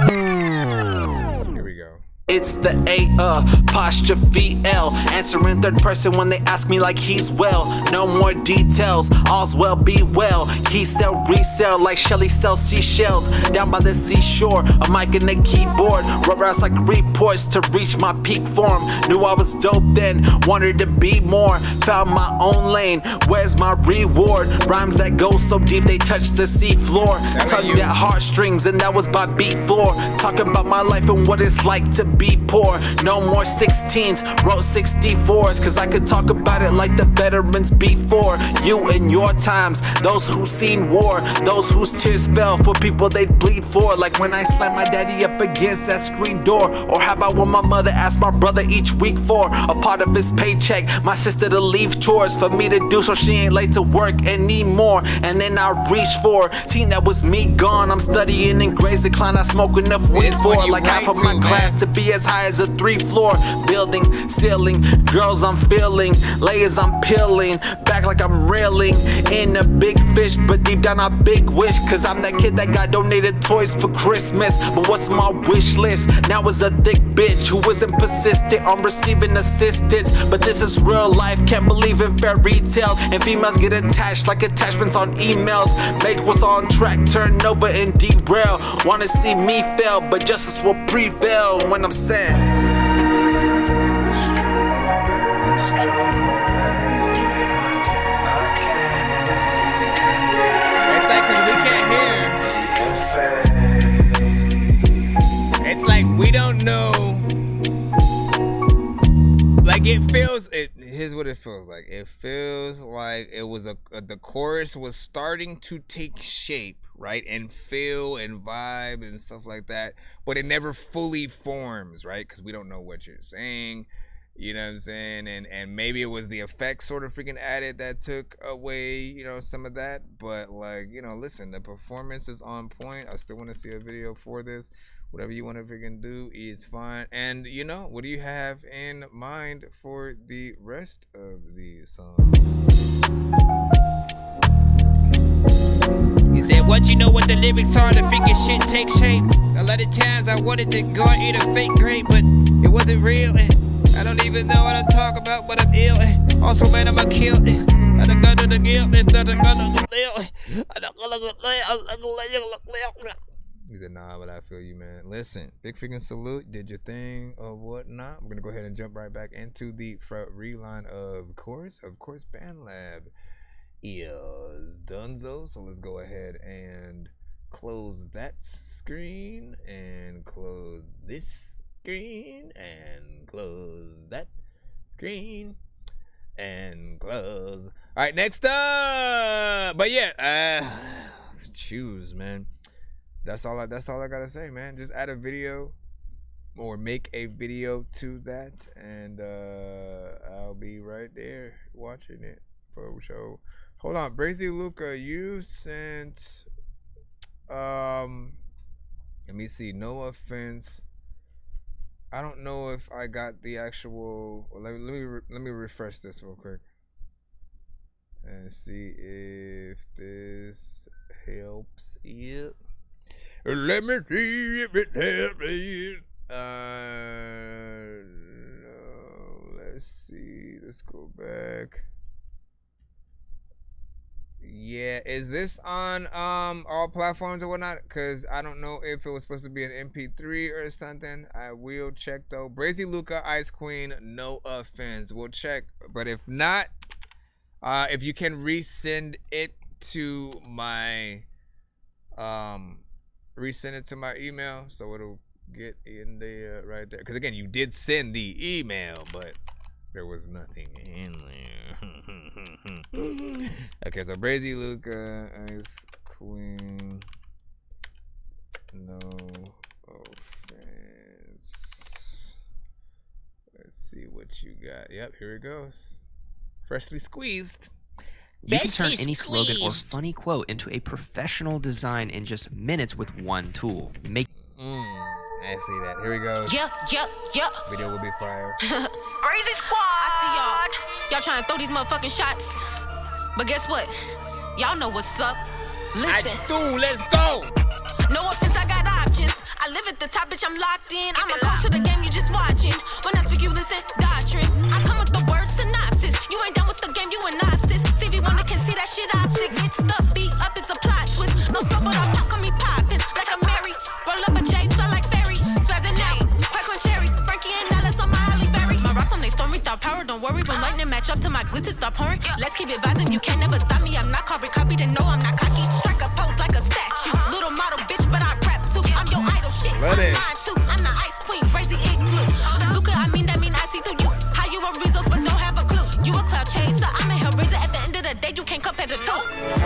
Here we go. It's the apostrophe L. Answering third person when they ask me like he's well. No more details, all's well be well. He sell resell like Shelly sells seashells. Down by the seashore, a mic and a keyboard. Rubber ass like reports to reach my peak form. Knew I was dope then, wanted to be more. Found my own lane, where's my reward? Rhymes that go so deep they touch the sea floor. Tugged at heartstrings and that was by beat floor. Talking about my life and what it's like to be poor. No more 16s, wrote 64s, cause I could talk about it like the veterans before. You and your times, those who seen war, those whose tears fell for people they'd bleed for. Like when I slammed my daddy up against that screen door. Or how about when my mother asked my brother each week for a part of his paycheck, my sister to leave chores for me to do so she ain't late to work anymore. And then I reached for team that was me gone. I'm studying in grades decline, I smoke enough weed for like half of my class to be as high as a 3-floor building, ceiling, girls I'm feeling, layers I'm peeling, back like I'm reeling in a big fish, but deep down I big wish, cause I'm that kid that got donated toys for Christmas. But what's my wish list? Now is a thick bitch who isn't persistent on receiving assistance. But this is real life, can't believe in fairy tales, and females get attached like attachments on emails. Make what's on track turn over and derail. Wanna see me fail, but justice will prevail when I'm sad. It's like, cause we can't hear. It's like we don't know. Like here's what it feels like. It feels like it was the chorus was starting to take shape, right? And feel and vibe and stuff like that. But it never fully forms, right? Because we don't know what you're saying. You know what I'm saying? And maybe it was the effects sort of freaking added that took away, you know, some of that. But like, you know, listen, the performance is on point. I still want to see a video for this. Whatever you want to freaking do is fine. And you know, what do you have in mind for the rest of the song? He said, what you know what the lyrics are, the figure shit take shape. A lot of times I wanted to go and eat a fake grape, but it wasn't real. I don't even know what I'm talking about, but I'm ill. Also, man, I'm a kill. I don't go to the guilt. I don't go to the He said, nah, but I feel you, man. Listen, big freaking salute. Did your thing or whatnot. I'm going to go ahead and jump right back into the front reline of course. Band Lab is donezo. So let's go ahead and close that screen and close this screen and close that screen and close. All right, next up. But yeah, choose, man. That's all I gotta say, man. Just add a video or make a video to that, and I'll be right there watching it for sure. Hold on, Brazy Luca, you sent let me see, no offense. I don't know if I got the actual. Let me refresh this real quick and see if this helps you. Let me see if it happens. No, let's see. Let's go back. Yeah, is this on all platforms or whatnot? Because I don't know if it was supposed to be an MP3 or something. I will check though. Brazy Luca, Ice Queen, no offense. We'll check. But if not, if you can resend it to my email, so it'll get in there right there. Because again, you did send the email, but there was nothing in there. Okay, so Brazy Luca, Ice Queen, no offense. Let's see what you got. Yep, here it goes. Freshly squeezed. You can turn any slogan or funny quote into a professional design in just minutes with one tool. I see that. Here we go. Yeah. Video will be fire. Crazy squad. I see y'all. Y'all trying to throw these motherfucking shots. But guess what? Y'all know what's up. Listen. Let's go. No offense, I got options. I live at the top, bitch, I'm locked in. I'm a coach to the game, you just watching. When I speak, you listen, doctrine. I come with the word synopsis. You ain't done with the game, you an opsis. See if you wanna can see that shit optic. Get stuck, beat up, it's a plot twist. No scope, but I'll pop, call me poppin'. Like a Mary, roll up a J, fly like fairy. Spazzing out, quack on cherry. Frankie and Alice on my Halle Berry. My rocks on they stormy, star power, don't worry. When lightning match up to my glitter, start pouring. Let's keep it vibing, you can't never stop me. I'm not carbon copied, and no, I'm not cocky. Strike a pose like a statue. Little model bitch, but I rap too. I'm your idol shit. Love it. I'm mine too. I'm the ice queen, crazy igloo. Luca, I mean I see through you. How you a results but don't have a clue. You a cloud chaser, I'm a hellraiser. At the end of the day, you can't compare the two.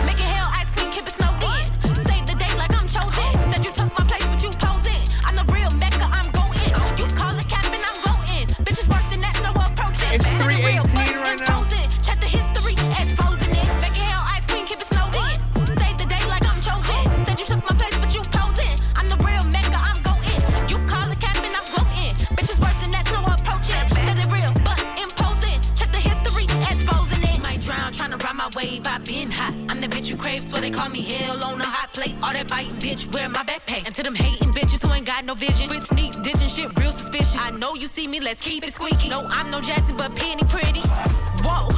Make it hell, ice queen, keep it snowed in. Save the day like I'm chosen. Said you took my place, but you posing. I'm the real Mecca, I'm going. You call it cap and I'm going. Bitches worse than that, no approaching. It's 3:18 right now. Check the history, exposing it. Make it hell, ice queen, keep it snowed in. Save the day like I'm chosen. Said you took my place, but you posing. I'm the real Mecca, I'm going. You call it cap and I'm going. Bitches worse than that, no approaching. Said it real, but imposing. Check the history, exposing it. Might drown, trying to ride my wave, I been hot. I'm the bitch you crave, so they call me hell on a hot plate. All that biting, bitch, wear my backpack. And to them hating bitches who ain't got no vision. Quit sneak, dishing shit, real suspicious. I know you see me, let's keep it squeaky. No, I'm no Jackson, but penny pretty. Whoa,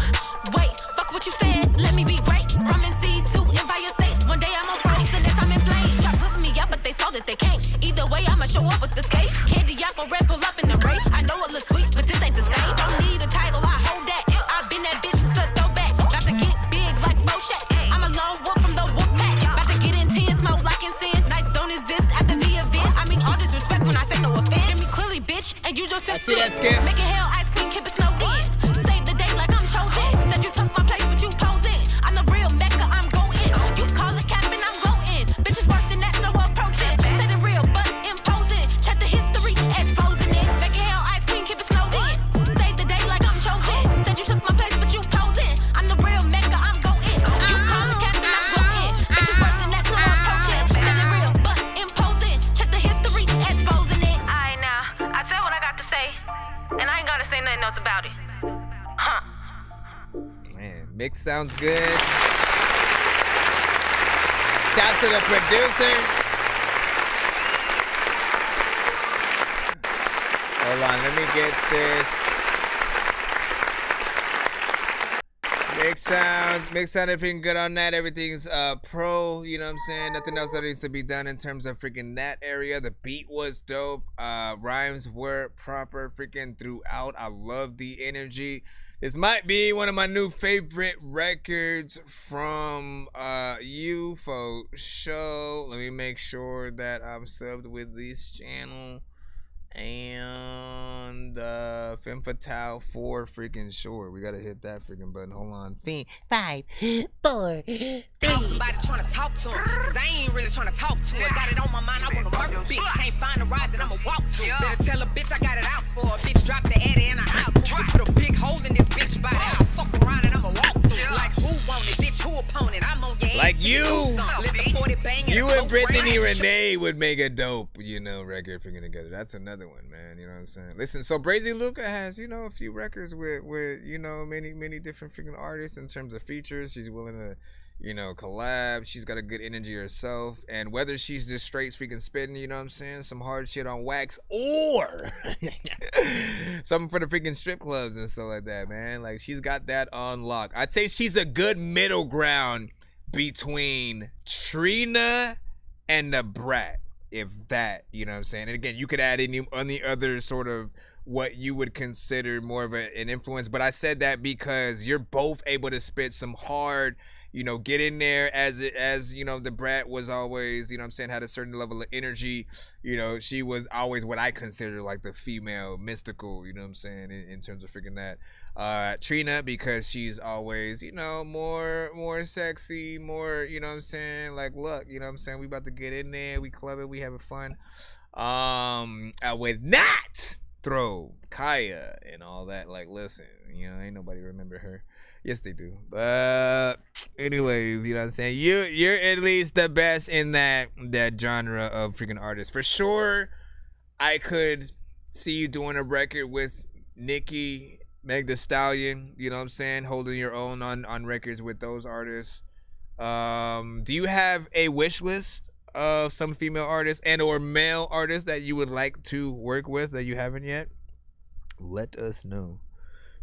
wait, fuck what you said, let me be great. From NC to Empire State, one day I'm on pro, so this I'm in flame. Try putting me up, but they saw that they can't. Either way, I'ma show up with the skate. Candy apple, red, pull up in the race. I know it looks sweet, but this ain't the same. Don't need a title, I hold that. I've been that bitch since the throwback. About to get big like Moshe. I'm a lone wolf from the wolf pack. About to get intense, smoke like incense. Nights don't exist after the event. I mean all disrespect when I say no offense. Hear me clearly, bitch, and you just said make it hell, ice queen, keep it snowed in. Save the day like I'm chosen. Said you took my place, but you posing. I'm the real Mecca, I'm going. You call it cap and I'm going. Bitches worse than that, no approaching. Said it real, but imposing. Check the history, exposing it. Make it hell, ice queen, keep it snowed in. Save the day like I'm chosen. Said you took my place, but you posing. I'm the real Mecca, I'm going. You call it cap and I'm going. Bitches worse than that, no approaching. Said it real, but imposing. Check the history, exposing it. Alright now, I said what I got to say, and I ain't gotta say nothing else about it. Huh. Man, mix sounds good. Shout to the producer. Hold on, let me get this. Mix sound, everything good on that. Everything's pro, you know what I'm saying? Nothing else that needs to be done in terms of freaking that area. The beat was dope. Rhymes were proper freaking throughout. I love the energy. This might be one of my new favorite records from you for sure. Let me make sure that I'm subbed with this channel. And Femme Fatale 4 freaking sure. We gotta hit that freaking button. Hold on. 5, 4, 3. Somebody trying to talk to him, cause I ain't really trying to talk to her. Got it on my mind, I wanna murder a bitch. Can't find a ride that I'ma walk to. Better tell a bitch I got it out for her. Bitch drop the addy and I out. Put a big hole in this bitch body. I'll fuck around and I'ma walk through. Like who want it, bitch, who opponent? I'm on your ass. Like you. You and Brittany Renee. Renee would make a dope, you know, record freaking together. That's another one, man. You know what I'm saying? Listen, so Brazy Luca has, you know, a few records with you know, many different freaking artists in terms of features. She's willing to, collab. She's got a good energy herself. And whether she's just straight freaking spitting, you know what I'm saying, some hard shit on wax, or something for the freaking strip clubs and stuff like that, man. Like, she's got that on lock. I'd say she's a good middle ground between Trina and the Brat, if that, you know what I'm saying. And again, you could add any other sort of what you would consider more of an influence, but I said that because you're both able to spit some hard, get in there, as the Brat was always, you know what I'm saying, had a certain level of energy. She was always what I consider like the female mystical, you know what I'm saying, in terms of freaking that. Trina, because she's always, more sexy, more, you know what I'm saying, like, look, you know what I'm saying, we about to get in there, we clubbing, we having fun. I would not throw Kaya and all that. Like, listen, ain't nobody remember her. Yes, they do. But anyways, you know what I'm saying, you're at least the best in that genre of freaking artists. For sure, I could see you doing a record with Nicki, Meg Thee Stallion, you know what I'm saying, holding your own on records with those artists. Do you have a wish list of some female artists and or male artists that you would like to work with that you haven't yet? Let us know.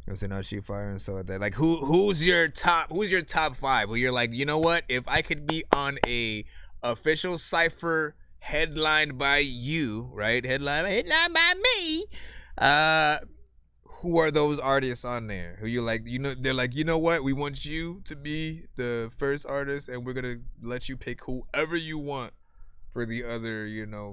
You know what I'm saying? How she fire and stuff like that. Like, who's your top 5? Where you're like, you know what? If I could be on a official cypher headlined by you, right? Headlined by me. Who are those artists on there? Who you're like, they're like, you know what? We want you to be the first artist, and we're gonna let you pick whoever you want for the other,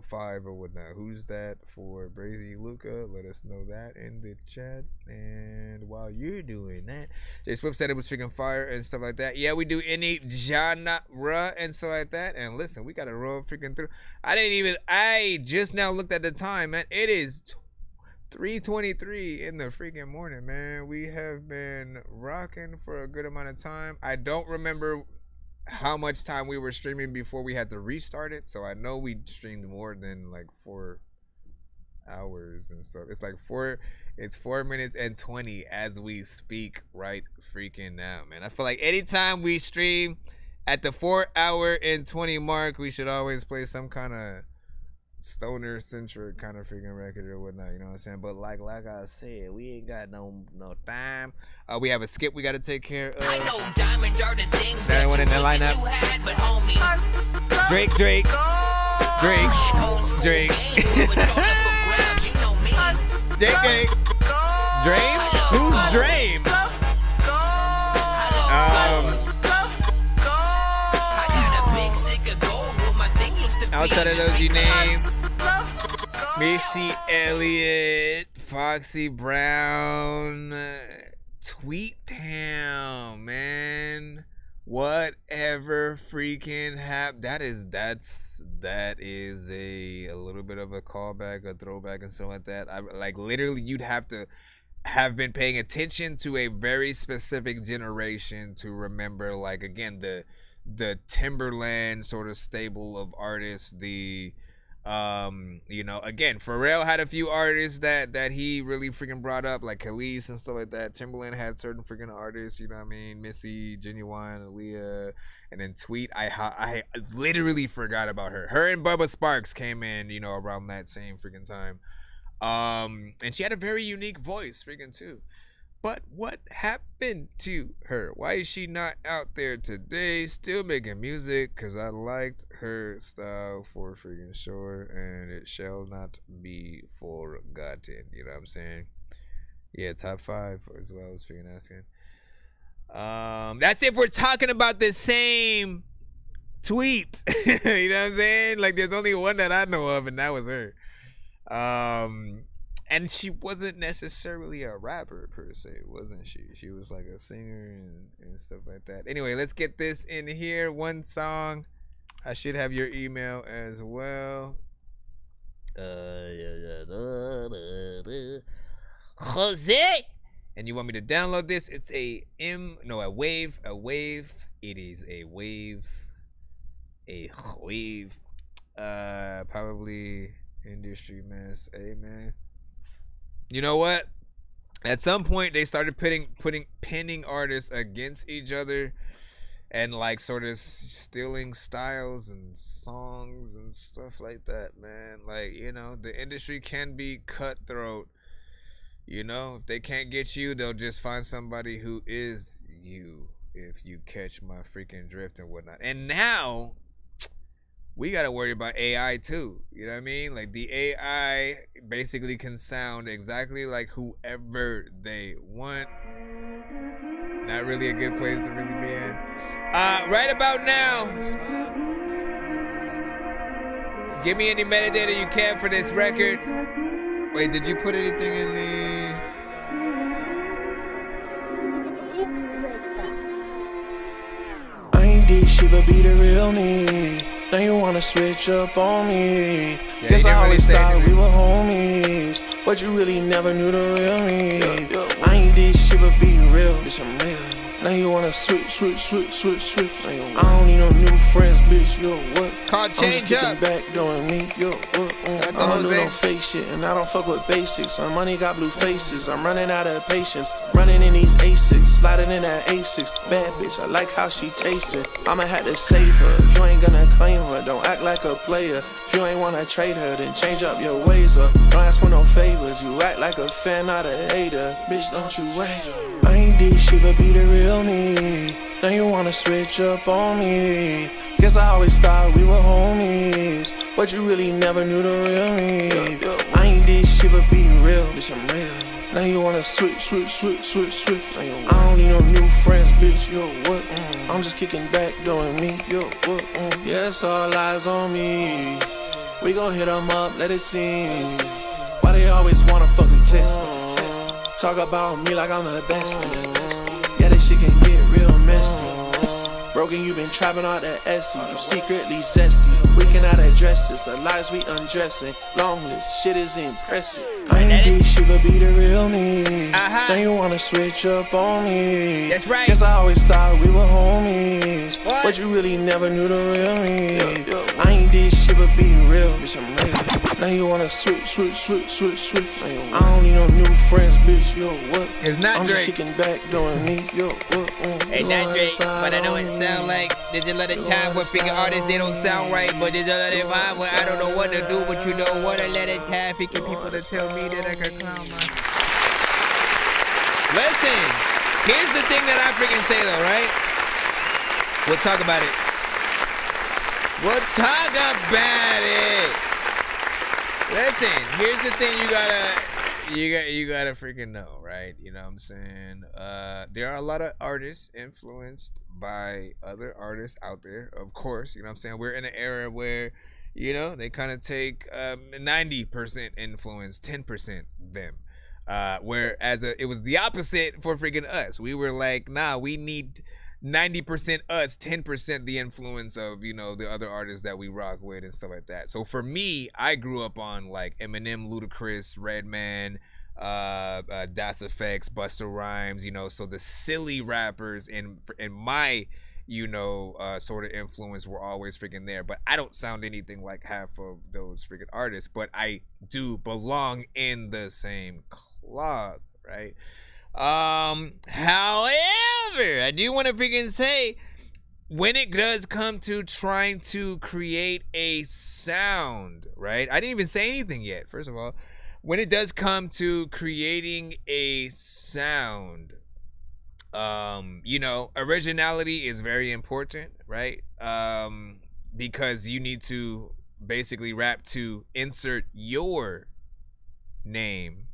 5 or whatnot. Who's that for Brazy Luca? Let us know that in the chat. And while you're doing that, Jay Swift said it was freaking fire and stuff like that. Yeah, we do any genre and stuff like that. And listen, we gotta roll freaking through. I just now looked at the time, man. It is 3:23 in the freaking morning, man. We have been rocking for a good amount of time. I don't remember how much time we were streaming before we had to restart it, so I know we streamed more than like 4 hours and stuff. It's like 4 minutes and 20 as we speak right freaking now, man. I feel like anytime we stream at the 4 hour and 20 mark, we should always play some kind of stoner centric kind of freaking record or whatnot, you know what I'm saying? But like I said, we ain't got no time. We have a skip we gotta take care of. I know diamonds are the things that you one in the lineup. had, but homie, Drake. Dream? Who's Dream? Outside of those you name, Missy Elliott, Foxy Brown, Tweet Town, man. Whatever freaking happened. That is a little bit of a callback, a throwback, and stuff like that. Literally, you'd have to have been paying attention to a very specific generation to remember, like, again, the Timberland sort of stable of artists. Again, Pharrell had a few artists that he really freaking brought up, like Khalees and stuff like that. Timberland had certain freaking artists, you know what I mean? Missy, Genuine, Aaliyah, and then Tweet. I literally forgot about her. Her and Bubba Sparks came in, around that same freaking time. And she had a very unique voice freaking too. But what happened to her? Why is she not out there today still making music? Because I liked her style for freaking sure, and it shall not be forgotten. You know what I'm saying? Yeah, top 5 as well as freaking asking. That's if we're talking about the same tweet. You know what I'm saying? Like, there's only one that I know of, and that was her. And she wasn't necessarily a rapper per se, wasn't she? She was like a singer and stuff like that. Anyway, let's get this in here. One song. I should have your email as well. Jose. And you want me to download this? It's a wave. It is a wave. Probably industry mass A, man. You know what? At some point, they started pinning artists against each other, and like sort of stealing styles and songs and stuff like that, man. Like, you know, the industry can be cutthroat. You know, if they can't get you, they'll just find somebody who is you, if you catch my freaking drift and whatnot. And now we got to worry about AI too. You know what I mean? Like, the AI basically can sound exactly like whoever they want. Not really a good place to really be in. Right about now, give me any metadata you can for this record. Wait, did you put anything in the... I ain't did shit but be the real me. Now you wanna switch up on me. Yeah, Guess I always really thought we were homies, but you really never knew the real me. I ain't did shit but be real, bitch, I'm real. Now you wanna switch. I don't need no new friends, bitch, yo, what? It's called I'm change just up. kicking back doing me, yo, what? I don't do no fake shit, and I don't fuck with basics. My money got blue faces, I'm running out of patience. Running in these A6, sliding in that A6. Bad bitch, I like how she tasting. I'ma have to save her. If you ain't gonna claim her, don't act like a player. If you ain't wanna trade her, then change up your ways up. Don't ask for no favors, you act like a fan, not a hater. Bitch, don't you wait. I ain't did shit but be the real me. Now you wanna switch up on me. Guess I always thought we were homies, but you really never knew the real me. I ain't did shit but be real, bitch, I'm real. Now you wanna switch. I don't need no new friends, bitch, yo, what? I'm just kicking back, doing me, yo, what? Yeah, it's all eyes on me. We gon' hit them up, let it sing. Why they always wanna fucking test me? Talk about me like I'm the best. Yeah, this shit can get real messy. Broken, you been trapping out that Essie. You secretly zesty. We cannot address this. The lies we undressing. Long list, shit is impressive. I ain't did shit but be the real me. Now you wanna switch up on me. That's right. Guess I always thought we were homies, but you really never knew the real me. I ain't did shit but be real, bitch, I'm real. Now you wanna switch. I don't need no new friends, bitch, yo, what? It's not I'm Drake. just kicking back, doing me, yo, what? Hey, not Drake, but I know it sound like there's a lot of time where figure artists, they don't sound right, but there's a lot of time where I don't know what to do, but you know what, I let it time figure people to tell me that I can clown my... Listen, here's the thing that I freaking say though, right? We'll talk about it. We'll talk about it. Listen, here's the thing you gotta freaking know, right? You know what I'm saying? There are a lot of artists influenced by other artists out there, of course. You know what I'm saying? We're in an era where, you know, they kind of take 90% influence, 10% them. Whereas it was the opposite for freaking us. We were like, nah, we need 90% us, 10% the influence of, you know, the other artists that we rock with and stuff like that. So for me, I grew up on like Eminem, Ludacris, Redman, Das Effects, Busta Rhymes, you know, so the silly rappers in my, you know, sort of influence were always freaking there. But I don't sound anything like half of those freaking artists, but I do belong in the same cloth, right? However, I do want to freaking say, when it does come to trying to create a sound, right? I didn't even say anything yet, first of all. When it does come to creating a sound, you know, originality is very important, right? Because you need to basically rap to insert your name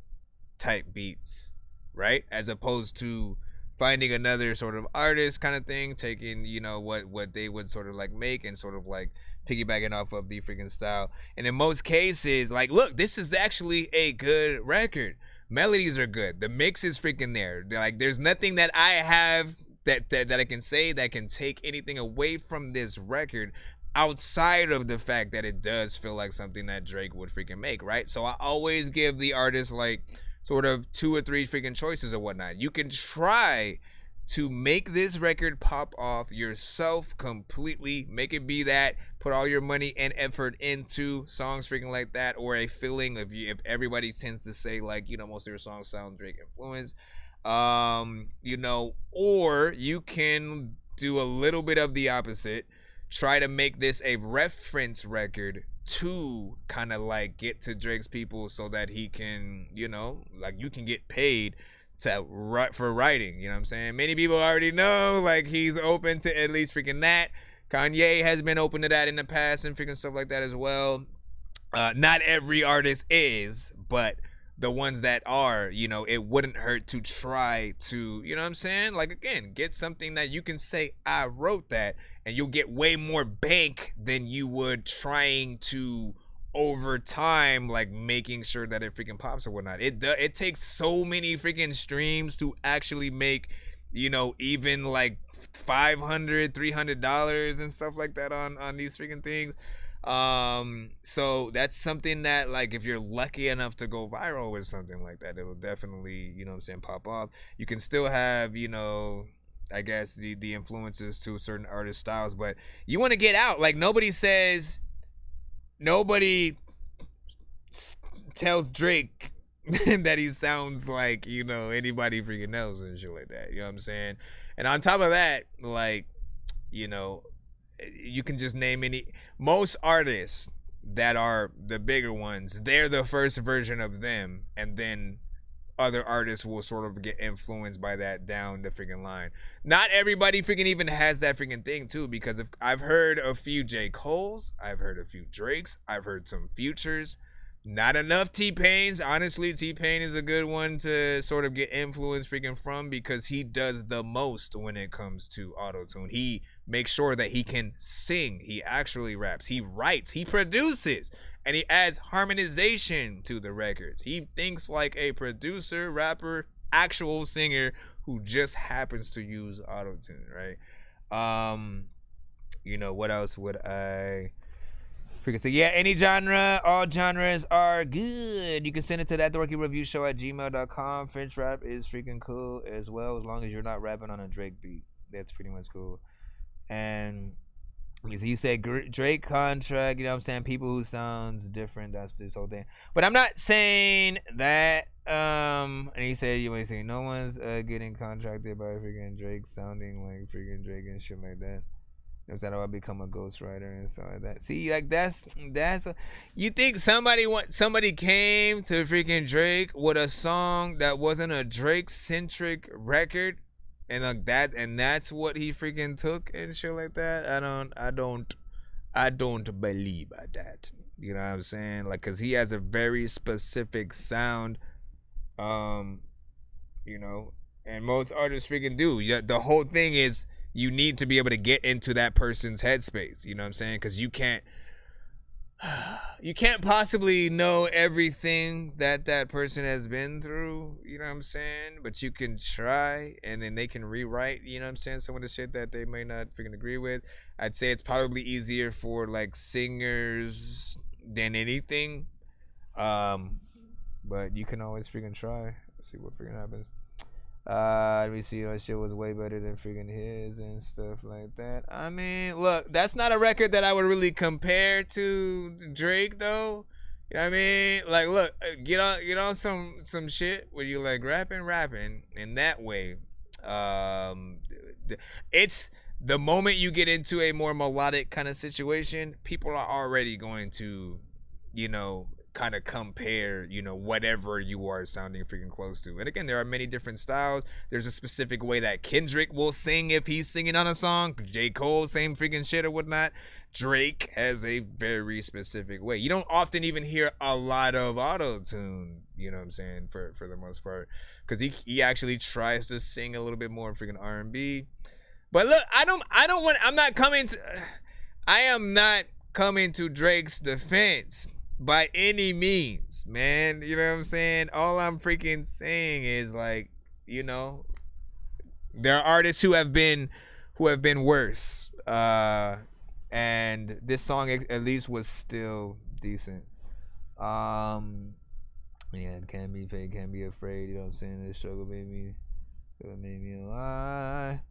type beats, right? As opposed to finding another sort of artist kind of thing, taking, you know, what they would sort of like make and sort of like piggybacking off of the freaking style. And in most cases, like, look, this is actually a good record. Melodies are good. The mix is freaking there. Like, there's nothing that I have that I can say that can take anything away from this record outside of the fact that it does feel like something that Drake would freaking make, right? So I always give the artist like sort of 2 or 3 freaking choices or whatnot. You can try to make this record pop off yourself completely, make it be that, put all your money and effort into songs freaking like that, or a feeling of if everybody tends to say like, you know, most of your songs sound Drake influenced, you know, or you can do a little bit of the opposite. Try to make this a reference record to kind of like get to Drake's people so that he can, you know, like you can get paid to write for writing. You know what I'm saying? Many people already know like he's open to at least freaking that. Kanye has been open to that in the past and freaking stuff like that as well. Not every artist is, but the ones that are, you know, it wouldn't hurt to try to, you know what I'm saying? Like, again, get something that you can say, I wrote that, and you'll get way more bank than you would trying to, over time, like, making sure that it freaking pops or whatnot. It takes so many freaking streams to actually make, you know, even, like, $500, $300 and stuff like that on these freaking things. So that's something that, like, if you're lucky enough to go viral with something like that, it'll definitely, you know what I'm saying, pop off. You can still have, you know, I guess the influences to certain artist styles, but you want to get out. Like, nobody tells Drake that he sounds like, you know, anybody freaking else and shit like that. You know what I'm saying? And on top of that, like, you know, you can just name most artists that are the bigger ones, they're the first version of them, and then other artists will sort of get influenced by that down the freaking line. Not everybody freaking even has that freaking thing too, because I've heard a few J. Cole's, I've heard a few Drakes, I've heard some Futures, not enough T-Pains. Honestly, T-Pain is a good one to sort of get influence freaking from, because he does the most when it comes to auto-tune. He makes sure that he can sing. He actually raps. He writes. He produces. And he adds harmonization to the records. He thinks like a producer, rapper, actual singer who just happens to use auto-tune, right? You know, what else would I freaking say? Yeah, any genre, all genres are good. You can send it to that dorkyreviewshow@gmail.com. French rap is freaking cool as well, as long as you're not rapping on a Drake beat. That's pretty much cool. And you said Drake contract, you know what I'm saying? People who sounds different, that's this whole thing. But I'm not saying that. And you said, you might say, no one's getting contracted by freaking Drake sounding like freaking Drake and shit like that. You know what I'm saying? I become a ghostwriter and stuff like that. See, like that's you think somebody came to freaking Drake with a song that wasn't a Drake centric record, and like that, and that's what he freaking took and shit like that. I don't believe that. You know what I'm saying? Like, cause he has a very specific sound, you know, and most artists freaking do. The whole thing is, you need to be able to get into that person's headspace. You know what I'm saying? Because you can't possibly know everything that person has been through. You know what I'm saying? But you can try, and then they can rewrite, you know what I'm saying, some of the shit that they may not freaking agree with. I'd say it's probably easier for like singers than anything. But you can always freaking try. Let's see what freaking happens. Let me see. My shit was way better than freaking his and stuff like that. I mean, look, that's not a record that I would really compare to Drake, though. You know what I mean? Like, look, get on some shit where you like rapping in that way. It's the moment you get into a more melodic kind of situation, people are already going to, you know, kind of compare, you know, whatever you are sounding freaking close to. And again, there are many different styles. There's a specific way that Kendrick will sing if he's singing on a song. J. Cole, same freaking shit or whatnot. Drake has a very specific way. You don't often even hear a lot of auto-tune, you know what I'm saying, for the most part, because he actually tries to sing a little bit more freaking R&B. But look, I am not coming to Drake's defense by any means, man. You know what I'm saying? All I'm freaking saying is, like, you know, there are artists who have been worse. And this song at least was still decent. Yeah, it can be fake, can't be afraid. You know what I'm saying? This struggle made me lie.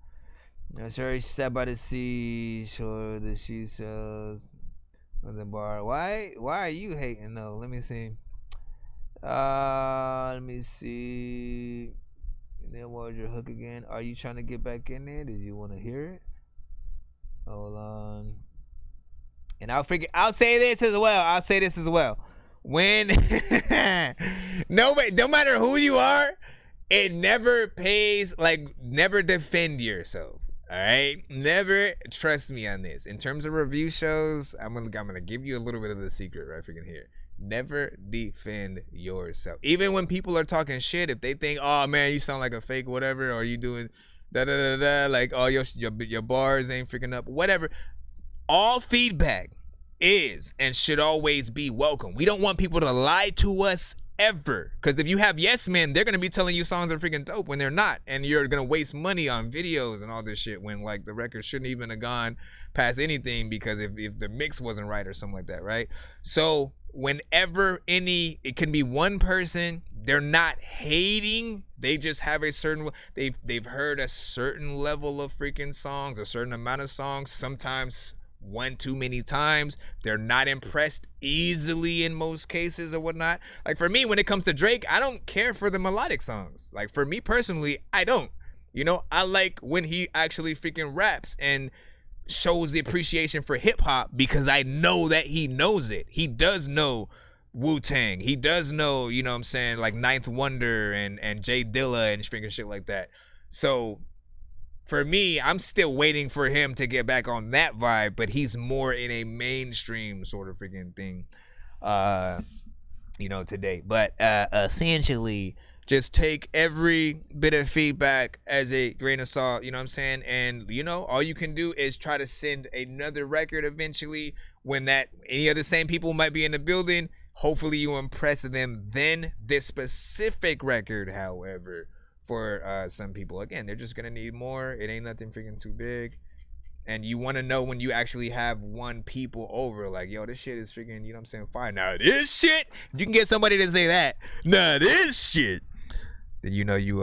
You know, sure, she sat by the seashore, the she sells on the bar. Why are you hating though? Let me see. And then what was your hook again? Are you trying to get back in there? Did you want to hear it? Hold on. And I'll say this as well. When no matter who you are, it never pays, like, never defend yourself. All right, never, trust me on this. In terms of review shows, I'm gonna give you a little bit of the secret right freaking here. Never defend yourself. Even when people are talking shit, if they think, oh man, you sound like a fake whatever, or you doing da da da da, like, oh your bars ain't freaking up, whatever. All feedback is and should always be welcome. We don't want people to lie to us ever, because if you have yes men, they're gonna be telling you songs are freaking dope when they're not, and you're gonna waste money on videos and all this shit when, like, the record shouldn't even have gone past anything, because if the mix wasn't right or something like that, right? So whenever it can be one person, they're not hating, they just have a certain, they've heard a certain level of freaking songs, a certain amount of songs, sometimes one too many times. They're not impressed easily in most cases or whatnot. Like, for me, when it comes to Drake, I don't care for the melodic songs. Like, for me personally, I don't. You know, I like when he actually freaking raps and shows the appreciation for hip hop, because I know that he knows it. He does know Wu-Tang. He does know, you know what I'm saying, like Ninth Wonder and Jay Dilla and freaking shit like that. So for me, I'm still waiting for him to get back on that vibe, but he's more in a mainstream sort of freaking thing, you know, today. But essentially, just take every bit of feedback as a grain of salt, you know what I'm saying? And, you know, all you can do is try to send another record eventually when any of the same people might be in the building. Hopefully you impress them. Then this specific record, however, for some people, again, they're just gonna need more. It ain't nothing freaking too big, and you want to know when you actually have one people over, like, yo, this shit is freaking, you know what I'm saying, fire. Now this shit, you can get somebody to say that, nah, this shit, then you know you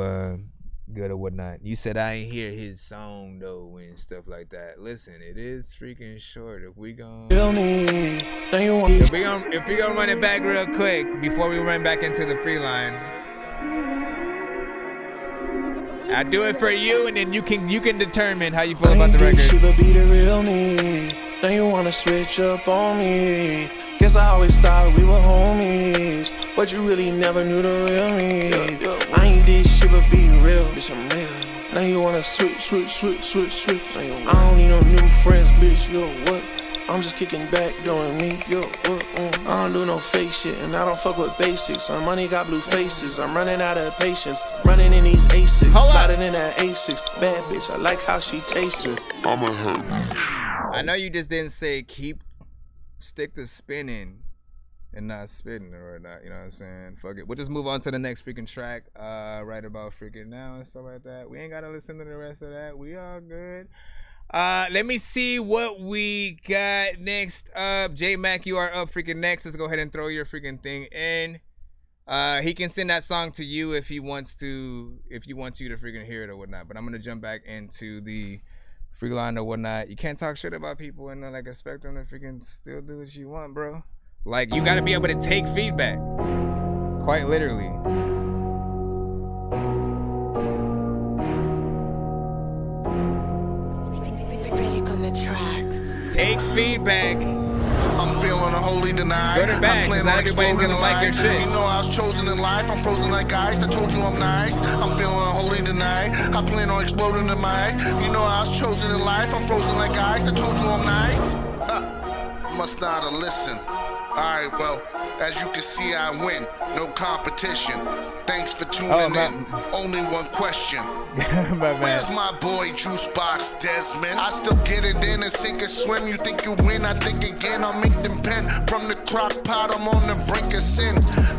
good or whatnot. You said I ain't hear his song though and stuff like that. Listen, it is freaking short. If we gonna run it back real quick before we run back into the free line, I do it for you, and then you can determine how you feel about the record. She would be the real me. Then you wanna switch up on me. Guess I always thought we were homies, but you really never knew the real me. I ain't this shit but be real, bitch, I'm real. Now you wanna switch. I don't need no new friends, bitch, yo, what? I'm just kicking back, doing me, yo, I don't do no fake shit, and I don't fuck with basics. My money got blue faces, I'm running out of patience. Running in these A6, sliding in that A6. Bad bitch, I like how she tastes it. I'ma hurt. I know you just didn't say stick to spinning and not spitting or not, you know what I'm saying? Fuck it. We'll just move on to the next freaking track right about freaking now and stuff like that. We ain't gotta listen to the rest of that. We all good. Let me see what we got next up. J Mac, you are up freaking next. Let's go ahead and throw your freaking thing in. He can send that song to you if he wants you to freaking hear it or whatnot. But I'm gonna jump back into the free line or whatnot. You can't talk shit about people and like expect them to freaking still do what you want, bro. Like, you gotta be able to take feedback. Quite literally. Take feedback. I'm feeling unholy tonight. Good or bad, because not everybody's gonna like your shit. You know I was chosen in life. I'm frozen like ice. I told you I'm nice. I'm feeling unholy tonight. I plan on exploding the mic. You know I was chosen in life. I'm frozen like ice. I told you I'm nice. Must not have listened. Alright, well, as you can see, I win. No competition. Thanks for tuning in. Only one question. Where's my boy Juicebox Desmond? I still get it in and sink and swim. You think you win, I think again. I'll make them pen from the crock pot. I'm on the brink of sin.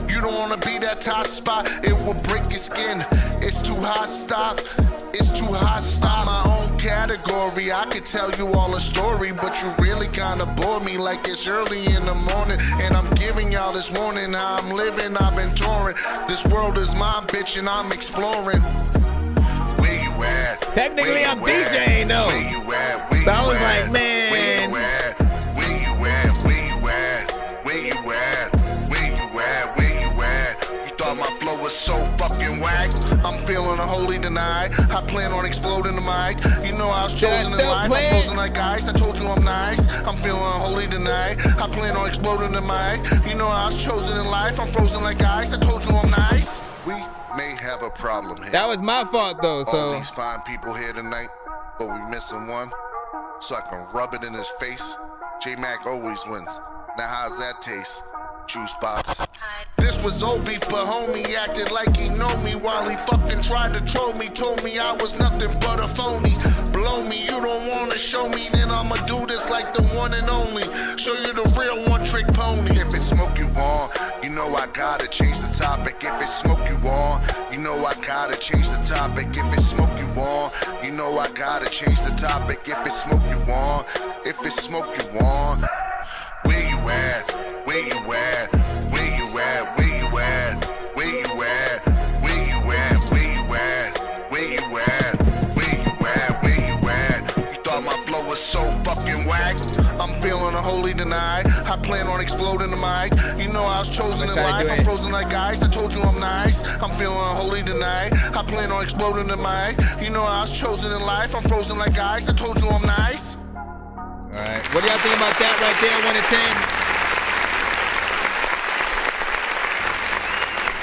You don't wanna be that top spot, it will break your skin. It's too hot, stop. It's too hot, stop. My own category. I could tell you all a story, but you really kinda bore me like it's early in the morning. And I'm giving y'all this warning. How I'm living, I've been touring. This world is my bitch and I'm exploring. Where you at? Technically, I'm DJing though. Where you at? So I was like, man. Where you at? Where you at? Where you at? Where you at? Where you at? Where you at? You thought my flow is so fucking whack. I'm feeling unholy tonight. I plan on exploding the mic. You know I was chosen in life. I'm frozen like ice. I told you I'm nice. I'm feeling unholy tonight. I plan on exploding the mic. You know I was chosen in life. I'm frozen like ice. I told you I'm nice. We may have a problem here. That was my fault though. So all these fine people here tonight, but we missing one. So I can rub it in his face. J-Mac always wins. Now how's that taste? Juice box. This was old beef, but homie acted like he know me while he fucking tried to troll me. Told me I was nothing but a phony. Blow me, you don't wanna show me, then I'ma do this like the one and only. Show you the real one-trick pony. If it's smoke you want, you know I gotta change the topic. If it's smoke you want, you know I gotta change the topic. If it's smoke you want, you know I gotta change the topic. If it's smoke you want, if it's smoke you want. Where you at? Where you at? Where you at? Where you at? Where you at? Where you at? Where you at? Where you at? Where you at? Where you at? You thought my flow was so fucking whack? I'm feeling unholy tonight. I plan on exploding the mic. You know I was chosen in life. I'm frozen like ice. I told you I'm nice. I'm feeling unholy tonight. I plan on exploding the mic. You know I was chosen in life. I'm frozen like ice. I told you I'm nice. all right, what do y'all think about that right there? 1 to 10.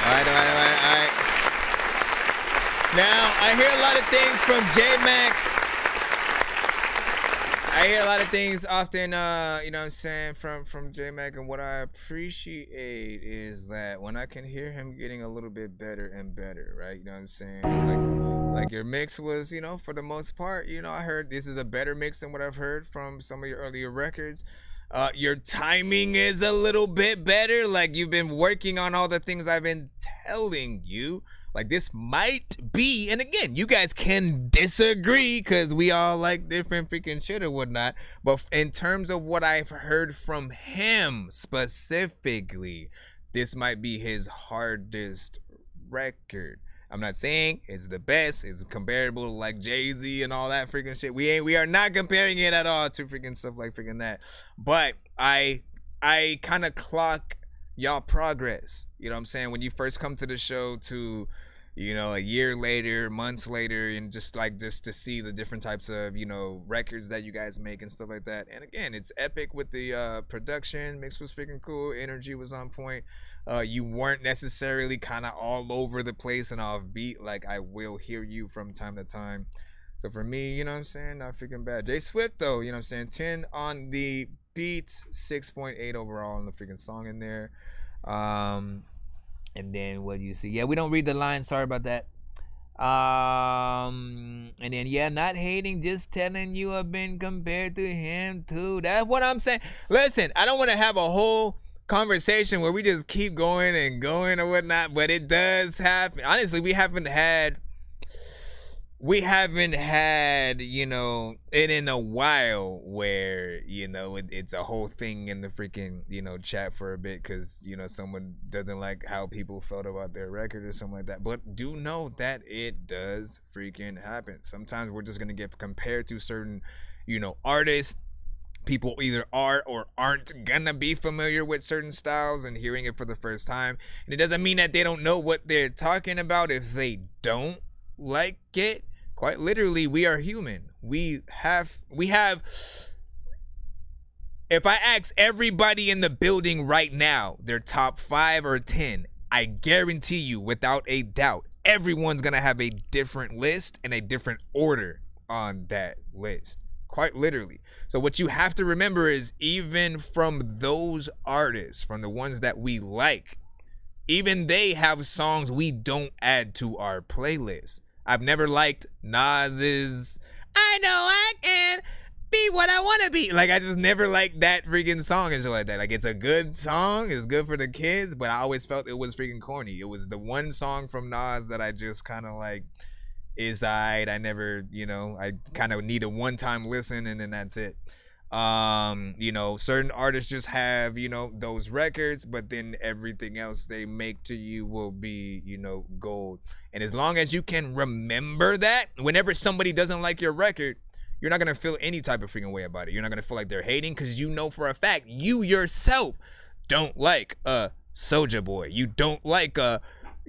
All right. Now, I hear a lot of things from J-Mac. I hear a lot of things often, you know what I'm saying, from J-Mac, and what I appreciate is that when I can hear him getting a little bit better and better, right? You know what I'm saying? Like your mix was, you know, for the most part, you know, I heard this is a better mix than what I've heard from some of your earlier records. Your timing is a little bit better. Like you've been working on all the things I've been telling you. Like this might be, and again, you guys can disagree because we all like different freaking shit or whatnot. But in terms of what I've heard from him specifically, this might be his hardest record. I'm not saying it's the best. It's comparable to like Jay-Z and all that freaking shit. We are not comparing it at all to freaking stuff like freaking that. But I kind of clock y'all progress. You know what I'm saying? When you first come to the show to, you know, a year later, months later, and just to see the different types of, you know, records that you guys make and stuff like that. And again, it's epic with the production. Mix was freaking cool. Energy was on point. You weren't necessarily kind of all over the place and off beat. Like I will hear you from time to time. So for me, you know what I'm saying? Not freaking bad. Jay Swift though, you know what I'm saying? 10 on the beat, 6.8 overall on the freaking song in there. And then what do you see? Yeah, we don't read the line. Sorry about that. And then yeah, not hating, just telling you I've been compared to him too. That's what I'm saying. Listen, I don't want to have a whole conversation where we just keep going and going or whatnot, but it does happen. Honestly, we haven't had, you know, it in a while where, you know, it's a whole thing in the freaking, you know, chat for a bit because, you know, someone doesn't like how people felt about their record or something like that. But do know that it does freaking happen. Sometimes we're just going to get compared to certain, you know, artists. People either are or aren't gonna be familiar with certain styles and hearing it for the first time. And it doesn't mean that they don't know what they're talking about if they don't like it. Quite literally, we are human. We have, if I ask everybody in the building right now, their top 5 or 10, I guarantee you without a doubt, everyone's gonna have a different list and a different order on that list. Quite literally. So what you have to remember is even from those artists, from the ones that we like, even they have songs we don't add to our playlist. I've never liked Nas's I Know I Can Be What I Want to Be. Like, I just never liked that freaking song and shit like that. Like, it's a good song. It's good for the kids, but I always felt it was freaking corny. It was the one song from Nas that I just kind of like, is I never, you know, I kind of need a one-time listen and then that's it. You know, certain artists just have, you know, those records, but then everything else they make to you will be, you know, gold. And as long as you can remember that, whenever somebody doesn't like your record, you're not going to feel any type of freaking way about it. You're not going to feel like they're hating because you know for a fact you yourself don't like Soulja Boy. You don't like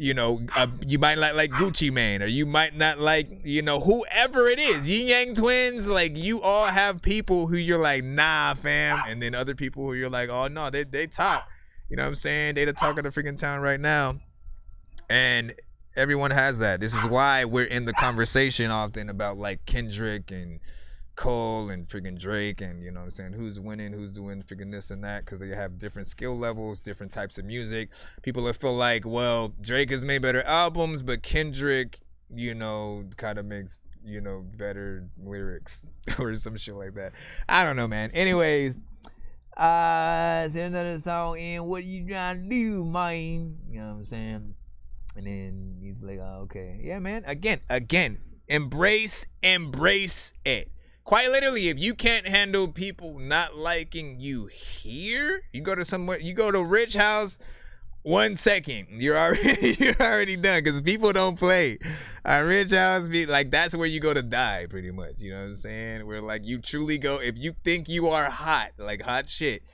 you know, you might not like Gucci Mane, or you might not like, you know, whoever it is, Yin Yang Twins. Like, you all have people who you're like, nah, fam, and then other people who you're like, oh no, they top. You know what I'm saying? They the talk of the freaking town right now, and everyone has that. This is why we're in the conversation often about like Kendrick and Cole and freaking Drake, and you know what I'm saying, who's winning, who's doing freaking this and that, because they have different skill levels, different types of music. People that feel like, well, Drake has made better albums, but Kendrick, you know, kind of makes, you know, better lyrics or some shit like that. I don't know, man. Anyways, send another song in. What you trying to do, man? You know what I'm saying? And then he's like, oh, okay, yeah, man. Again, embrace it. Quite literally, if you can't handle people not liking you here, you go to somewhere, you go to Rich House, 1 second, you're already done, because people don't play. Rich House, be like, that's where you go to die, pretty much. You know what I'm saying? Where like you truly go, if you think you are hot, like hot shit,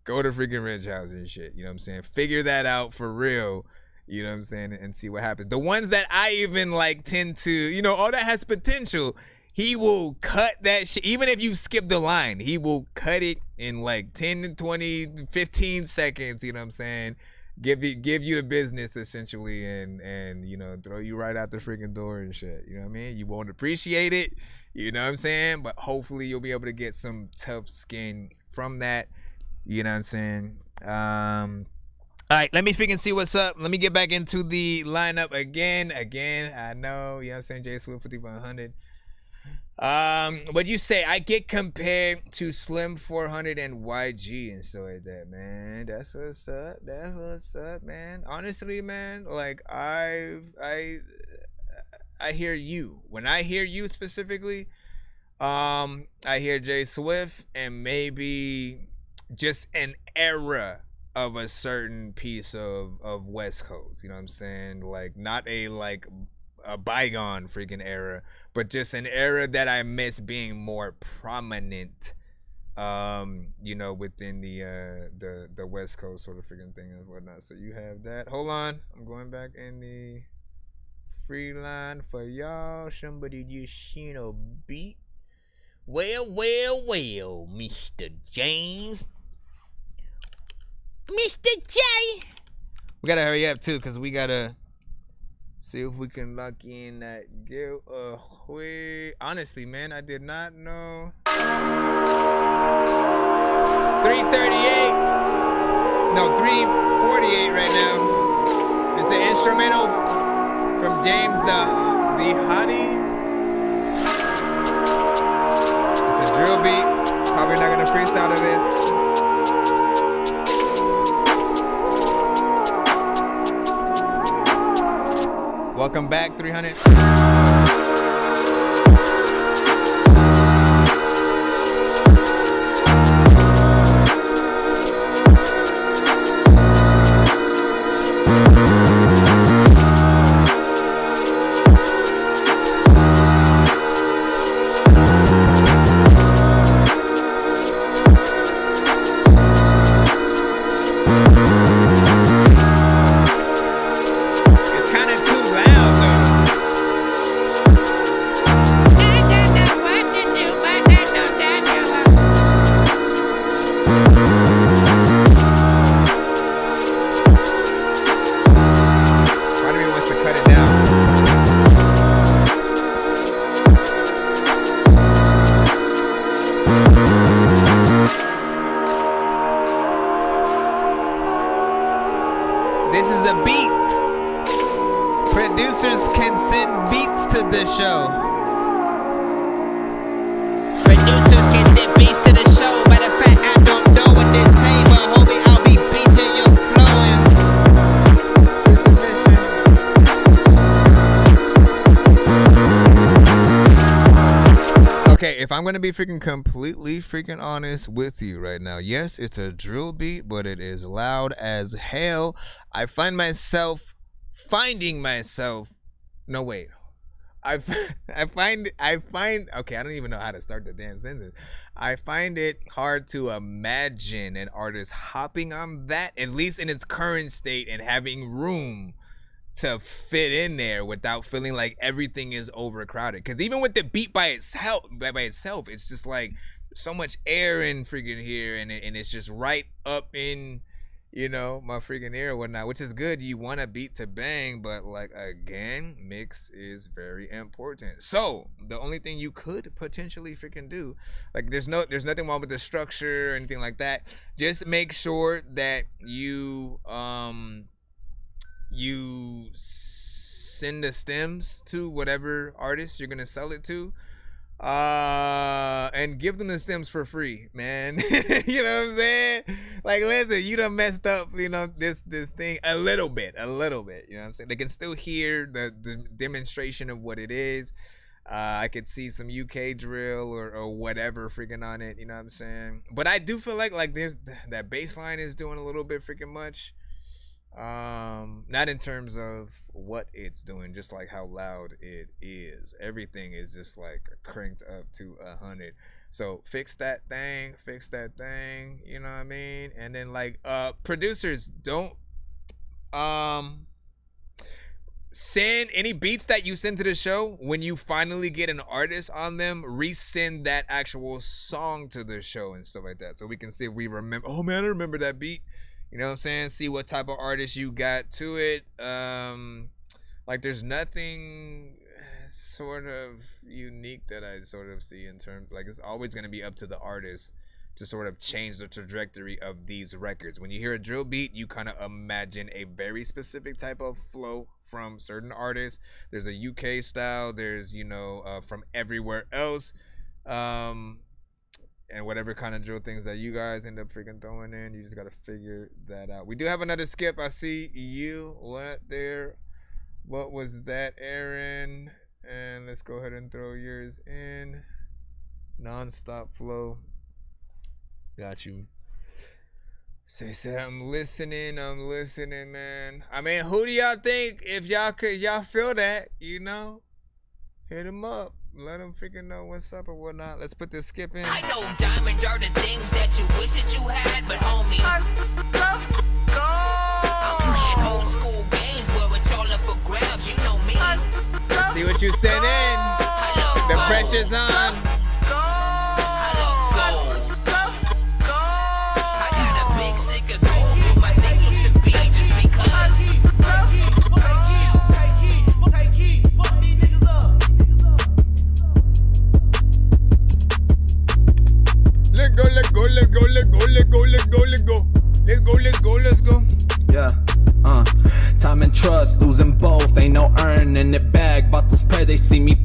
go to freaking Rich House and shit. You know what I'm saying? Figure that out for real. You know what I'm saying? And see what happens. The ones that I even like tend to, you know, all that has potential. He will cut that shit. Even if you skip the line, he will cut it in like 10 to 20, 15 seconds. You know what I'm saying? Give you the business essentially, and you know, throw you right out the freaking door and shit. You know what I mean? You won't appreciate it. You know what I'm saying? But hopefully you'll be able to get some tough skin from that. You know what I'm saying? All right, let me freaking see what's up. Let me get back into the lineup again. I know, you know what I'm saying? J Swift 5100. What you say? I get compared to Slim 400 and YG and stuff like that, man. That's what's up, man. Honestly, man, like I hear you. When I hear you specifically, I hear J Swift and maybe just an era of a certain piece of West Coast. You know what I'm saying? Like, not a bygone freaking era, but just an era that I miss being more prominent, you know, within the West Coast sort of freaking thing and whatnot. So you have that. Hold on, I'm going back in the free line for y'all. Somebody just, you know, beat. Well, Mr. James. Mr. J. We gotta hurry up too, because we gotta see if we can lock in that giveaway. Honestly, man, I did not know. 338. No, 348 right now. It's an instrumental from James the Hottie. It's a drill beat. Probably not gonna freestyle to this. Welcome back, 300. I'm gonna be freaking completely freaking honest with you right now. Yes, it's a drill beat, but it is loud as hell. I find myself. No, wait. I find. Okay, I don't even know how to start the damn sentence. I find it hard to imagine an artist hopping on that, at least in its current state, and having room to fit in there without feeling like everything is overcrowded. Because even with the beat by itself, it's just like so much air in freaking here, and it's just right up in, you know, my freaking ear or whatnot, which is good. You want a beat to bang, but like, again, mix is very important. So the only thing you could potentially freaking do, like, there's nothing wrong with the structure or anything like that. Just make sure that you send the stems to whatever artist you're gonna sell it to, and give them the stems for free, man. You know what I'm saying? Like, listen, you done messed up, you know, this thing a little bit, you know what I'm saying? They can still hear the demonstration of what it is. I could see some UK drill or whatever freaking on it, you know what I'm saying? But I do feel like there's that bass line is doing a little bit freaking much. Not in terms of what it's doing, just like how loud it is. Everything is just like cranked up to 100. So fix that thing, you know what I mean? And then like producers, don't send any beats that you send to the show. When you finally get an artist on them, resend that actual song to the show and stuff like that, so we can see if we remember. Oh man, I remember that beat. You know what I'm saying? See what type of artist you got to it. Like, there's nothing sort of unique that I sort of see in terms, like, it's always going to be up to the artist to sort of change the trajectory of these records. When you hear a drill beat, you kind of imagine a very specific type of flow from certain artists. There's a UK style. There's, you know, from everywhere else. And whatever kind of drill things that you guys end up freaking throwing in, you just got to figure that out. We do have another skip. I see you. What there? What was that, Aaron? And let's go ahead and throw yours in. Non-stop flow. Got you. Say, I'm listening, man. I mean, who do y'all think, if y'all feel that, you know, hit them up. Let them freaking know what's up or whatnot. Let's put this skip in. I know diamonds are the things that you wish that you had, but homie, I'm playing old school games where it's all up for grabs. You know me. Let's see what you sent in. The pressure's on. I got a big stick of gold where my thing used to be, just because. Let's go. Yeah, time and trust, losing both, ain't no earning it back. About this pair, they see me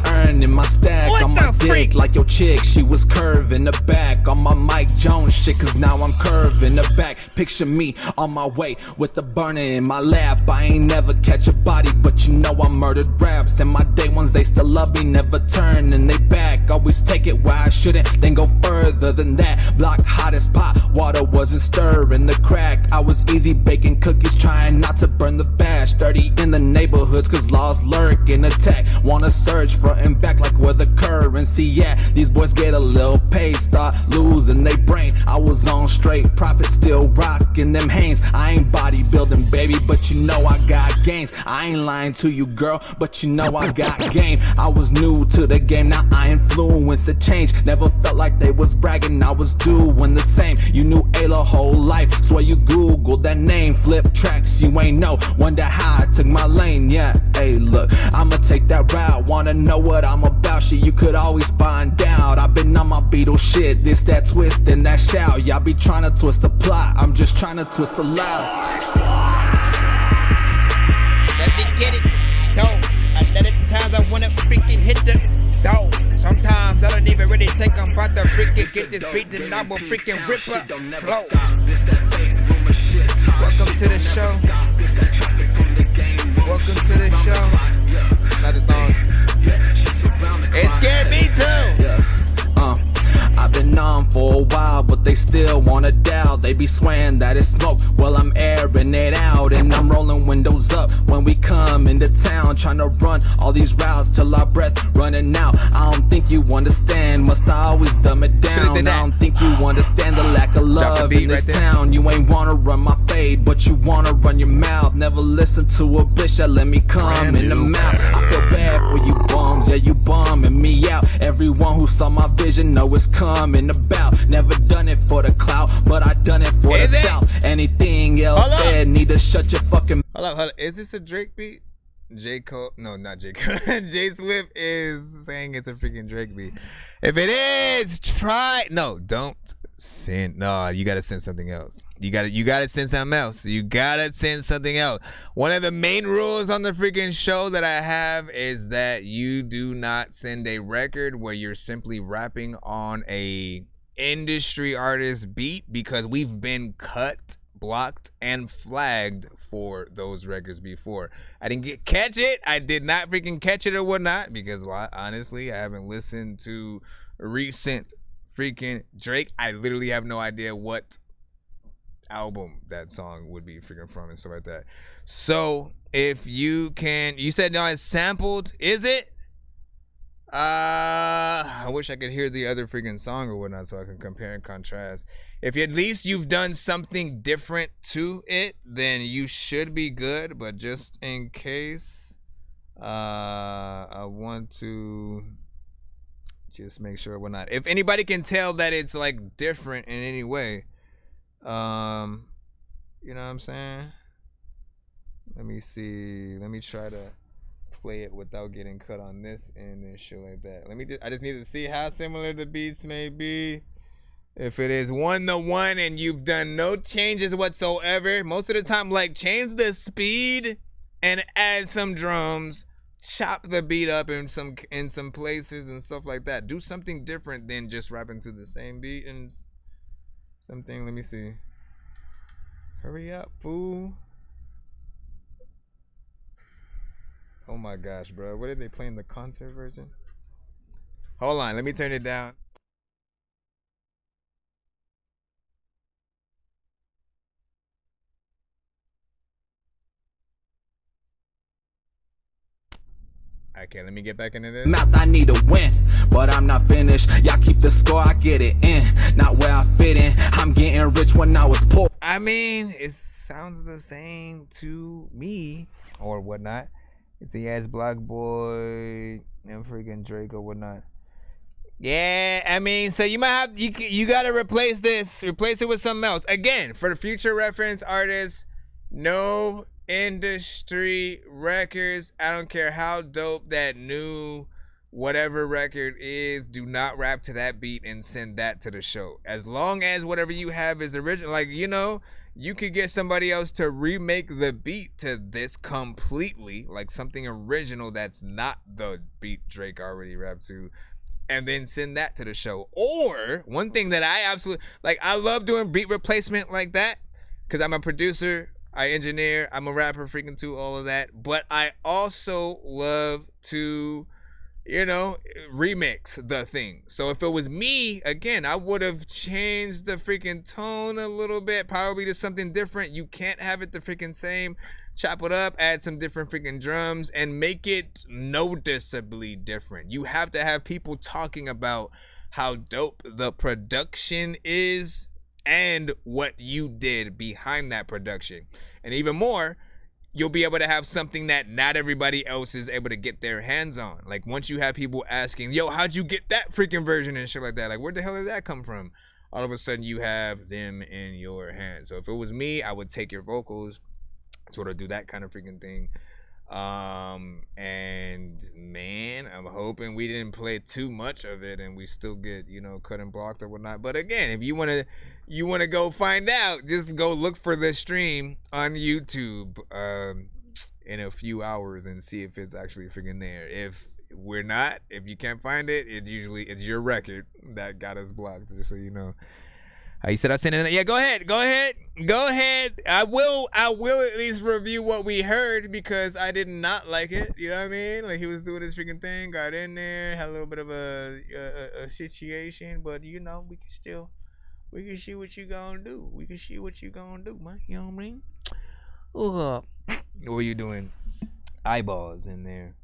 earning my stack. On my dick like your chick, she was curving the back. On my Mike Jones shit, cause now I'm curving the back. Picture me on my way with the burner in my lap. I ain't never catch a body, but you know I murdered raps. And my day ones, they still love me, never turning they back. Always take it where I shouldn't, then go further than that. Block hot as pot, water wasn't stirring the crack. I was easy baking cookies, trying not to burn the bash. Dirty in the neighborhoods, cause laws lurk and attack. Wanna search front and back like where the currency at. These boys get a little paid, start losing they brain. I was on straight profit, still rocking them Hanes. I ain't bodybuilding, baby, but you know I got gains. I ain't lying to you, girl, but you know I got game. I was new to the game, now I influence the change. Never felt like they was bragging, I was doing the same. You knew Ayla whole life, swear you googled that name. Flip tracks, you ain't know, wonder how I took my lane. Yeah, hey look, I'ma take that route. Wanna know what I'm about, shit, you could always find out. I've been on my Beatles shit, this, that, twist, and that shout. Y'all be trying to twist the plot, I'm just trying to twist the loud. Let me get it, though. A lot of times I wanna freaking hit the dough. Sometimes I don't even really think I'm about to freaking get this beat, and I will freaking rip up flow. Welcome to the show. Welcome to the show. Another song. It scared me too. I've been on for a while, but they still wanna doubt. They be swearing that it's smoke, well I'm airing it out. And I'm rolling windows up when we come into town, trying to run all these routes till our breath running out. I don't think you understand, must I always dumb it down. I don't think you understand the lack of love in this town. You ain't wanna run my face, fade, but you wanna run your mouth. Never listen to a bitch that let me come in the mouth. I feel bad for you bums, yeah, you bumming me out. Everyone who saw my vision know it's coming about. Never done it for the clout, but I done it for the South. Anything else said, need to shut your fucking. Hold up. Is this a Drake beat? J. Cole? No, not J. Cole. J. Swift is saying it's a freaking Drake beat. If it is, don't send. No, you gotta send something else. You gotta send something else. You gotta send something else. One of the main rules on the freaking show that I have is that you do not send a record where you're simply rapping on a industry artist beat, because we've been cut, blocked, and flagged for those records before. I didn't catch it. I did not freaking catch it or whatnot, because honestly, I haven't listened to recent freaking Drake. I literally have no idea what album that song would be freaking from and stuff like that. So if you said no, it's sampled, is it? I wish I could hear the other freaking song or whatnot so I can compare and contrast. If at least you've done something different to it, then you should be good. But just in case, I want to just make sure we're not. If anybody can tell that it's like different in any way, you know what I'm saying? Let me see. Let me try to play it without getting cut on this end and shit like that. I just need to see how similar the beats may be. If it is 1-to-1 and you've done no changes whatsoever, most of the time, like, change the speed and add some drums, chop the beat up in some places and stuff like that. Do something different than just rapping to the same beat and something. Let me see. Hurry up, fool. Oh my gosh, bro. What are they playing, the concert version? Hold on, let me turn it down. Okay, let me get back into this. Mouth, I need to win, but I'm not finished. Y'all keep the score, I get it in. Not where I fit in. I'm getting rich when I was poor. I mean, it sounds the same to me or whatnot. It's a ass Black Boy and freaking Drake or whatnot. Yeah, I mean, so you might have you gotta replace it with something else. Again, for the future reference artists, no industry records. I don't care how dope that new whatever record is, do not rap to that beat and send that to the show. As long as whatever you have is original, like, you know, you could get somebody else to remake the beat to this completely, like something original that's not the beat Drake already rapped to, and then send that to the show. Or one thing that I absolutely like, I love doing beat replacement like that because I'm a producer, I engineer, I'm a rapper, freaking too, all of that. But I also love to, you know, remix the thing. So if it was me, again, I would have changed the freaking tone a little bit, probably to something different. You can't have it the freaking same. Chop it up, add some different freaking drums, and make it noticeably different. You have to have people talking about how dope the production is and what you did behind that production. And even more, you'll be able to have something that not everybody else is able to get their hands on. Like, once you have people asking, yo, how'd you get that freaking version and shit like that? Like, where the hell did that come from? All of a sudden, you have them in your hands. So if it was me, I would take your vocals, sort of do that kind of freaking thing. And man, I'm hoping we didn't play too much of it and we still get, you know, cut and blocked or whatnot. But again, if you want to go find out, just go look for the stream on YouTube in a few hours and see if it's actually freaking there. If we're not, if you can't find it, it's your record that got us blocked, just so you know. You said I sent it. Yeah, go ahead. I will at least review what we heard because I did not like it. You know what I mean? Like, he was doing his freaking thing, got in there, had a little bit of a situation, but you know, we can see what you gonna do. We can see what you gonna do, man. You know what I mean? What were you doing? Eyeballs in there.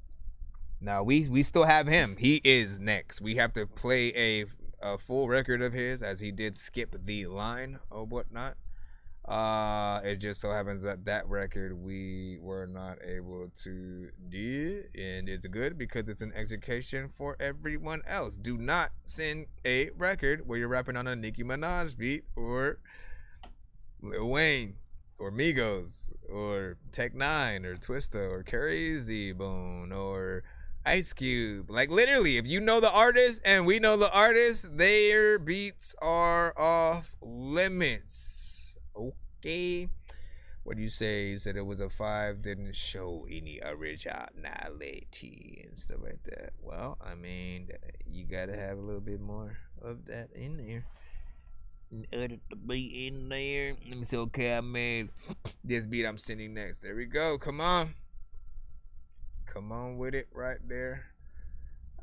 Now we still have him. He is next. We have to play a full record of his, as he did skip the line or whatnot. It just so happens that record we were not able to do, and it's good because it's an education for everyone else. Do not send a record where you're rapping on a Nicki Minaj beat or Lil Wayne or Migos or Tech Nine or Twista or Crazy Bone or Ice Cube. Like literally, if you know the artist and we know the artist, their beats are off limits. Okay. What do you say? You said it was a 5, didn't show any originality and stuff like that. Well, I mean, you gotta have a little bit more of that in there. In order to be in there. Let me see. Okay, I made this beat I'm sending next. There we go. Come on. Come on with it right there.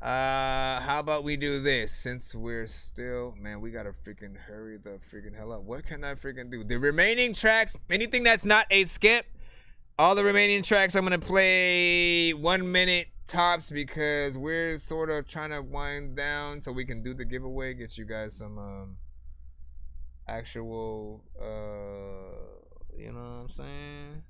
How about we do this? Since we're still, man, we gotta freaking hurry the freaking hell up. What can I freaking do? The remaining tracks, anything that's not a skip, all the remaining tracks I'm gonna play 1 minute tops because we're sort of trying to wind down so we can do the giveaway, get you guys some actual you know what I'm saying?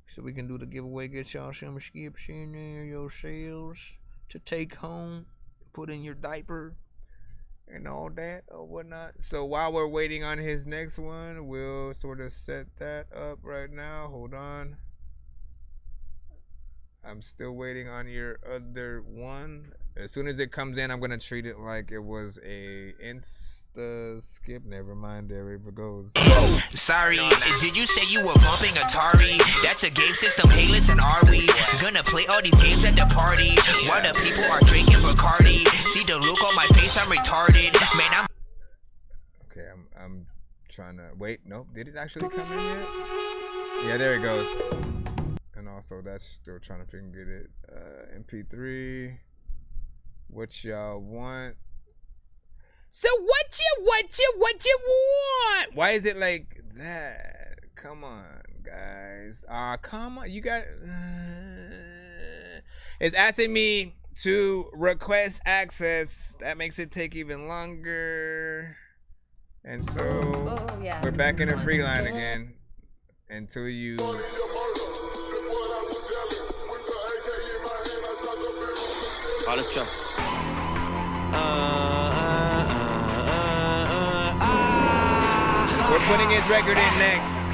So we can do the giveaway, get y'all some skips in there yourselves to take home, put in your diaper and all that or whatnot. So while we're waiting on his next one, we'll sort of set that up right now. Hold on. I'm still waiting on your other one. As soon as it comes in, I'm gonna treat it like it was a insta skip. Never mind, there it goes. Sorry, did you say you were bumping Atari? That's a game system, hey listen, are we gonna play all these games at the party while the people are drinking Bacardi? See the look on my face, I'm retarded. Man, I'm okay, I'm trying to wait. Nope, did it actually come in yet? Yeah, there it goes. And also that's still trying to freaking get it. MP3. What y'all want? So what you want? Why is it like that? Come on, guys. Come on. You got it's asking me to request access. That makes it take even longer. And so we're back in the free line again until you let's go. We're putting his record in next.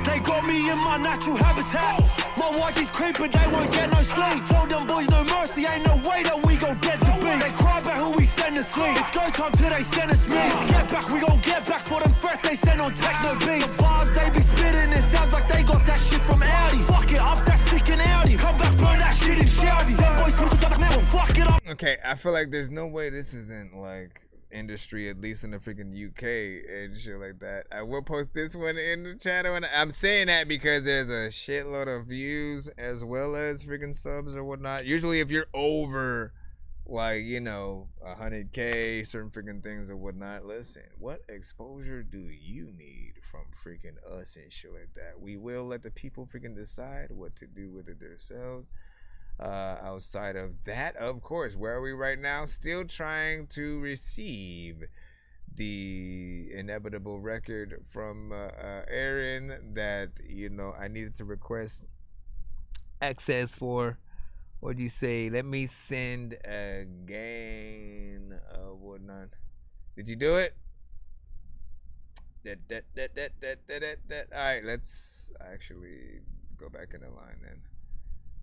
They got me in my natural habitat. My watch is creeping, they won't get no sleep. Told them boys no mercy, ain't no way that we gon' get to be. They cry about who we send to sleep. It's go time till they send us me. Get back, we gon' get back for them threats they send on techno beats. The bars they be spitting, it sounds like they got that shit from Audi. Fuck it up, that's sticking Audi. Come back, burn that shit in Shelby. Them boys who just never fuck it up. Okay, I feel like there's no way this isn't like industry, at least in the freaking UK and shit like that. I will post this one in the channel, and I'm saying that because there's a shitload of views as well as freaking subs or whatnot. Usually if you're over like, you know, 100K, certain freaking things or whatnot, listen, what exposure do you need from freaking us and shit like that? We will let the people freaking decide what to do with it themselves. Outside of that, of course, where are we right now? Still trying to receive the inevitable record from Aaron that, you know, I needed to request access for. What do you say? Let me send again. Whatnot. Did you do it? All right, let's actually go back in the line then.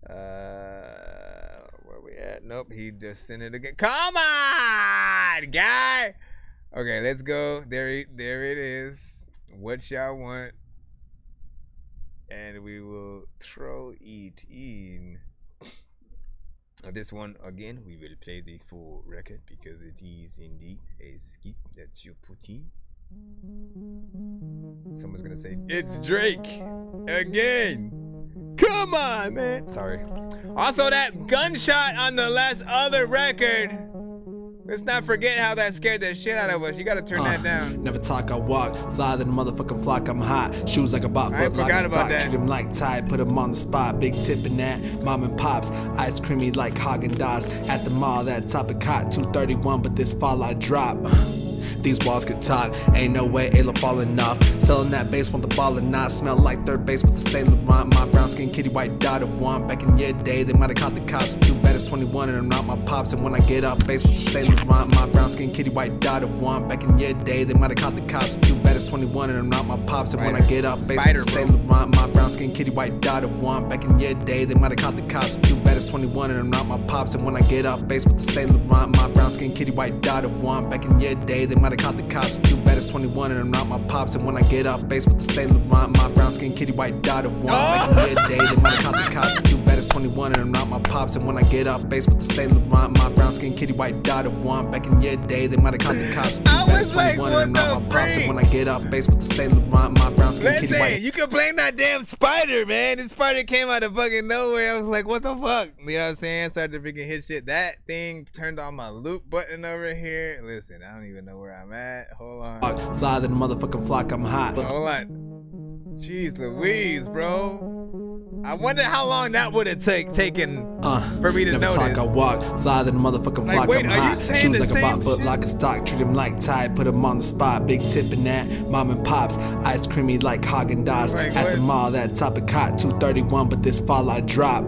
Where we at? Nope, he just sent it again. Come on, guy. Okay, let's go. There it is. What y'all want? And we will throw it in. This one again, we will play the full record because it is indeed a skip that you put in. Someone's gonna say it's Drake again. Come on, man. Sorry. Also, that gunshot on the last other record. Let's not forget how that scared the shit out of us. You gotta turn that down. Never talk, I walk. Fly than motherfucking flock, I'm hot. Shoes like a bot, foot like a stock. Treat them like Tide, put them on the spot. Big tip in that. Mom and pops, ice creamy like Haagen-Dazs. At the mall, that top of cot, 231, but this fall I drop. These walls could talk, ain't no way Ayla falling off. Selling that bass, want the ball or not. Smell like third base with the Saint Laurent. My brown skin kitty, white dotted one. Back in your day, they might have caught the cops. Too bad it's 21 and I'm not my pops. And when I get up, bass with the Saint Laurent. My brown skin kitty, white dotted one. Back in your day, they might have caught the cops. Too bad it's 21 and I'm not my pops. And when I get up, bass with the Saint Laurent. My brown skin kitty, white dotted one. Back in your day, they might have caught the cops. Too bad it's 21 and I'm not my pops. And when I get up, bass with the Saint Laurent. My brown skin kitty, white dotted one. Back in your day, they might have caught the cops. Too bad it's 21 and I'm not my pops. And when I get up, bass with the Saint Laurent. My brown skin kitty, white dotted one. Back in your day, they might have caught the cops. Too bad it's 21 and I'm not my pops. And when I get up, bass with the Saint Laurent. My brown skin kitty, white dotted one. Back in your day, they might have caught the cops. Too bad it's 21 and I'm not my pops. And when I get up, bass with the Saint Laurent. My brown skin kitty, white. You can blame that damn spider, man. This spider came out of fucking nowhere. I was like, what the fuck? You know what I'm saying? Started to freaking hit shit. That thing turned on my loop button over here. Listen, I don't even know where I'm at. Hold on. Fly than the motherfucking flock, I'm hot. Hold on. Jeez Louise, bro. I wonder how long that would have taken for me to never notice. Talk, I walk, fly than the motherfucking flock, wait, I'm are you hot. saying Shoes the like a same bot foot, lock and stock, treat him like Tide, put him on the spot, big tip in that, mom and pops, ice creamy like Haagen-Dazs, at the mall, that top of cot, 231, but this fall I drop.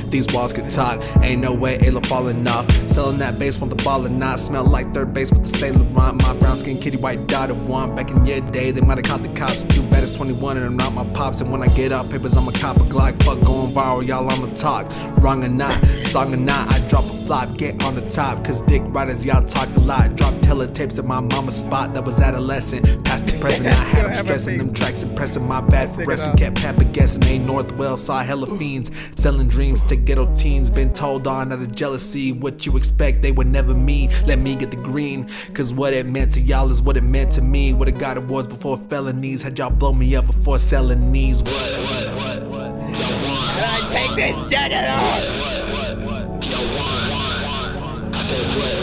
These walls could talk, ain't no way Ayla falling off. Selling that bass, want the ball or not. Smell like third base with the Saint Laurent. My brown skin kitty, white dotted one. Back in your day, they might have caught the cops. Too bad it's 21 and I'm not my pops. And when I get up, papers, I'm a cop, a Glock. Fuck going viral, y'all, I'ma talk. Wrong or not, song or not, I drop a flop, get on the top. Cause dick riders, y'all talk a lot. Drop teletapes at my mama's spot, that was adolescent. Past the present, I had them stressing them tracks, impressing my bad for resting. Kept Papa guessing, ain't North Wales, saw hella fiends. Selling dreams to ghetto teens, been told on out of jealousy. What you expect, they would never mean. Let me get the green, cause what it meant to y'all is what it meant to me. What it got awards before felonies, had y'all blow me up before selling knees. What? I take this jacket off. I said what?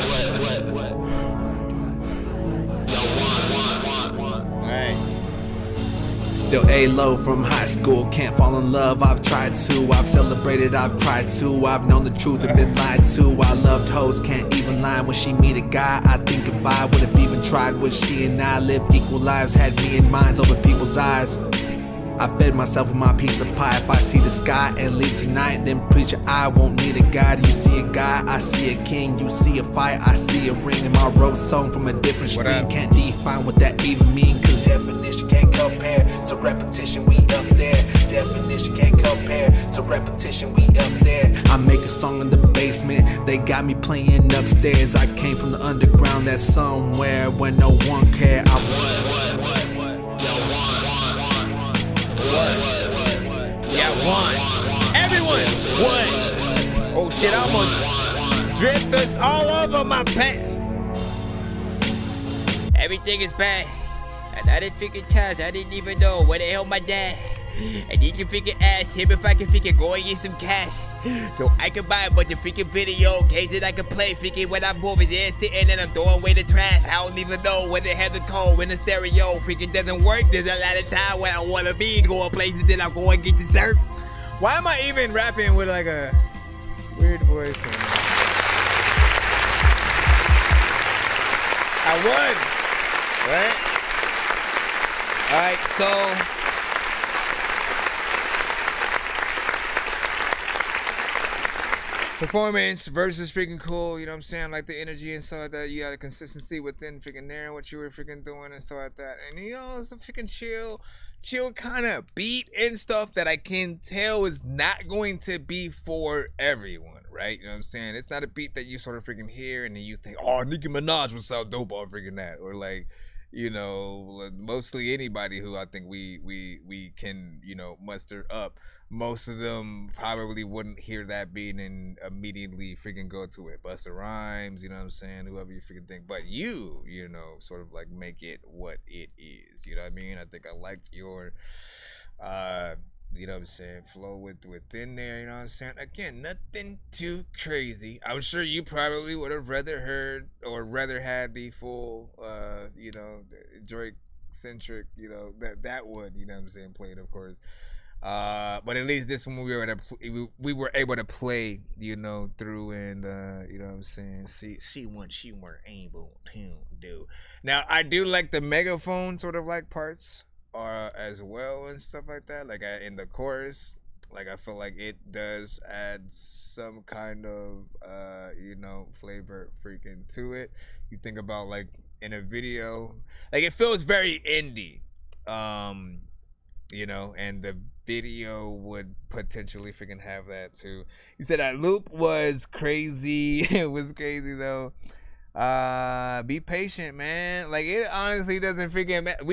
Still A-low from high school, can't fall in love, I've tried to. I've celebrated, I've tried to. I've known the truth and been lied to. I loved hoes, can't even lie. When she meet a guy, I think if I would've even tried, would she and I live equal lives? Had me in minds over people's eyes. I fed myself with my piece of pie. If I see the sky and leave tonight, then preacher, I won't need a guide. You see a guy, I see a king. You see a fight, I see a ring. And my rose song from a different screen. Can't define what that even mean, cause definition can't compare to repetition, we up there. Definition can't compare to repetition, we up there. I make a song in the basement, they got me playing upstairs. I came from the underground, that's somewhere where no one care. I One. Everyone. One. Oh shit, I almost dripped this all over my pants. Everything is bad. And I didn't figure times, I didn't even know where the hell my dad. And you can figure ask him if I can figure go and get some cash. So I can buy a bunch of freaking video games that I can play freaking when I'm moving there sitting and I'm throwing away the trash. I don't even know where they have the code when the stereo freaking doesn't work. There's a lot of time where I wanna be going places that I'm going to get dessert. Why am I even rapping with like a weird voice? I won, right? All right, so performance versus freaking cool, you know what I'm saying? Like the energy and stuff like that. You got a consistency within freaking there and what you were freaking doing and stuff like that. And you know, it's a freaking chill kind of beat and stuff that I can tell is not going to be for everyone, right? You know what I'm saying? It's not a beat that you sort of freaking hear and then you think, oh, Nicki Minaj would sound dope on freaking that. Or like, you know, mostly anybody who I think we can, you know, muster up. Most of them probably wouldn't hear that beat and immediately freaking go to it. Busta Rhymes, you know what I'm saying? Whoever you freaking think. But you know, sort of like make it what it is. You know what I mean? I think I liked your, you know what I'm saying, flow within there, you know what I'm saying? Again, nothing too crazy. I'm sure you probably would have rather heard or rather had the full, you know, Drake-centric, you know, that one, you know what I'm saying, played, of course. But at least this one we were able to play, you know, through and you know what I'm saying, see what she were able to do. Now I do like the megaphone sort of like parts as well and stuff like that. Like in the chorus, like I feel like it does add some kind of you know, flavor freaking to it. You think about like in a video, like it feels very indie, you know, and the video would potentially freaking have that too. You said that loop was crazy. It was crazy though. Be patient, man. Like it honestly doesn't freaking matter.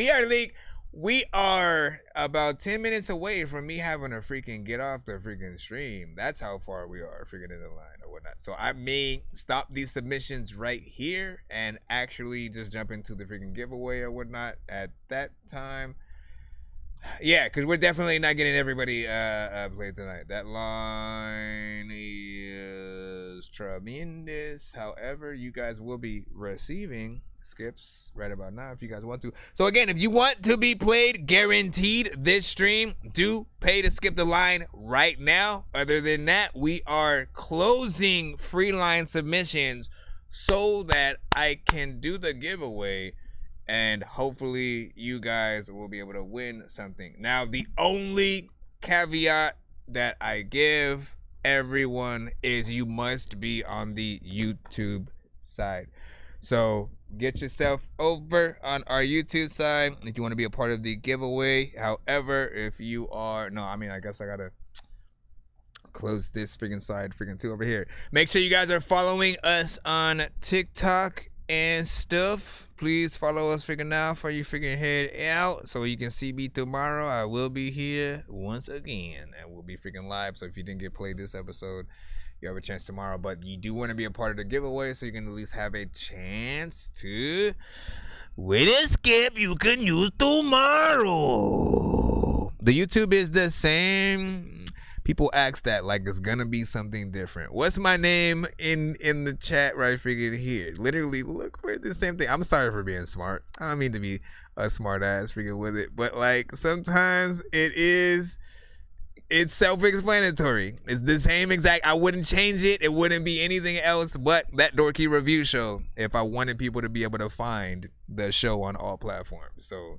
We are about 10 minutes away from me having to freaking get off the freaking stream. That's how far we are freaking in the line or whatnot. So I may stop these submissions right here and actually just jump into the freaking giveaway or whatnot at that time. Yeah, because we're definitely not getting everybody played tonight. That line is tremendous. However, you guys will be receiving skips right about now if you guys want to. So again, if you want to be played guaranteed this stream, do pay to skip the line right now. Other than that, we are closing free line submissions so that I can do the giveaway. And hopefully you guys will be able to win something. Now, the only caveat that I give everyone is you must be on the YouTube side. So get yourself over on our YouTube side if you want to be a part of the giveaway. However, if you are... No, I mean, I guess I got to close this freaking side freaking too over here. Make sure you guys are following us on TikTok and stuff. Please follow us freaking now before you freaking head out so you can see me tomorrow. I will be here once again and we'll be freaking live. So if you didn't get played this episode, you have a chance tomorrow. But you do want to be a part of the giveaway so you can at least have a chance to win a skip you can use tomorrow. The YouTube is the same. People ask that like it's gonna be something different. What's my name in the chat right freaking here? Literally look for the same thing. I'm sorry for being smart. I don't mean to be a smart ass freaking with it, but like sometimes it's self-explanatory. It's the same exact. I wouldn't change it. It wouldn't be anything else but that Dorky review show if I wanted people to be able to find the show on all platforms. So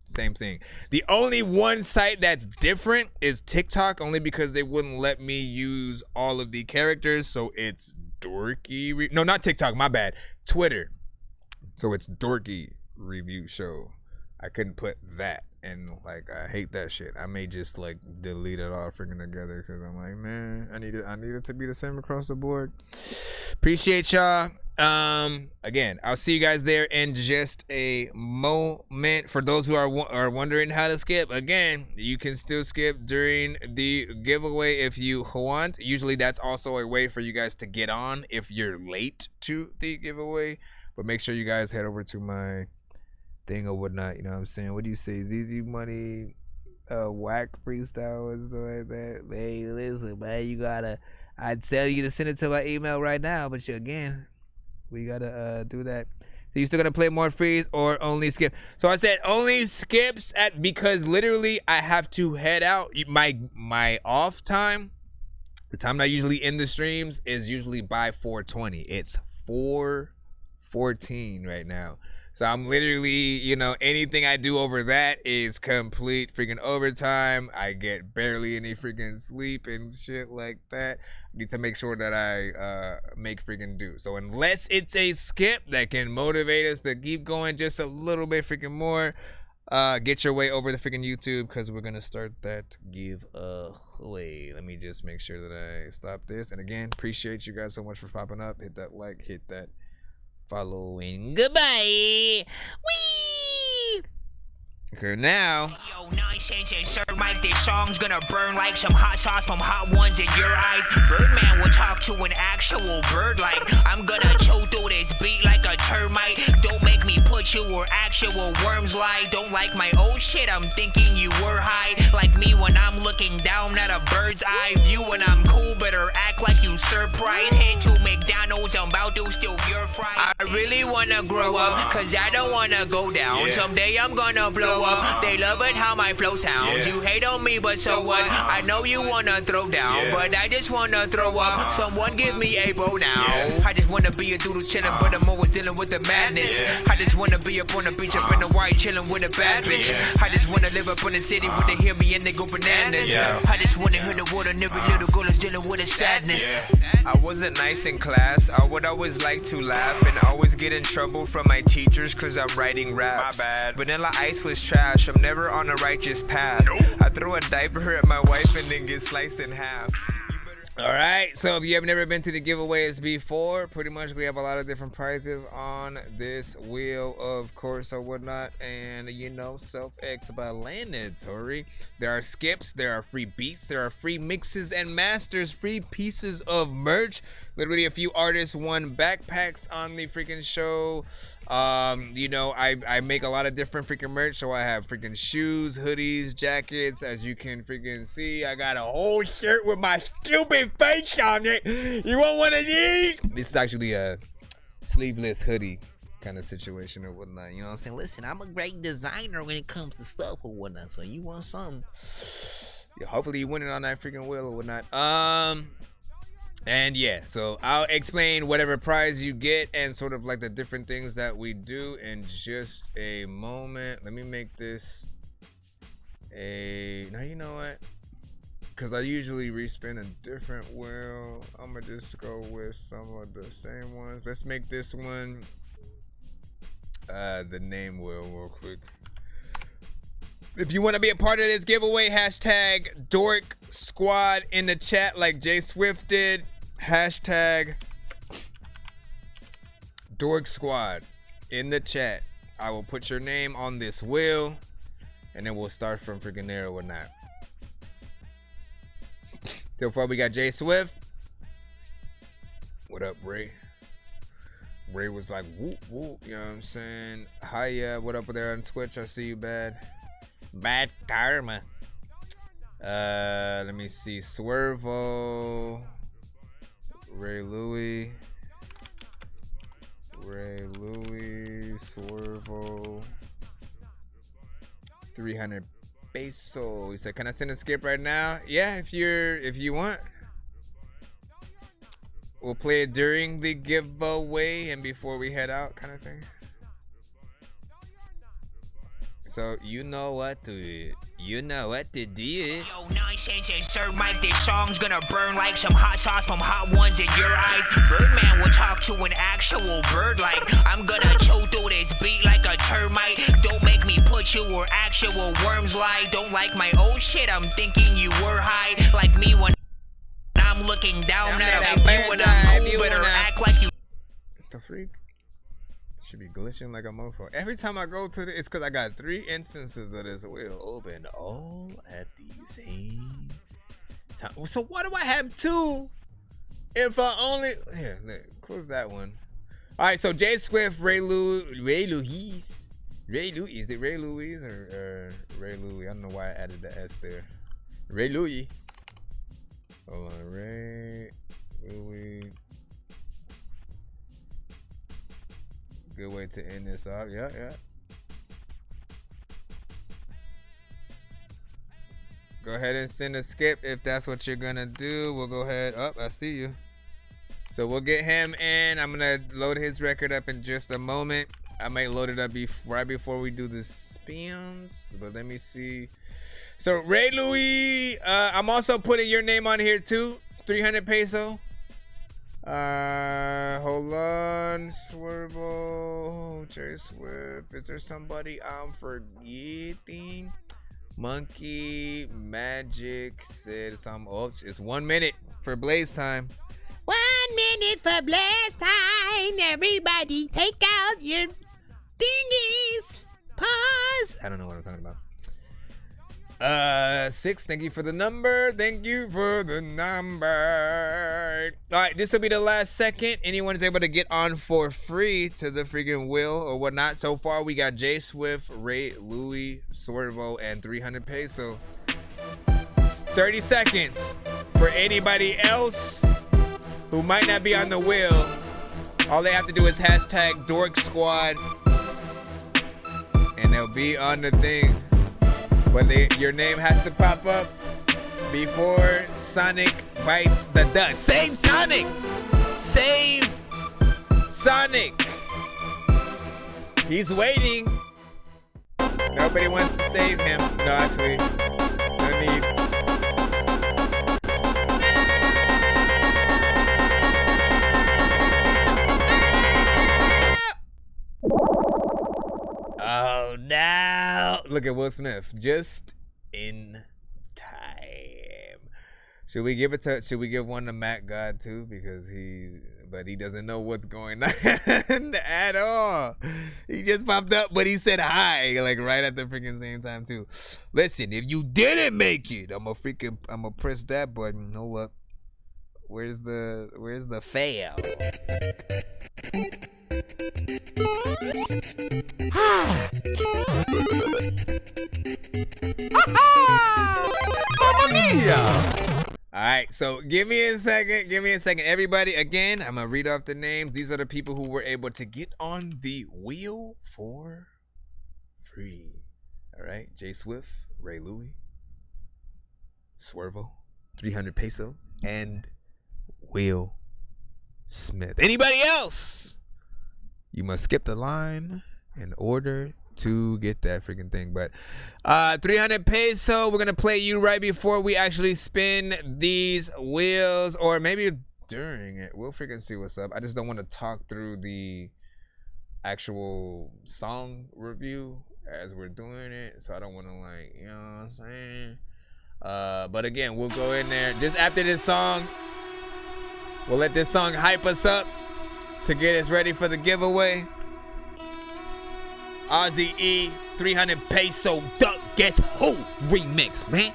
same thing. The only one site that's different is TikTok, only because they wouldn't let me use all of the characters. So it's Dorky. No, not TikTok. My bad. Twitter. So it's Dorky review show. I couldn't put that, and like I hate that shit. I may just like delete it all freaking together because I'm like, man, I need it to be the same across the board. Appreciate y'all. Again, I'll see you guys there in just a moment. For those who are wondering how to skip, again, you can still skip during the giveaway if you want. Usually that's also a way for you guys to get on if you're late to the giveaway. But make sure you guys head over to my thing or whatnot. You know what I'm saying? What do you say? ZZ Money, whack freestyle and stuff like that. Hey, listen, man, I'd tell you to send it to my email right now, but again, we gotta do that. So you still gonna play more frees or only skip? So I said only skips because literally I have to head out. My off time, the time I usually end the streams is usually by 4:20. It's 4:14 right now. So I'm literally, anything I do over that is complete freaking overtime. I get barely any freaking sleep and shit like that. I need to make sure that I make freaking do. So unless it's a skip that can motivate us to keep going just a little bit freaking more, get your way over to freaking YouTube because we're going to start that giveaway. Let me just make sure that I stop this. And again, appreciate you guys so much for popping up. Hit that like, hit that following. Goodbye. Whee! Okay, now. Yo, Nonsenze and Sir Mike, this song's gonna burn like some hot sauce from Hot Ones in your eyes. Birdman will talk to an actual bird like I'm gonna chew through this beat like a termite. Don't make me put you where actual worms lie. Don't like my old shit, I'm thinking you were high. Like me when I'm looking down at a bird's eye view. When I'm cool, better act like you surprised. Head to McDonald's, I'm about to steal your fries. I really wanna grow up, cause I don't wanna go down. Someday I'm gonna blow up. up. They love it how my flow sounds. You hate on me, but so what? I know you wanna throw down, but I just wanna throw up. Someone give me a bow now. I just wanna be a doodle chillin', but I'm always dealing with the madness. I just wanna be up on the beach, up in the white, chillin' with a bad bitch. I just wanna live up in the city where they hear me and they go bananas. I just wanna hear the word, and every little girl is dealing with a sadness. I wasn't nice in class. I would always like to laugh and always get in trouble from my teachers cause I'm writing raps. My bad. Vanilla Ice was trash. I'm never on a righteous path. I throw a diaper at my wife and then get sliced in half. All right, so if you have never been to the giveaways before, pretty much we have a lot of different prizes on this wheel, of course, or whatnot. And, you know, self-explanatory. There are skips, there are free beats, there are free mixes and masters, free pieces of merch. Literally a few artists won backpacks on the freaking show. You know, I make a lot of different freaking merch, so I have freaking shoes, hoodies, jackets. As you can freaking see, I got a whole shirt with my stupid face on it. You want one of these? This is actually a sleeveless hoodie kind of situation or whatnot. You know what I'm saying? Listen, I'm a great designer when it comes to stuff or whatnot. So you want something? Yeah, hopefully you win it on that freaking wheel or whatnot. And yeah, so I'll explain whatever prize you get and sort of like the different things that we do in just a moment. Let me make this now you know what? Because I usually respin a different wheel. I'm going to just go with some of the same ones. Let's make this one the name wheel real quick. If you want to be a part of this giveaway, hashtag Dork Squad in the chat like Jay Swift did. Hashtag Dork Squad in the chat. I will put your name on this wheel and then we'll start from freaking there or whatnot. So far we got Jay Swift. What up, Ray? Ray was like whoop whoop, you know what I'm saying? Hiya, what up there on Twitch? I see you, bad karma. Let me see. Swervo, Ray Louie, Swervo, 300 peso. He said, "Can I send a skip right now?" Yeah, if you want. We'll play it during the giveaway and before we head out, kind of thing. So you know what to do. Yo, Nonsenze and Sir Mike, this song's gonna burn like some hot sauce from Hot Ones in your eyes. Birdman will talk to an actual bird like I'm gonna chew through this beat like a termite. Don't make me put you where actual worms lie. Don't like my old shit, I'm thinking you were high. Like me when I'm looking down at you when I'm cool, better act like you. The freak? Should be glitching like a mofo. Every time I go to it's because I got 3 instances of this wheel open all at the same time. So why do I have 2 if I only... Here, close that one. All right, so Jay Swift, Ray Louise. Is it Ray Louise or Ray Louie? I don't know why I added the S there. Ray Louie. Hold on, Ray Louie. Good way to end this off. Yeah. Go ahead and send a skip if that's what you're gonna do. We'll go ahead. I see you. So we'll get him in. I'm gonna load his record up in just a moment. I might load it up right before we do the spins, but let me see. So Ray Louie, I'm also putting your name on here too. 300 peso. Hold on, Swervo, Jay Swift. Is there somebody I'm forgetting? Monkey Magic said some. Oops, it's 1 minute for Blaze time. 1 minute for Blaze time. Everybody, take out your thingies. Pause. I don't know what I'm talking about. 6, thank you for the number. Thank you for the number. All right, this will be the last second. Anyone is able to get on for free to the freaking wheel or whatnot. So far, we got Jay Swift, Ray Louie, Swervo, and 300 peso. 30 seconds for anybody else who might not be on the wheel. All they have to do is hashtag Dork Squad. And it'll be on the thing. But your name has to pop up before Sonic bites the dust. Save Sonic! Save Sonic! He's waiting. Nobody wants to save him. No, actually, no need. Oh no! Look at Will Smith, just in time. Should we give one to Matt God too? Because he doesn't know what's going on at all. He just popped up, but he said hi, like right at the freaking same time too. Listen, if you didn't make it, I'm gonna press that button. Hold up. Where's the fail? Alright, so give me a second. Everybody, again, I'm gonna read off the names. These are the people who were able to get on the wheel for free. Alright, Jay Swift, Ray Louie, Swervo, 300 Peso, and Will Smith. Anybody else? You must skip the line in order to get that freaking thing. But 300 Peso, we're gonna play you right before we actually spin these wheels, or maybe during it. We'll freaking see what's up. I just don't want to talk through the actual song review as we're doing it, so I don't want to, like, you know what I'm saying? But again, we'll go in there just after this song. We'll let this song hype us up to get us ready for the giveaway. Ozzy E, 300 Peso, Duck Guess Who remix, man.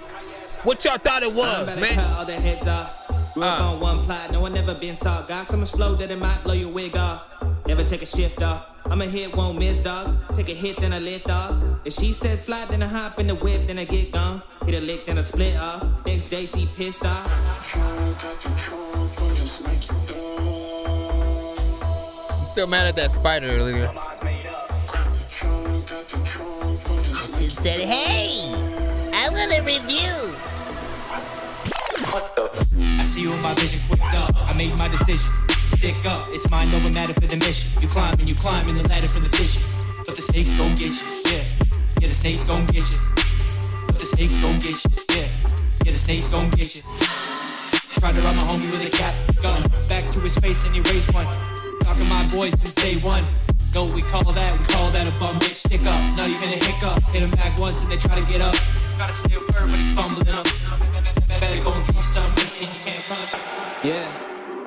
What y'all thought it was, man? Cut all the heads off. Grew up on one plot, no one never been saw. Got so much flow that it might blow your wig off. Never take a shift off. I'ma hit, won't miss, dog. Take a hit, then I lift off. If she said slide, then I hop in the whip, then I get gone. Hit a lick, then I split off. Next day she pissed off. I'm still mad at that spider earlier. She said, hey, I want a review. I see you in my vision, quick up. I made my decision. Stick up, it's mind over matter for the mission. You climb the ladder for the fishes. But the snakes gon' get you, yeah. Yeah, the snakes gon' get you. But the snakes gon' get you, yeah. Yeah, the snakes gon' get you. Tried to rob my homie with a cap gun. Back to his face and he raised one. Talking my boys since day one. Know what we call that? We call that a bum bitch stick up. Not even a hiccup. Hit him back once and they try to get up. Gotta stay word when he fumbling up. Better go and keep something you can't run. Yeah.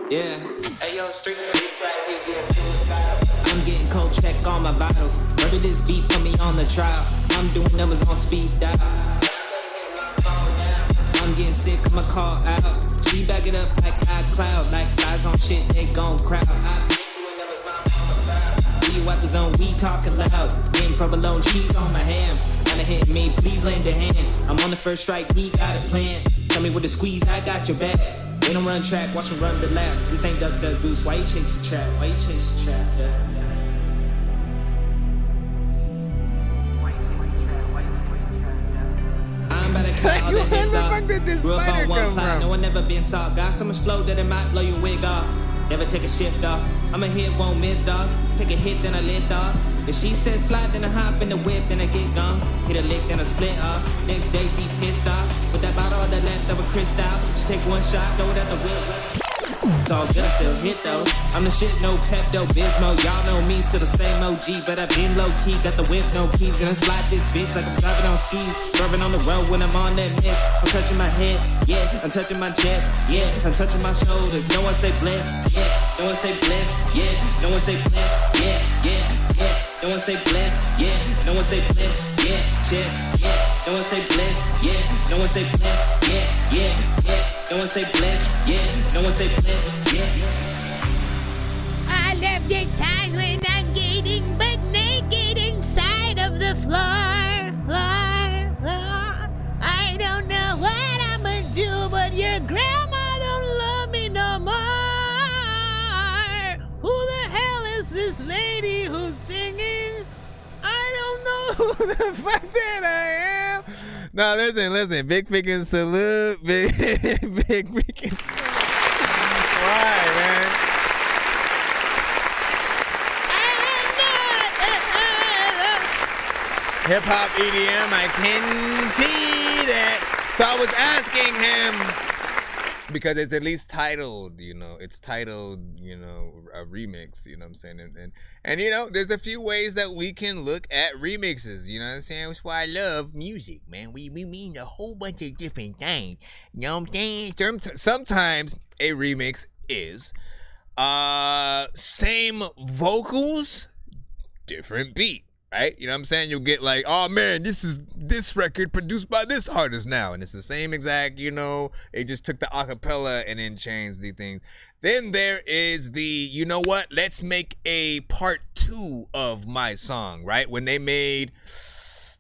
Yeah. Hey yo, street, this right here gets suicidal. I'm getting cold check on my vitals. Murder this beat, put me on the trial. I'm doing numbers on speed dial. I'm getting sick, I'ma call out. She back it up like iCloud. Like eyes on shit, they gon' crowd. You at the zone, we talking loud. Getting provolone cheese on my ham. Gotta hit me, please lend a hand. I'm on the first strike, we got a plan. Tell me with the squeeze, I got your back. They don't run track, watch them run the laps. This ain't duck duck goose, why you chase the trap? Why you chase the trap? Yeah. I'm about to cut all the heads off. Grew up on one plot, no one never been saw. Got so much flow that it might blow your wig off. Never take a shift off. I'ma hit, won't miss, dog. Take a hit, then I lift off. If she said slide, then I hop in the whip, then I get gone. Hit a lick, then I split off. Next day she pissed off. With that bottle of the leftover crystal. Just take one shot, throw it at the wheel. It's all good, I still hit though. I'm the shit, no Pepto-Bismol. Y'all know me, still the same OG, but I've been low-key. Got the whip, no keys, and I slide this bitch like I'm driving on skis. Driving on the road when I'm on that mix. I'm touching my head, yeah. I'm touching my chest, yeah. I'm touching my shoulders. No one say blessed, yeah. No one say blessed, yeah. No one say blessed, yeah, yeah, yeah. No one say blessed, yeah. No one say blessed, yeah, chest, yeah. No one say blessed, yeah. No one say blessed, yeah, yeah, yeah. No one say blessed, yeah. No one say blessed, yeah. I love the time when I'm getting butt naked inside of the floor. I don't know what I'ma do, but your grandma don't love me no more. Who the hell is this lady who's singing? I don't know who Who the fuck did I am? No, listen. Big freaking salute. Big freaking salute. Why, man? Hip hop EDM, I can see that. So I was asking him because it's at least titled, it's titled, a remix, you know what I'm saying? And there's a few ways that we can look at remixes, you know what I'm saying? That's why I love music, man. We mean a whole bunch of different things, you know what I'm saying? Sometimes a remix is same vocals, different beat. Right? You know what I'm saying? You'll get like, oh man, this record produced by this artist now. And it's the same exact, they just took the acapella and then changed the things. Then there is the, you know what? Let's make a part 2 of my song, right? When they made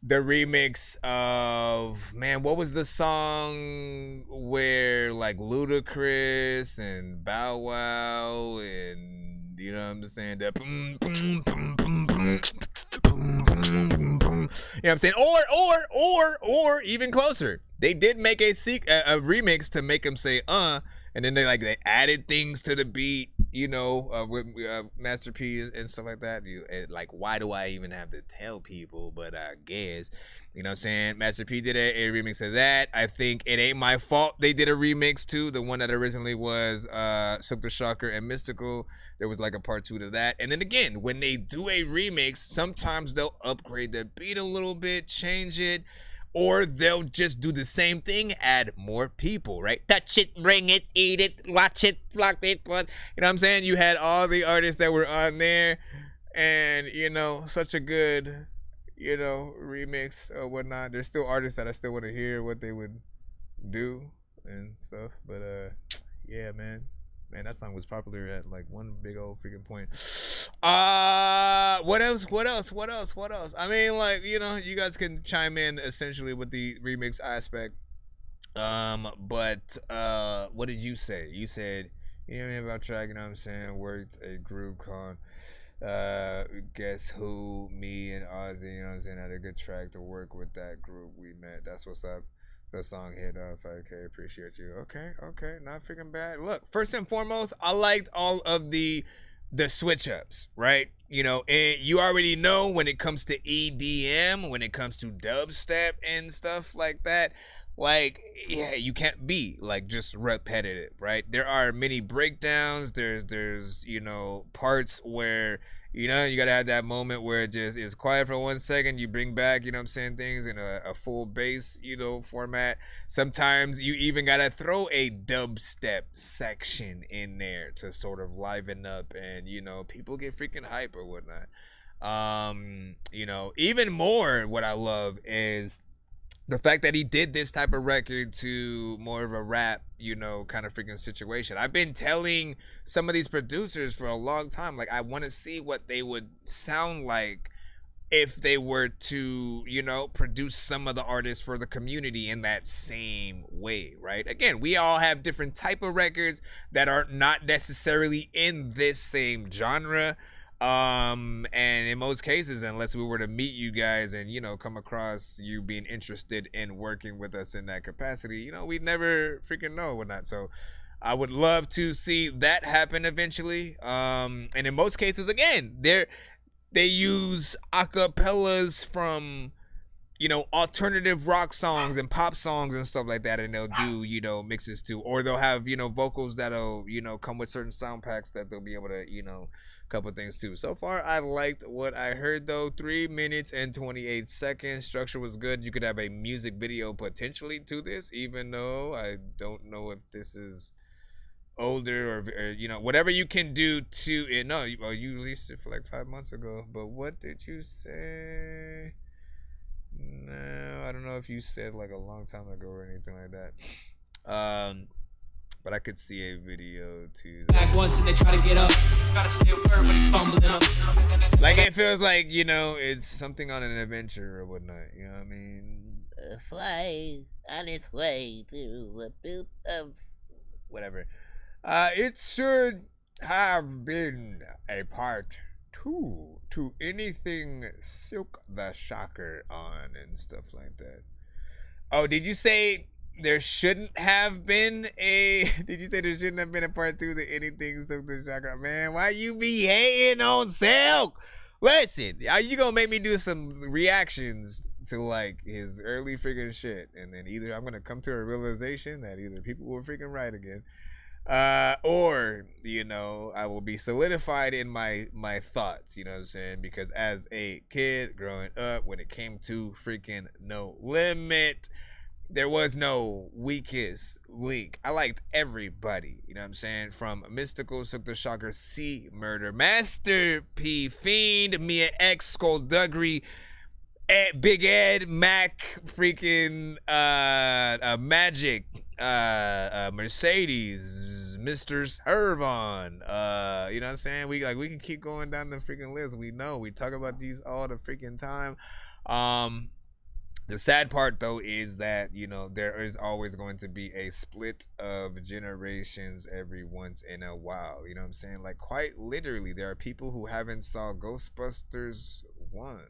the remix of, man, what was the song where like Ludacris and Bow Wow and, you know what I'm saying? The boom, boom, boom, boom, boom. You know what I'm saying? Or even closer. They did make a remix to make them say and then they added things to the beat, with Master P and stuff like that. Like, why do I even have to tell people? But I guess, you know what I'm saying? Master P did a remix of that. I think It Ain't My Fault they did a remix too. The one that originally was Silk the Shocker and Mystical. There was like a part 2 to that. And then again, when they do a remix, sometimes they'll upgrade the beat a little bit, change it. Or they'll just do the same thing, add more people, right? Touch it, bring it, eat it, watch it, flock it. You know what I'm saying? You had all the artists that were on there and, such a good, remix or whatnot. There's still artists that I still want to hear what they would do and stuff. But, yeah, man. Man, that song was popular at like one big old freaking point. What else? I mean, like, you guys can chime in essentially with the remix aspect. But what did you say? You said, about track, you know what I'm saying? Worked a group called Guess Who, me and Ozzy, you know what I'm saying? Had a good track to work with that group we met. That's what's up. The song hit off. Okay, appreciate you. Okay, not freaking bad. Look, first and foremost, I liked all of the switch ups, right? And you already know when it comes to EDM, when it comes to dubstep and stuff like that, like, yeah, you can't be like just repetitive, right? There are many breakdowns. There's parts where you gotta have that moment where it just is quiet for 1 second. You bring back, things in a full bass, format. Sometimes you even gotta throw a dubstep section in there to sort of liven up and, people get freaking hype or whatnot. Even more what I love is the fact that he did this type of record to more of a rap, kind of freaking situation. I've been telling some of these producers for a long time, like, I want to see what they would sound like if they were to, produce some of the artists for the community in that same way, right? Again, we all have different type of records that are not necessarily in this same genre. And in most cases, unless we were to meet you guys and, come across you being interested in working with us in that capacity, we'd never freaking know or not. So I would love to see that happen eventually. And in most cases, again, they use acapellas from, alternative rock songs and pop songs and stuff like that. And they'll do, mixes too, or they'll have, vocals that'll, come with certain sound packs that they'll be able to, couple things too. So far, I liked what I heard though. 3 minutes and 28 seconds. Structure was good. You could have a music video potentially to this, even though I don't know if this is older or whatever you can do to it. No, you released it for like 5 months ago. But what did you say? No, I don't know if you said like a long time ago or anything like that. But I could see a video too. Back once and they try to get up. Gotta steal bird when you fumbling up. Like it feels like, it's something on an adventure or whatnot. You know what I mean? Fly on its way to whatever. It should have been a part to anything Silk the Shocker on and stuff like that. Oh, did you say there shouldn't have been a? Did you say there shouldn't have been a part 2 to anything Silk the Shocker? Man, why you be hating on Silk? Listen, you gonna make me do some reactions to like his early freaking shit, and then either I'm gonna come to a realization that either people were freaking right again. Or, you know, I will be solidified in my thoughts, you know what I'm saying? Because as a kid growing up, when it came to freaking No Limit, there was no weakest link. I liked everybody, you know what I'm saying? From Mystical, Silk the Shocker, C Murder, Master P, Fiend, Mia X, Skullduggery, Big Ed, Mac, freaking Magic, Mercedes, Mr. Servon, you know what I'm saying? We can keep going down the freaking list. We know we talk about these all the freaking time. The sad part though is that, you know, there is always going to be a split of generations every once in a while. You know what I'm saying? Like quite literally, there are people who haven't saw Ghostbusters 1.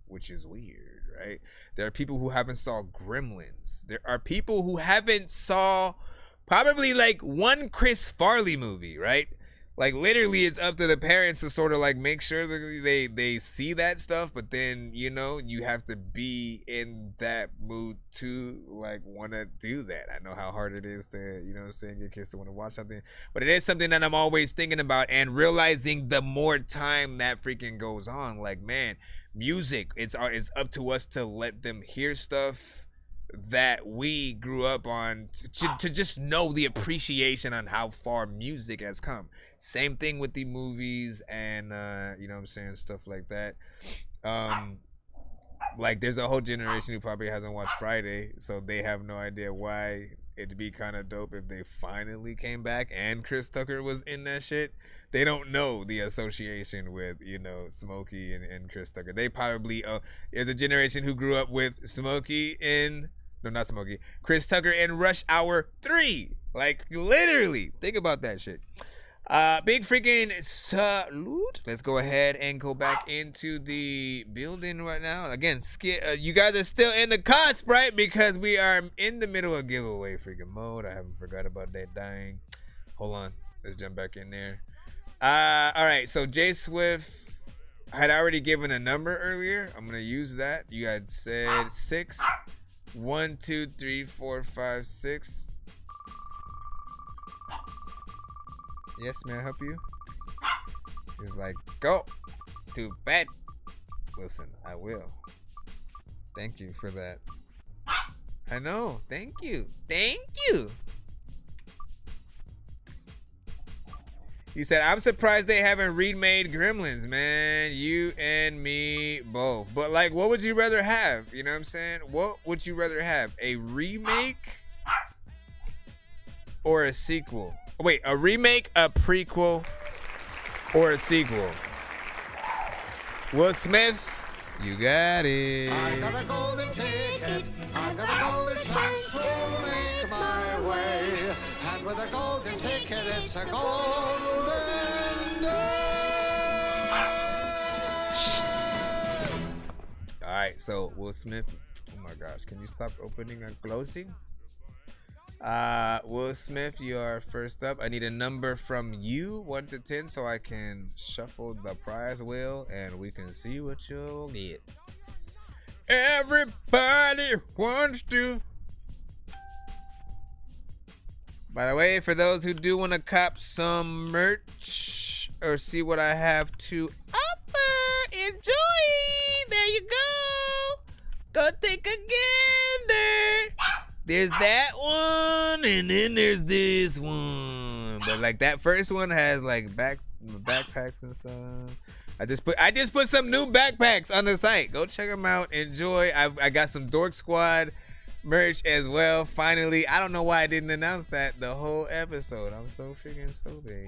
Which is weird, right? There are people who haven't saw Gremlins. There are people who haven't saw probably like one Chris Farley movie, right? Like literally it's up to the parents to sort of like make sure that they see that stuff, but then, you know, you have to be in that mood to like want to do that. I know how hard it is to, you know what I'm saying, get kids to want to watch something, but it is something that I'm always thinking about and realizing the more time that freaking goes on, like, man, music, it's up to us to let them hear stuff that we grew up on, to just know the appreciation on how far music has come. Same thing with the movies and you know what I'm saying, stuff like that. Like there's a whole generation who probably hasn't watched Friday, so they have no idea why it'd be kind of dope if they finally came back and Chris Tucker was in that shit. They don't know the association with, you know, Smokey and Chris Tucker. They probably is a generation who grew up with Chris Tucker in Rush Hour 3. Like literally, think about that shit. Big freaking salute. Let's go ahead and go back into the building right now. Again, you guys are still in the cusp, right? Because we are in the middle of giveaway freaking mode. I haven't forgot about that dying. Hold on. Let's jump back in there. All right. So J Swift had already given a number earlier. I'm going to use that. You had said 6. 1, 2, 3, 4, 5, 6. Yes, may I help you? He's like, go to bed. Listen, I will. Thank you for that. I know. Thank you. Thank you. He said, I'm surprised they haven't remade Gremlins, man. You and me both. But like, what would you rather have? You know what I'm saying? What would you rather have? A remake or a sequel? Wait, a remake, a prequel, or a sequel? Will Smith, you got it. I got a golden ticket. I got a golden chance to make my way. And with a golden ticket, it's a golden day. All right, so Will Smith. Oh my gosh, can you stop opening and closing? Will Smith, you are first up. I need a number from you, 1 to 10, so I can shuffle the prize wheel and we can see what you'll get. Everybody wants to. By the way, for those who do want to cop some merch or see what I have to offer, enjoy. There you go. Go take a gander. There's that one, and then there's this one. But like that first one has like backpacks and stuff. I just put some new backpacks on the site. Go check them out. Enjoy. I got some Dork Squad merch as well. Finally, I don't know why I didn't announce that the whole episode. I'm so freaking stupid.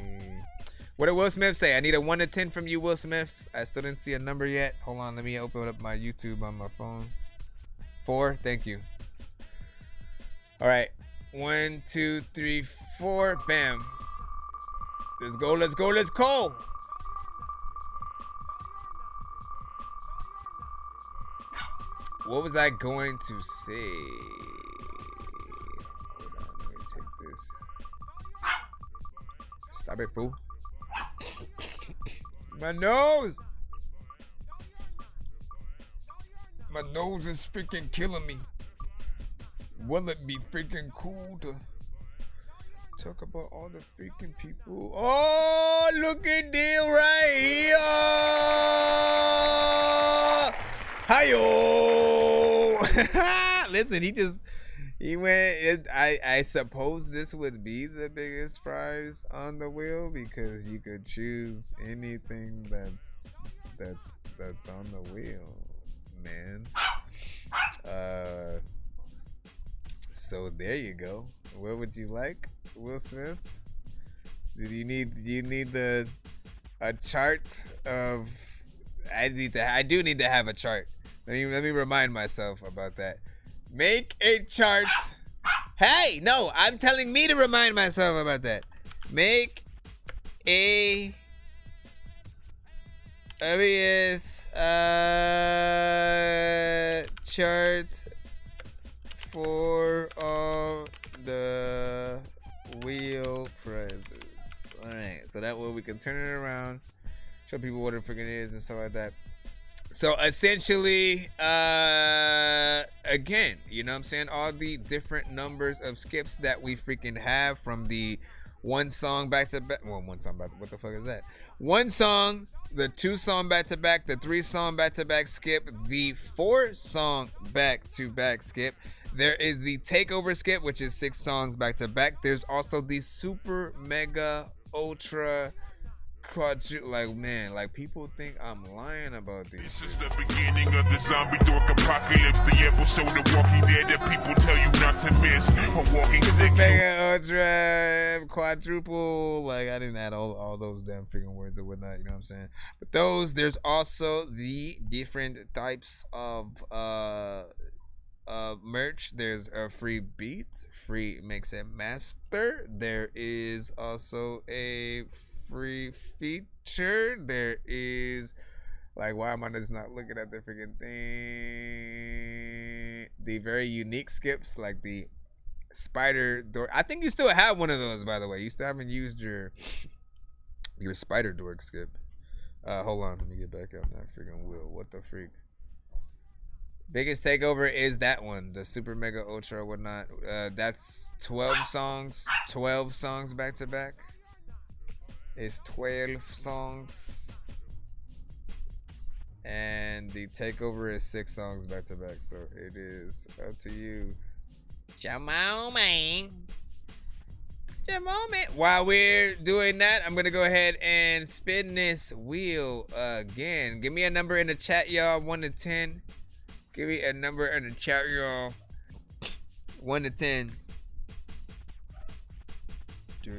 What did Will Smith say? I need a 1 to 10 from you, Will Smith. I still didn't see a number yet. Hold on, let me open up my YouTube on my phone. 4. Thank you. All right, 1, 2, 3, 4, bam. Let's go, let's go, let's go. What was I going to say? Hold on, let me take this. Stop it, fool. My nose! My nose is freaking killing me. Will it be freaking cool to talk about all the freaking people? Oh, look at Deal right here! Hi-yo! Listen, he went. I suppose this would be the biggest prize on the wheel because you could choose anything that's on the wheel, man. So there you go. What would you like, Will Smith? Do you need a chart of? I do need to have a chart. Let me remind myself about that. Make a chart. Hey, no, I'm telling me to remind myself about that. Make a obvious chart for all the wheel prizes. All right, so that way we can turn it around, show people what it freaking is and stuff like that. So essentially, again, you know what I'm saying? All the different numbers of skips that we freaking have from the one song back to back. Well, one song back. What the fuck is that? One song, the 2 song back to back, the 3 song back to back skip, the 4 song back to back skip. There is the takeover skip, which is 6 songs back to back. There's also the super mega ultra quadruple. Like, man, like people think I'm lying about this. This is the beginning of the zombie dork apocalypse, the episode of Walking Dead that people tell you not to miss. A walking sick. Mega ultra quadruple. Like, I didn't add all those damn freaking words or whatnot. You know what I'm saying? But there's also the different types of merch. There's a free beat, free mix and master. There is also a free feature. There is, like, why am I just not looking at the freaking thing? The very unique skips, like the spider dork. I think you still have one of those, by the way. You still haven't used your spider dork skip. Hold on, let me get back on that freaking wheel. What the freak? Biggest takeover is that one, the super mega ultra whatnot. That's 12 songs back to back. It's 12 songs, and the takeover is 6 songs back to back. So it is up to you. Come on, man. Come on, man. While we're doing that, I'm gonna go ahead and spin this wheel again. Give me a number in the chat, y'all. 1 to 10. Give me a number in the chat, y'all. 1 to 10. He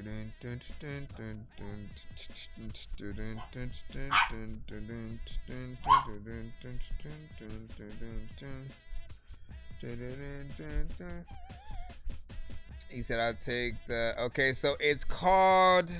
said I'll take the, okay, so it's called,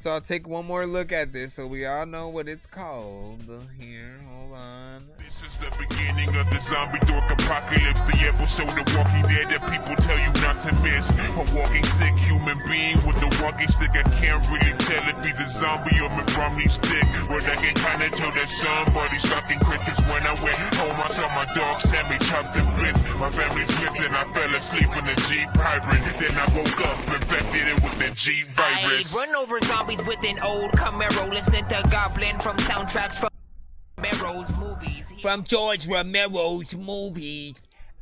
I'll take one more look at this so we all know what it's called. Here, hold on. This is the beginning of the zombie dork apocalypse, the episode of Walking Dead that people tell you not to miss. A walking sick human being with a walking stick. I can't really tell if he's a zombie or McRomney's dick, but I can kinda tell that somebody's talking Christmas. When I went home, I saw my dog Sammy chopped to bits. My family's missing, I fell asleep in the G pirate. Then I woke up, infected it with the G virus. I run over zombies with an old Camaro, listening to Goblin from soundtracks from Romero's movies. From George Romero's movies.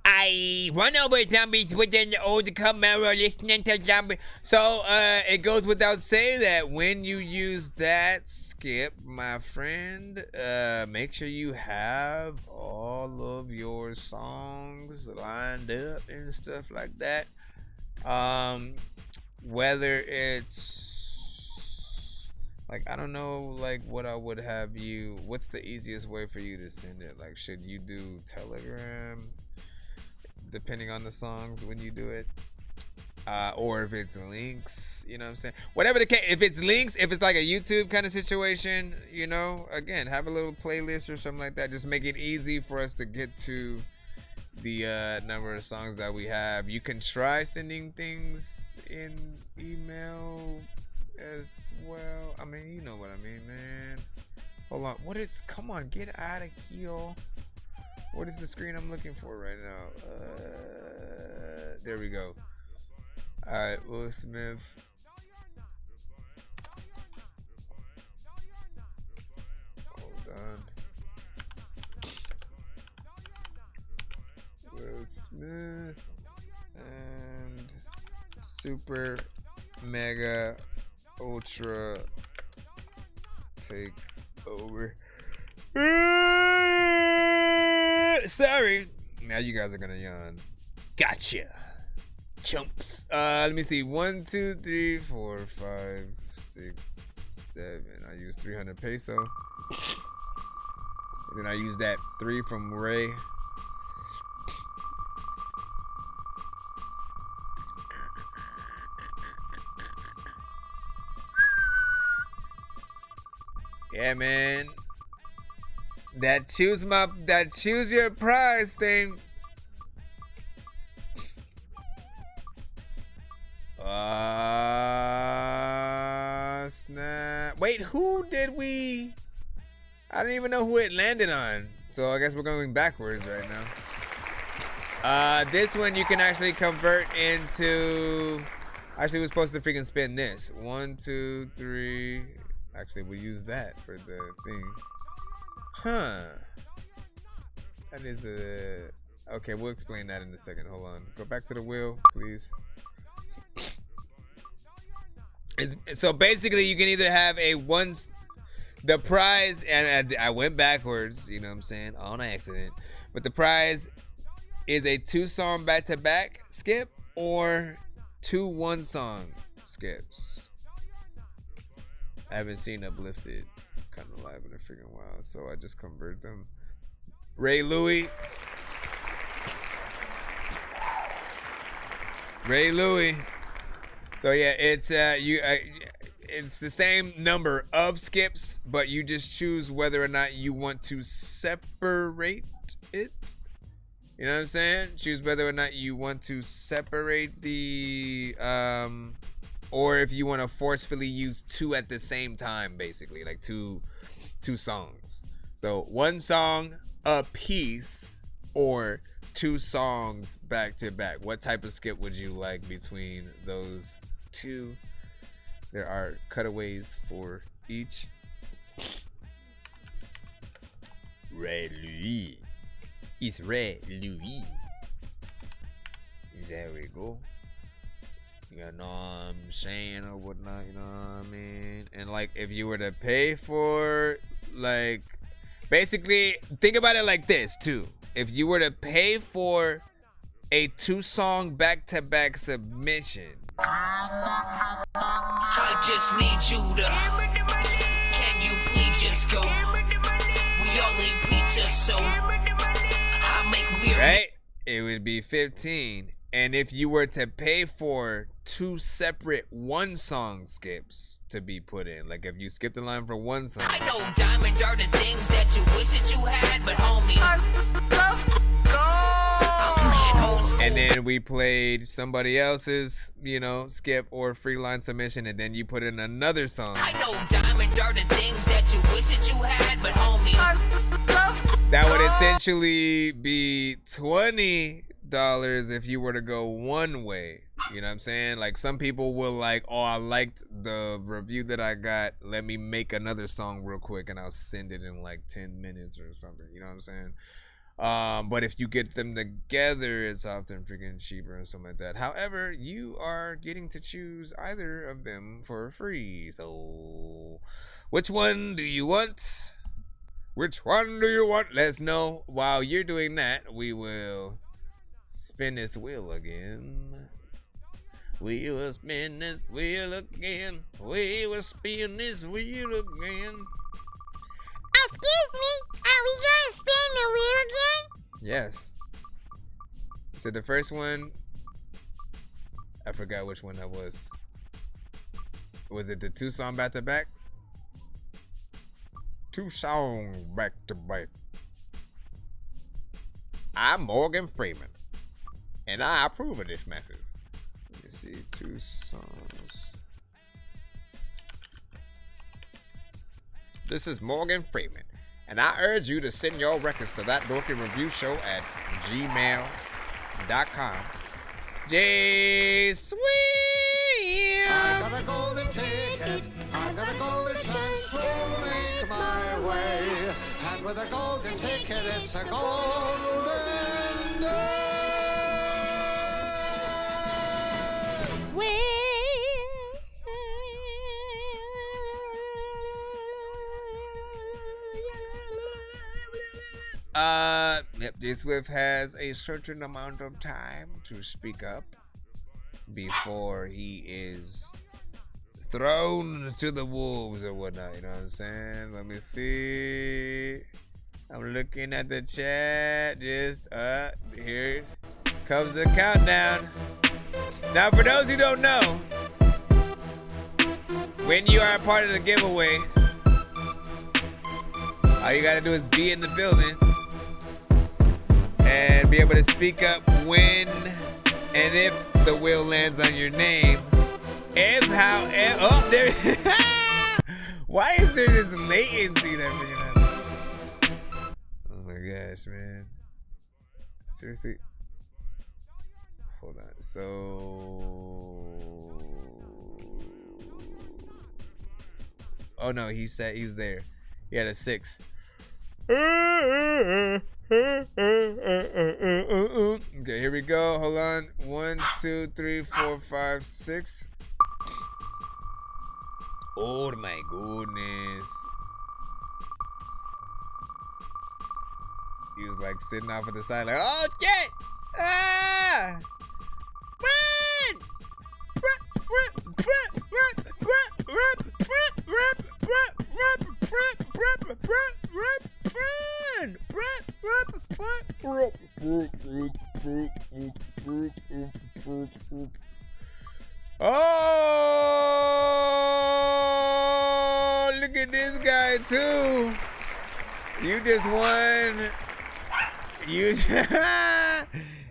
I run over zombies with an old Camaro, listening to zombie. So it goes without saying that when you use that skip, my friend, make sure you have all of your songs lined up and stuff like that. Whether it's like, I don't know, like what I would have you, what's the easiest way for you to send it? Like, should you do Telegram, depending on the songs when you do it? or if it's links, you know what I'm saying? Whatever the case, if it's links, if it's like a YouTube kind of situation, you know, again, have a little playlist or something like that. Just make it easy for us to get to the number of songs that we have. You can try sending things in email as well. I mean, you know what I mean, man. Hold on. Come on, get out of here. What is the screen I'm looking for right now? There we go. All right, Will Smith. Hold on. Will Smith and Super Mega Ultra Take Over. Sorry. Now you guys are gonna yawn. Gotcha. Chumps. Let me see. 1, 2, 3, 4, 5, 6, 7. I use 300 peso. And then I use that 3 from Ray. Yeah, man. That choose your prize thing. Snap. Wait, who did we? I don't even know who it landed on. So I guess we're going backwards right now. This one you can actually convert into. Actually, we're supposed to freaking spin this. 1, 2, 3. Actually, we'll use that for the thing. Huh. That is a. Okay, we'll explain that in a second. Hold on. Go back to the wheel, please. So basically, you can either have the prize, and I went backwards, you know what I'm saying, on accident. But the prize is a 2-song back-to-back skip or 2 1-song skips. I haven't seen Uplifted kind of live in a freaking while, so I just convert them. Ray Louie. So yeah, it's it's the same number of skips, but you just choose whether or not you want to separate it. You know what I'm saying? Choose whether or not you want to separate the or if you want to forcefully use 2 at the same time, basically, like two songs. So 1 song a piece or 2 songs back to back. What type of skip would you like between those 2? There are cutaways for each. Ray Louis. It's Ray Louis. There we go. You know what I'm saying or whatnot, you know what I mean? And like if you were to pay for, like, basically think about it like this too. If you were to pay for a 2-song back-to-back submission, I just need you to. Can you please just go? We all eat pizza, so I make weird. Right? It would be 15. And if you were to pay for 2 separate 1-song skips to be put in, like if you skip the line for 1 song. I know diamonds are the things that you wish that you had, but homie, and then we played somebody else's, you know, skip or free line submission, and then you put in another song. I know diamonds are the things that you wish that you had, but homie, that would essentially be $20 if you were to go one way. You know what I'm saying? Like some people will like, oh, I liked the review that I got. Let me make another song real quick and I'll send it in like 10 minutes or something. You know what I'm saying? But if you get them together, it's often freaking cheaper and something like that. However, you are getting to choose either of them for free. So which one do you want? Which one do you want? Let us know. While you're doing that, we will spin this wheel again. We will spin this wheel again. We will spin this wheel again. Excuse me, are we gonna spin the wheel again? Yes. So the first one, I forgot which one that was. Was it the 2 song back to back? 2 songs back to back. I'm Morgan Freeman, and I approve of this method. Let me see, 2 songs. This is Morgan Freeman, and I urge you to send your records to that Dorky Review Show at gmail.com. J-Swim! I got a golden ticket, I got a golden chance to make my way. And with a golden ticket, it's a golden day. Yep, J-Swift has a certain amount of time to speak up before he is thrown to the wolves or whatnot, you know what I'm saying? Let me see. I'm looking at the chat. Just here comes the countdown. Now, for those who don't know, when you are a part of the giveaway, all you gotta do is be in the building and be able to speak up when and if the wheel lands on your name. There. Why is there this latency that freaking happens? Oh my gosh, man. Seriously? Hold on. So. Oh no, he said he's there. He had a 6. Okay, here we go. Hold on. 1, 2, 3, 4, 5, 6. Oh my goodness. He was like sitting off to the side like, oh shit! Ah! Run! Oh, look at this guy too. You just won.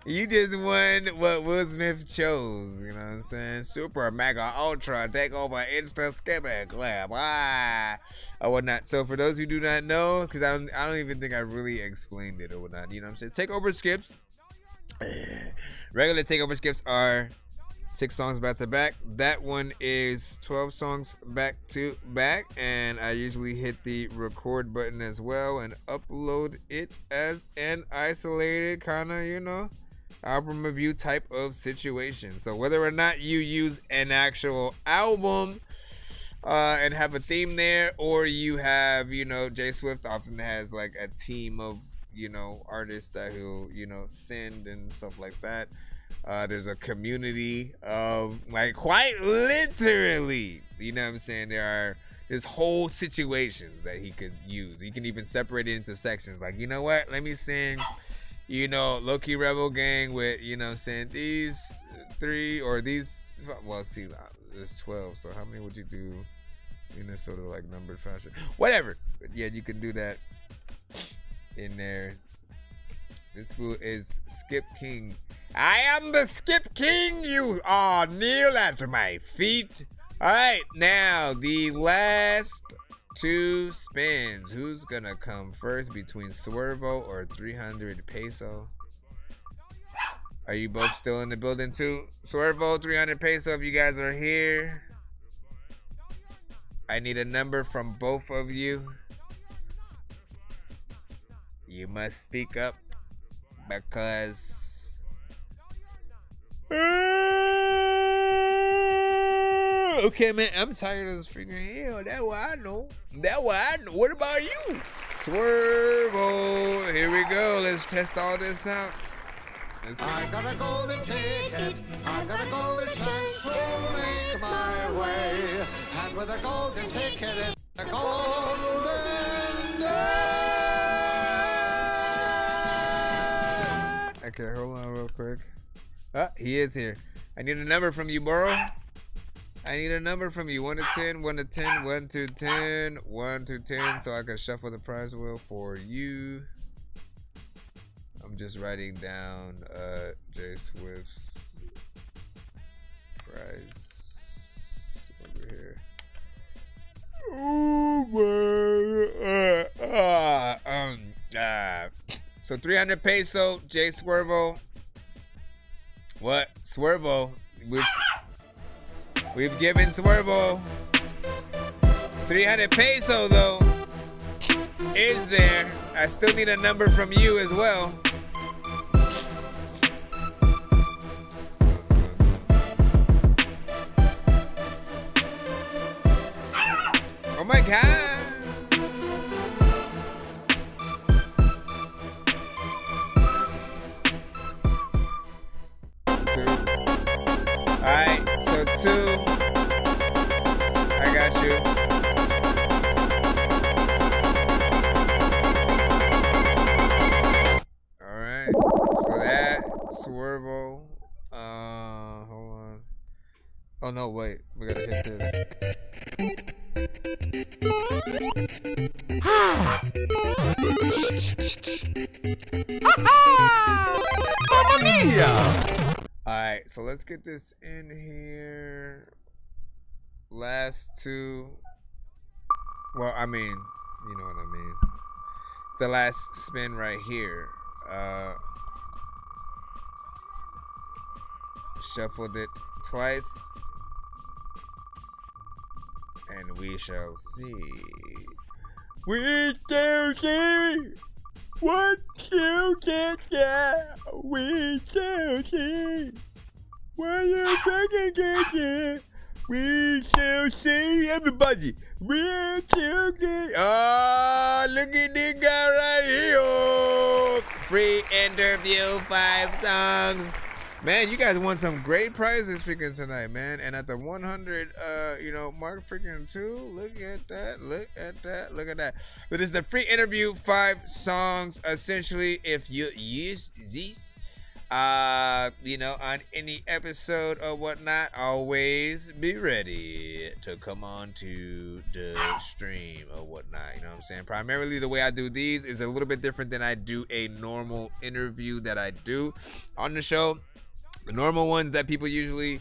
You just won what Will Smith chose. You know what I'm saying? Super Mega Ultra Take Over Insta Skipping Clap. Or whatnot. So for those who do not know, because I don't even think I really explained it or whatnot. You know what I'm saying? Takeover skips. Regular takeover skips are 6 songs back to back. That one is 12 songs back to back, and I usually hit the record button as well and upload it as an isolated kind of, you know, album review type of situation. So whether or not you use an actual album and have a theme there, or you have, you know, J-Swift often has like a team of, you know, artists that he'll, you know, send and stuff like that. There's a community of, like, quite literally, you know what I'm saying? There's whole situations that he could use. He can even separate it into sections. Like, you know what? Let me sing, you know, Low-Key Rebel Gang with, you know what I'm saying, these 3 or these, well, see, there's 12. So how many would you do in this sort of like numbered fashion? Whatever. But yeah, you can do that in there. This fool is Skip King. I am the Skip King. You are kneel at my feet. All right, now the last 2 spins. Who's gonna come first between Swervo or 300 peso? Are you both still in the building too? Swervo, 300 peso, if you guys are here. I need a number from both of you. You must speak up because okay, man, I'm tired of this freaking hell. That's what I know. What about you? Swervo. Here we go. Let's test all this out. I got a golden ticket, I got a golden chance to make my way. And with a golden ticket, it's a golden day. Okay, hold on real quick. He is here. I need a number from you, bro. I need a number from you. 1 to 10, 1 to 10, 1 to 10, 1 to 10, so I can shuffle the prize wheel for you. I'm just writing down J Swift's prize over here. So 300 peso, J Swervo. What? Swervo. We've given Swervo 300 peso though. Is there? I still need a number from you as well. Oh my God. Alright, so 2. I got you. Alright, so that Swervo. Hold on. Oh no, wait. We gotta hit this. Alright, so let's get this in here. Last 2. Well, I mean, you know what I mean. The last spin right here. Shuffled it twice. And we shall see. We shall see what you get there. We shall see what you fucking get there. We shall see, everybody. We shall see. Oh, look at this guy right here. Free interview, 5 songs. Man, you guys won some great prizes freaking tonight, man. And at the 100, mark freaking 2. Look at that. Look at that. Look at that. But it's the free interview, 5 songs. Essentially, if you use this, on any episode or whatnot, always be ready to come on to the stream or whatnot. You know what I'm saying? Primarily, the way I do these is a little bit different than I do a normal interview that I do on the show. The normal ones that people usually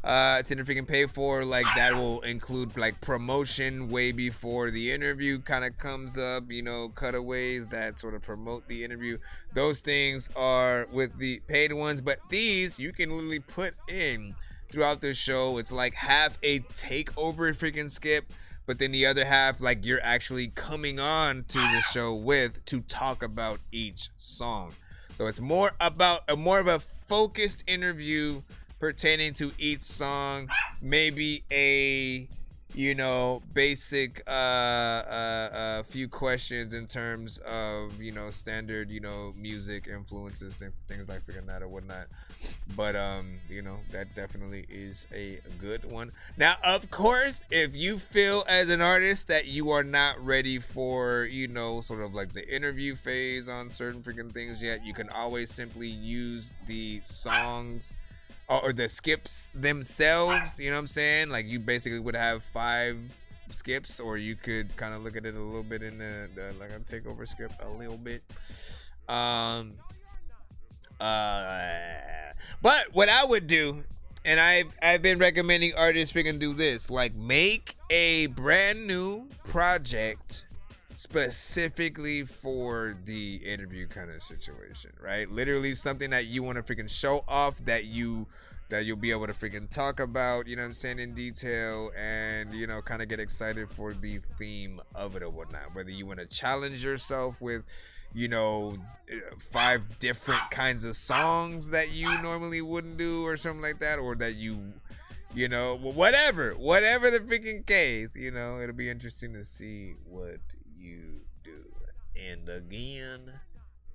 tend to freaking pay for, like that will include like promotion way before the interview kind of comes up, cutaways that sort of promote the interview. Those things are with the paid ones, but these you can literally put in throughout the show. It's like half a takeover freaking skip, but then the other half, like you're actually coming on to the show with to talk about each song. So it's more of a focused interview pertaining to each song, maybe a basic few questions in terms of standard music influences, things like freaking that or whatnot. But that definitely is a good one. Now, of course, if you feel as an artist that you are not ready for sort of like the interview phase on certain freaking things yet, you can always simply use the songs or the skips themselves. You know what I'm saying? Like you basically would have 5 skips, or you could kind of look at it a little bit in the like a takeover skip a little bit. But what I would do, and I've been recommending artists freaking do this, like make a brand new project specifically for the interview kind of situation, right? Literally something that you want to freaking show off, that you'll be able to freaking talk about, you know what I'm saying, in detail, and kind of get excited for the theme of it or whatnot. Whether you want to challenge yourself with 5 different kinds of songs that you normally wouldn't do or something like that, or that whatever the freaking case, it'll be interesting to see what you do. And again,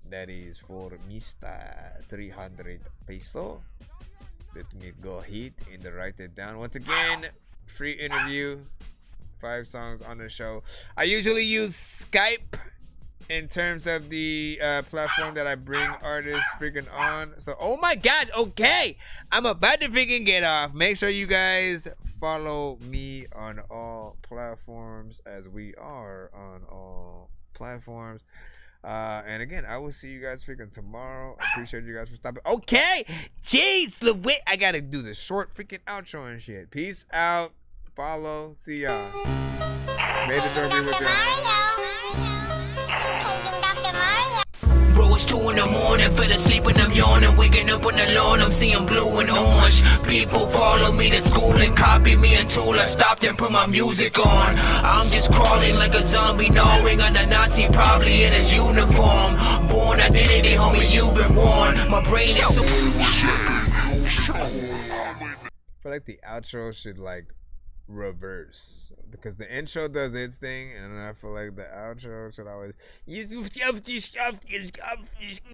that is for Mr. 300 peso. Let me go ahead and write it down. Once again, free interview, 5 songs on the show. I usually use Skype in terms of the platform that I bring artists freaking on. So, oh my gosh, okay. I'm about to freaking get off. Make sure you guys follow me on all platforms, as we are on all platforms. And again, I will see you guys freaking tomorrow. I appreciate you guys for stopping. Okay, jeez, I gotta do the short freaking outro and shit. Peace out. Follow. See y'all. May the Dork be with Bro, it's 2 in the morning, fell asleep and I'm yawning. Waking up on the lawn, I'm seeing blue and orange. People follow me to school and copy me until I stopped and put my music on. I'm just crawling like a zombie, gnawing on a Nazi, probably in his uniform. Born identity, homie, you've been warned. My brain is so... I feel like the outro should like reverse, because the intro does its thing, and I feel like the outro should always